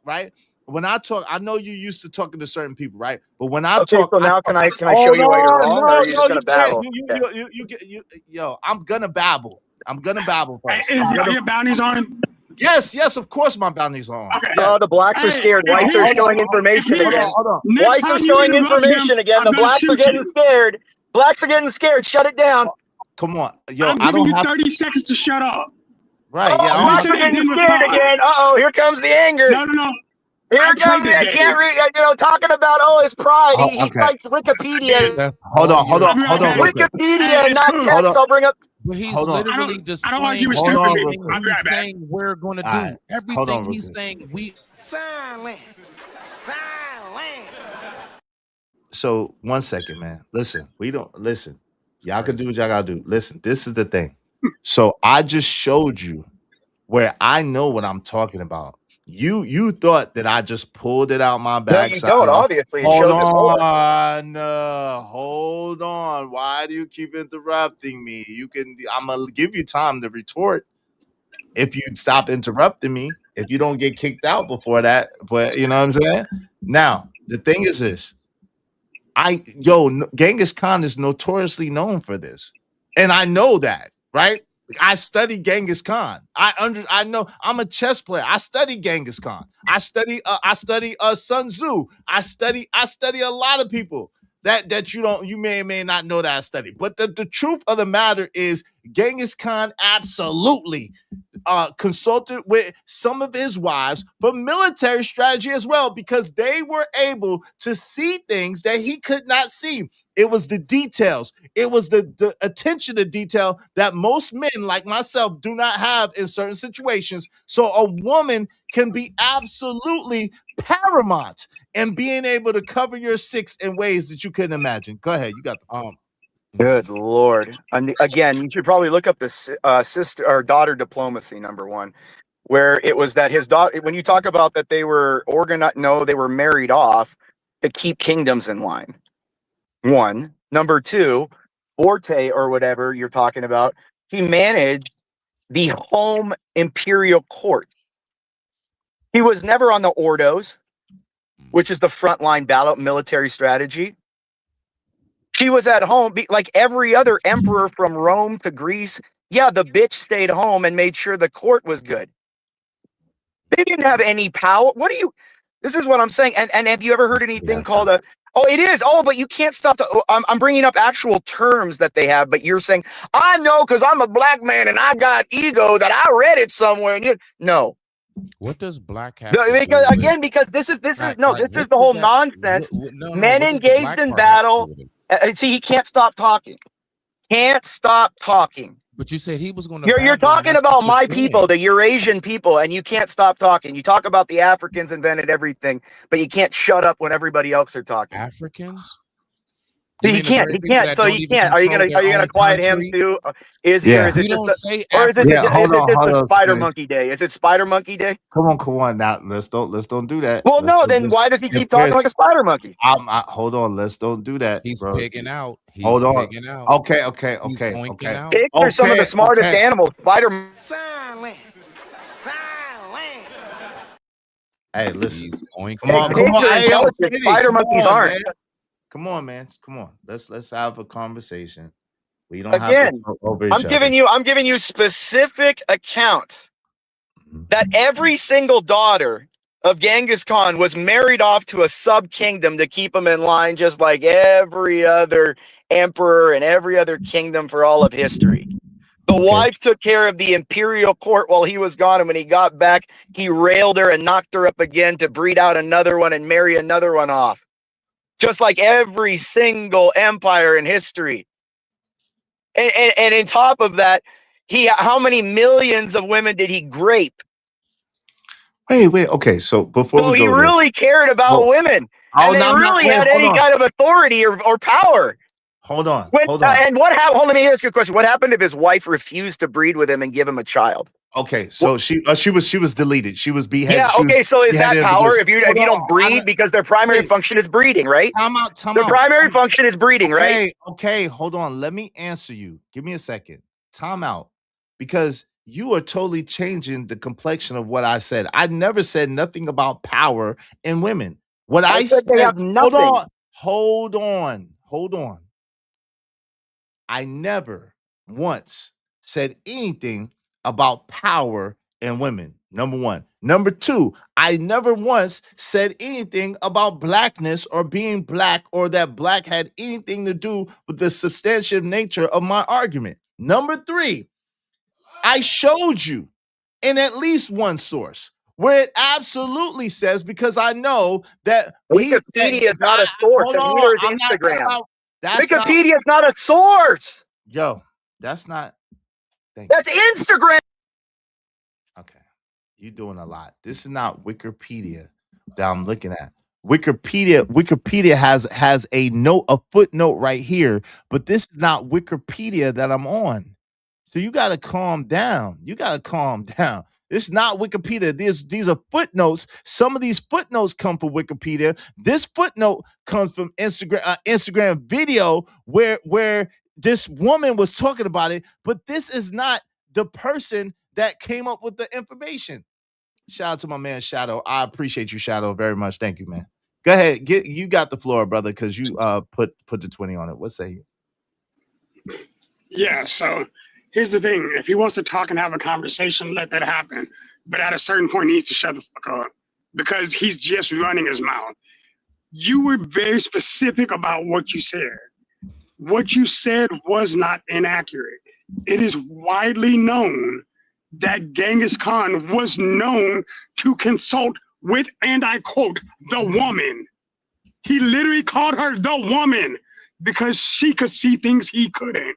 right? When I talk, I know you used to talking to certain people, right? But when I Okay, talk, so now can I show hold you why you're on, wrong, or are you no, just gonna you can't. babble? Okay. Yo, I'm gonna babble. I'm gonna babble first. Are your bounties on? Yes, of course my bounties are on. Okay. Yeah. Oh, the blacks are scared. Whites are showing information again. Hold on. Next Whites are time you showing interrupt him, information again. I'm The gonna blacks are shoot getting you. scared. Blacks are getting scared. Shut it down. Come on. Yo, I'm I giving don't you have 30 seconds to shut up. right. Yeah, I Oh, don't blacks have are getting Then scared respond. again. Here comes the anger. No. Here I comes played this it. game. Can't read. Talking about his pride. He okay. cites Wikipedia. Hold on, I'll be right back. real quick. Wikipedia, It's not cool. Hold text. on. I'll bring up. But he's Hold on. literally I don't like you displaying with Hold on, stupid real people. quick. I'll be right back. everything we're gonna do. All right. Hold Everything on, real he's quick. saying, we Silent. So 1 second, man. Listen, we don't listen. Y'all can do what y'all gotta do. Listen, this is the thing. So I just showed you where I know what I'm talking about. You thought that I just pulled it out my No, you backside. don't. Obviously, it Hold shows it more. on, hold on. Why do you keep interrupting me? I'm gonna give you time to retort if you stop interrupting me. If you don't get kicked out before that, but you know what I'm saying. Now the thing is this. Genghis Khan is notoriously known for this, and I know that, right? Like, I study Genghis Khan. I know I'm a chess player. I study Genghis Khan. I study Sun Tzu. I study a lot of people that you may or may not know that I study. But the truth of the matter is Genghis Khan absolutely consulted with some of his wives for military strategy as well, because they were able to see things that he could not see. It was the details. It was the attention to detail that most men like myself do not have in certain situations. So a woman can be absolutely paramount in being able to cover your six in ways that you couldn't imagine. Go ahead. You got the Good Lord. Again, you should probably look up the sister or daughter diplomacy, #1, where it was that his daughter, when you talk about that they were organized, no, they were married off to keep kingdoms in line. 1. #2, Forte or whatever you're talking about, he managed the home imperial court. He was never on the Ordos, which is the frontline battle military strategy. She was at home, like every other emperor from Rome to Greece. Yeah, the bitch stayed home and made sure the court was good. They didn't have any power. What do you? This is what I'm saying. And have you ever heard anything called a? Oh, it is. Oh, but you can't stop. I'm bringing up actual terms that they have, but you're saying I know because I'm a black man and I got ego that I read it somewhere. And no. What does black have to Because do with? because this is Like, this is what the does whole that? nonsense. No. Men What does the engaged black in part have to do battle. with it? See, he can't stop talking. Can't stop talking. But you said he was going to. You're talking about my people, the Eurasian people, and you can't stop talking. You talk about the Africans invented everything, but you can't shut up when everybody else are talking. Africans? So he can't. He can't. So he can't. Are you gonna quiet him too? Is he, or is it We don't say or is it Yeah, hold on, just a Spider Spence. Monkey Day? Is it Spider Monkey Day? Come on. Now let's don't do that. Well, Let's no. do Then this. why does he keep Chris, talking like a spider monkey? hold on. Let's don't do that. He's bro. pigging out. He's Hold on. pigging out. Okay. He's oinking out. Pigs are some of the smartest animals. Spider. Silent. Hey, listen. He's oinking Come on. Pigs are Hey, intelligent. Kitty, Spider come monkeys on, aren't. man. Come on, man. Come on. Let's have a conversation. We don't have Again, to talk over each I'm giving you specific accounts that every single daughter of Genghis Khan was married off to a sub kingdom to keep him in line, just like every other emperor and every other kingdom for all of history. The wife took care of the imperial court while he was gone, and when he got back, he railed her and knocked her up again to breed out another one and marry another one off. Just like every single empire in history. And on top of that, how many millions of women did he grape? Wait. Okay, so before So we he go really cared about women, and they really had any kind of authority or power. Hold on. And what happened? Hold on, let me ask you a question. What happened if his wife refused to breed with him and give him a child? Okay, so she was deleted. She was beheaded. Yeah. Okay. So is that power if you don't breed because their primary function is breeding, right? Time out. Their primary function is breeding, right? Okay. Hold on. Let me answer you. Give me a second. Time out, because you are totally changing the complexion of what I said. I never said nothing about power in women. What I said, they have nothing. Hold on. I never once said anything about power in women. Number one. Number two, I never once said anything about blackness or being black or that black had anything to do with the substantive nature of my argument. Number three, I showed you in at least one source where it absolutely says, because I know that Wikipedia is not a source, and neither is Instagram. Wikipedia is not a source. Yo, that's not. That's Instagram. Okay, you're doing a lot. This is not Wikipedia that I'm looking at. Wikipedia has a footnote right here, but this is not Wikipedia that I'm on. So you got to calm down. This is not Wikipedia. These are footnotes. Some of these footnotes come from Wikipedia. This footnote comes from Instagram video where this woman was talking about it, but this is not the person that came up with the information. Shout out to my man Shadow. I appreciate you, Shadow, very much. Thank you, man. Go ahead. You got the floor, brother, because you put the 20 on it. What say you? Yeah, so here's the thing. If he wants to talk and have a conversation, let that happen. But at a certain point, he needs to shut the fuck up because he's just running his mouth. You were very specific about what you said. What you said was not inaccurate. It is widely known that Genghis Khan was known to consult with, and I quote, the woman. He literally called her the woman because she could see things he couldn't.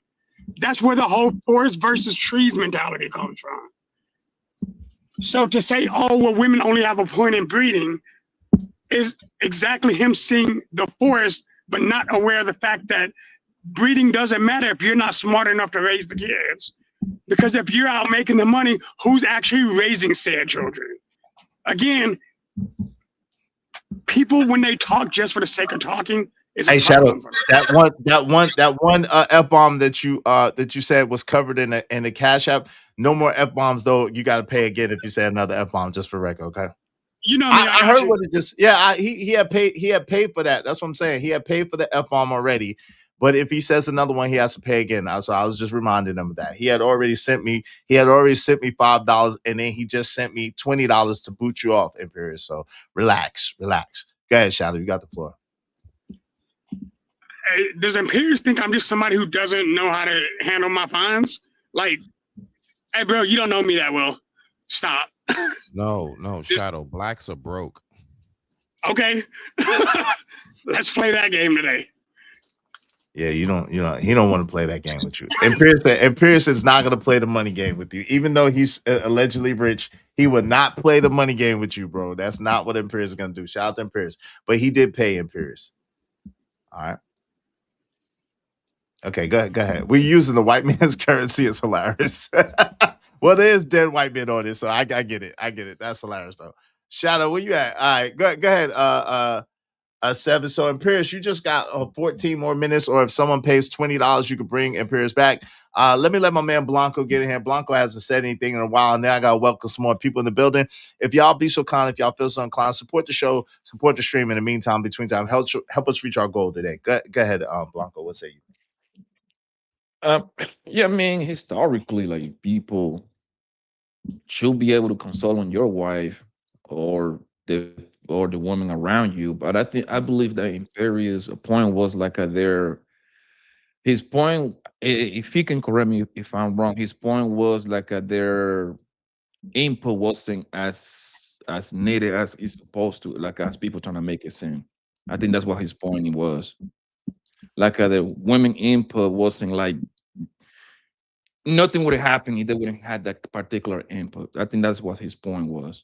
That's where the whole forest versus trees mentality comes from. So to say, oh, well, women only have a point in breeding is exactly him seeing the forest, but not aware of the fact that breeding doesn't matter if you're not smart enough to raise the kids. Because if you're out making the money, who's actually raising said children? Again, people, when they talk just for the sake of talking, Hey, Shadow, that one F-bomb that you said was covered in the Cash App. No more F-bombs though. You got to pay again if you say another F-bomb, just for record, okay? You know, I heard what it just. Yeah, he had paid for that. That's what I'm saying. He had paid for the F-bomb already. But if he says another one, he has to pay again. So I was just reminding him of that. He had already sent me $5, and then he just sent me $20 to boot you off, Imperious. So relax. Go ahead, Shadow. You got the floor. Hey, does Imperious think I'm just somebody who doesn't know how to handle my fines? Like, hey, bro, you don't know me that well. Stop. No, Shadow. Blacks are broke. Okay. Let's play that game today. Yeah, he don't want to play that game with you. Imperious is not going to play the money game with you. Even though he's allegedly rich, he would not play the money game with you, bro. That's not what Imperious is going to do. Shout out to Imperious. But he did pay Imperious. All right. Okay, go ahead. We're using the white man's currency. It's hilarious. Well, there is dead white men on it, so I get it. That's hilarious, though. Shadow, where you at? All right, go ahead. 7. So Imperious, you just got 14 more minutes, or if someone pays $20, you could bring Imperious back. Let me let my man Blanco get in here. Blanco hasn't said anything in a while, and now I gotta welcome some more people in the building. If y'all be so kind, if y'all feel so inclined, support the show, support the stream. In the meantime, between time, help us reach our goal today. Go ahead, Blanco. What say you? Yeah, I mean, historically, like people should be able to console on your wife or the woman around you. But I believe that Imperious point was like his point. If he can correct me if I'm wrong, his point was like their input wasn't as needed as it's supposed to, like as people trying to make it seem. I think that's what his point was. Like the women input wasn't like nothing would have happened if they wouldn't had that particular input. I think that's what his point was.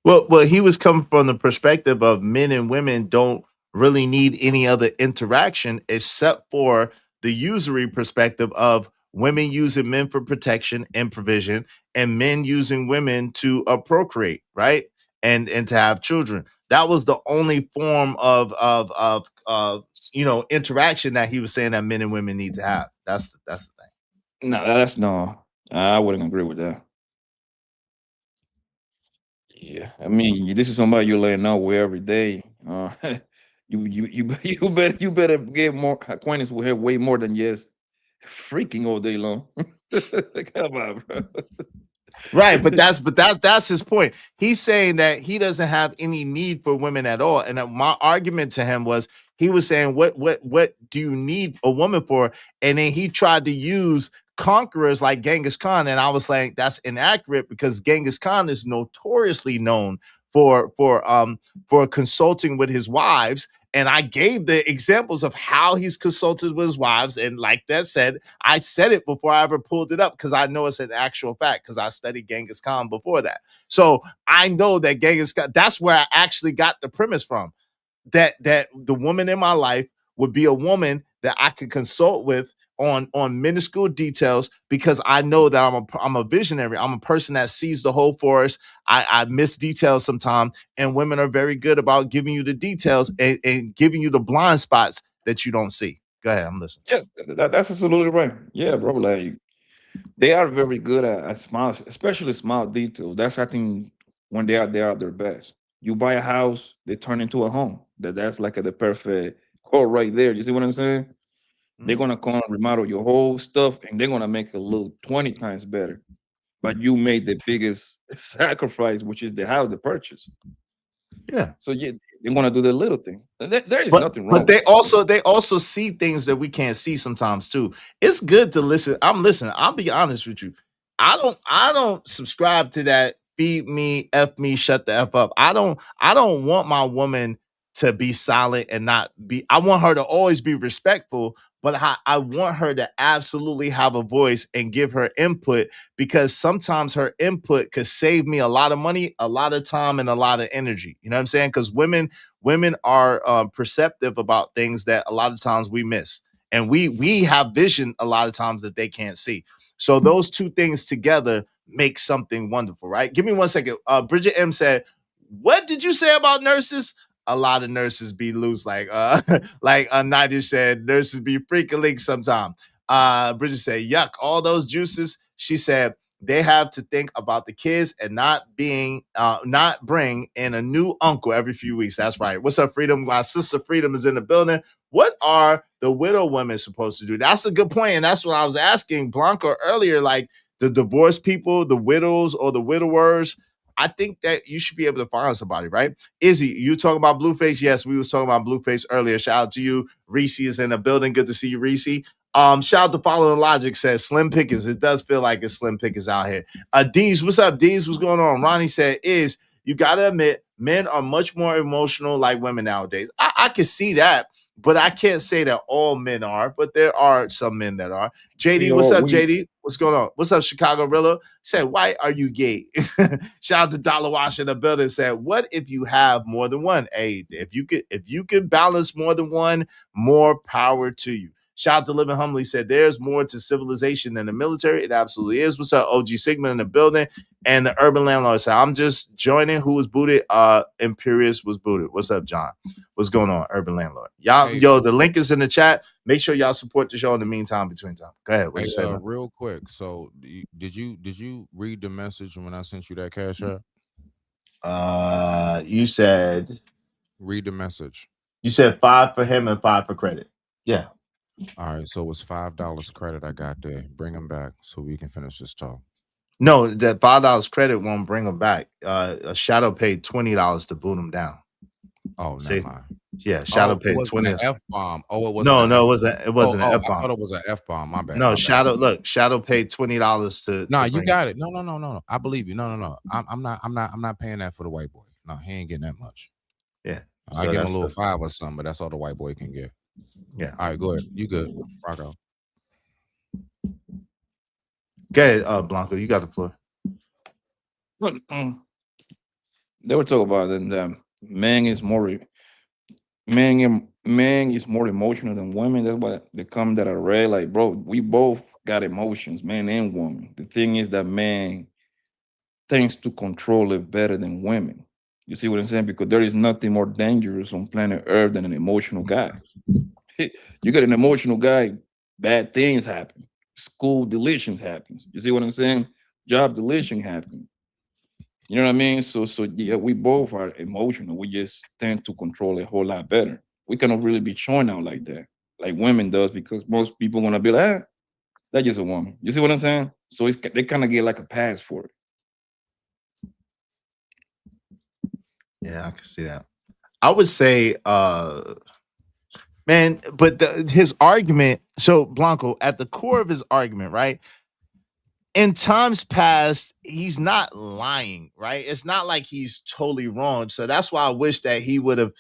Well, he was coming from the perspective of men and women don't really need any other interaction except for the usury perspective of women using men for protection and provision, and men using women to procreate, right? And to have children. That was the only form of interaction that he was saying that men and women need to have. That's the thing. No. I wouldn't agree with that. Yeah, I mean, this is somebody you're laying out with every day. You better get more acquaintance with her way more than just freaking all day long. Come on, bro. Right, but that's his point. He's saying that he doesn't have any need for women at all. And my argument to him was he was saying, what do you need a woman for? And then he tried to use conquerors like Genghis Khan, and I was like, that's inaccurate because Genghis Khan is notoriously known for consulting with his wives. And I gave the examples of how he's consulted with his wives. And like that said, I said it before I ever pulled it up because I know it's an actual fact because I studied Genghis Khan before that. So I know that Genghis Khan, that's where I actually got the premise from. That the woman in my life would be a woman that I could consult with on minuscule details because I know that I'm a visionary. I'm a person that sees the whole forest. I miss details sometimes, and women are very good about giving you the details and giving you the blind spots that you don't see. Go ahead, I'm listening. Yeah, that's absolutely right. Yeah, bro. Like they are very good at small, especially small details. That's I think when they are their best. You buy a house, they turn into a home. That's like the perfect quote right there. You see what I'm saying? They're gonna come and remodel your whole stuff, and they're gonna make it look 20 times better. But you made the biggest sacrifice, which is the house, the purchase. Yeah. So yeah, they want to do the little thing. There is But nothing wrong but with they also see things that we can't see sometimes too. It's good to listen. I'm listening. I'll be honest with you. I don't subscribe to that feed me, F me, shut the F up. I don't want my woman to be silent and not be. I want her to always be respectful, but I want her to absolutely have a voice and give her input because sometimes her input could save me a lot of money, a lot of time, and a lot of energy. You know what I'm saying? Because women are perceptive about things that a lot of times we miss, and we have vision a lot of times that they can't see. So those two things together make something wonderful, right? Give me 1 second. Bridget M said, what did you say about nurses? A lot of nurses be loose, like like Nadia said, nurses be freaking leaks sometimes. Bridget said, yuck, all those juices. She said, they have to think about the kids and not bring in a new uncle every few weeks. That's right. What's up, Freedom? My sister Freedom is in the building. What are the widow women supposed to do? That's a good point, and that's what I was asking Blanca earlier. Like the divorced people, the widows or the widowers. I think that you should be able to find somebody, right? Izzy, you talking about Blueface? Yes, we was talking about Blueface earlier. Shout out to you. Reese is in the building. Good to see you, Reese. Shout out to Following Logic says Slim Pickens. It does feel like it's Slim Pickens out here. Deez, what's up, Deez? What's going on? Ronnie said, is you gotta admit, men are much more emotional like women nowadays. I can see that, but I can't say that all men are, but there are some men that are. JD, what's up, JD? What's going on? What's up, Chicago Rilla? Said, why are you gay? Shout out to Dollar Wash in the building. Said, what if you have more than one? Hey, if you can balance more than one, more power to you. Shout out to Living Humbly said, there's more to civilization than the military. It absolutely is. What's up, OG Sigma in the building? And the urban landlord said, I'm just joining. Who was booted? Imperious was booted. What's up, John? What's going on, urban landlord? Y'all, Hey, the link is in the chat. Make sure y'all support the show in the meantime, between time. Go ahead. What you say, man? real quick. So did you read the message when I sent you that cash app? You said read the message. You said 5 for him and 5 for credit. Yeah. All right, so it's $5 credit I got there. Bring them back so we can finish this talk. No, that $5 credit won't bring him back. Shadow paid $20 to boot him down. Oh, see, never mind. Yeah, Shadow paid $20. An F bomb. Oh, it was no, it wasn't. It wasn't an F bomb. I thought it was an F bomb. My bad. No, my Shadow. bad. Look, Shadow paid $20 to. Nah, you got it. No. I believe you. No. I'm not paying that for the white boy. No, he ain't getting that much. Yeah, I give him a little 5 or something, but that's all the white boy can get. Yeah. All right, go ahead. You good? Rock out. Go ahead, Blanco. You got the floor. They were talking about that man is more emotional than women. That's why they come that I read. Like, bro, we both got emotions, man and woman. The thing is that man tends to control it better than women. You see what I'm saying? Because there is nothing more dangerous on planet Earth than an emotional guy. You get an emotional guy, bad things happen. School deletions happens. You see what I'm saying? Job deletion happens. You know what I mean? So yeah, we both are emotional. We just tend to control it a whole lot better. We cannot really be showing out like that, like women does, because most people want to be like, that's just a woman. You see what I'm saying? So they kind of get like a pass for it. Yeah, I can see that. I would say, man, but his argument. So Blanco, at the core of his argument, right? In times past, he's not lying, right? It's not like he's totally wrong. So that's why I wish that he would have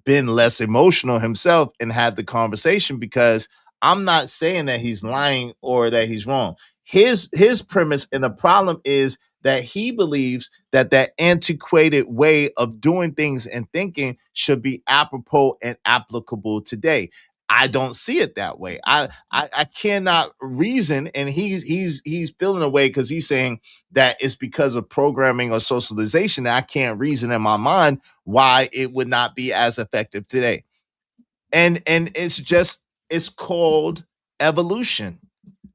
been less emotional himself and had the conversation, because I'm not saying that he's lying or that he's wrong. His premise and the problem is that he believes that that antiquated way of doing things and thinking should be apropos and applicable today. I don't see it that way. I cannot reason, and he's feeling away because he's saying that it's because of programming or socialization that I can't reason in my mind why it would not be as effective today. And it's called evolution.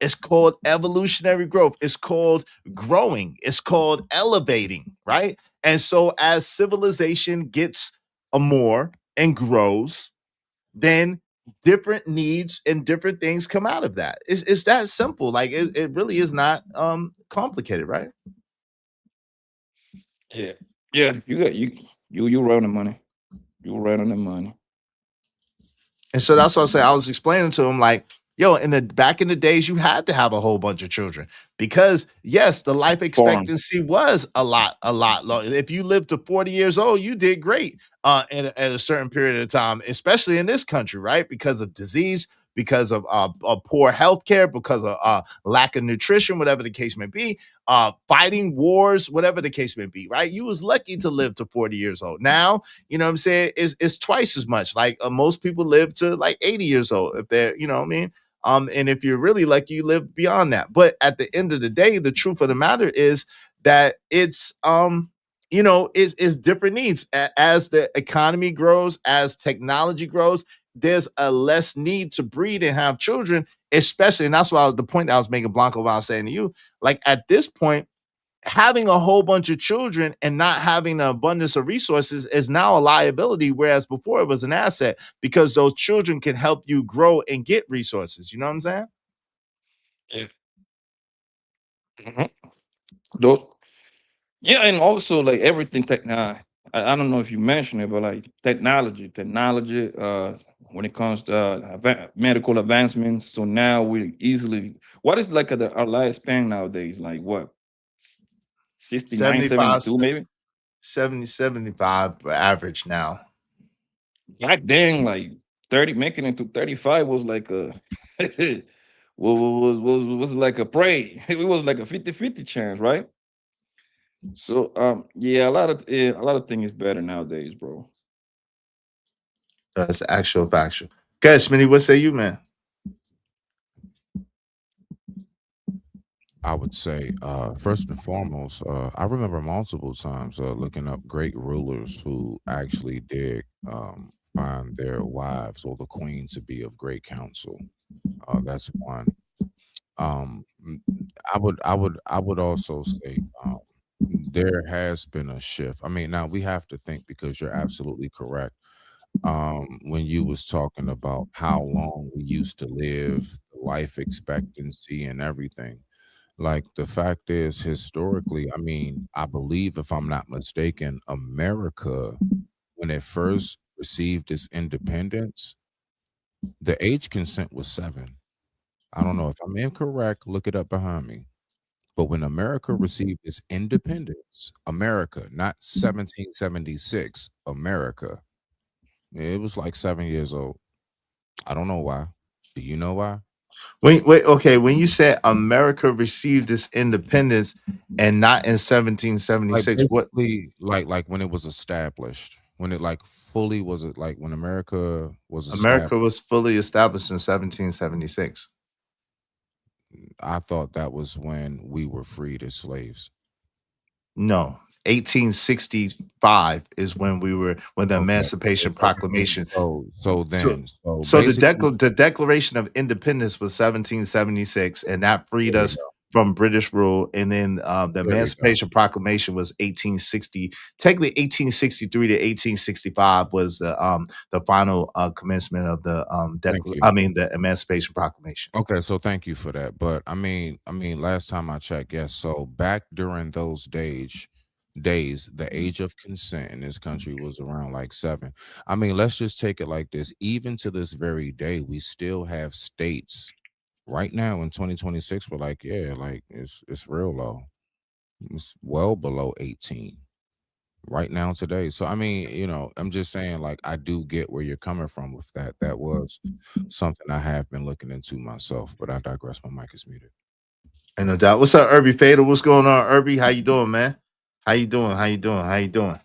It's called evolutionary growth. It's called growing. It's called elevating, right? And so as civilization gets more and grows, then different needs and different things come out of that. It's that simple. Like it really is not complicated, right? Yeah. You right on the money. You right on the money. And so that's what I say. I was explaining to him, like, yo, back in the days, you had to have a whole bunch of children because, yes, the life expectancy was a lot long. If you lived to 40 years old, you did great at a certain period of time, especially in this country, right? Because of disease, because of poor health care, because of lack of nutrition, whatever the case may be, fighting wars, whatever the case may be, right? You was lucky to live to 40 years old. Now, you know what I'm saying, it's twice as much. Like most people live to like 80 years old if they're, you know what I mean? And if you're really lucky, you live beyond that. But at the end of the day, the truth of the matter is that it's it's different needs. As the economy grows, as technology grows, there's a less need to breed and have children, especially, and that's why the point that I was making, Blanco, while I was saying to you, like at this point, having a whole bunch of children and not having an abundance of resources is now a liability, whereas before it was an asset because those children can help you grow and get resources. You know what I'm saying? Yeah. Mhm. Those, yeah, and also like everything I don't know if you mentioned it, but like technology, when it comes to medical advancements. So now we easily, what is like our lifespan nowadays? Like what, 69, 75, 72 maybe? 70, 75 for average now. Back then, like 30, making it to 35 was like a was like a prey. It was like a 50-50 chance, right? So yeah, a lot of things is better nowadays, bro. That's actual factual. Okay, Smitty, what say you, man? I would say, first and foremost, I remember multiple times looking up great rulers who actually did find their wives or the queen to be of great counsel. That's one. I would also say there has been a shift. I mean, now we have to think because you're absolutely correct. When you was talking about how long we used to live, life expectancy and everything. Like the fact is, historically, I mean, I believe if I'm not mistaken, America, when it first received its independence, the age consent was 7. I don't know if I'm incorrect, look it up behind me. But when America received its independence, America, not 1776, America, it was like 7 years old. I don't know why. Do you know why? Wait, okay. When you said America received its independence and not in Like 1776, what basically, like when it was established, when it like fully was it like when America was America established. was fully established in 1776. I thought that was when we were freed as slaves. No, 1865 is when the Okay, Emancipation Proclamation. So, so so basically, the Declaration of Independence was 1776, and that freed there you us go. from British rule. And then the There you go. Emancipation Proclamation was 1860. Technically, 1863 to 1865 was the final commencement of the Thank you. the Emancipation Proclamation. Okay, so thank you for that. But I mean, last time I checked, yes. So back during those days, the age of consent in this country was around like 7. I mean, let's just take it like this. Even to this very day, we still have states right now in 2026. We're like, yeah, like it's real low. It's well below 18 right now today. So I mean, I'm just saying, like, I do get where you're coming from with that. That was something I have been looking into myself, but I digress. My mic is muted. And no doubt. What's up, Irby Fader? What's going on, Irby? How you doing, man? How you doing? How you doing? How you doing?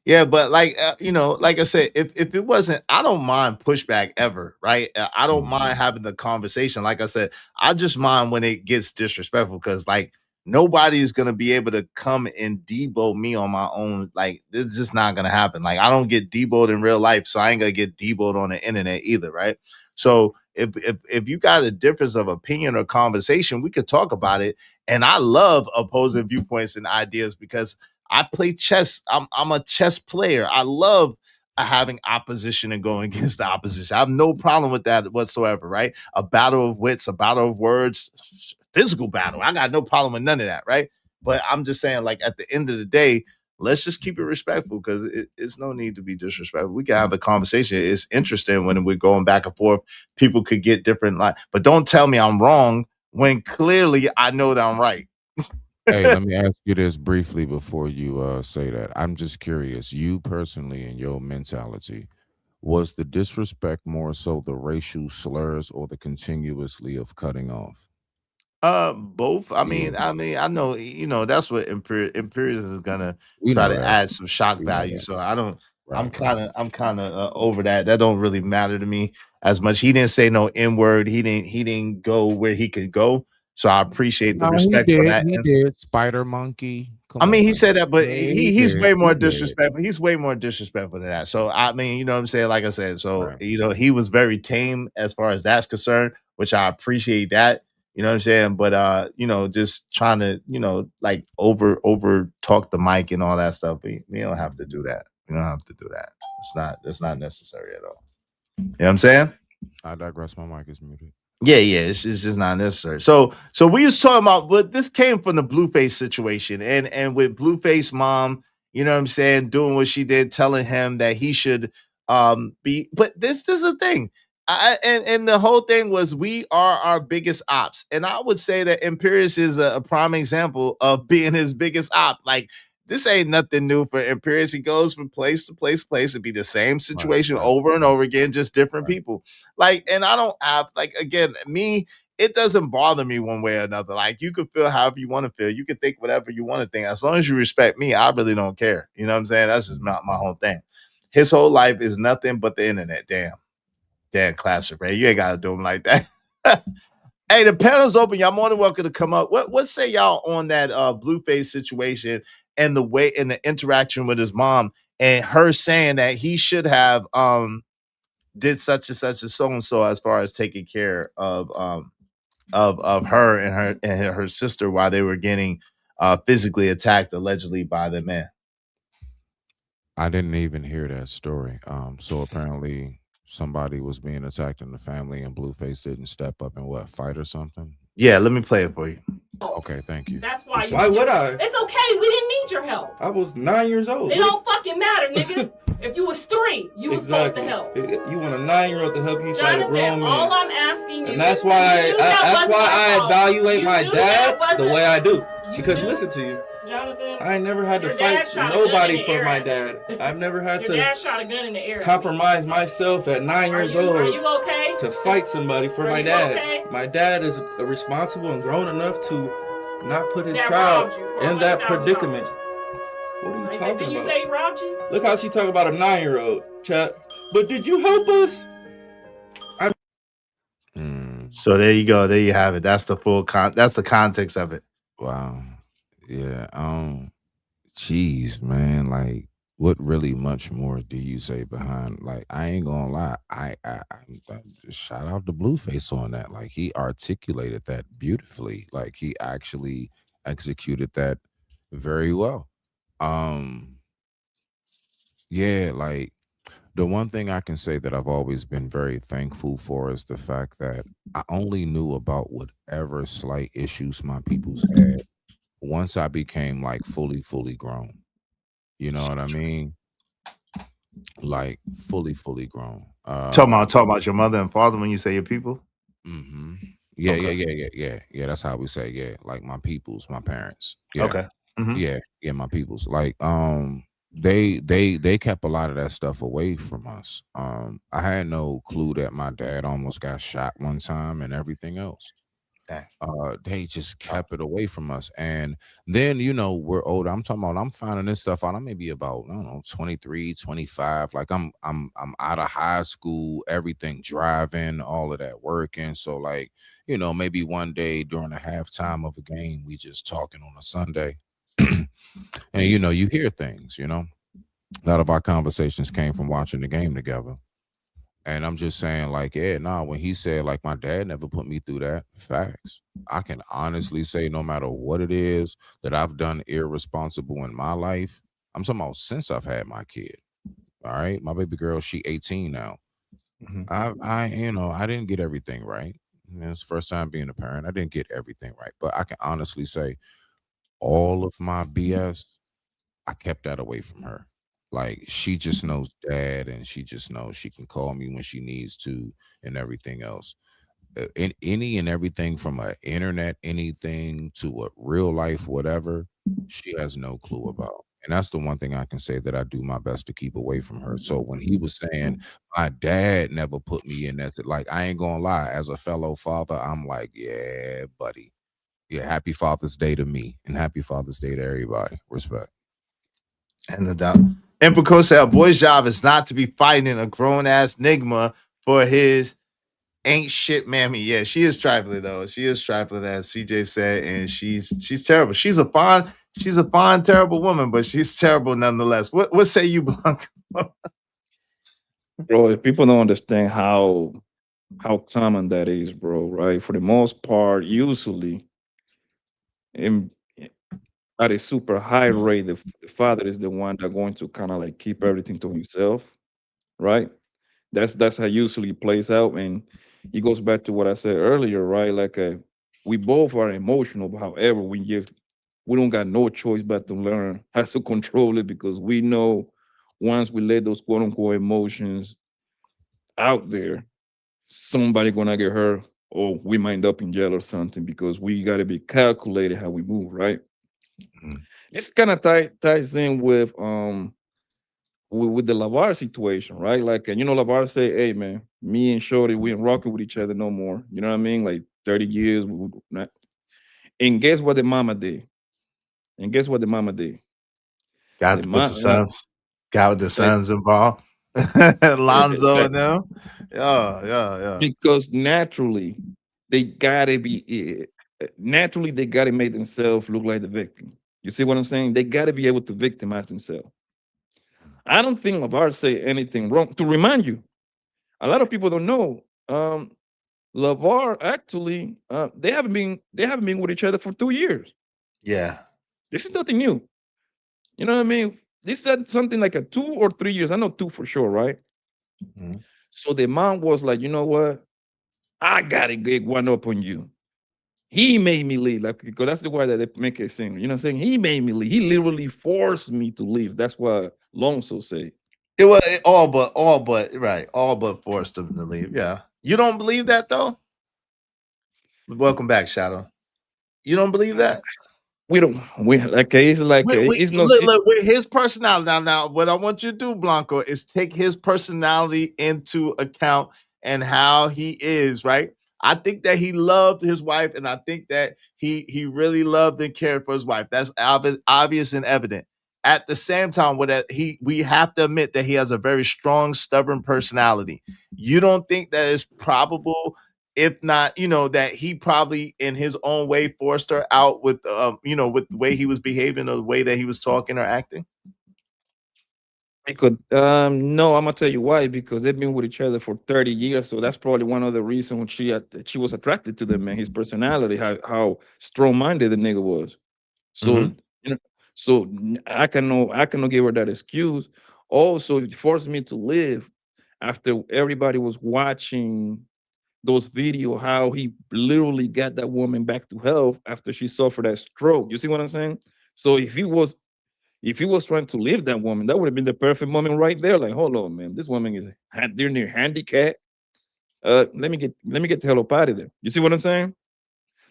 Yeah, but like like I said, if it wasn't, I don't mind pushback ever, right? I don't mind Mhm. having the conversation. Like I said, I just mind when it gets disrespectful because like nobody is gonna be able to come and debo me on my own. Like it's just not gonna happen. Like I don't get deboed in real life, so I ain't gonna get deboed on the internet either, right? So if you got a difference of opinion or conversation, we could talk about it. And I love opposing viewpoints and ideas because I play chess. I'm a chess player. I love having opposition and going against the opposition. I have no problem with that whatsoever, right? A battle of wits, a battle of words, physical battle. I got no problem with none of that, right? But I'm just saying, like at the end of the day, let's just keep it respectful because it's no need to be disrespectful. We can have a conversation. It's interesting when we're going back and forth. People could get different, like, but don't tell me I'm wrong when clearly I know that I'm right. Hey, let me ask you this briefly before you say that. I'm just curious, you personally and your mentality, was the disrespect more so the racial slurs or the continuously of cutting off? Both. For you. I know, that's what imperialism is gonna We try know to that. add some shock We know value. that. So I don't. Right, right. I'm kind of over that. That don't really matter to me as much. He didn't say no N word. He didn't go where he could go. So I appreciate the No, he respect for did. that. He And did. Spider monkey, Come I mean, on, he man. said that, but Yeah, he he's did. way He more did. disrespectful. He's way more disrespectful than that. So I mean, you know what I'm saying? Like I said, so Right. he was very tame as far as that's concerned, which I appreciate that. You know what I'm saying? But just trying to, like over talk the mic and all that stuff. We don't have to do that. We don't have to do that. It's not necessary at all. You know what I'm saying? I digress. My mic is muted. Yeah, it's just not necessary. So we was talking about, but this came from the Blueface situation, and with Blueface mom, you know what I'm saying, doing what she did, telling him that he should be. But this is the thing, and the whole thing was we are our biggest ops, and I would say that Imperius is a prime example of being his biggest op. Like this ain't nothing new for Imperius. He goes from place to place, place. It'd be the same situation over and over again, just different people. Like, and I don't have like again, me, it doesn't bother me one way or another. Like you can feel however you want to feel. You can think whatever you want to think. As long as you respect me, I really don't care. You know what I'm saying? That's just my whole thing. His whole life is nothing but the internet. Damn classic, Ray. You ain't gotta do him like that. Hey, the panel's open. Y'all more than welcome to come up. What say y'all on that Blueface situation and the way and the interaction with his mom and her saying that he should have did such and such and so as far as taking care of her and her sister while they were getting physically attacked allegedly by the man. I didn't even hear that story. So apparently somebody was being attacked in the family and Blueface didn't step up and what, fight or something? Yeah, let me play it for you. Okay, thank you. That's why. Why would I? It's okay. We didn't need your help. I was 9 years old. It don't fucking matter, nigga. If you was 3, you was supposed to help. You want a 9-year-old to help you fight a grown man. All I'm asking you, and that's why I evaluate my dad the way I do. Because listen to you. Jonathan, I never had to fight nobody for my dad. I've never had your to dad shot a gun in the air. compromise myself at 9 years old. Are you okay? To fight somebody for my dad. Okay? My dad is responsible and grown enough to not put his child in that predicament. What are you talking about? Did you say he robbed you? Look how she talking about a 9-year-old, chat. But did you help us? So there you go. There you have it. That's the full that's the context of it. Wow. Yeah. Jeez, man. Like, what really much more do you say behind? Like, I ain't gonna lie. I just shout out to Blueface on that. Like, he articulated that beautifully. Like, he actually executed that very well. Yeah, like the one thing I can say that I've always been very thankful for is the fact that I only knew about whatever slight issues my peoples had once I became like fully grown. You know what I mean? Like fully grown. Talking about your mother and father when you say your people. Mm-hmm. Yeah, Okay. yeah. That's how we say, yeah. Like my peoples, my parents. Yeah. Okay. Mhm. Yeah, my peoples. Like they kept a lot of that stuff away from us. I had no clue that my dad almost got shot one time and everything else. Okay. They just kept it away from us. And then, we're older. I'm talking about I'm finding this stuff out. I may be about, I don't know, 23, 25. Like I'm out of high school, everything driving, all of that working. So like, maybe one day during the halftime of a game, we just talking on a Sunday. And you hear things, a lot of our conversations came from watching the game together. And I'm just saying, like, yeah, nah, when he said, like, my dad never put me through that, facts. I can honestly say, no matter what it is that I've done irresponsible in my life, I'm talking about since I've had my kid. All right. My baby girl, she 18 now. I didn't get everything right. It's the first time being a parent. I didn't get everything right. But I can honestly say all of my BS, I kept that away from her. Like she just knows dad and she just knows she can call me when she needs to and everything else. In any and everything from a internet anything to a real life whatever, she has no clue about. And that's the one thing I can say that I do my best to keep away from her. So when he was saying my dad never put me in that, like I ain't gonna lie, as a fellow father, I'm like, yeah, buddy. Yeah, happy Father's Day to me and happy Father's Day to everybody. Respect. And no doubt. Empico said a boy's job is not to be fighting a grown ass Nigma for his ain't shit mammy. Yeah, she is trifling though. She is trifling, as CJ said, and she's terrible. She's a fine. She's a fine, terrible woman, but she's terrible nonetheless. What say you, Blanco? Bro, if people don't understand how common that is, bro, right? For the most part, usually in at a super high rate, the father is the one that going to kind of like keep everything to himself, right? That's how usually plays out, and it goes back to what I said earlier, right? Like we both are emotional, but however, we don't got no choice but to learn how to control it because we know once we let those quote unquote emotions out there, somebody gonna get hurt or we might end up in jail or something because we gotta be calculated how we move, right? This kind of ties in with the Lavar situation, right? Like, you know, Lavar say, "Hey, man, me and Shorty, we ain't rocking with each other no more." You know what I mean? Like 30 years. And guess what the mama did? And guess what the mama did? Got The to put the mama, sons. Got with the like, sons involved. Lonzo and them. Yeah, yeah, yeah. because naturally they gotta be naturally they gotta make themselves look like the victim. You see what I'm saying? They gotta be able to victimize themselves. I don't think Lavar say anything wrong. To remind you, a lot of people don't know. Lavar actually, they haven't been with each other for 2 years. Yeah. This is nothing new. You know what I mean? This said something like a 2 or 3 years. I know two for sure, right? Mhm. So the mom was like, you know what? I gotta get one up on you. He made me leave, like because that's the way that they make it seem. You know what I'm saying? He made me leave. He literally forced me to leave. That's what Lonzo said. It was all but right, all but forced him to leave. Yeah. You don't believe that though? Welcome back, Shadow. You don't believe that? We don't. We like it's like it's no. Look, with his personality. Now, what I want you to do, Blanco, is take his personality into account and how he is, right? I think that he loved his wife, and I think that he really loved and cared for his wife. That's obvious and evident. At the same time, we have to admit that he has a very strong, stubborn personality. You don't think that it's probable, if not, that he probably in his own way forced her out with with the way he was behaving or the way that he was talking or acting? Because no, I'm gonna tell you why. Because they've been with each other for 30 years, so that's probably one of the reasons she was attracted to the man. His personality, how strong minded the nigga was. So Mhm. you know, so I cannot give her that excuse. Also, it forced me to live after everybody was watching those videos. How he literally got that woman back to health after she suffered that stroke. You see what I'm saying? So if he was trying to leave that woman, that would have been the perfect moment right there. Like, hold on, man, this woman is they're near handicapped. Let me get the hell up out of there. You see what I'm saying?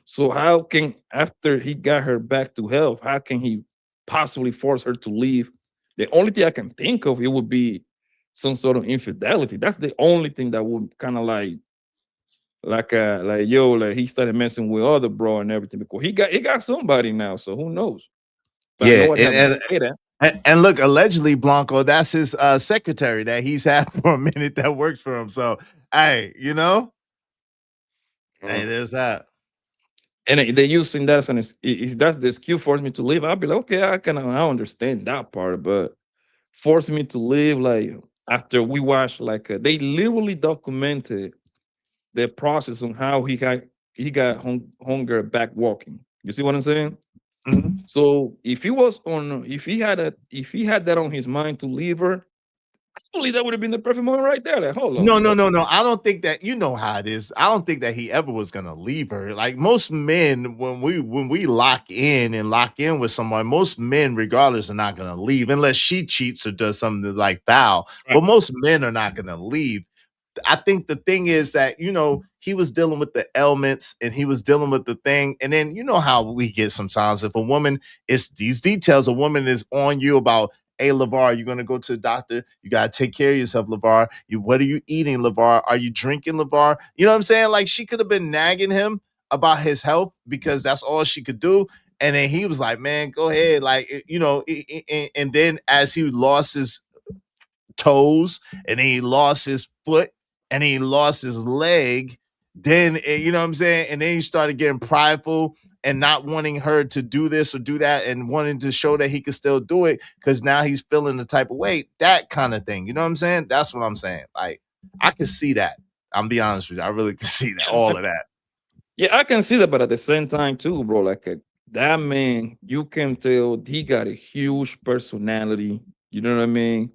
So how can after he got her back to health, how can he possibly force her to leave? The only thing I can think of it would be some sort of infidelity. That's the only thing that would kind of like yo, like he started messing with other bro and everything because he got somebody now. So who knows? But Yeah, no one have to say that. and look, allegedly Blanco, that's his secretary that he's had for a minute that works for him. So, hey, hey, there's that. And they're using that as is that's the excuse force me to leave. I'll be like, okay, I understand that part, but force me to leave like after we watched like they literally documented the process on how he got hunger back walking. You see what I'm saying? Mhm. So if he had that on his mind to leave her, probably that would have been the perfect moment right there. Like, hold No, on, no, bro. no, no. I don't think that you know how it is. I don't think that he ever was gonna leave her. Like most men, when we lock in with someone, most men, regardless, are not gonna leave unless she cheats or does something like foul. Right. But most men are not gonna leave. I think the thing is that he was dealing with the ailments and he was dealing with the thing, and then you know how we get sometimes. If a woman is these details, a woman is on you about, hey, LeVar, you're gonna go to the doctor. You gotta take care of yourself, LeVar. What are you eating, LeVar? Are you drinking, LeVar? You know what I'm saying? Like she could have been nagging him about his health because that's all she could do. And then he was like, man, go ahead. Like, and then as he lost his toes and then he lost his foot and he lost his leg, then you know what I'm saying, and then he started getting prideful and not wanting her to do this or do that and wanting to show that he could still do it because now he's feeling the type of way, that kind of thing. You know what I'm saying? That's what I'm saying. Like, I can see that. I'm be honest with you. I really can see that, all of that. Yeah, I can see that, but at the same time too, bro, like that man, you can tell he got a huge personality. You know what I mean?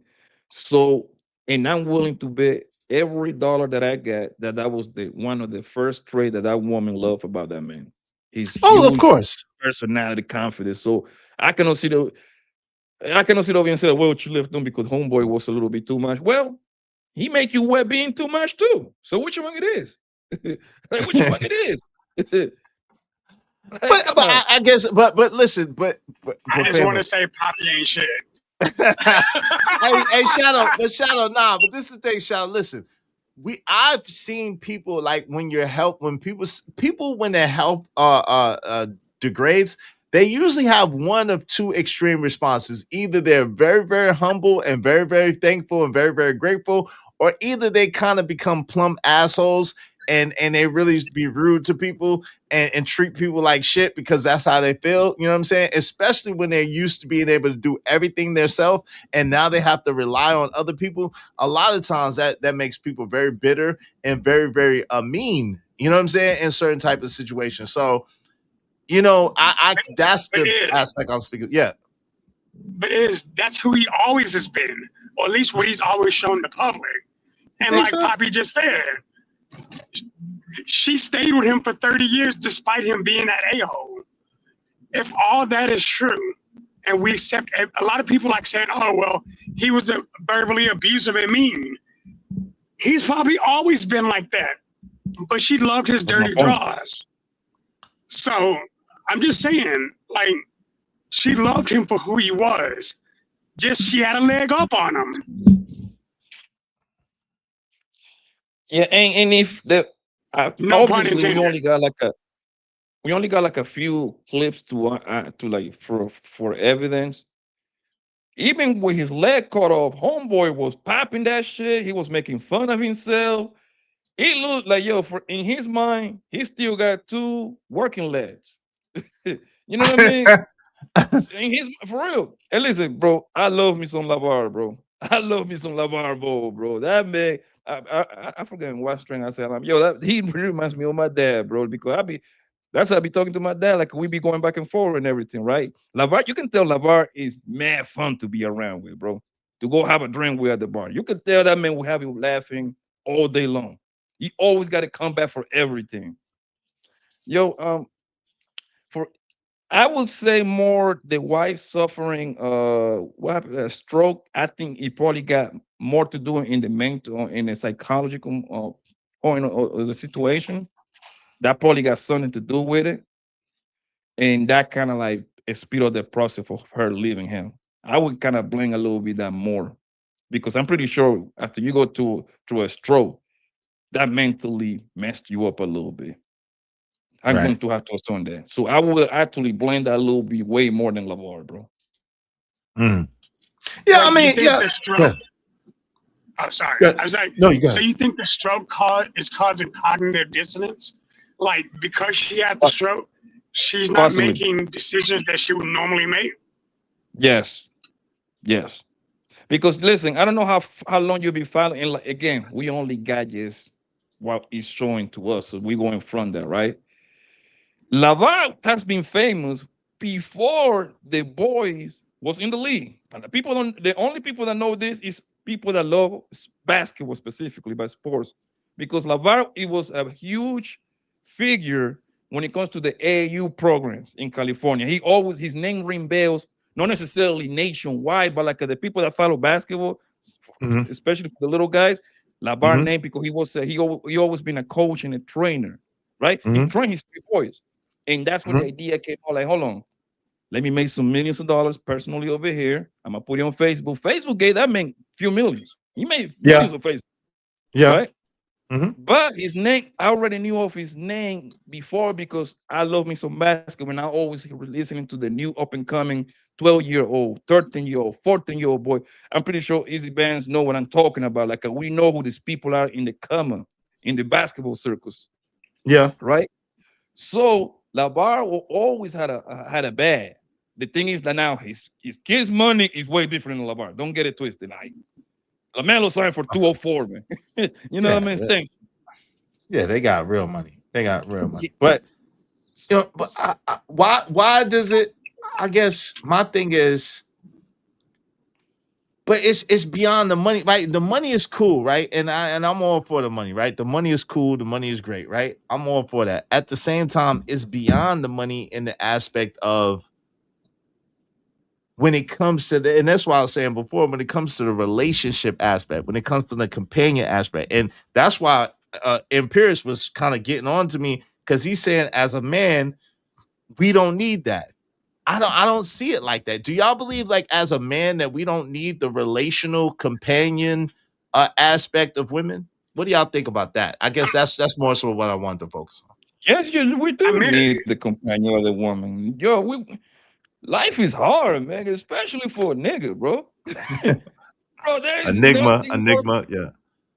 So, and I'm willing to bet every dollar that I got that was the one of the first trait that that woman loved about that man. His Oh, of huge course. personality, confidence. So I cannot see the I cannot sit over and say, well, you left them because homeboy was a little bit too much. Well, he make you wet being too much too. So which one it is? Like, which one it is? Like, But I guess listen, but I just want family. to say Poppy ain't shit. Hey, Shadow, nah, but this is the thing, Shadow. Listen, I've seen people like when people when their health degrades, they usually have one of two extreme responses. Either they're very, very humble and very, very thankful and very, very grateful, or either they kind of become plumb assholes and they really be rude to people and treat people like shit because that's how they feel. You know what I'm saying? Especially when they're used to being able to do everything themselves and now they have to rely on other people. A lot of times that makes people very bitter and very, very mean. You know what I'm saying? In certain type of situations. So, you know, I that's the aspect I'm speaking. Yeah. But that's who he always has been, or at least what he's always shown the public. And like Poppy just said, she stayed with him for 30 years despite him being that a-hole. If all that is true, and we accept, a lot of people like saying, oh, well, he was verbally abusive and mean. He's probably always been like that, but she loved his dirty draws. So I'm just saying, like, she loved him for who he was. Just she had a leg up on him. Yeah, and if the No pun obviously intended. we only got like a few clips to like for evidence. Even with his leg cut off, homeboy was popping that shit. He was making fun of himself. It looked like for in his mind, he still got two working legs. You know what I mean? In his for real. And listen, bro, I love me some Lavar, bro. I love me some Lavar, bro. That man, I forgot what string I said. That he reminds me of my dad, bro. Because that's how I be talking to my dad. Like we be going back and forth and everything, right? Lavar, you can tell Lavar is mad fun to be around with, bro. To go have a drink with at the bar. You can tell that man will have you laughing all day long. You always got to come back for everything. For I would say more the wife suffering what happened, a stroke. I think it probably got more to do in the mental in the psychological point of the situation. That probably got something to do with it. And that kind of like speed up the process of her leaving him. I would kind of blame a little bit that more because I'm pretty sure after you go through a stroke, that mentally messed you up a little bit. I'm going to have to assume that. So I will actually blame that a little bit way more than Lavar, bro. Mm. Yeah, Wait, I mean, you think the stroke? Oh, sorry. Yeah. I was like, No, you go so ahead. you think the stroke is causing cognitive dissonance? Like because she had the stroke, she's not Possibly. making decisions that she would normally make. Yes. Because listen, I don't know how long you'll be following. And like, again, we only got just what is showing to us, so we going from that, right? Lavar has been famous before the boys was in the league. And the only people that know this is people that love basketball specifically by sports. Because Lavar, it was a huge figure when it comes to the AAU programs in California. His name ring bells, not necessarily nationwide, but like the people that follow basketball, Mhm. especially for the little guys, Lavar Mhm. name because he always been a coach and a trainer, right? He Mhm. trained his three boys. And that's when the Mhm. idea came out like, hold on, let me make some millions of dollars personally over here. I'm gonna put it on Facebook. Facebook gave that man few millions. He made Yeah. millions of Facebook, Yeah. right? Mhm. But his name, I already knew of his name before because I love me some basketball and I always listening to the new up and coming 12-year-old, 13-year-old, 14-year-old boy. I'm pretty sure Easy Bands know what I'm talking about. Like we know who these people are in the basketball circles, Yeah. right? So LaVar always had a bad. The thing is that now his kids' money is way different than LaVar. Don't get it twisted. Like LaMelo signed for 204, man. You know what I mean? Thank you. Yeah, they got real money. They got real money. But you know, but why does it? I guess my thing is, but it's beyond the money, right? The money is cool, right? And I'm all for the money, right? The money is cool, the money is great, right? I'm all for that. At the same time, it's beyond the money in the aspect of when it comes to and that's why I was saying before, when it comes to the relationship aspect, when it comes to the companion aspect, and that's why Imperius was kind of getting on to me because he's saying as a man, we don't need that. I don't see it like that. Do y'all believe like as a man that we don't need the relational companion aspect of women? What do y'all think about that? I guess that's more so what I want to focus on. Yes, we do need the companion of the woman. Yo, life is hard, man, especially for a nigga, bro. Bro, there is nothing more. Yeah.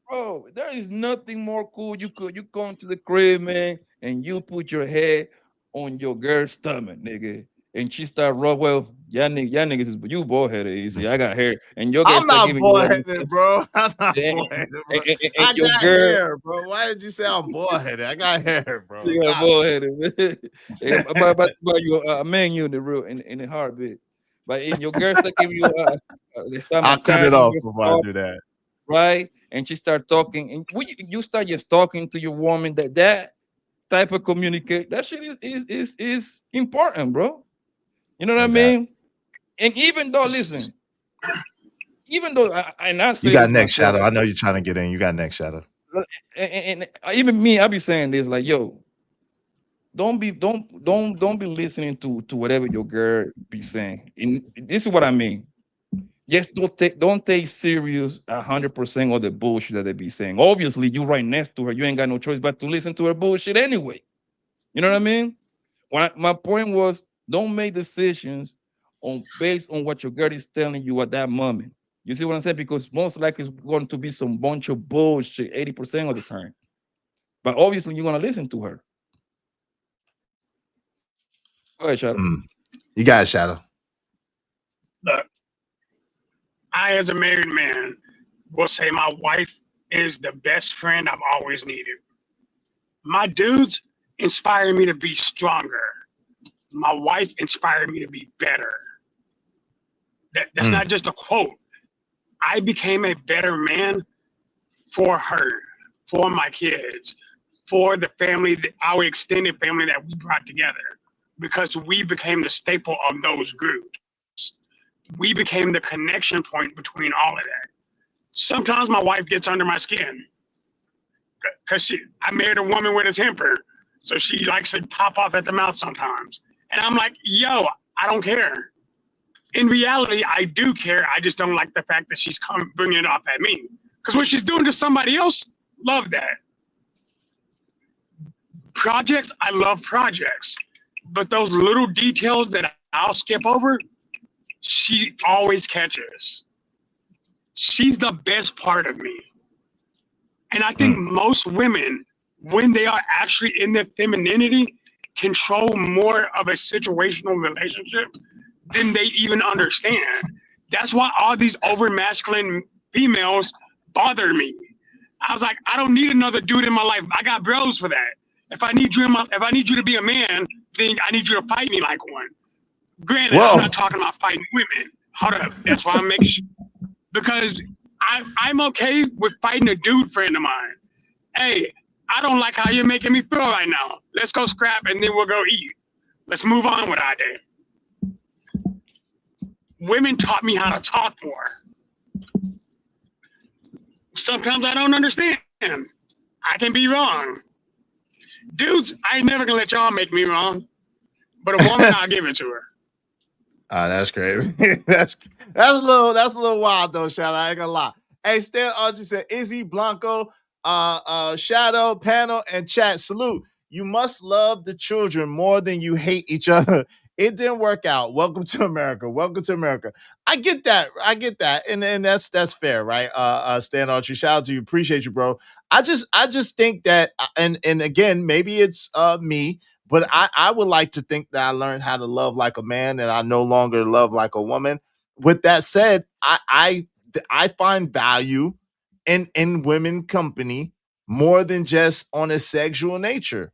Bro, there is nothing more cool. You come to the crib, man, and you put your head on your girl's stomach, nigga, and she start rub. Well, y'all niggas is you bald headed. Easy, I got hair, and your girl I'm start not giving you bald all this headed, stuff. bro. I'm not And, bald headed, bro. and I your got girl, hair, bro. Why did you say I'm bald headed? I got hair, bro. you got Stop. bald headed. But you a man, you in the real in the heartbeat. But in your girl start giving you they start I'll cut it massaging off your before I scalp, do that. right? And she start talking, and when you start just talking to your woman, that type of communicate, that shit is important, bro. You know what I mean? And even though, listen, even though and I You say got this next myself, shadow. I know you're trying to get in. You got next shadow. and even me, I be saying this like, yo, don't be listening to whatever your girl be saying. And this is what I mean. Just don't take serious 100% of the bullshit that they be saying. Obviously, you right next to her, you ain't got no choice but to listen to her bullshit anyway. You know what I mean? My point was, don't make decisions based on what your girl is telling you at that moment. You see what I'm saying? Because most likely it's going to be some bunch of bullshit 80% of the time. But obviously, you're gonna listen to her. Go ahead, Shadow. You got it, Shadow. Look, I, as a married man, will say my wife is the best friend I've always needed. My dudes inspire me to be stronger. My wife inspired me to be better. That's not just a quote. I became a better man for her, for my kids, for the family, our extended family that we brought together, because we became the staple of those groups. We became the connection point between all of that. Sometimes my wife gets under my skin because I married a woman with a temper. So she likes to pop off at the mouth sometimes. And I'm like, yo, I don't care. In reality, I do care. I just don't like the fact that she's bringing it off at me. Because what she's doing to somebody else, love that. Projects, I love projects. But those little details that I'll skip over, she always catches. She's the best part of me. And I think most women, when they are actually in their femininity, control more of a situational relationship than they even understand. That's why all these over masculine females bother me. I was like, I don't need another dude in my life. I got bros for that. If I need you to be a man, then I need you to fight me like one. Granted, I'm not talking about fighting women. Hold up. That's why I make sure. Because I'm okay with fighting a dude friend of mine. Hey, I don't like how you're making me feel right now. Let's go scrap and then we'll go eat. Let's move on with our day. Women taught me how to talk more. Sometimes I don't understand. I can be wrong. Dudes, I ain't never gonna let y'all make me wrong. But a woman, I'll give it to her. That's crazy. that's a little wild though, Shadow. I ain't gonna lie. Hey, Stan Archie said, Izzy, Blanco, Shadow, panel, and chat. Salute. You must love the children more than you hate each other. It didn't work out. Welcome to America. Welcome to America. I get that. And that's fair, right? Stan Archie, shout out to you. Appreciate you, bro. I just think that, and again, maybe it's me, But I would like to think that I learned how to love like a man and I no longer love like a woman. With that said, I find value in women company more than just on a sexual nature.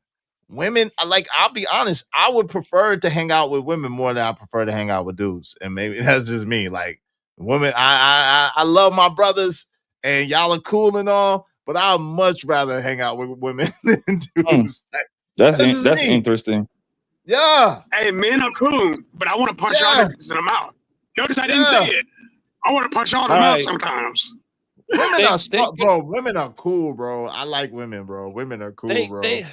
Women, like, I'll be honest, I would prefer to hang out with women more than I prefer to hang out with dudes. And maybe that's just me. Like, women, I love my brothers and y'all are cool and all, but I'd much rather hang out with women than Hmm. dudes. Like, that's just That's me. interesting. Yeah. Hey, men are cool, but I want to punch y'all Yeah. niggas in the mouth. Notice I didn't say Yeah. it. I want to punch y'all in the All mouth right. sometimes. Women are They smart, bro. Women are cool, bro. I like women, bro. Women are cool, bro. they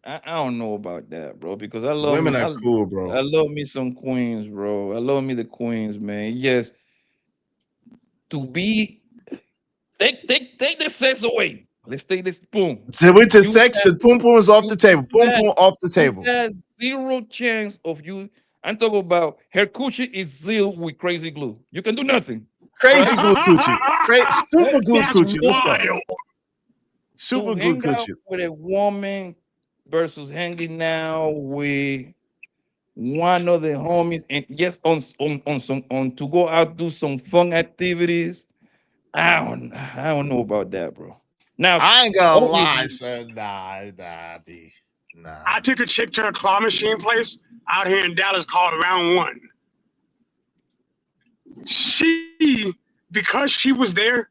I don't know about that, bro, because I love Women me are cool, bro. I love me some queens, bro. I love me the queens, man. Yes, to be take the sex away. Let's take this boom. So with the You sex, have the poom poom is off you the table. Poom had poom off the you table. had zero chance of you. I'm talking about her coochie is sealed with crazy glue. You can do nothing, Crazy right? glue coochie. Super glue That's coochie. Let's go. wild. To Super glue hang out coochie. with a woman versus hanging out with one of the homies and yes on some on to go out do some fun activities. I don't know about that, bro. Now, I ain't gonna lie, obviously, son. Nah, B. Nah. I took a chick to a claw machine place out here in Dallas called Round One. She, because she was there,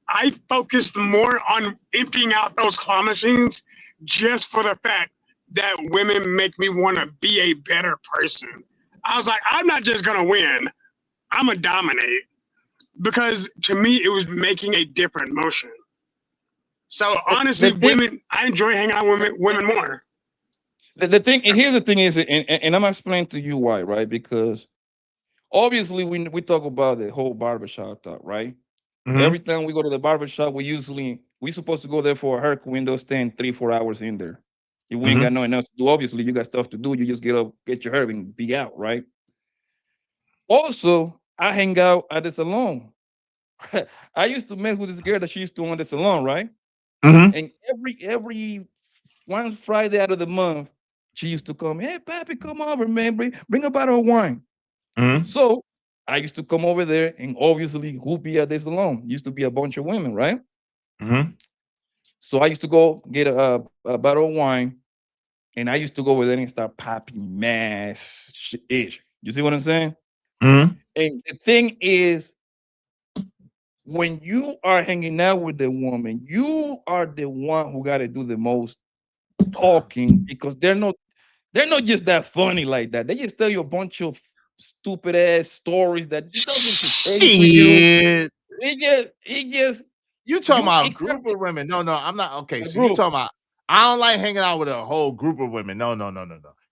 I focused more on emptying out those claw machines just for the fact that women make me want to be a better person. I was like, I'm not just gonna win, I'm gonna dominate. Because to me, it was making a different motion. So the honestly, thing women, I enjoy hanging out with women more. the thing and here's the thing is and I'm gonna explain to you why, right? Because obviously we talk about the whole barbershop talk, right? Mm-hmm. Every time we go to the barbershop, we supposed to go there for a haircut window, staying 3-4 hours in there. If we ain't Mm-hmm. got nothing else to do, obviously you got stuff to do. You just get up, get your hair, and be out, right? Also, I hang out at the salon. I used to mess with this girl that she used to own the salon, right? Mm-hmm. And every one Friday out of the month, she used to come, hey Pappy, come over, man. Bring a bottle of wine. Mm-hmm. So I used to come over there, and obviously who be at the salon? Used to be a bunch of women, right? Mm-hmm. So I used to go get a bottle of wine, and I used to go over there and start popping mass ish. You see what I'm saying? Mm-hmm. And the thing is, when you are hanging out with the woman, you are the one who got to do the most talking because they're not just that funny like that. They just tell you a bunch of stupid ass stories that it doesn't pertain to you. Shit. It just You talking you about a it group of women? No, I'm not. Okay, a so you group. talking about? I don't like hanging out with a whole group of women. No.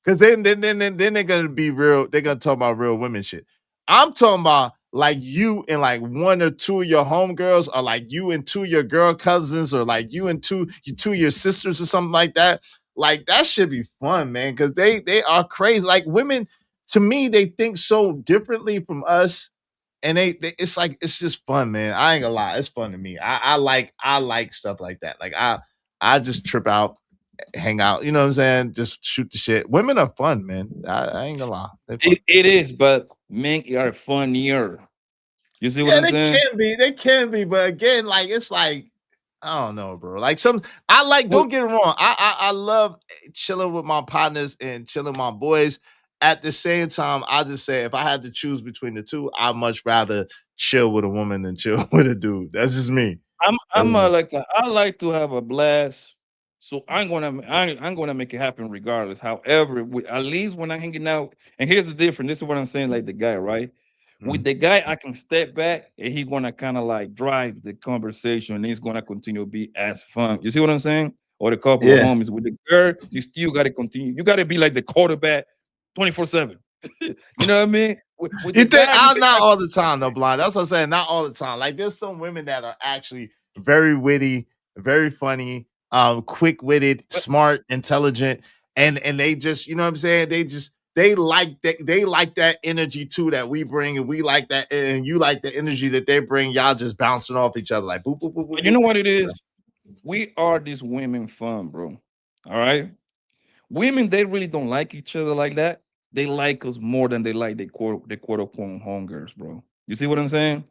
Because then they're gonna be real. They're gonna talk about real women shit. I'm talking about like you and like one or two of your homegirls, or like you and two of your girl cousins, or like you and two of your sisters, or something like that. Like that should be fun, man. Because they are crazy. Like women, to me, they think so differently from us and they it's like it's just fun, man. I ain't gonna lie, it's fun to me. I like stuff like that. Like I just trip out, hang out. You know what I'm saying? Just shoot the shit. Women are fun, man. I ain't gonna lie, they're fun. It is, but men are funnier. You see what Yeah, I'm they saying? can be. They can be, but again, like it's like I don't know, bro. Like some, I like. Well, Don't get it wrong. I love chilling with my partners and chilling with my boys. At the same time, I just say if I had to choose between the two, I'd much rather chill with a woman than chill with a dude. That's just me. That's I'm me. I like to have a blast, so I'm gonna make it happen regardless. However, at least when I'm hanging out, and here's the difference. This is what I'm saying. Like the guy, right? With Mhm. the guy, I can step back and he's gonna kind of like drive the conversation, and it's gonna continue to be as fun. You see what I'm saying? Or the couple of Yeah. homies with the girl, you still got to continue. You got to be like the quarterback, 24/7. You know what I mean? With You the think guy, we I'm can not all actually the time though, blind. That's what I'm saying. Not all the time. Like there's some women that are actually very witty, very funny, quick-witted, smart, intelligent, and they just, you know what I'm saying? They like that energy too that we bring, and we like that, and you like the energy that they bring. Y'all just bouncing off each other like boop, boop, boop, You boop, know what it boop. is? We are this women fun, bro. All right. women, they really don't like each other like that. They like us more than they like the quote unquote homegirls, bro. You see what I'm saying?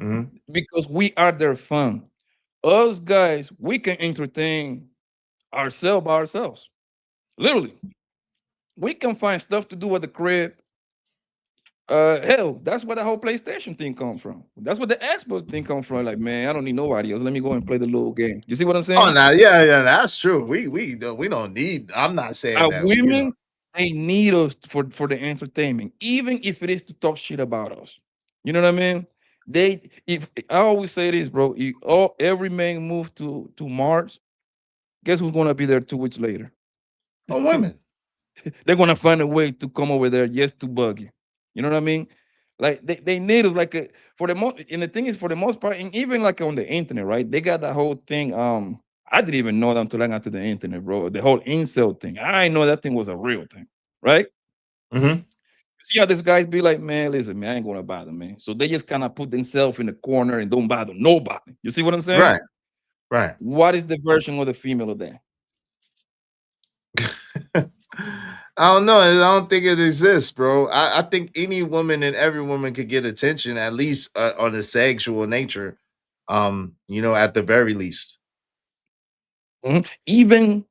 Mhm. Because we are their fun. Us guys, we can entertain ourselves by ourselves. Literally, we can find stuff to do at the crib. Hell, that's where the whole PlayStation thing come from. That's what the Xbox thing come from. Like, man, I don't need nobody else. Let me go and play the little game. You see what I'm Oh, saying? now, yeah, that's true. We don't need. I'm not saying that. Women, they need us for the entertainment, even if it is to talk shit about us. You know what I mean? They, if I always say this, bro, every man move to Mars, guess who's gonna be there 2 weeks later? Oh, women. They're gonna find a way to come over there just to bug you. You know what I mean? Like they need us like for the most, and the thing is, for the most part, and even like on the internet, right? They got that whole thing. I didn't even know that until I got to the internet, bro. The whole incel thing. I didn't know that thing was a real thing, right? Mm-hmm. See how these guys be like, man, listen, man, I ain't gonna bother, man. So they just kind of put themselves in the corner and don't bother nobody. You see what I'm saying? Right. Right. What is the version of the female of that? I don't know. I don't think it exists, bro. I think any woman and every woman could get attention, at least on a sexual nature. At the very least. Mhm. Even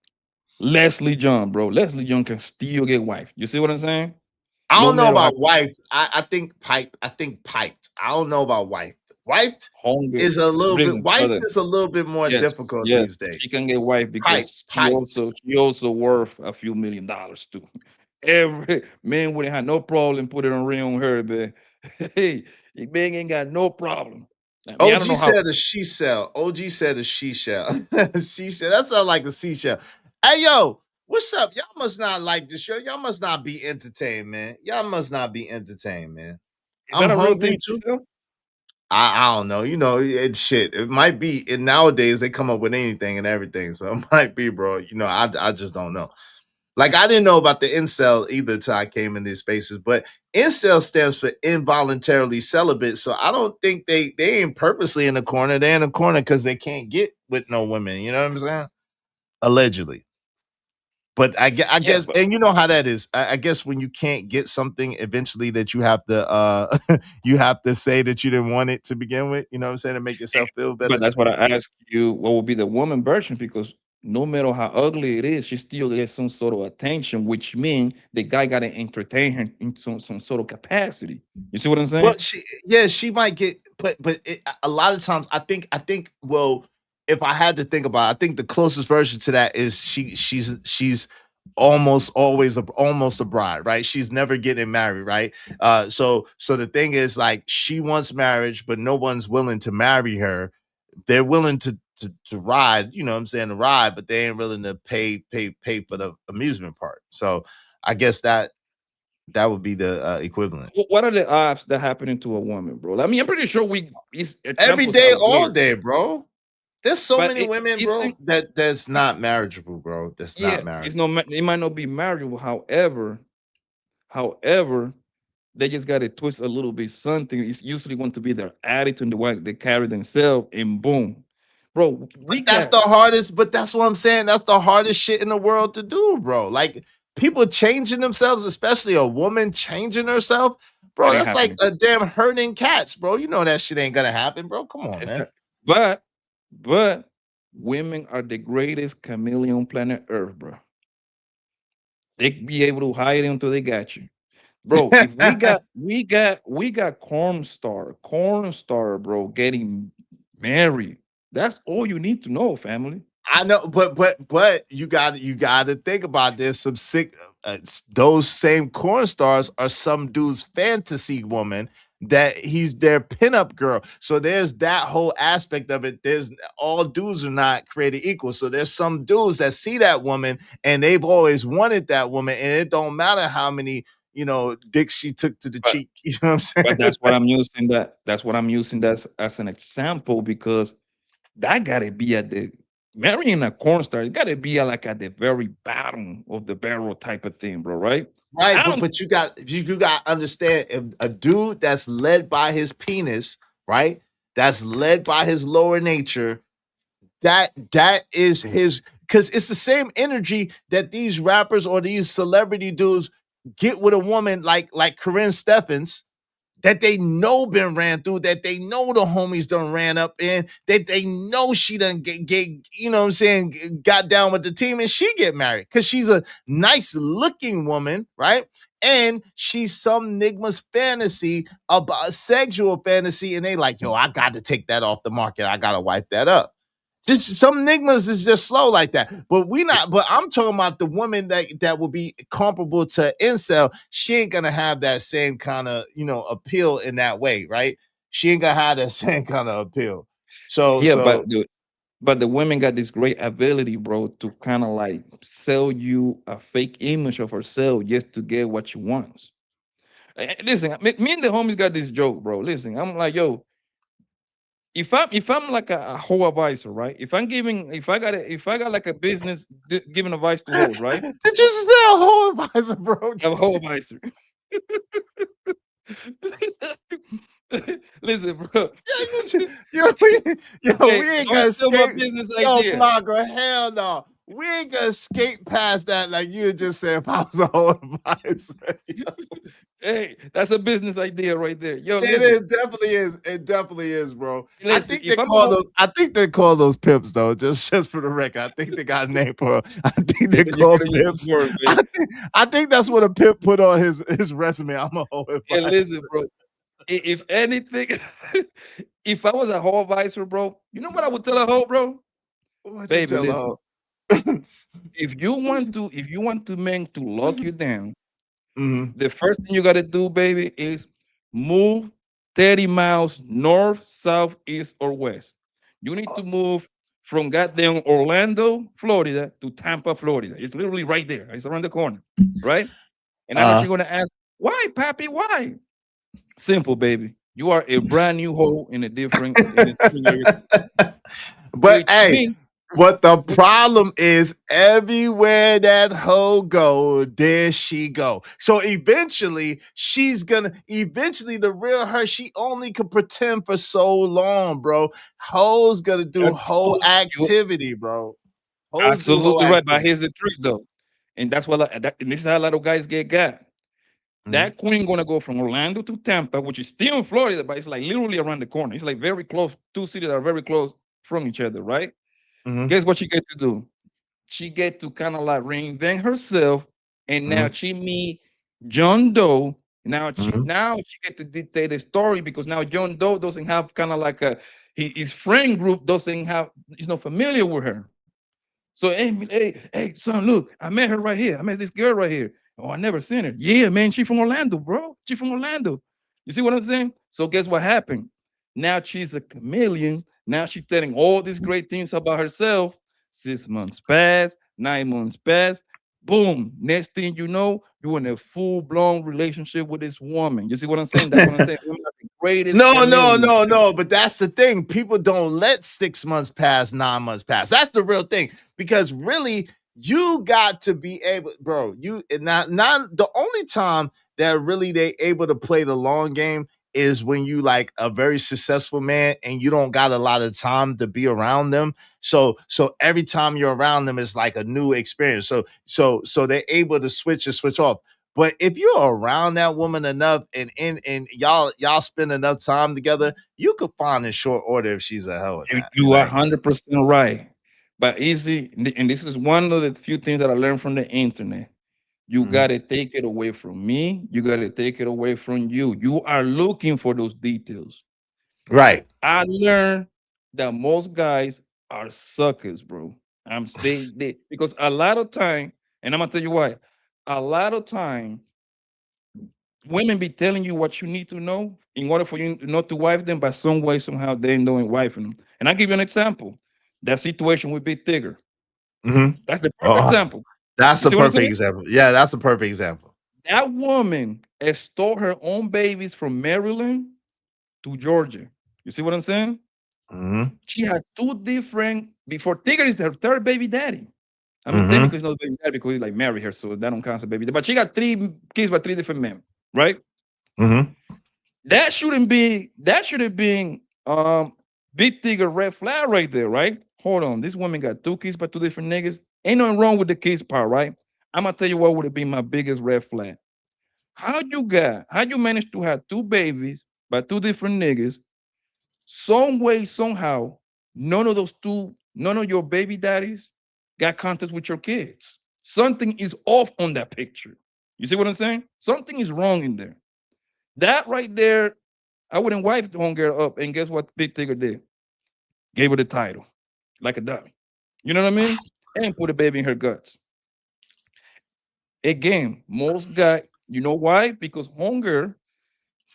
Leslie John, bro. Leslie John can still get wife. You see what I'm saying? I No don't know matter how about wife. I think pipe. I think piped. I don't know about wife. Wife hungry, is a little bit. listen, Wife brother. is a little bit more Yes, difficult yes, these days. she can get wife Pipe. because Piped. she also worth a few $1,000,000 too. Every man wouldn't have no problem put it on ring on her, man. Hey, man ain't got no problem. I mean, I don't OG know how. said a she shell. OG said a she shell. She shell. That sounds like a seashell. Hey yo, what's up? Y'all must not like the show. Y'all must not be entertained, man. Y'all must not be entertained, man. Is I'm that a real hungry thing, too. Giselle? I don't know. It shit. It might be. And nowadays they come up with anything and everything. So it might be, bro. I just don't know. Like I didn't know about the incel either till I came in these spaces. But incel stands for involuntarily celibate. So I don't think they ain't purposely in the corner. They're in the corner because they can't get with no women. You know what I'm saying? Allegedly. But I Yeah, guess, and you know how that is. I guess when you can't get something, eventually that you have to you have to say that you didn't want it to begin with. You know what I'm saying, to make yourself feel but better. that's what I asked you. What would be the woman version? Because no matter how ugly it is, she still gets some sort of attention, which means the guy got to entertain her in some sort of capacity. You see what I'm Well, saying? she might get, but a lot of times I think. Well, if I had to think about it, I think the closest version to that is she's almost always almost a bride, right? She's never getting married, right? So the thing is, like, she wants marriage, but no one's willing to marry her. They're willing to ride, you know what I'm saying, to ride, but they ain't willing to pay for the amusement part. So I guess that would be the equivalent. What are the odds that happening to a woman, bro? I mean, I'm pretty sure Every examples day, out all there, day, bro. There's so but many women, it bro, seems, that's not marriageable, bro. That's yeah, not marriage. it's no, it might not be marriageable. However, they just got to twist a little bit something. It's usually going to be their attitude, the way they carry themselves, and boom, bro. But We that's got the hardest. But that's what I'm saying. That's the hardest shit in the world to do, bro. Like people changing themselves, especially a woman changing herself, bro. that ain't That's like happening. a damn herding cats, bro. You know that shit ain't gonna happen, bro. Come on, It's man. not, but women are the greatest chameleon planet Earth, bro. They be able to hide until they got you. Bro, if we got corn star, bro, getting married. That's all you need to know, family. I know, but you got to think about this. Some sick, those same corn stars are some dude's fantasy woman that he's their pinup girl. So there's that whole aspect of it. There's all dudes are not created equal. So there's some dudes that see that woman and they've always wanted that woman, and it don't matter how many dicks she took to the But cheek. You know what I'm saying? but It's that's what like, I'm using that as an example because that gotta be at the marrying a corn star, it gotta be like at the very bottom of the barrel type of thing, bro, right? right, I but don't you got to understand, if a dude that's led by his penis, right? That's led by his lower nature. That is his. because it's the same energy that these rappers or these celebrity dudes get with a woman like Corinne Steffens, that they know been ran through, that they know the homies done ran up in, that they know she done get you know what I'm saying, got down with the team, and she get married because she's a nice looking woman, right? And she's some nigma's fantasy about a sexual fantasy, and they like, yo, I got to take that off the market. I gotta wipe that up. Just some nigmas is just slow like that. But I'm talking about the woman that will be comparable to incel. She ain't gonna have that same kind of, appeal in that way, right? She ain't gonna have that same kind of appeal. So Yeah, so but the women got this great ability, bro, to kind of like sell you a fake image of herself just to get what she wants. Listen, me and the homies got this joke, bro. Listen, I'm like, yo, if I'm like a whole advisor, right? If I got like a business giving advice to hoes, right? did you say a whole advisor, bro? I'm a whole advisor. Listen, bro. We Okay, ain't don't gonna steal my escape. business Yo, idea. Blanco, hell no. We ain't gonna escape past that like you just said if I was a whole advisor. Hey, that's a business idea right there. Yo, It listen. is definitely is. It definitely is, bro. I Listen, think they if I'm a call whole, those. I think they call those pimps though. Just for the record, I think they got a name for. 'em. I think they you call gotta use this pimps. word, I man. think. I think that's what a pimp put on his resume. I'm a whole Hey, advisor. listen, bro. If anything, if I was a whole advisor, bro, you know what I would tell a hoe, bro? What you Baby, tell listen. her? If you want to men to lock you down, Mm-hmm. the first thing you gotta do, baby, is move 30 miles north, south, east, or west. You need to move from goddamn Orlando, Florida to Tampa, Florida. It's literally right there. It's around the corner, right? And now what you're gonna ask, why, Pappy? Why? Simple, baby. You are a brand new hoe in a different area, But which hey, means what the problem is, everywhere that hoe go, there she go. So eventually, the real her, she only could pretend for so long, bro. Hoes gonna do whole absolutely you activity, bro. Hoes do whole absolutely right. But activity. here's the trick, though, and that's what and this is how a lot of guys get got. Mhm, That queen gonna go from Orlando to Tampa, which is still in Florida, but it's like literally around the corner. It's like very close. Two cities that are very close from each other, right? mhm, Guess what she get to do? She get to kind of like reinvent herself, and now mhm, she meet John Doe. Now she mhm. now she get to dictate the story because now John Doe doesn't have kind of like his friend group doesn't have, he's not familiar with her. So hey, son, look, I met her right here. I met this girl right here. Oh, I never seen her. Yeah, man, she from Orlando, bro. She from Orlando. You see what I'm saying? So guess what happened? Now she's a chameleon. Now she's telling all these great things about herself. 6 months pass, 9 months pass. Boom. Next thing you know, you're in a full-blown relationship with this woman. You see what I'm saying? That's what I'm saying. Women are the greatest No, no, chameleons. no, no. But that's the thing. People don't let 6 months pass, 9 months pass. That's the real thing. Because really, you got to be able, bro. You not the only time that really they able to play the long game is when you like a very successful man and you don't got a lot of time to be around them. So every time you're around them, it's like a new experience. So they're able to switch and switch off. But if you're around that woman enough and y'all spend enough time together, you could find in short order if she's a hoe or You not. you are Like, 100% right. But easy, and this is one of the few things that I learned from the internet. You mhm. gotta take it away from me. You gotta take it away from you. You are looking for those details. Right. I learned that most guys are suckers, bro. Because a lot of time, and I'm gonna tell you why. A lot of time, women be telling you what you need to know in order for you not to wife them, but some way, somehow they ain't doing wifing them. And I'll give you an example. That situation with Big Tigger. Mhm. That's the perfect Oh, example. that's You a see what I'm perfect saying? example. Yeah, that's a perfect example. That woman stole her own babies from Maryland to Georgia. You see what I'm saying? Mhm. She had two different before Tigger is her third baby daddy. I mean, Mhm. technically it's not baby daddy because he like married her, so that don't count as a baby daddy. But she got three kids by three different men, right? Mhm. That should have been Big Tigger red flag right there, right? hold on, this woman got 2 kids by 2 different niggas. Ain't nothing wrong with the kids part, right? I'm gonna tell you what would have been my biggest red flag. How you managed to have 2 babies by 2 different niggas, some way, somehow, none of your baby daddies got contact with your kids. Something is off on that picture. You see what I'm saying? Something is wrong in there. That right there, I wouldn't wife the homegirl up, and guess what Big Tigger did? Gave her the title, like a dummy. You know what I mean? And put a baby in her guts. Again, most guy, you know why? Because homegirl,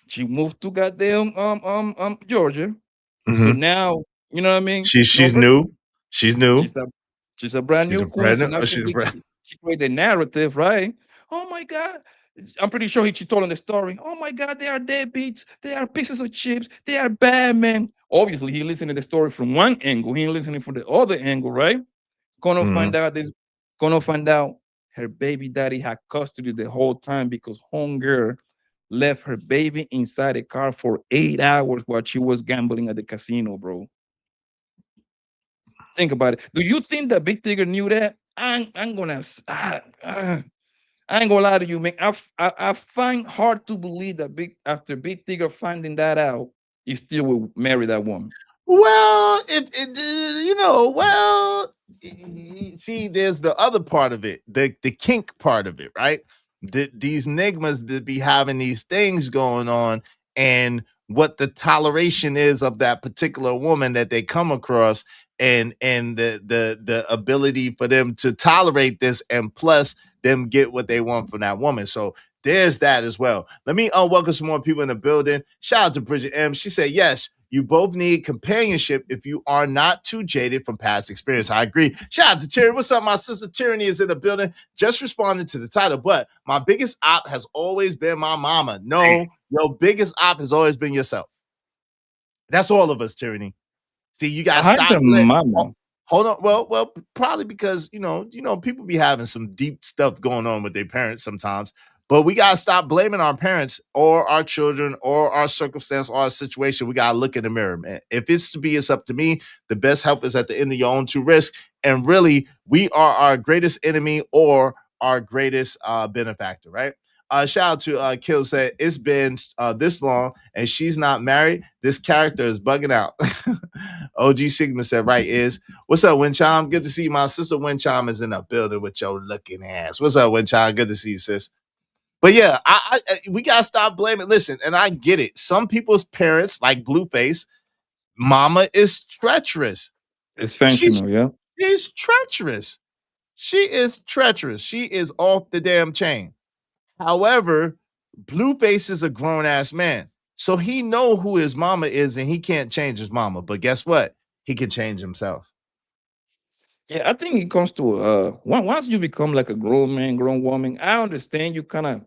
she moved to goddamn Georgia. So Hmm. now, you know what I mean? She's new. She's new. She's a she's a brand She's new a queen. brand So new. now She's a brand. she created the narrative, right? Oh my God. I'm pretty sure she told him the story. Oh my God, they are deadbeats. They are pieces of chips. They are bad men. Obviously, he listened to the story from one angle. He ain't listening from the other angle, right? Gonna Hmm. find out this. Gonna find out her baby daddy had custody the whole time because homegirl left her baby inside a car for 8 hours while she was gambling at the casino, bro. Think about it. Do you think that Big Tigger knew that? I ain't gonna lie to you, man. I find hard to believe that after Big Tigger finding that out, he still will marry that woman. Well, see, there's the other part of it, the kink part of it, right? These nigmas that be having these things going on, and what the toleration is of that particular woman that they come across, and the ability for them to tolerate this, and plus them get what they want from that woman. So there's that as well. Let me welcome some more people in the building. Shout out to Bridget M. She said, yes, you both need companionship if you are not too jaded from past experience. I agree. Shout out to Tyranny. What's up? My sister Tyranny is in the building. Just responding to the title, but my biggest op has always been my mama. No, your biggest op has always been yourself. That's all of us, Tyranny. See, you gotta How's stop. your mama? Hold on. Well, probably because people be having some deep stuff going on with their parents sometimes. But we gotta stop blaming our parents or our children or our circumstance or our situation. We gotta look in the mirror, man. If it's to be, it's up to me. The best help is at the end of your own two risks. And really, we are our greatest enemy or our greatest benefactor, right? Shout out to Kill said it's been this long and she's not married. This character is bugging out. OG Sigma said, right is. What's up, Winchime? Good to see you. My sister Winchime is in the building with your looking ass. What's up, Winchime? Good to see you, sis. But yeah, we gotta stop blaming. Listen, and I get it. Some people's parents, like Blueface, mama is treacherous. It's She's functional, yeah. she's treacherous. She is treacherous. She is off the damn chain. However, Blueface is a grown ass man, so he know who his mama is, and he can't change his mama. But guess what? He can change himself. Yeah, I think it comes to once you become like a grown man, grown woman. I understand you kind of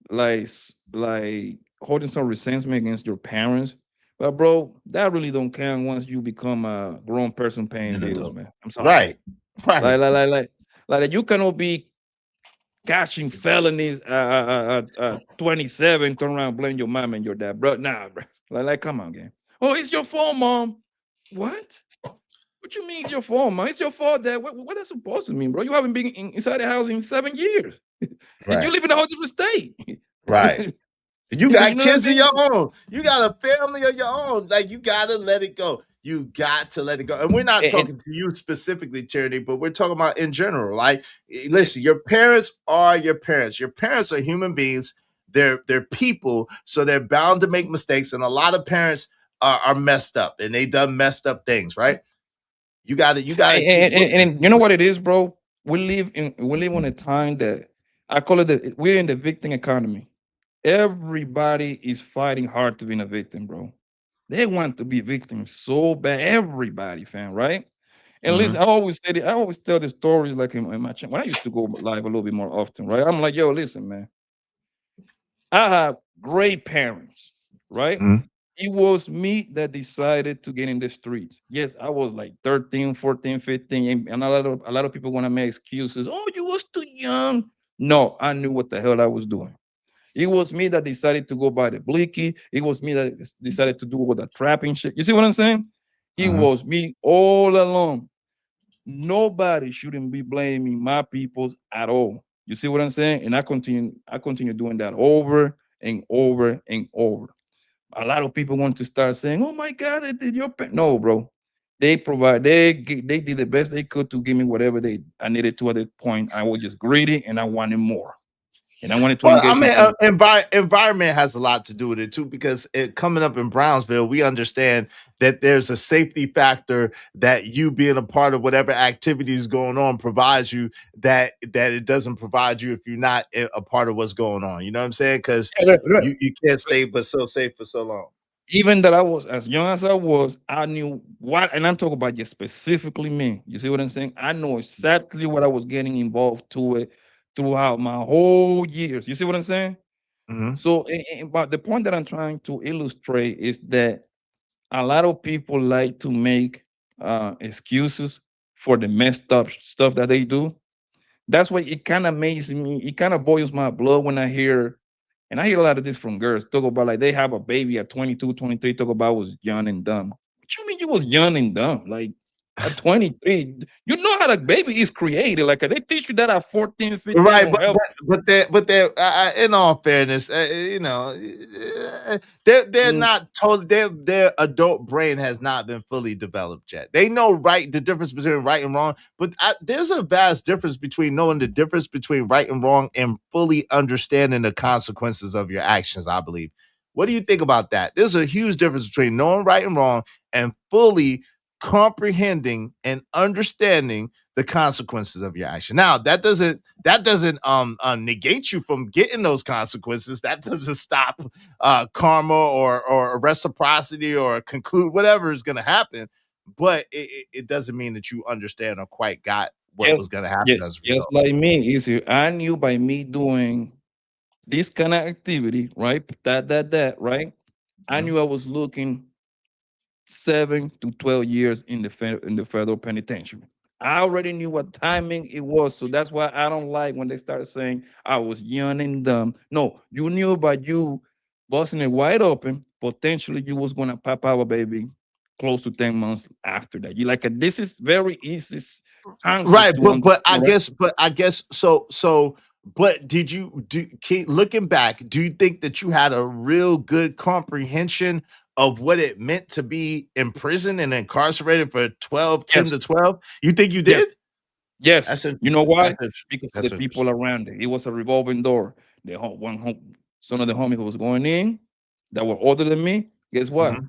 like holding some resentment against your parents, but bro, that really don't count once you become a grown person paying An bills, adult. man. I'm sorry. Right. Right. Like you cannot be catching felonies 27, turn around blame your mom and your dad, bro. Nah, bro. Come on, gang. Oh, it's your fault, mom. What? What you mean it's your fault, man? It's your fault, Dad. What that's supposed to mean, bro? You haven't been inside the house in 7 years. And you Right. live in a whole different state. Right. You You got know what I kids of your mean? own. You got a family of your own. Like, you gotta let it go. You got to let it go. And we're not And talking to you specifically, Charity, but we're talking about in general. Like, listen, your parents are your parents. Your parents are human beings. They're people, so they're bound to make mistakes. And a lot of parents are messed up, and they done messed up things, right? You gotta keep looking. and you know what it is, bro? We live in a time that I call it we're in the victim economy. Everybody is fighting hard to be a victim, bro. They want to be victims so bad. Everybody, fam, right? And Mhm. listen, I always tell the stories like in my channel when I used to go live a little bit more often, right? I'm like, yo, listen, man. I have great parents, right? Mhm. It was me that decided to get in the streets. Yes, I was like 13, 14, 15, and a lot of people want to make excuses. Oh, you was too young. No, I knew what the hell I was doing. It was me that decided to go buy the blicky. It was me that decided to do all the trapping shit. You see what I'm saying? It was me all along. Nobody shouldn't be blaming my peoples at all. You see what I'm saying? And I continue doing that over and over and over. A lot of people want to start saying, "Oh my God, they did your no, bro." They did the best they could to give me whatever I needed to at that point. I was just greedy and I wanted more, and I wanted to Well, I engage in mean, conversation. environment has a lot to do with it too, because coming up in Brownsville, we understand that there's a safety factor that you being a part of whatever activities going on provides you that it doesn't provide you if you're not a part of what's going on. You know what I'm saying? Because Yeah, right. you can't stay but so safe for so long. Even that I was as young as I was, I knew what, and I'm talking about just specifically me. You see what I'm saying? I know exactly what I was getting involved to it throughout my whole years. You see what I'm saying? Mhm. So, but the point that I'm trying to illustrate is that a lot of people like to make excuses for the messed up stuff that they do. That's why it kind of makes me, it kind of boils my blood when I hear, and I hear a lot of this from girls talk about like they have a baby at 22, 23, talk about was young and dumb. What you mean you was young and dumb? Like at 23, you know how the baby is created. Like they teach you that at 14, 15 Right, on help. but they're in all fairness, they're Mm, not totally their adult brain has not been fully developed yet. They know the difference between right and wrong, but there's a vast difference between knowing the difference between right and wrong and fully understanding the consequences of your actions. I believe. What do you think about that? There's a huge difference between knowing right and wrong and fully comprehending and understanding the consequences of your action. Now, that doesn't negate you from getting those consequences. That doesn't stop karma or reciprocity or conclude whatever is going to happen. But it doesn't mean that you understand or quite got what yes, was going to yeah, happen as a yes, result. like me. Easier. I knew by me doing this kind of activity, right? That, right? I Mhm. knew I was looking 7 to 12 years in the federal penitentiary. I already knew what timing it was, so that's why I don't like when they start saying I was young and dumb. No, you knew about you busting it wide open. Potentially, you was gonna pop out a baby close to 10 months after that. You like this is very easy concept Right, to but understand, right? I guess so. But did you looking back? Do you think that you had a real good comprehension of what it meant to be in prison and incarcerated for 12, 10 Yes, to 12? You think you yes. did? Yes, That's you know interesting. why? That's interesting. Because of the That's people interesting. around it. It was a revolving door. Son of the homie who was going in, that were older than me. Guess what? Mhm.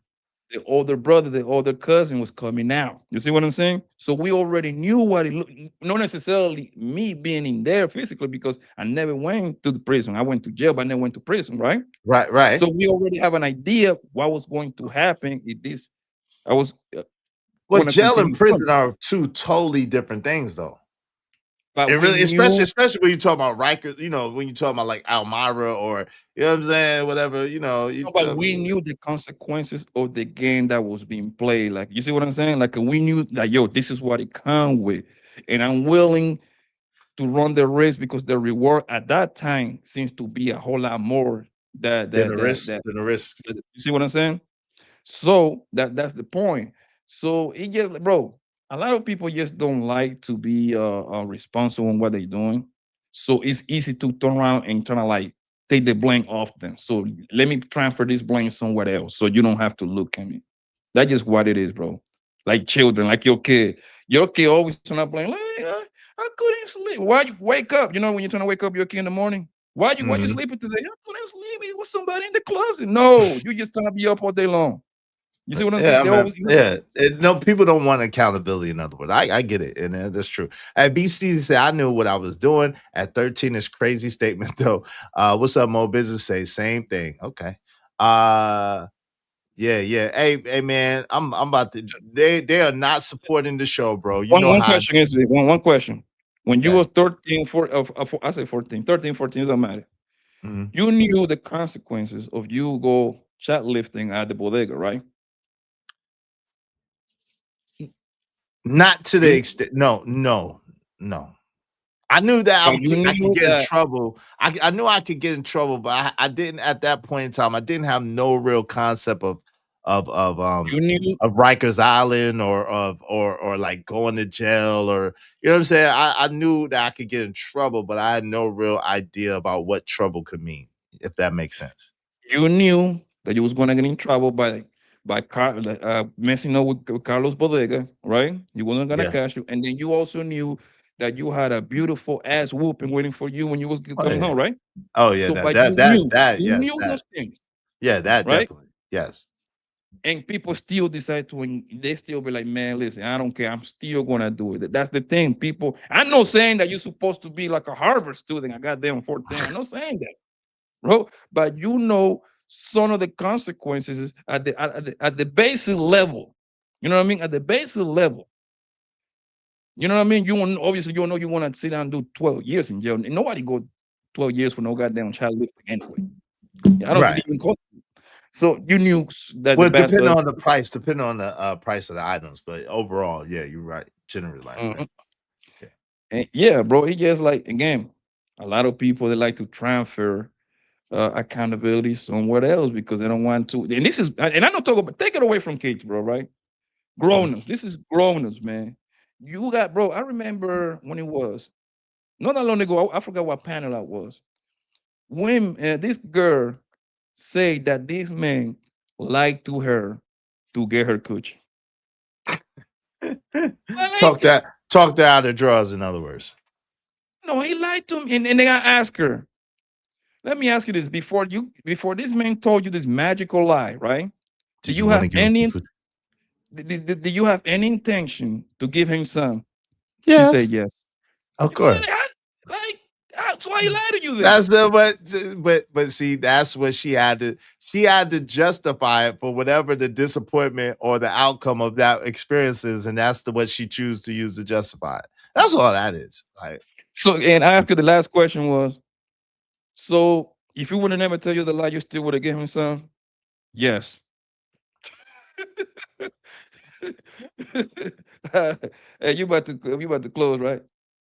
The older brother, the older cousin was coming out. You see what I'm saying? So we already knew what it looked. Not necessarily me being in there physically, because I never went to the prison. I went to jail, but I never went to prison, right? Right, right. So we already have an idea what was going to happen if this. I was Well, going to jail and continue doing, prison are two totally different things, though. It but we really, knew. especially when you talk about Riker, when you talk about like Almira or you know what I'm saying, whatever, you No, but tell we me. knew the consequences of the game that was being played. Like, you see what I'm saying? Like, we knew that, yo, this is what it come with. And I'm willing to run the risk because the reward at that time seems to be a whole lot more that Then that the that risk, that, then the risk. you see what I'm saying? So that's the point. So it just, bro, a lot of people just don't like to be responsible in what they're doing. So it's easy to turn around and try to like take the blame off them. So let me transfer this blame somewhere else, so you don't have to look at me. That's just what it is, bro. Like children, like your kid. Your kid always trying to blame. Like, I couldn't sleep. Why you wake up? You know when you're trying to wake up your kid in the morning. Why you Mhm. sleeping today? I couldn't sleep. It was somebody in the closet. No, you just trying to be up all day long. You see what I'm Yeah, saying? I They mean, always, yeah. No, people don't want accountability. In other words, I get it, and that's true. At BC said I knew what I was doing at 13. Is crazy statement though. What's up, Mo Business? Say same thing. Okay. Uh, yeah, yeah. Hey, man. I'm about to. They are not supporting the show, bro. You know one how. question is one question. When you Okay. was 13, I say 14, 13, 14, it doesn't matter. Mhm. You knew the consequences of you go chat lifting at the bodega, right? Not to the You, extent. No, no, no. I knew that but you I could knew get in that. trouble. I knew I could get in trouble, but I didn't at that point in time. I didn't have no real concept of of You knew of Rikers Island or like going to jail or you know what I'm saying. I knew that I could get in trouble, but I had no real idea about what trouble could mean, if that makes sense. you knew that you was gonna get in trouble messing up with Carlos Bodega, right? You wasn't gonna Yeah. catch you, and then you also knew that you had a beautiful ass whooping waiting for you when you was Oh coming yeah. home, right? Oh yeah. So, That but that that that you yes knew that those things, yeah that right? definitely yes. And people still decide to, and they still be like, man, listen, I don't care. I'm still gonna do it. That's the thing. People, I'm not saying that you're supposed to be like a Harvard student. I got there on 14. I'm not saying that, bro. But you know some of the consequences is at the basic level. You know what I mean? At the basic level. You know what I mean? You want obviously you know you want to sit down and do 12 years in jail. Nobody go 12 years for no goddamn child lifting anyway. I don't think Right. it even cost. So you knew that the Well, bastard. depending on the price of the items, but overall, yeah, you're right. Generally like that. Mhm. Yeah. And yeah, bro, it just like again, a lot of people they like to transfer accountability somewhere else because they don't want to. And this is, and I don't talk about take it away from kids, bro. Right? Mhm. Grown ups. This is grown ups, man. You got, bro. I remember when it was not that long ago. I forgot what panel I was. When this girl said that this man lied to her to get her coochie. talk Like, that talk that out of drawers. In other words, no, he lied to me, and then I asked her. Let me ask you this: before this man told you this magical lie, right? Do did you you want have to give him some any coochie? do you have any intention to give him some? She Yes, said yes. of Well, course. that's why he lied to you then. That's the but see, that's what she had to justify it for whatever the disappointment or the outcome of that experience is, and that's the what she choose to use to justify it. That's all that is. Like So, and after the last question was, so if you would have never tell you the lie, you still would have given him some? Yes. Hey, you about to close, right?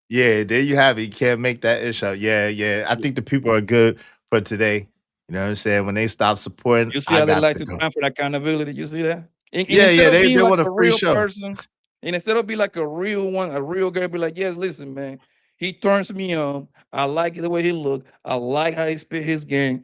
yeah, there you have it. You can't make that issue. Yeah, yeah. I think the people are good for today. You know what I'm saying? When they stop supporting, You see I how they got like to to go. transfer accountability. You see that? And Yeah, instead yeah. of They being like want a a free real show. person, and instead of being like a real one, a real girl, be like, yes, listen, man, he turns me on. I like the way he look. I like how he spit his game.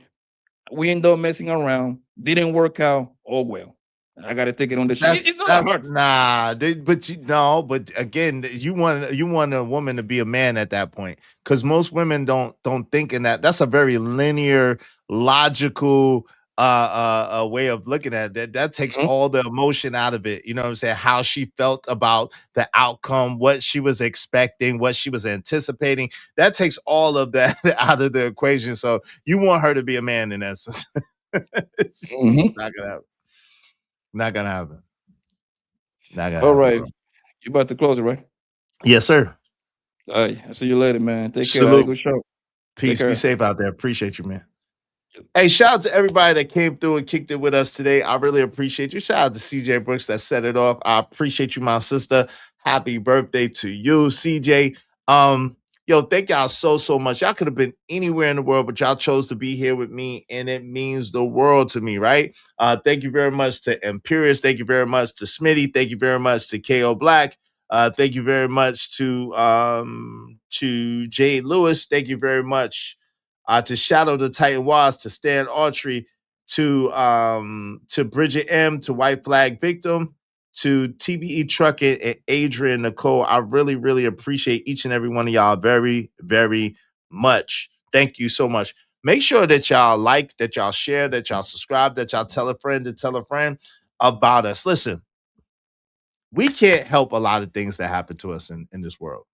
We end up messing around. Didn't work out. Oh well. I got to take it on the But chin. It's not that's hard. nah. But you no. But again, you want a woman to be a man at that point because most women don't think in that. That's a very linear, logical way of looking at it. That takes Mhm. all the emotion out of it. You know what I'm saying? How she felt about the outcome, what she was expecting, what she was anticipating. That takes all of that out of the equation. So you want her to be a man in essence. It's Mhm. not gonna happen. Not gonna happen. Not gonna All happen, right. bro. You about to close it, right? Yes, sir. All right. I'll see you later, man. Take care. Have a Salute. good show. Take Peace. Be care. safe out there. Appreciate you, man. Hey, shout out to everybody that came through and kicked it with us today. I really appreciate you. Shout out to CJ Brooks that set it off. I appreciate you, my sister. Happy birthday to you, CJ. Yo, thank y'all so much. Y'all could have been anywhere in the world, but y'all chose to be here with me, and it means the world to me, right? Thank you very much to Imperius. Thank you very much to Smitty. Thank you very much to KO Black. Thank you very much to Jade Lewis. Thank you very much to Shadow the Titan Was, to Stan Autry, to Bridget M, to White Flag Victim, to TBE Truckett and Adrian Nicole. I really appreciate each and every one of y'all very much. Thank you so much. Make sure that y'all like, that y'all share, that y'all subscribe, that y'all tell a friend to tell a friend about us. Listen, we can't help a lot of things that happen to us in this world.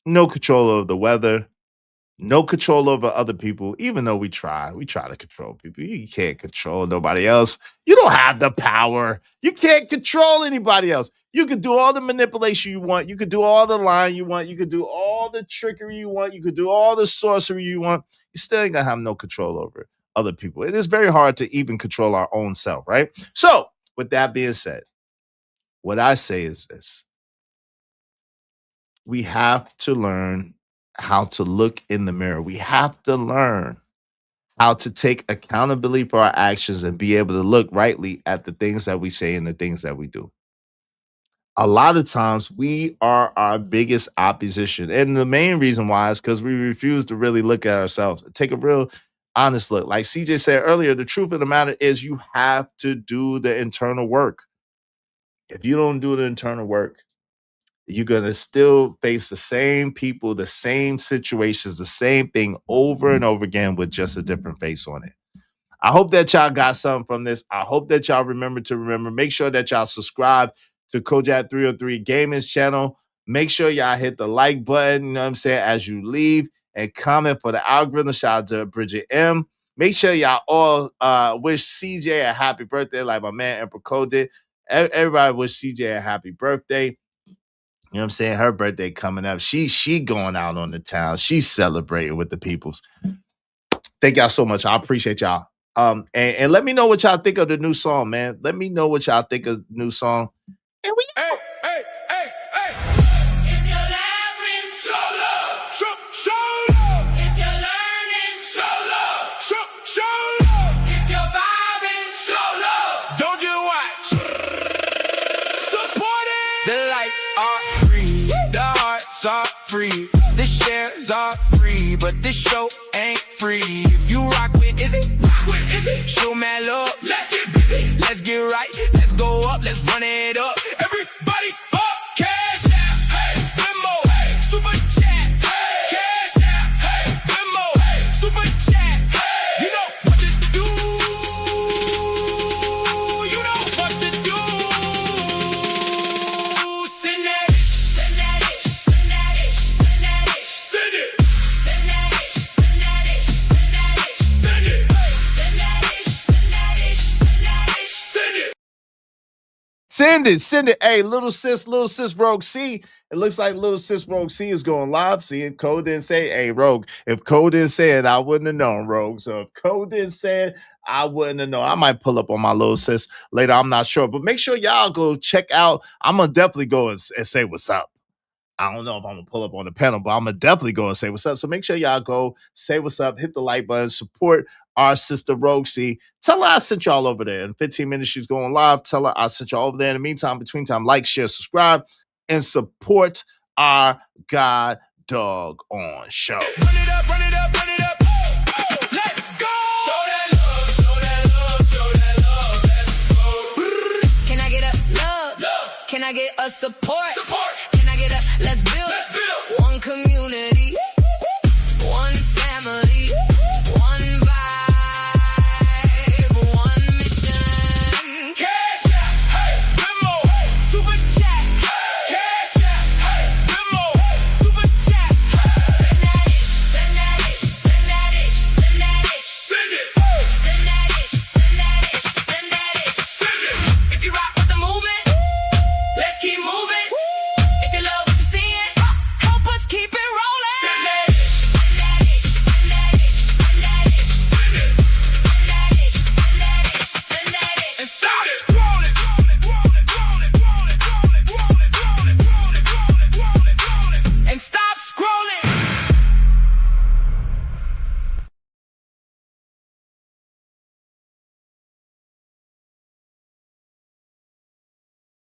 No control over the weather, no control over other people, even though we try. We try to control people. You can't control nobody else. You don't have the power. You can't control anybody else. You can do all the manipulation you want. You could do all the lying you want. You could do all the trickery you want. You could do all the sorcery you want. You still ain't gonna have no control over other people. It is very hard to even control our own self, right? So, with that being said, what I say is this: we have to learn how to look in the mirror. We have to learn how to take accountability for our actions and be able to look rightly at the things that we say and the things that we do. A lot of times we are our biggest opposition. And the main reason why is because we refuse to really look at ourselves, take a real honest look. Like CJ said earlier, the truth of the matter is you have to do the internal work. If you don't do the internal work, you're going to still face the same people, the same situations, the same thing over and over again with just a different face on it. I hope that y'all got something from this. I hope that y'all remember. Make sure that y'all subscribe to Kojak 303 Gaming's channel. Make sure y'all hit the like button, you know what I'm saying, as you leave, and comment for the algorithm. Shout out to Bridget M. Make sure y'all all wish CJ a happy birthday, like my man Emperor Cole did. Everybody wish CJ a happy birthday. You know what I'm saying? Her birthday coming up. She going out on the town. She's celebrating with the peoples. Thank y'all so much. I appreciate y'all. And let me know what y'all think of the new song, man. Let me know what y'all think of the new song. And we Hey. If you're laughing, show love. Show love. If you're learning, show love. Show love. If you're vibing, show love. Don't you watch? Support it. The lights are free, the hearts are free, the shares are free, but this show ain't free. If you rock with Izzy, show mad love. Let's get busy. Let's get right. Let's go up. Let's run it up. Everybody up. Cash out. Hey. Venmo. Hey. Super chat. Hey. Cash out. Hey. Venmo. Hey. Super chat. Hey. You know what to do. You know what to do. Send that ish. Send that ish. Send that ish. Send that ish. Send it. Send that ish. Send that ish. Send that ish. Send it. Send that ish. Send that ish. Send that ish. Send it. Send it. Hey, little sis Rogue C. It looks like little sis Rogue C is going live. See, if Cole didn't say, hey, Rogue, if Cole didn't say it, I wouldn't have known, Rogue. So if Cole didn't say it, I wouldn't have known. I might pull up on my little sis later. I'm not sure. But make sure y'all go check out. I'm going to definitely go and say what's up. I don't know if I'm going to pull up on the panel, but I'm going to definitely go and say what's up. So make sure y'all go say what's up, hit the like button, support our sister Rogue C. Tell her I sent y'all over there. In 15 minutes, she's going live. Tell her I sent y'all over there. In the meantime, between time, like, share, subscribe, and support our God Dog on show. Run it up, run it up, run it up. Let's go. Show that love, show that love, show that love. Let's go. Can I get a love? Can I get a support?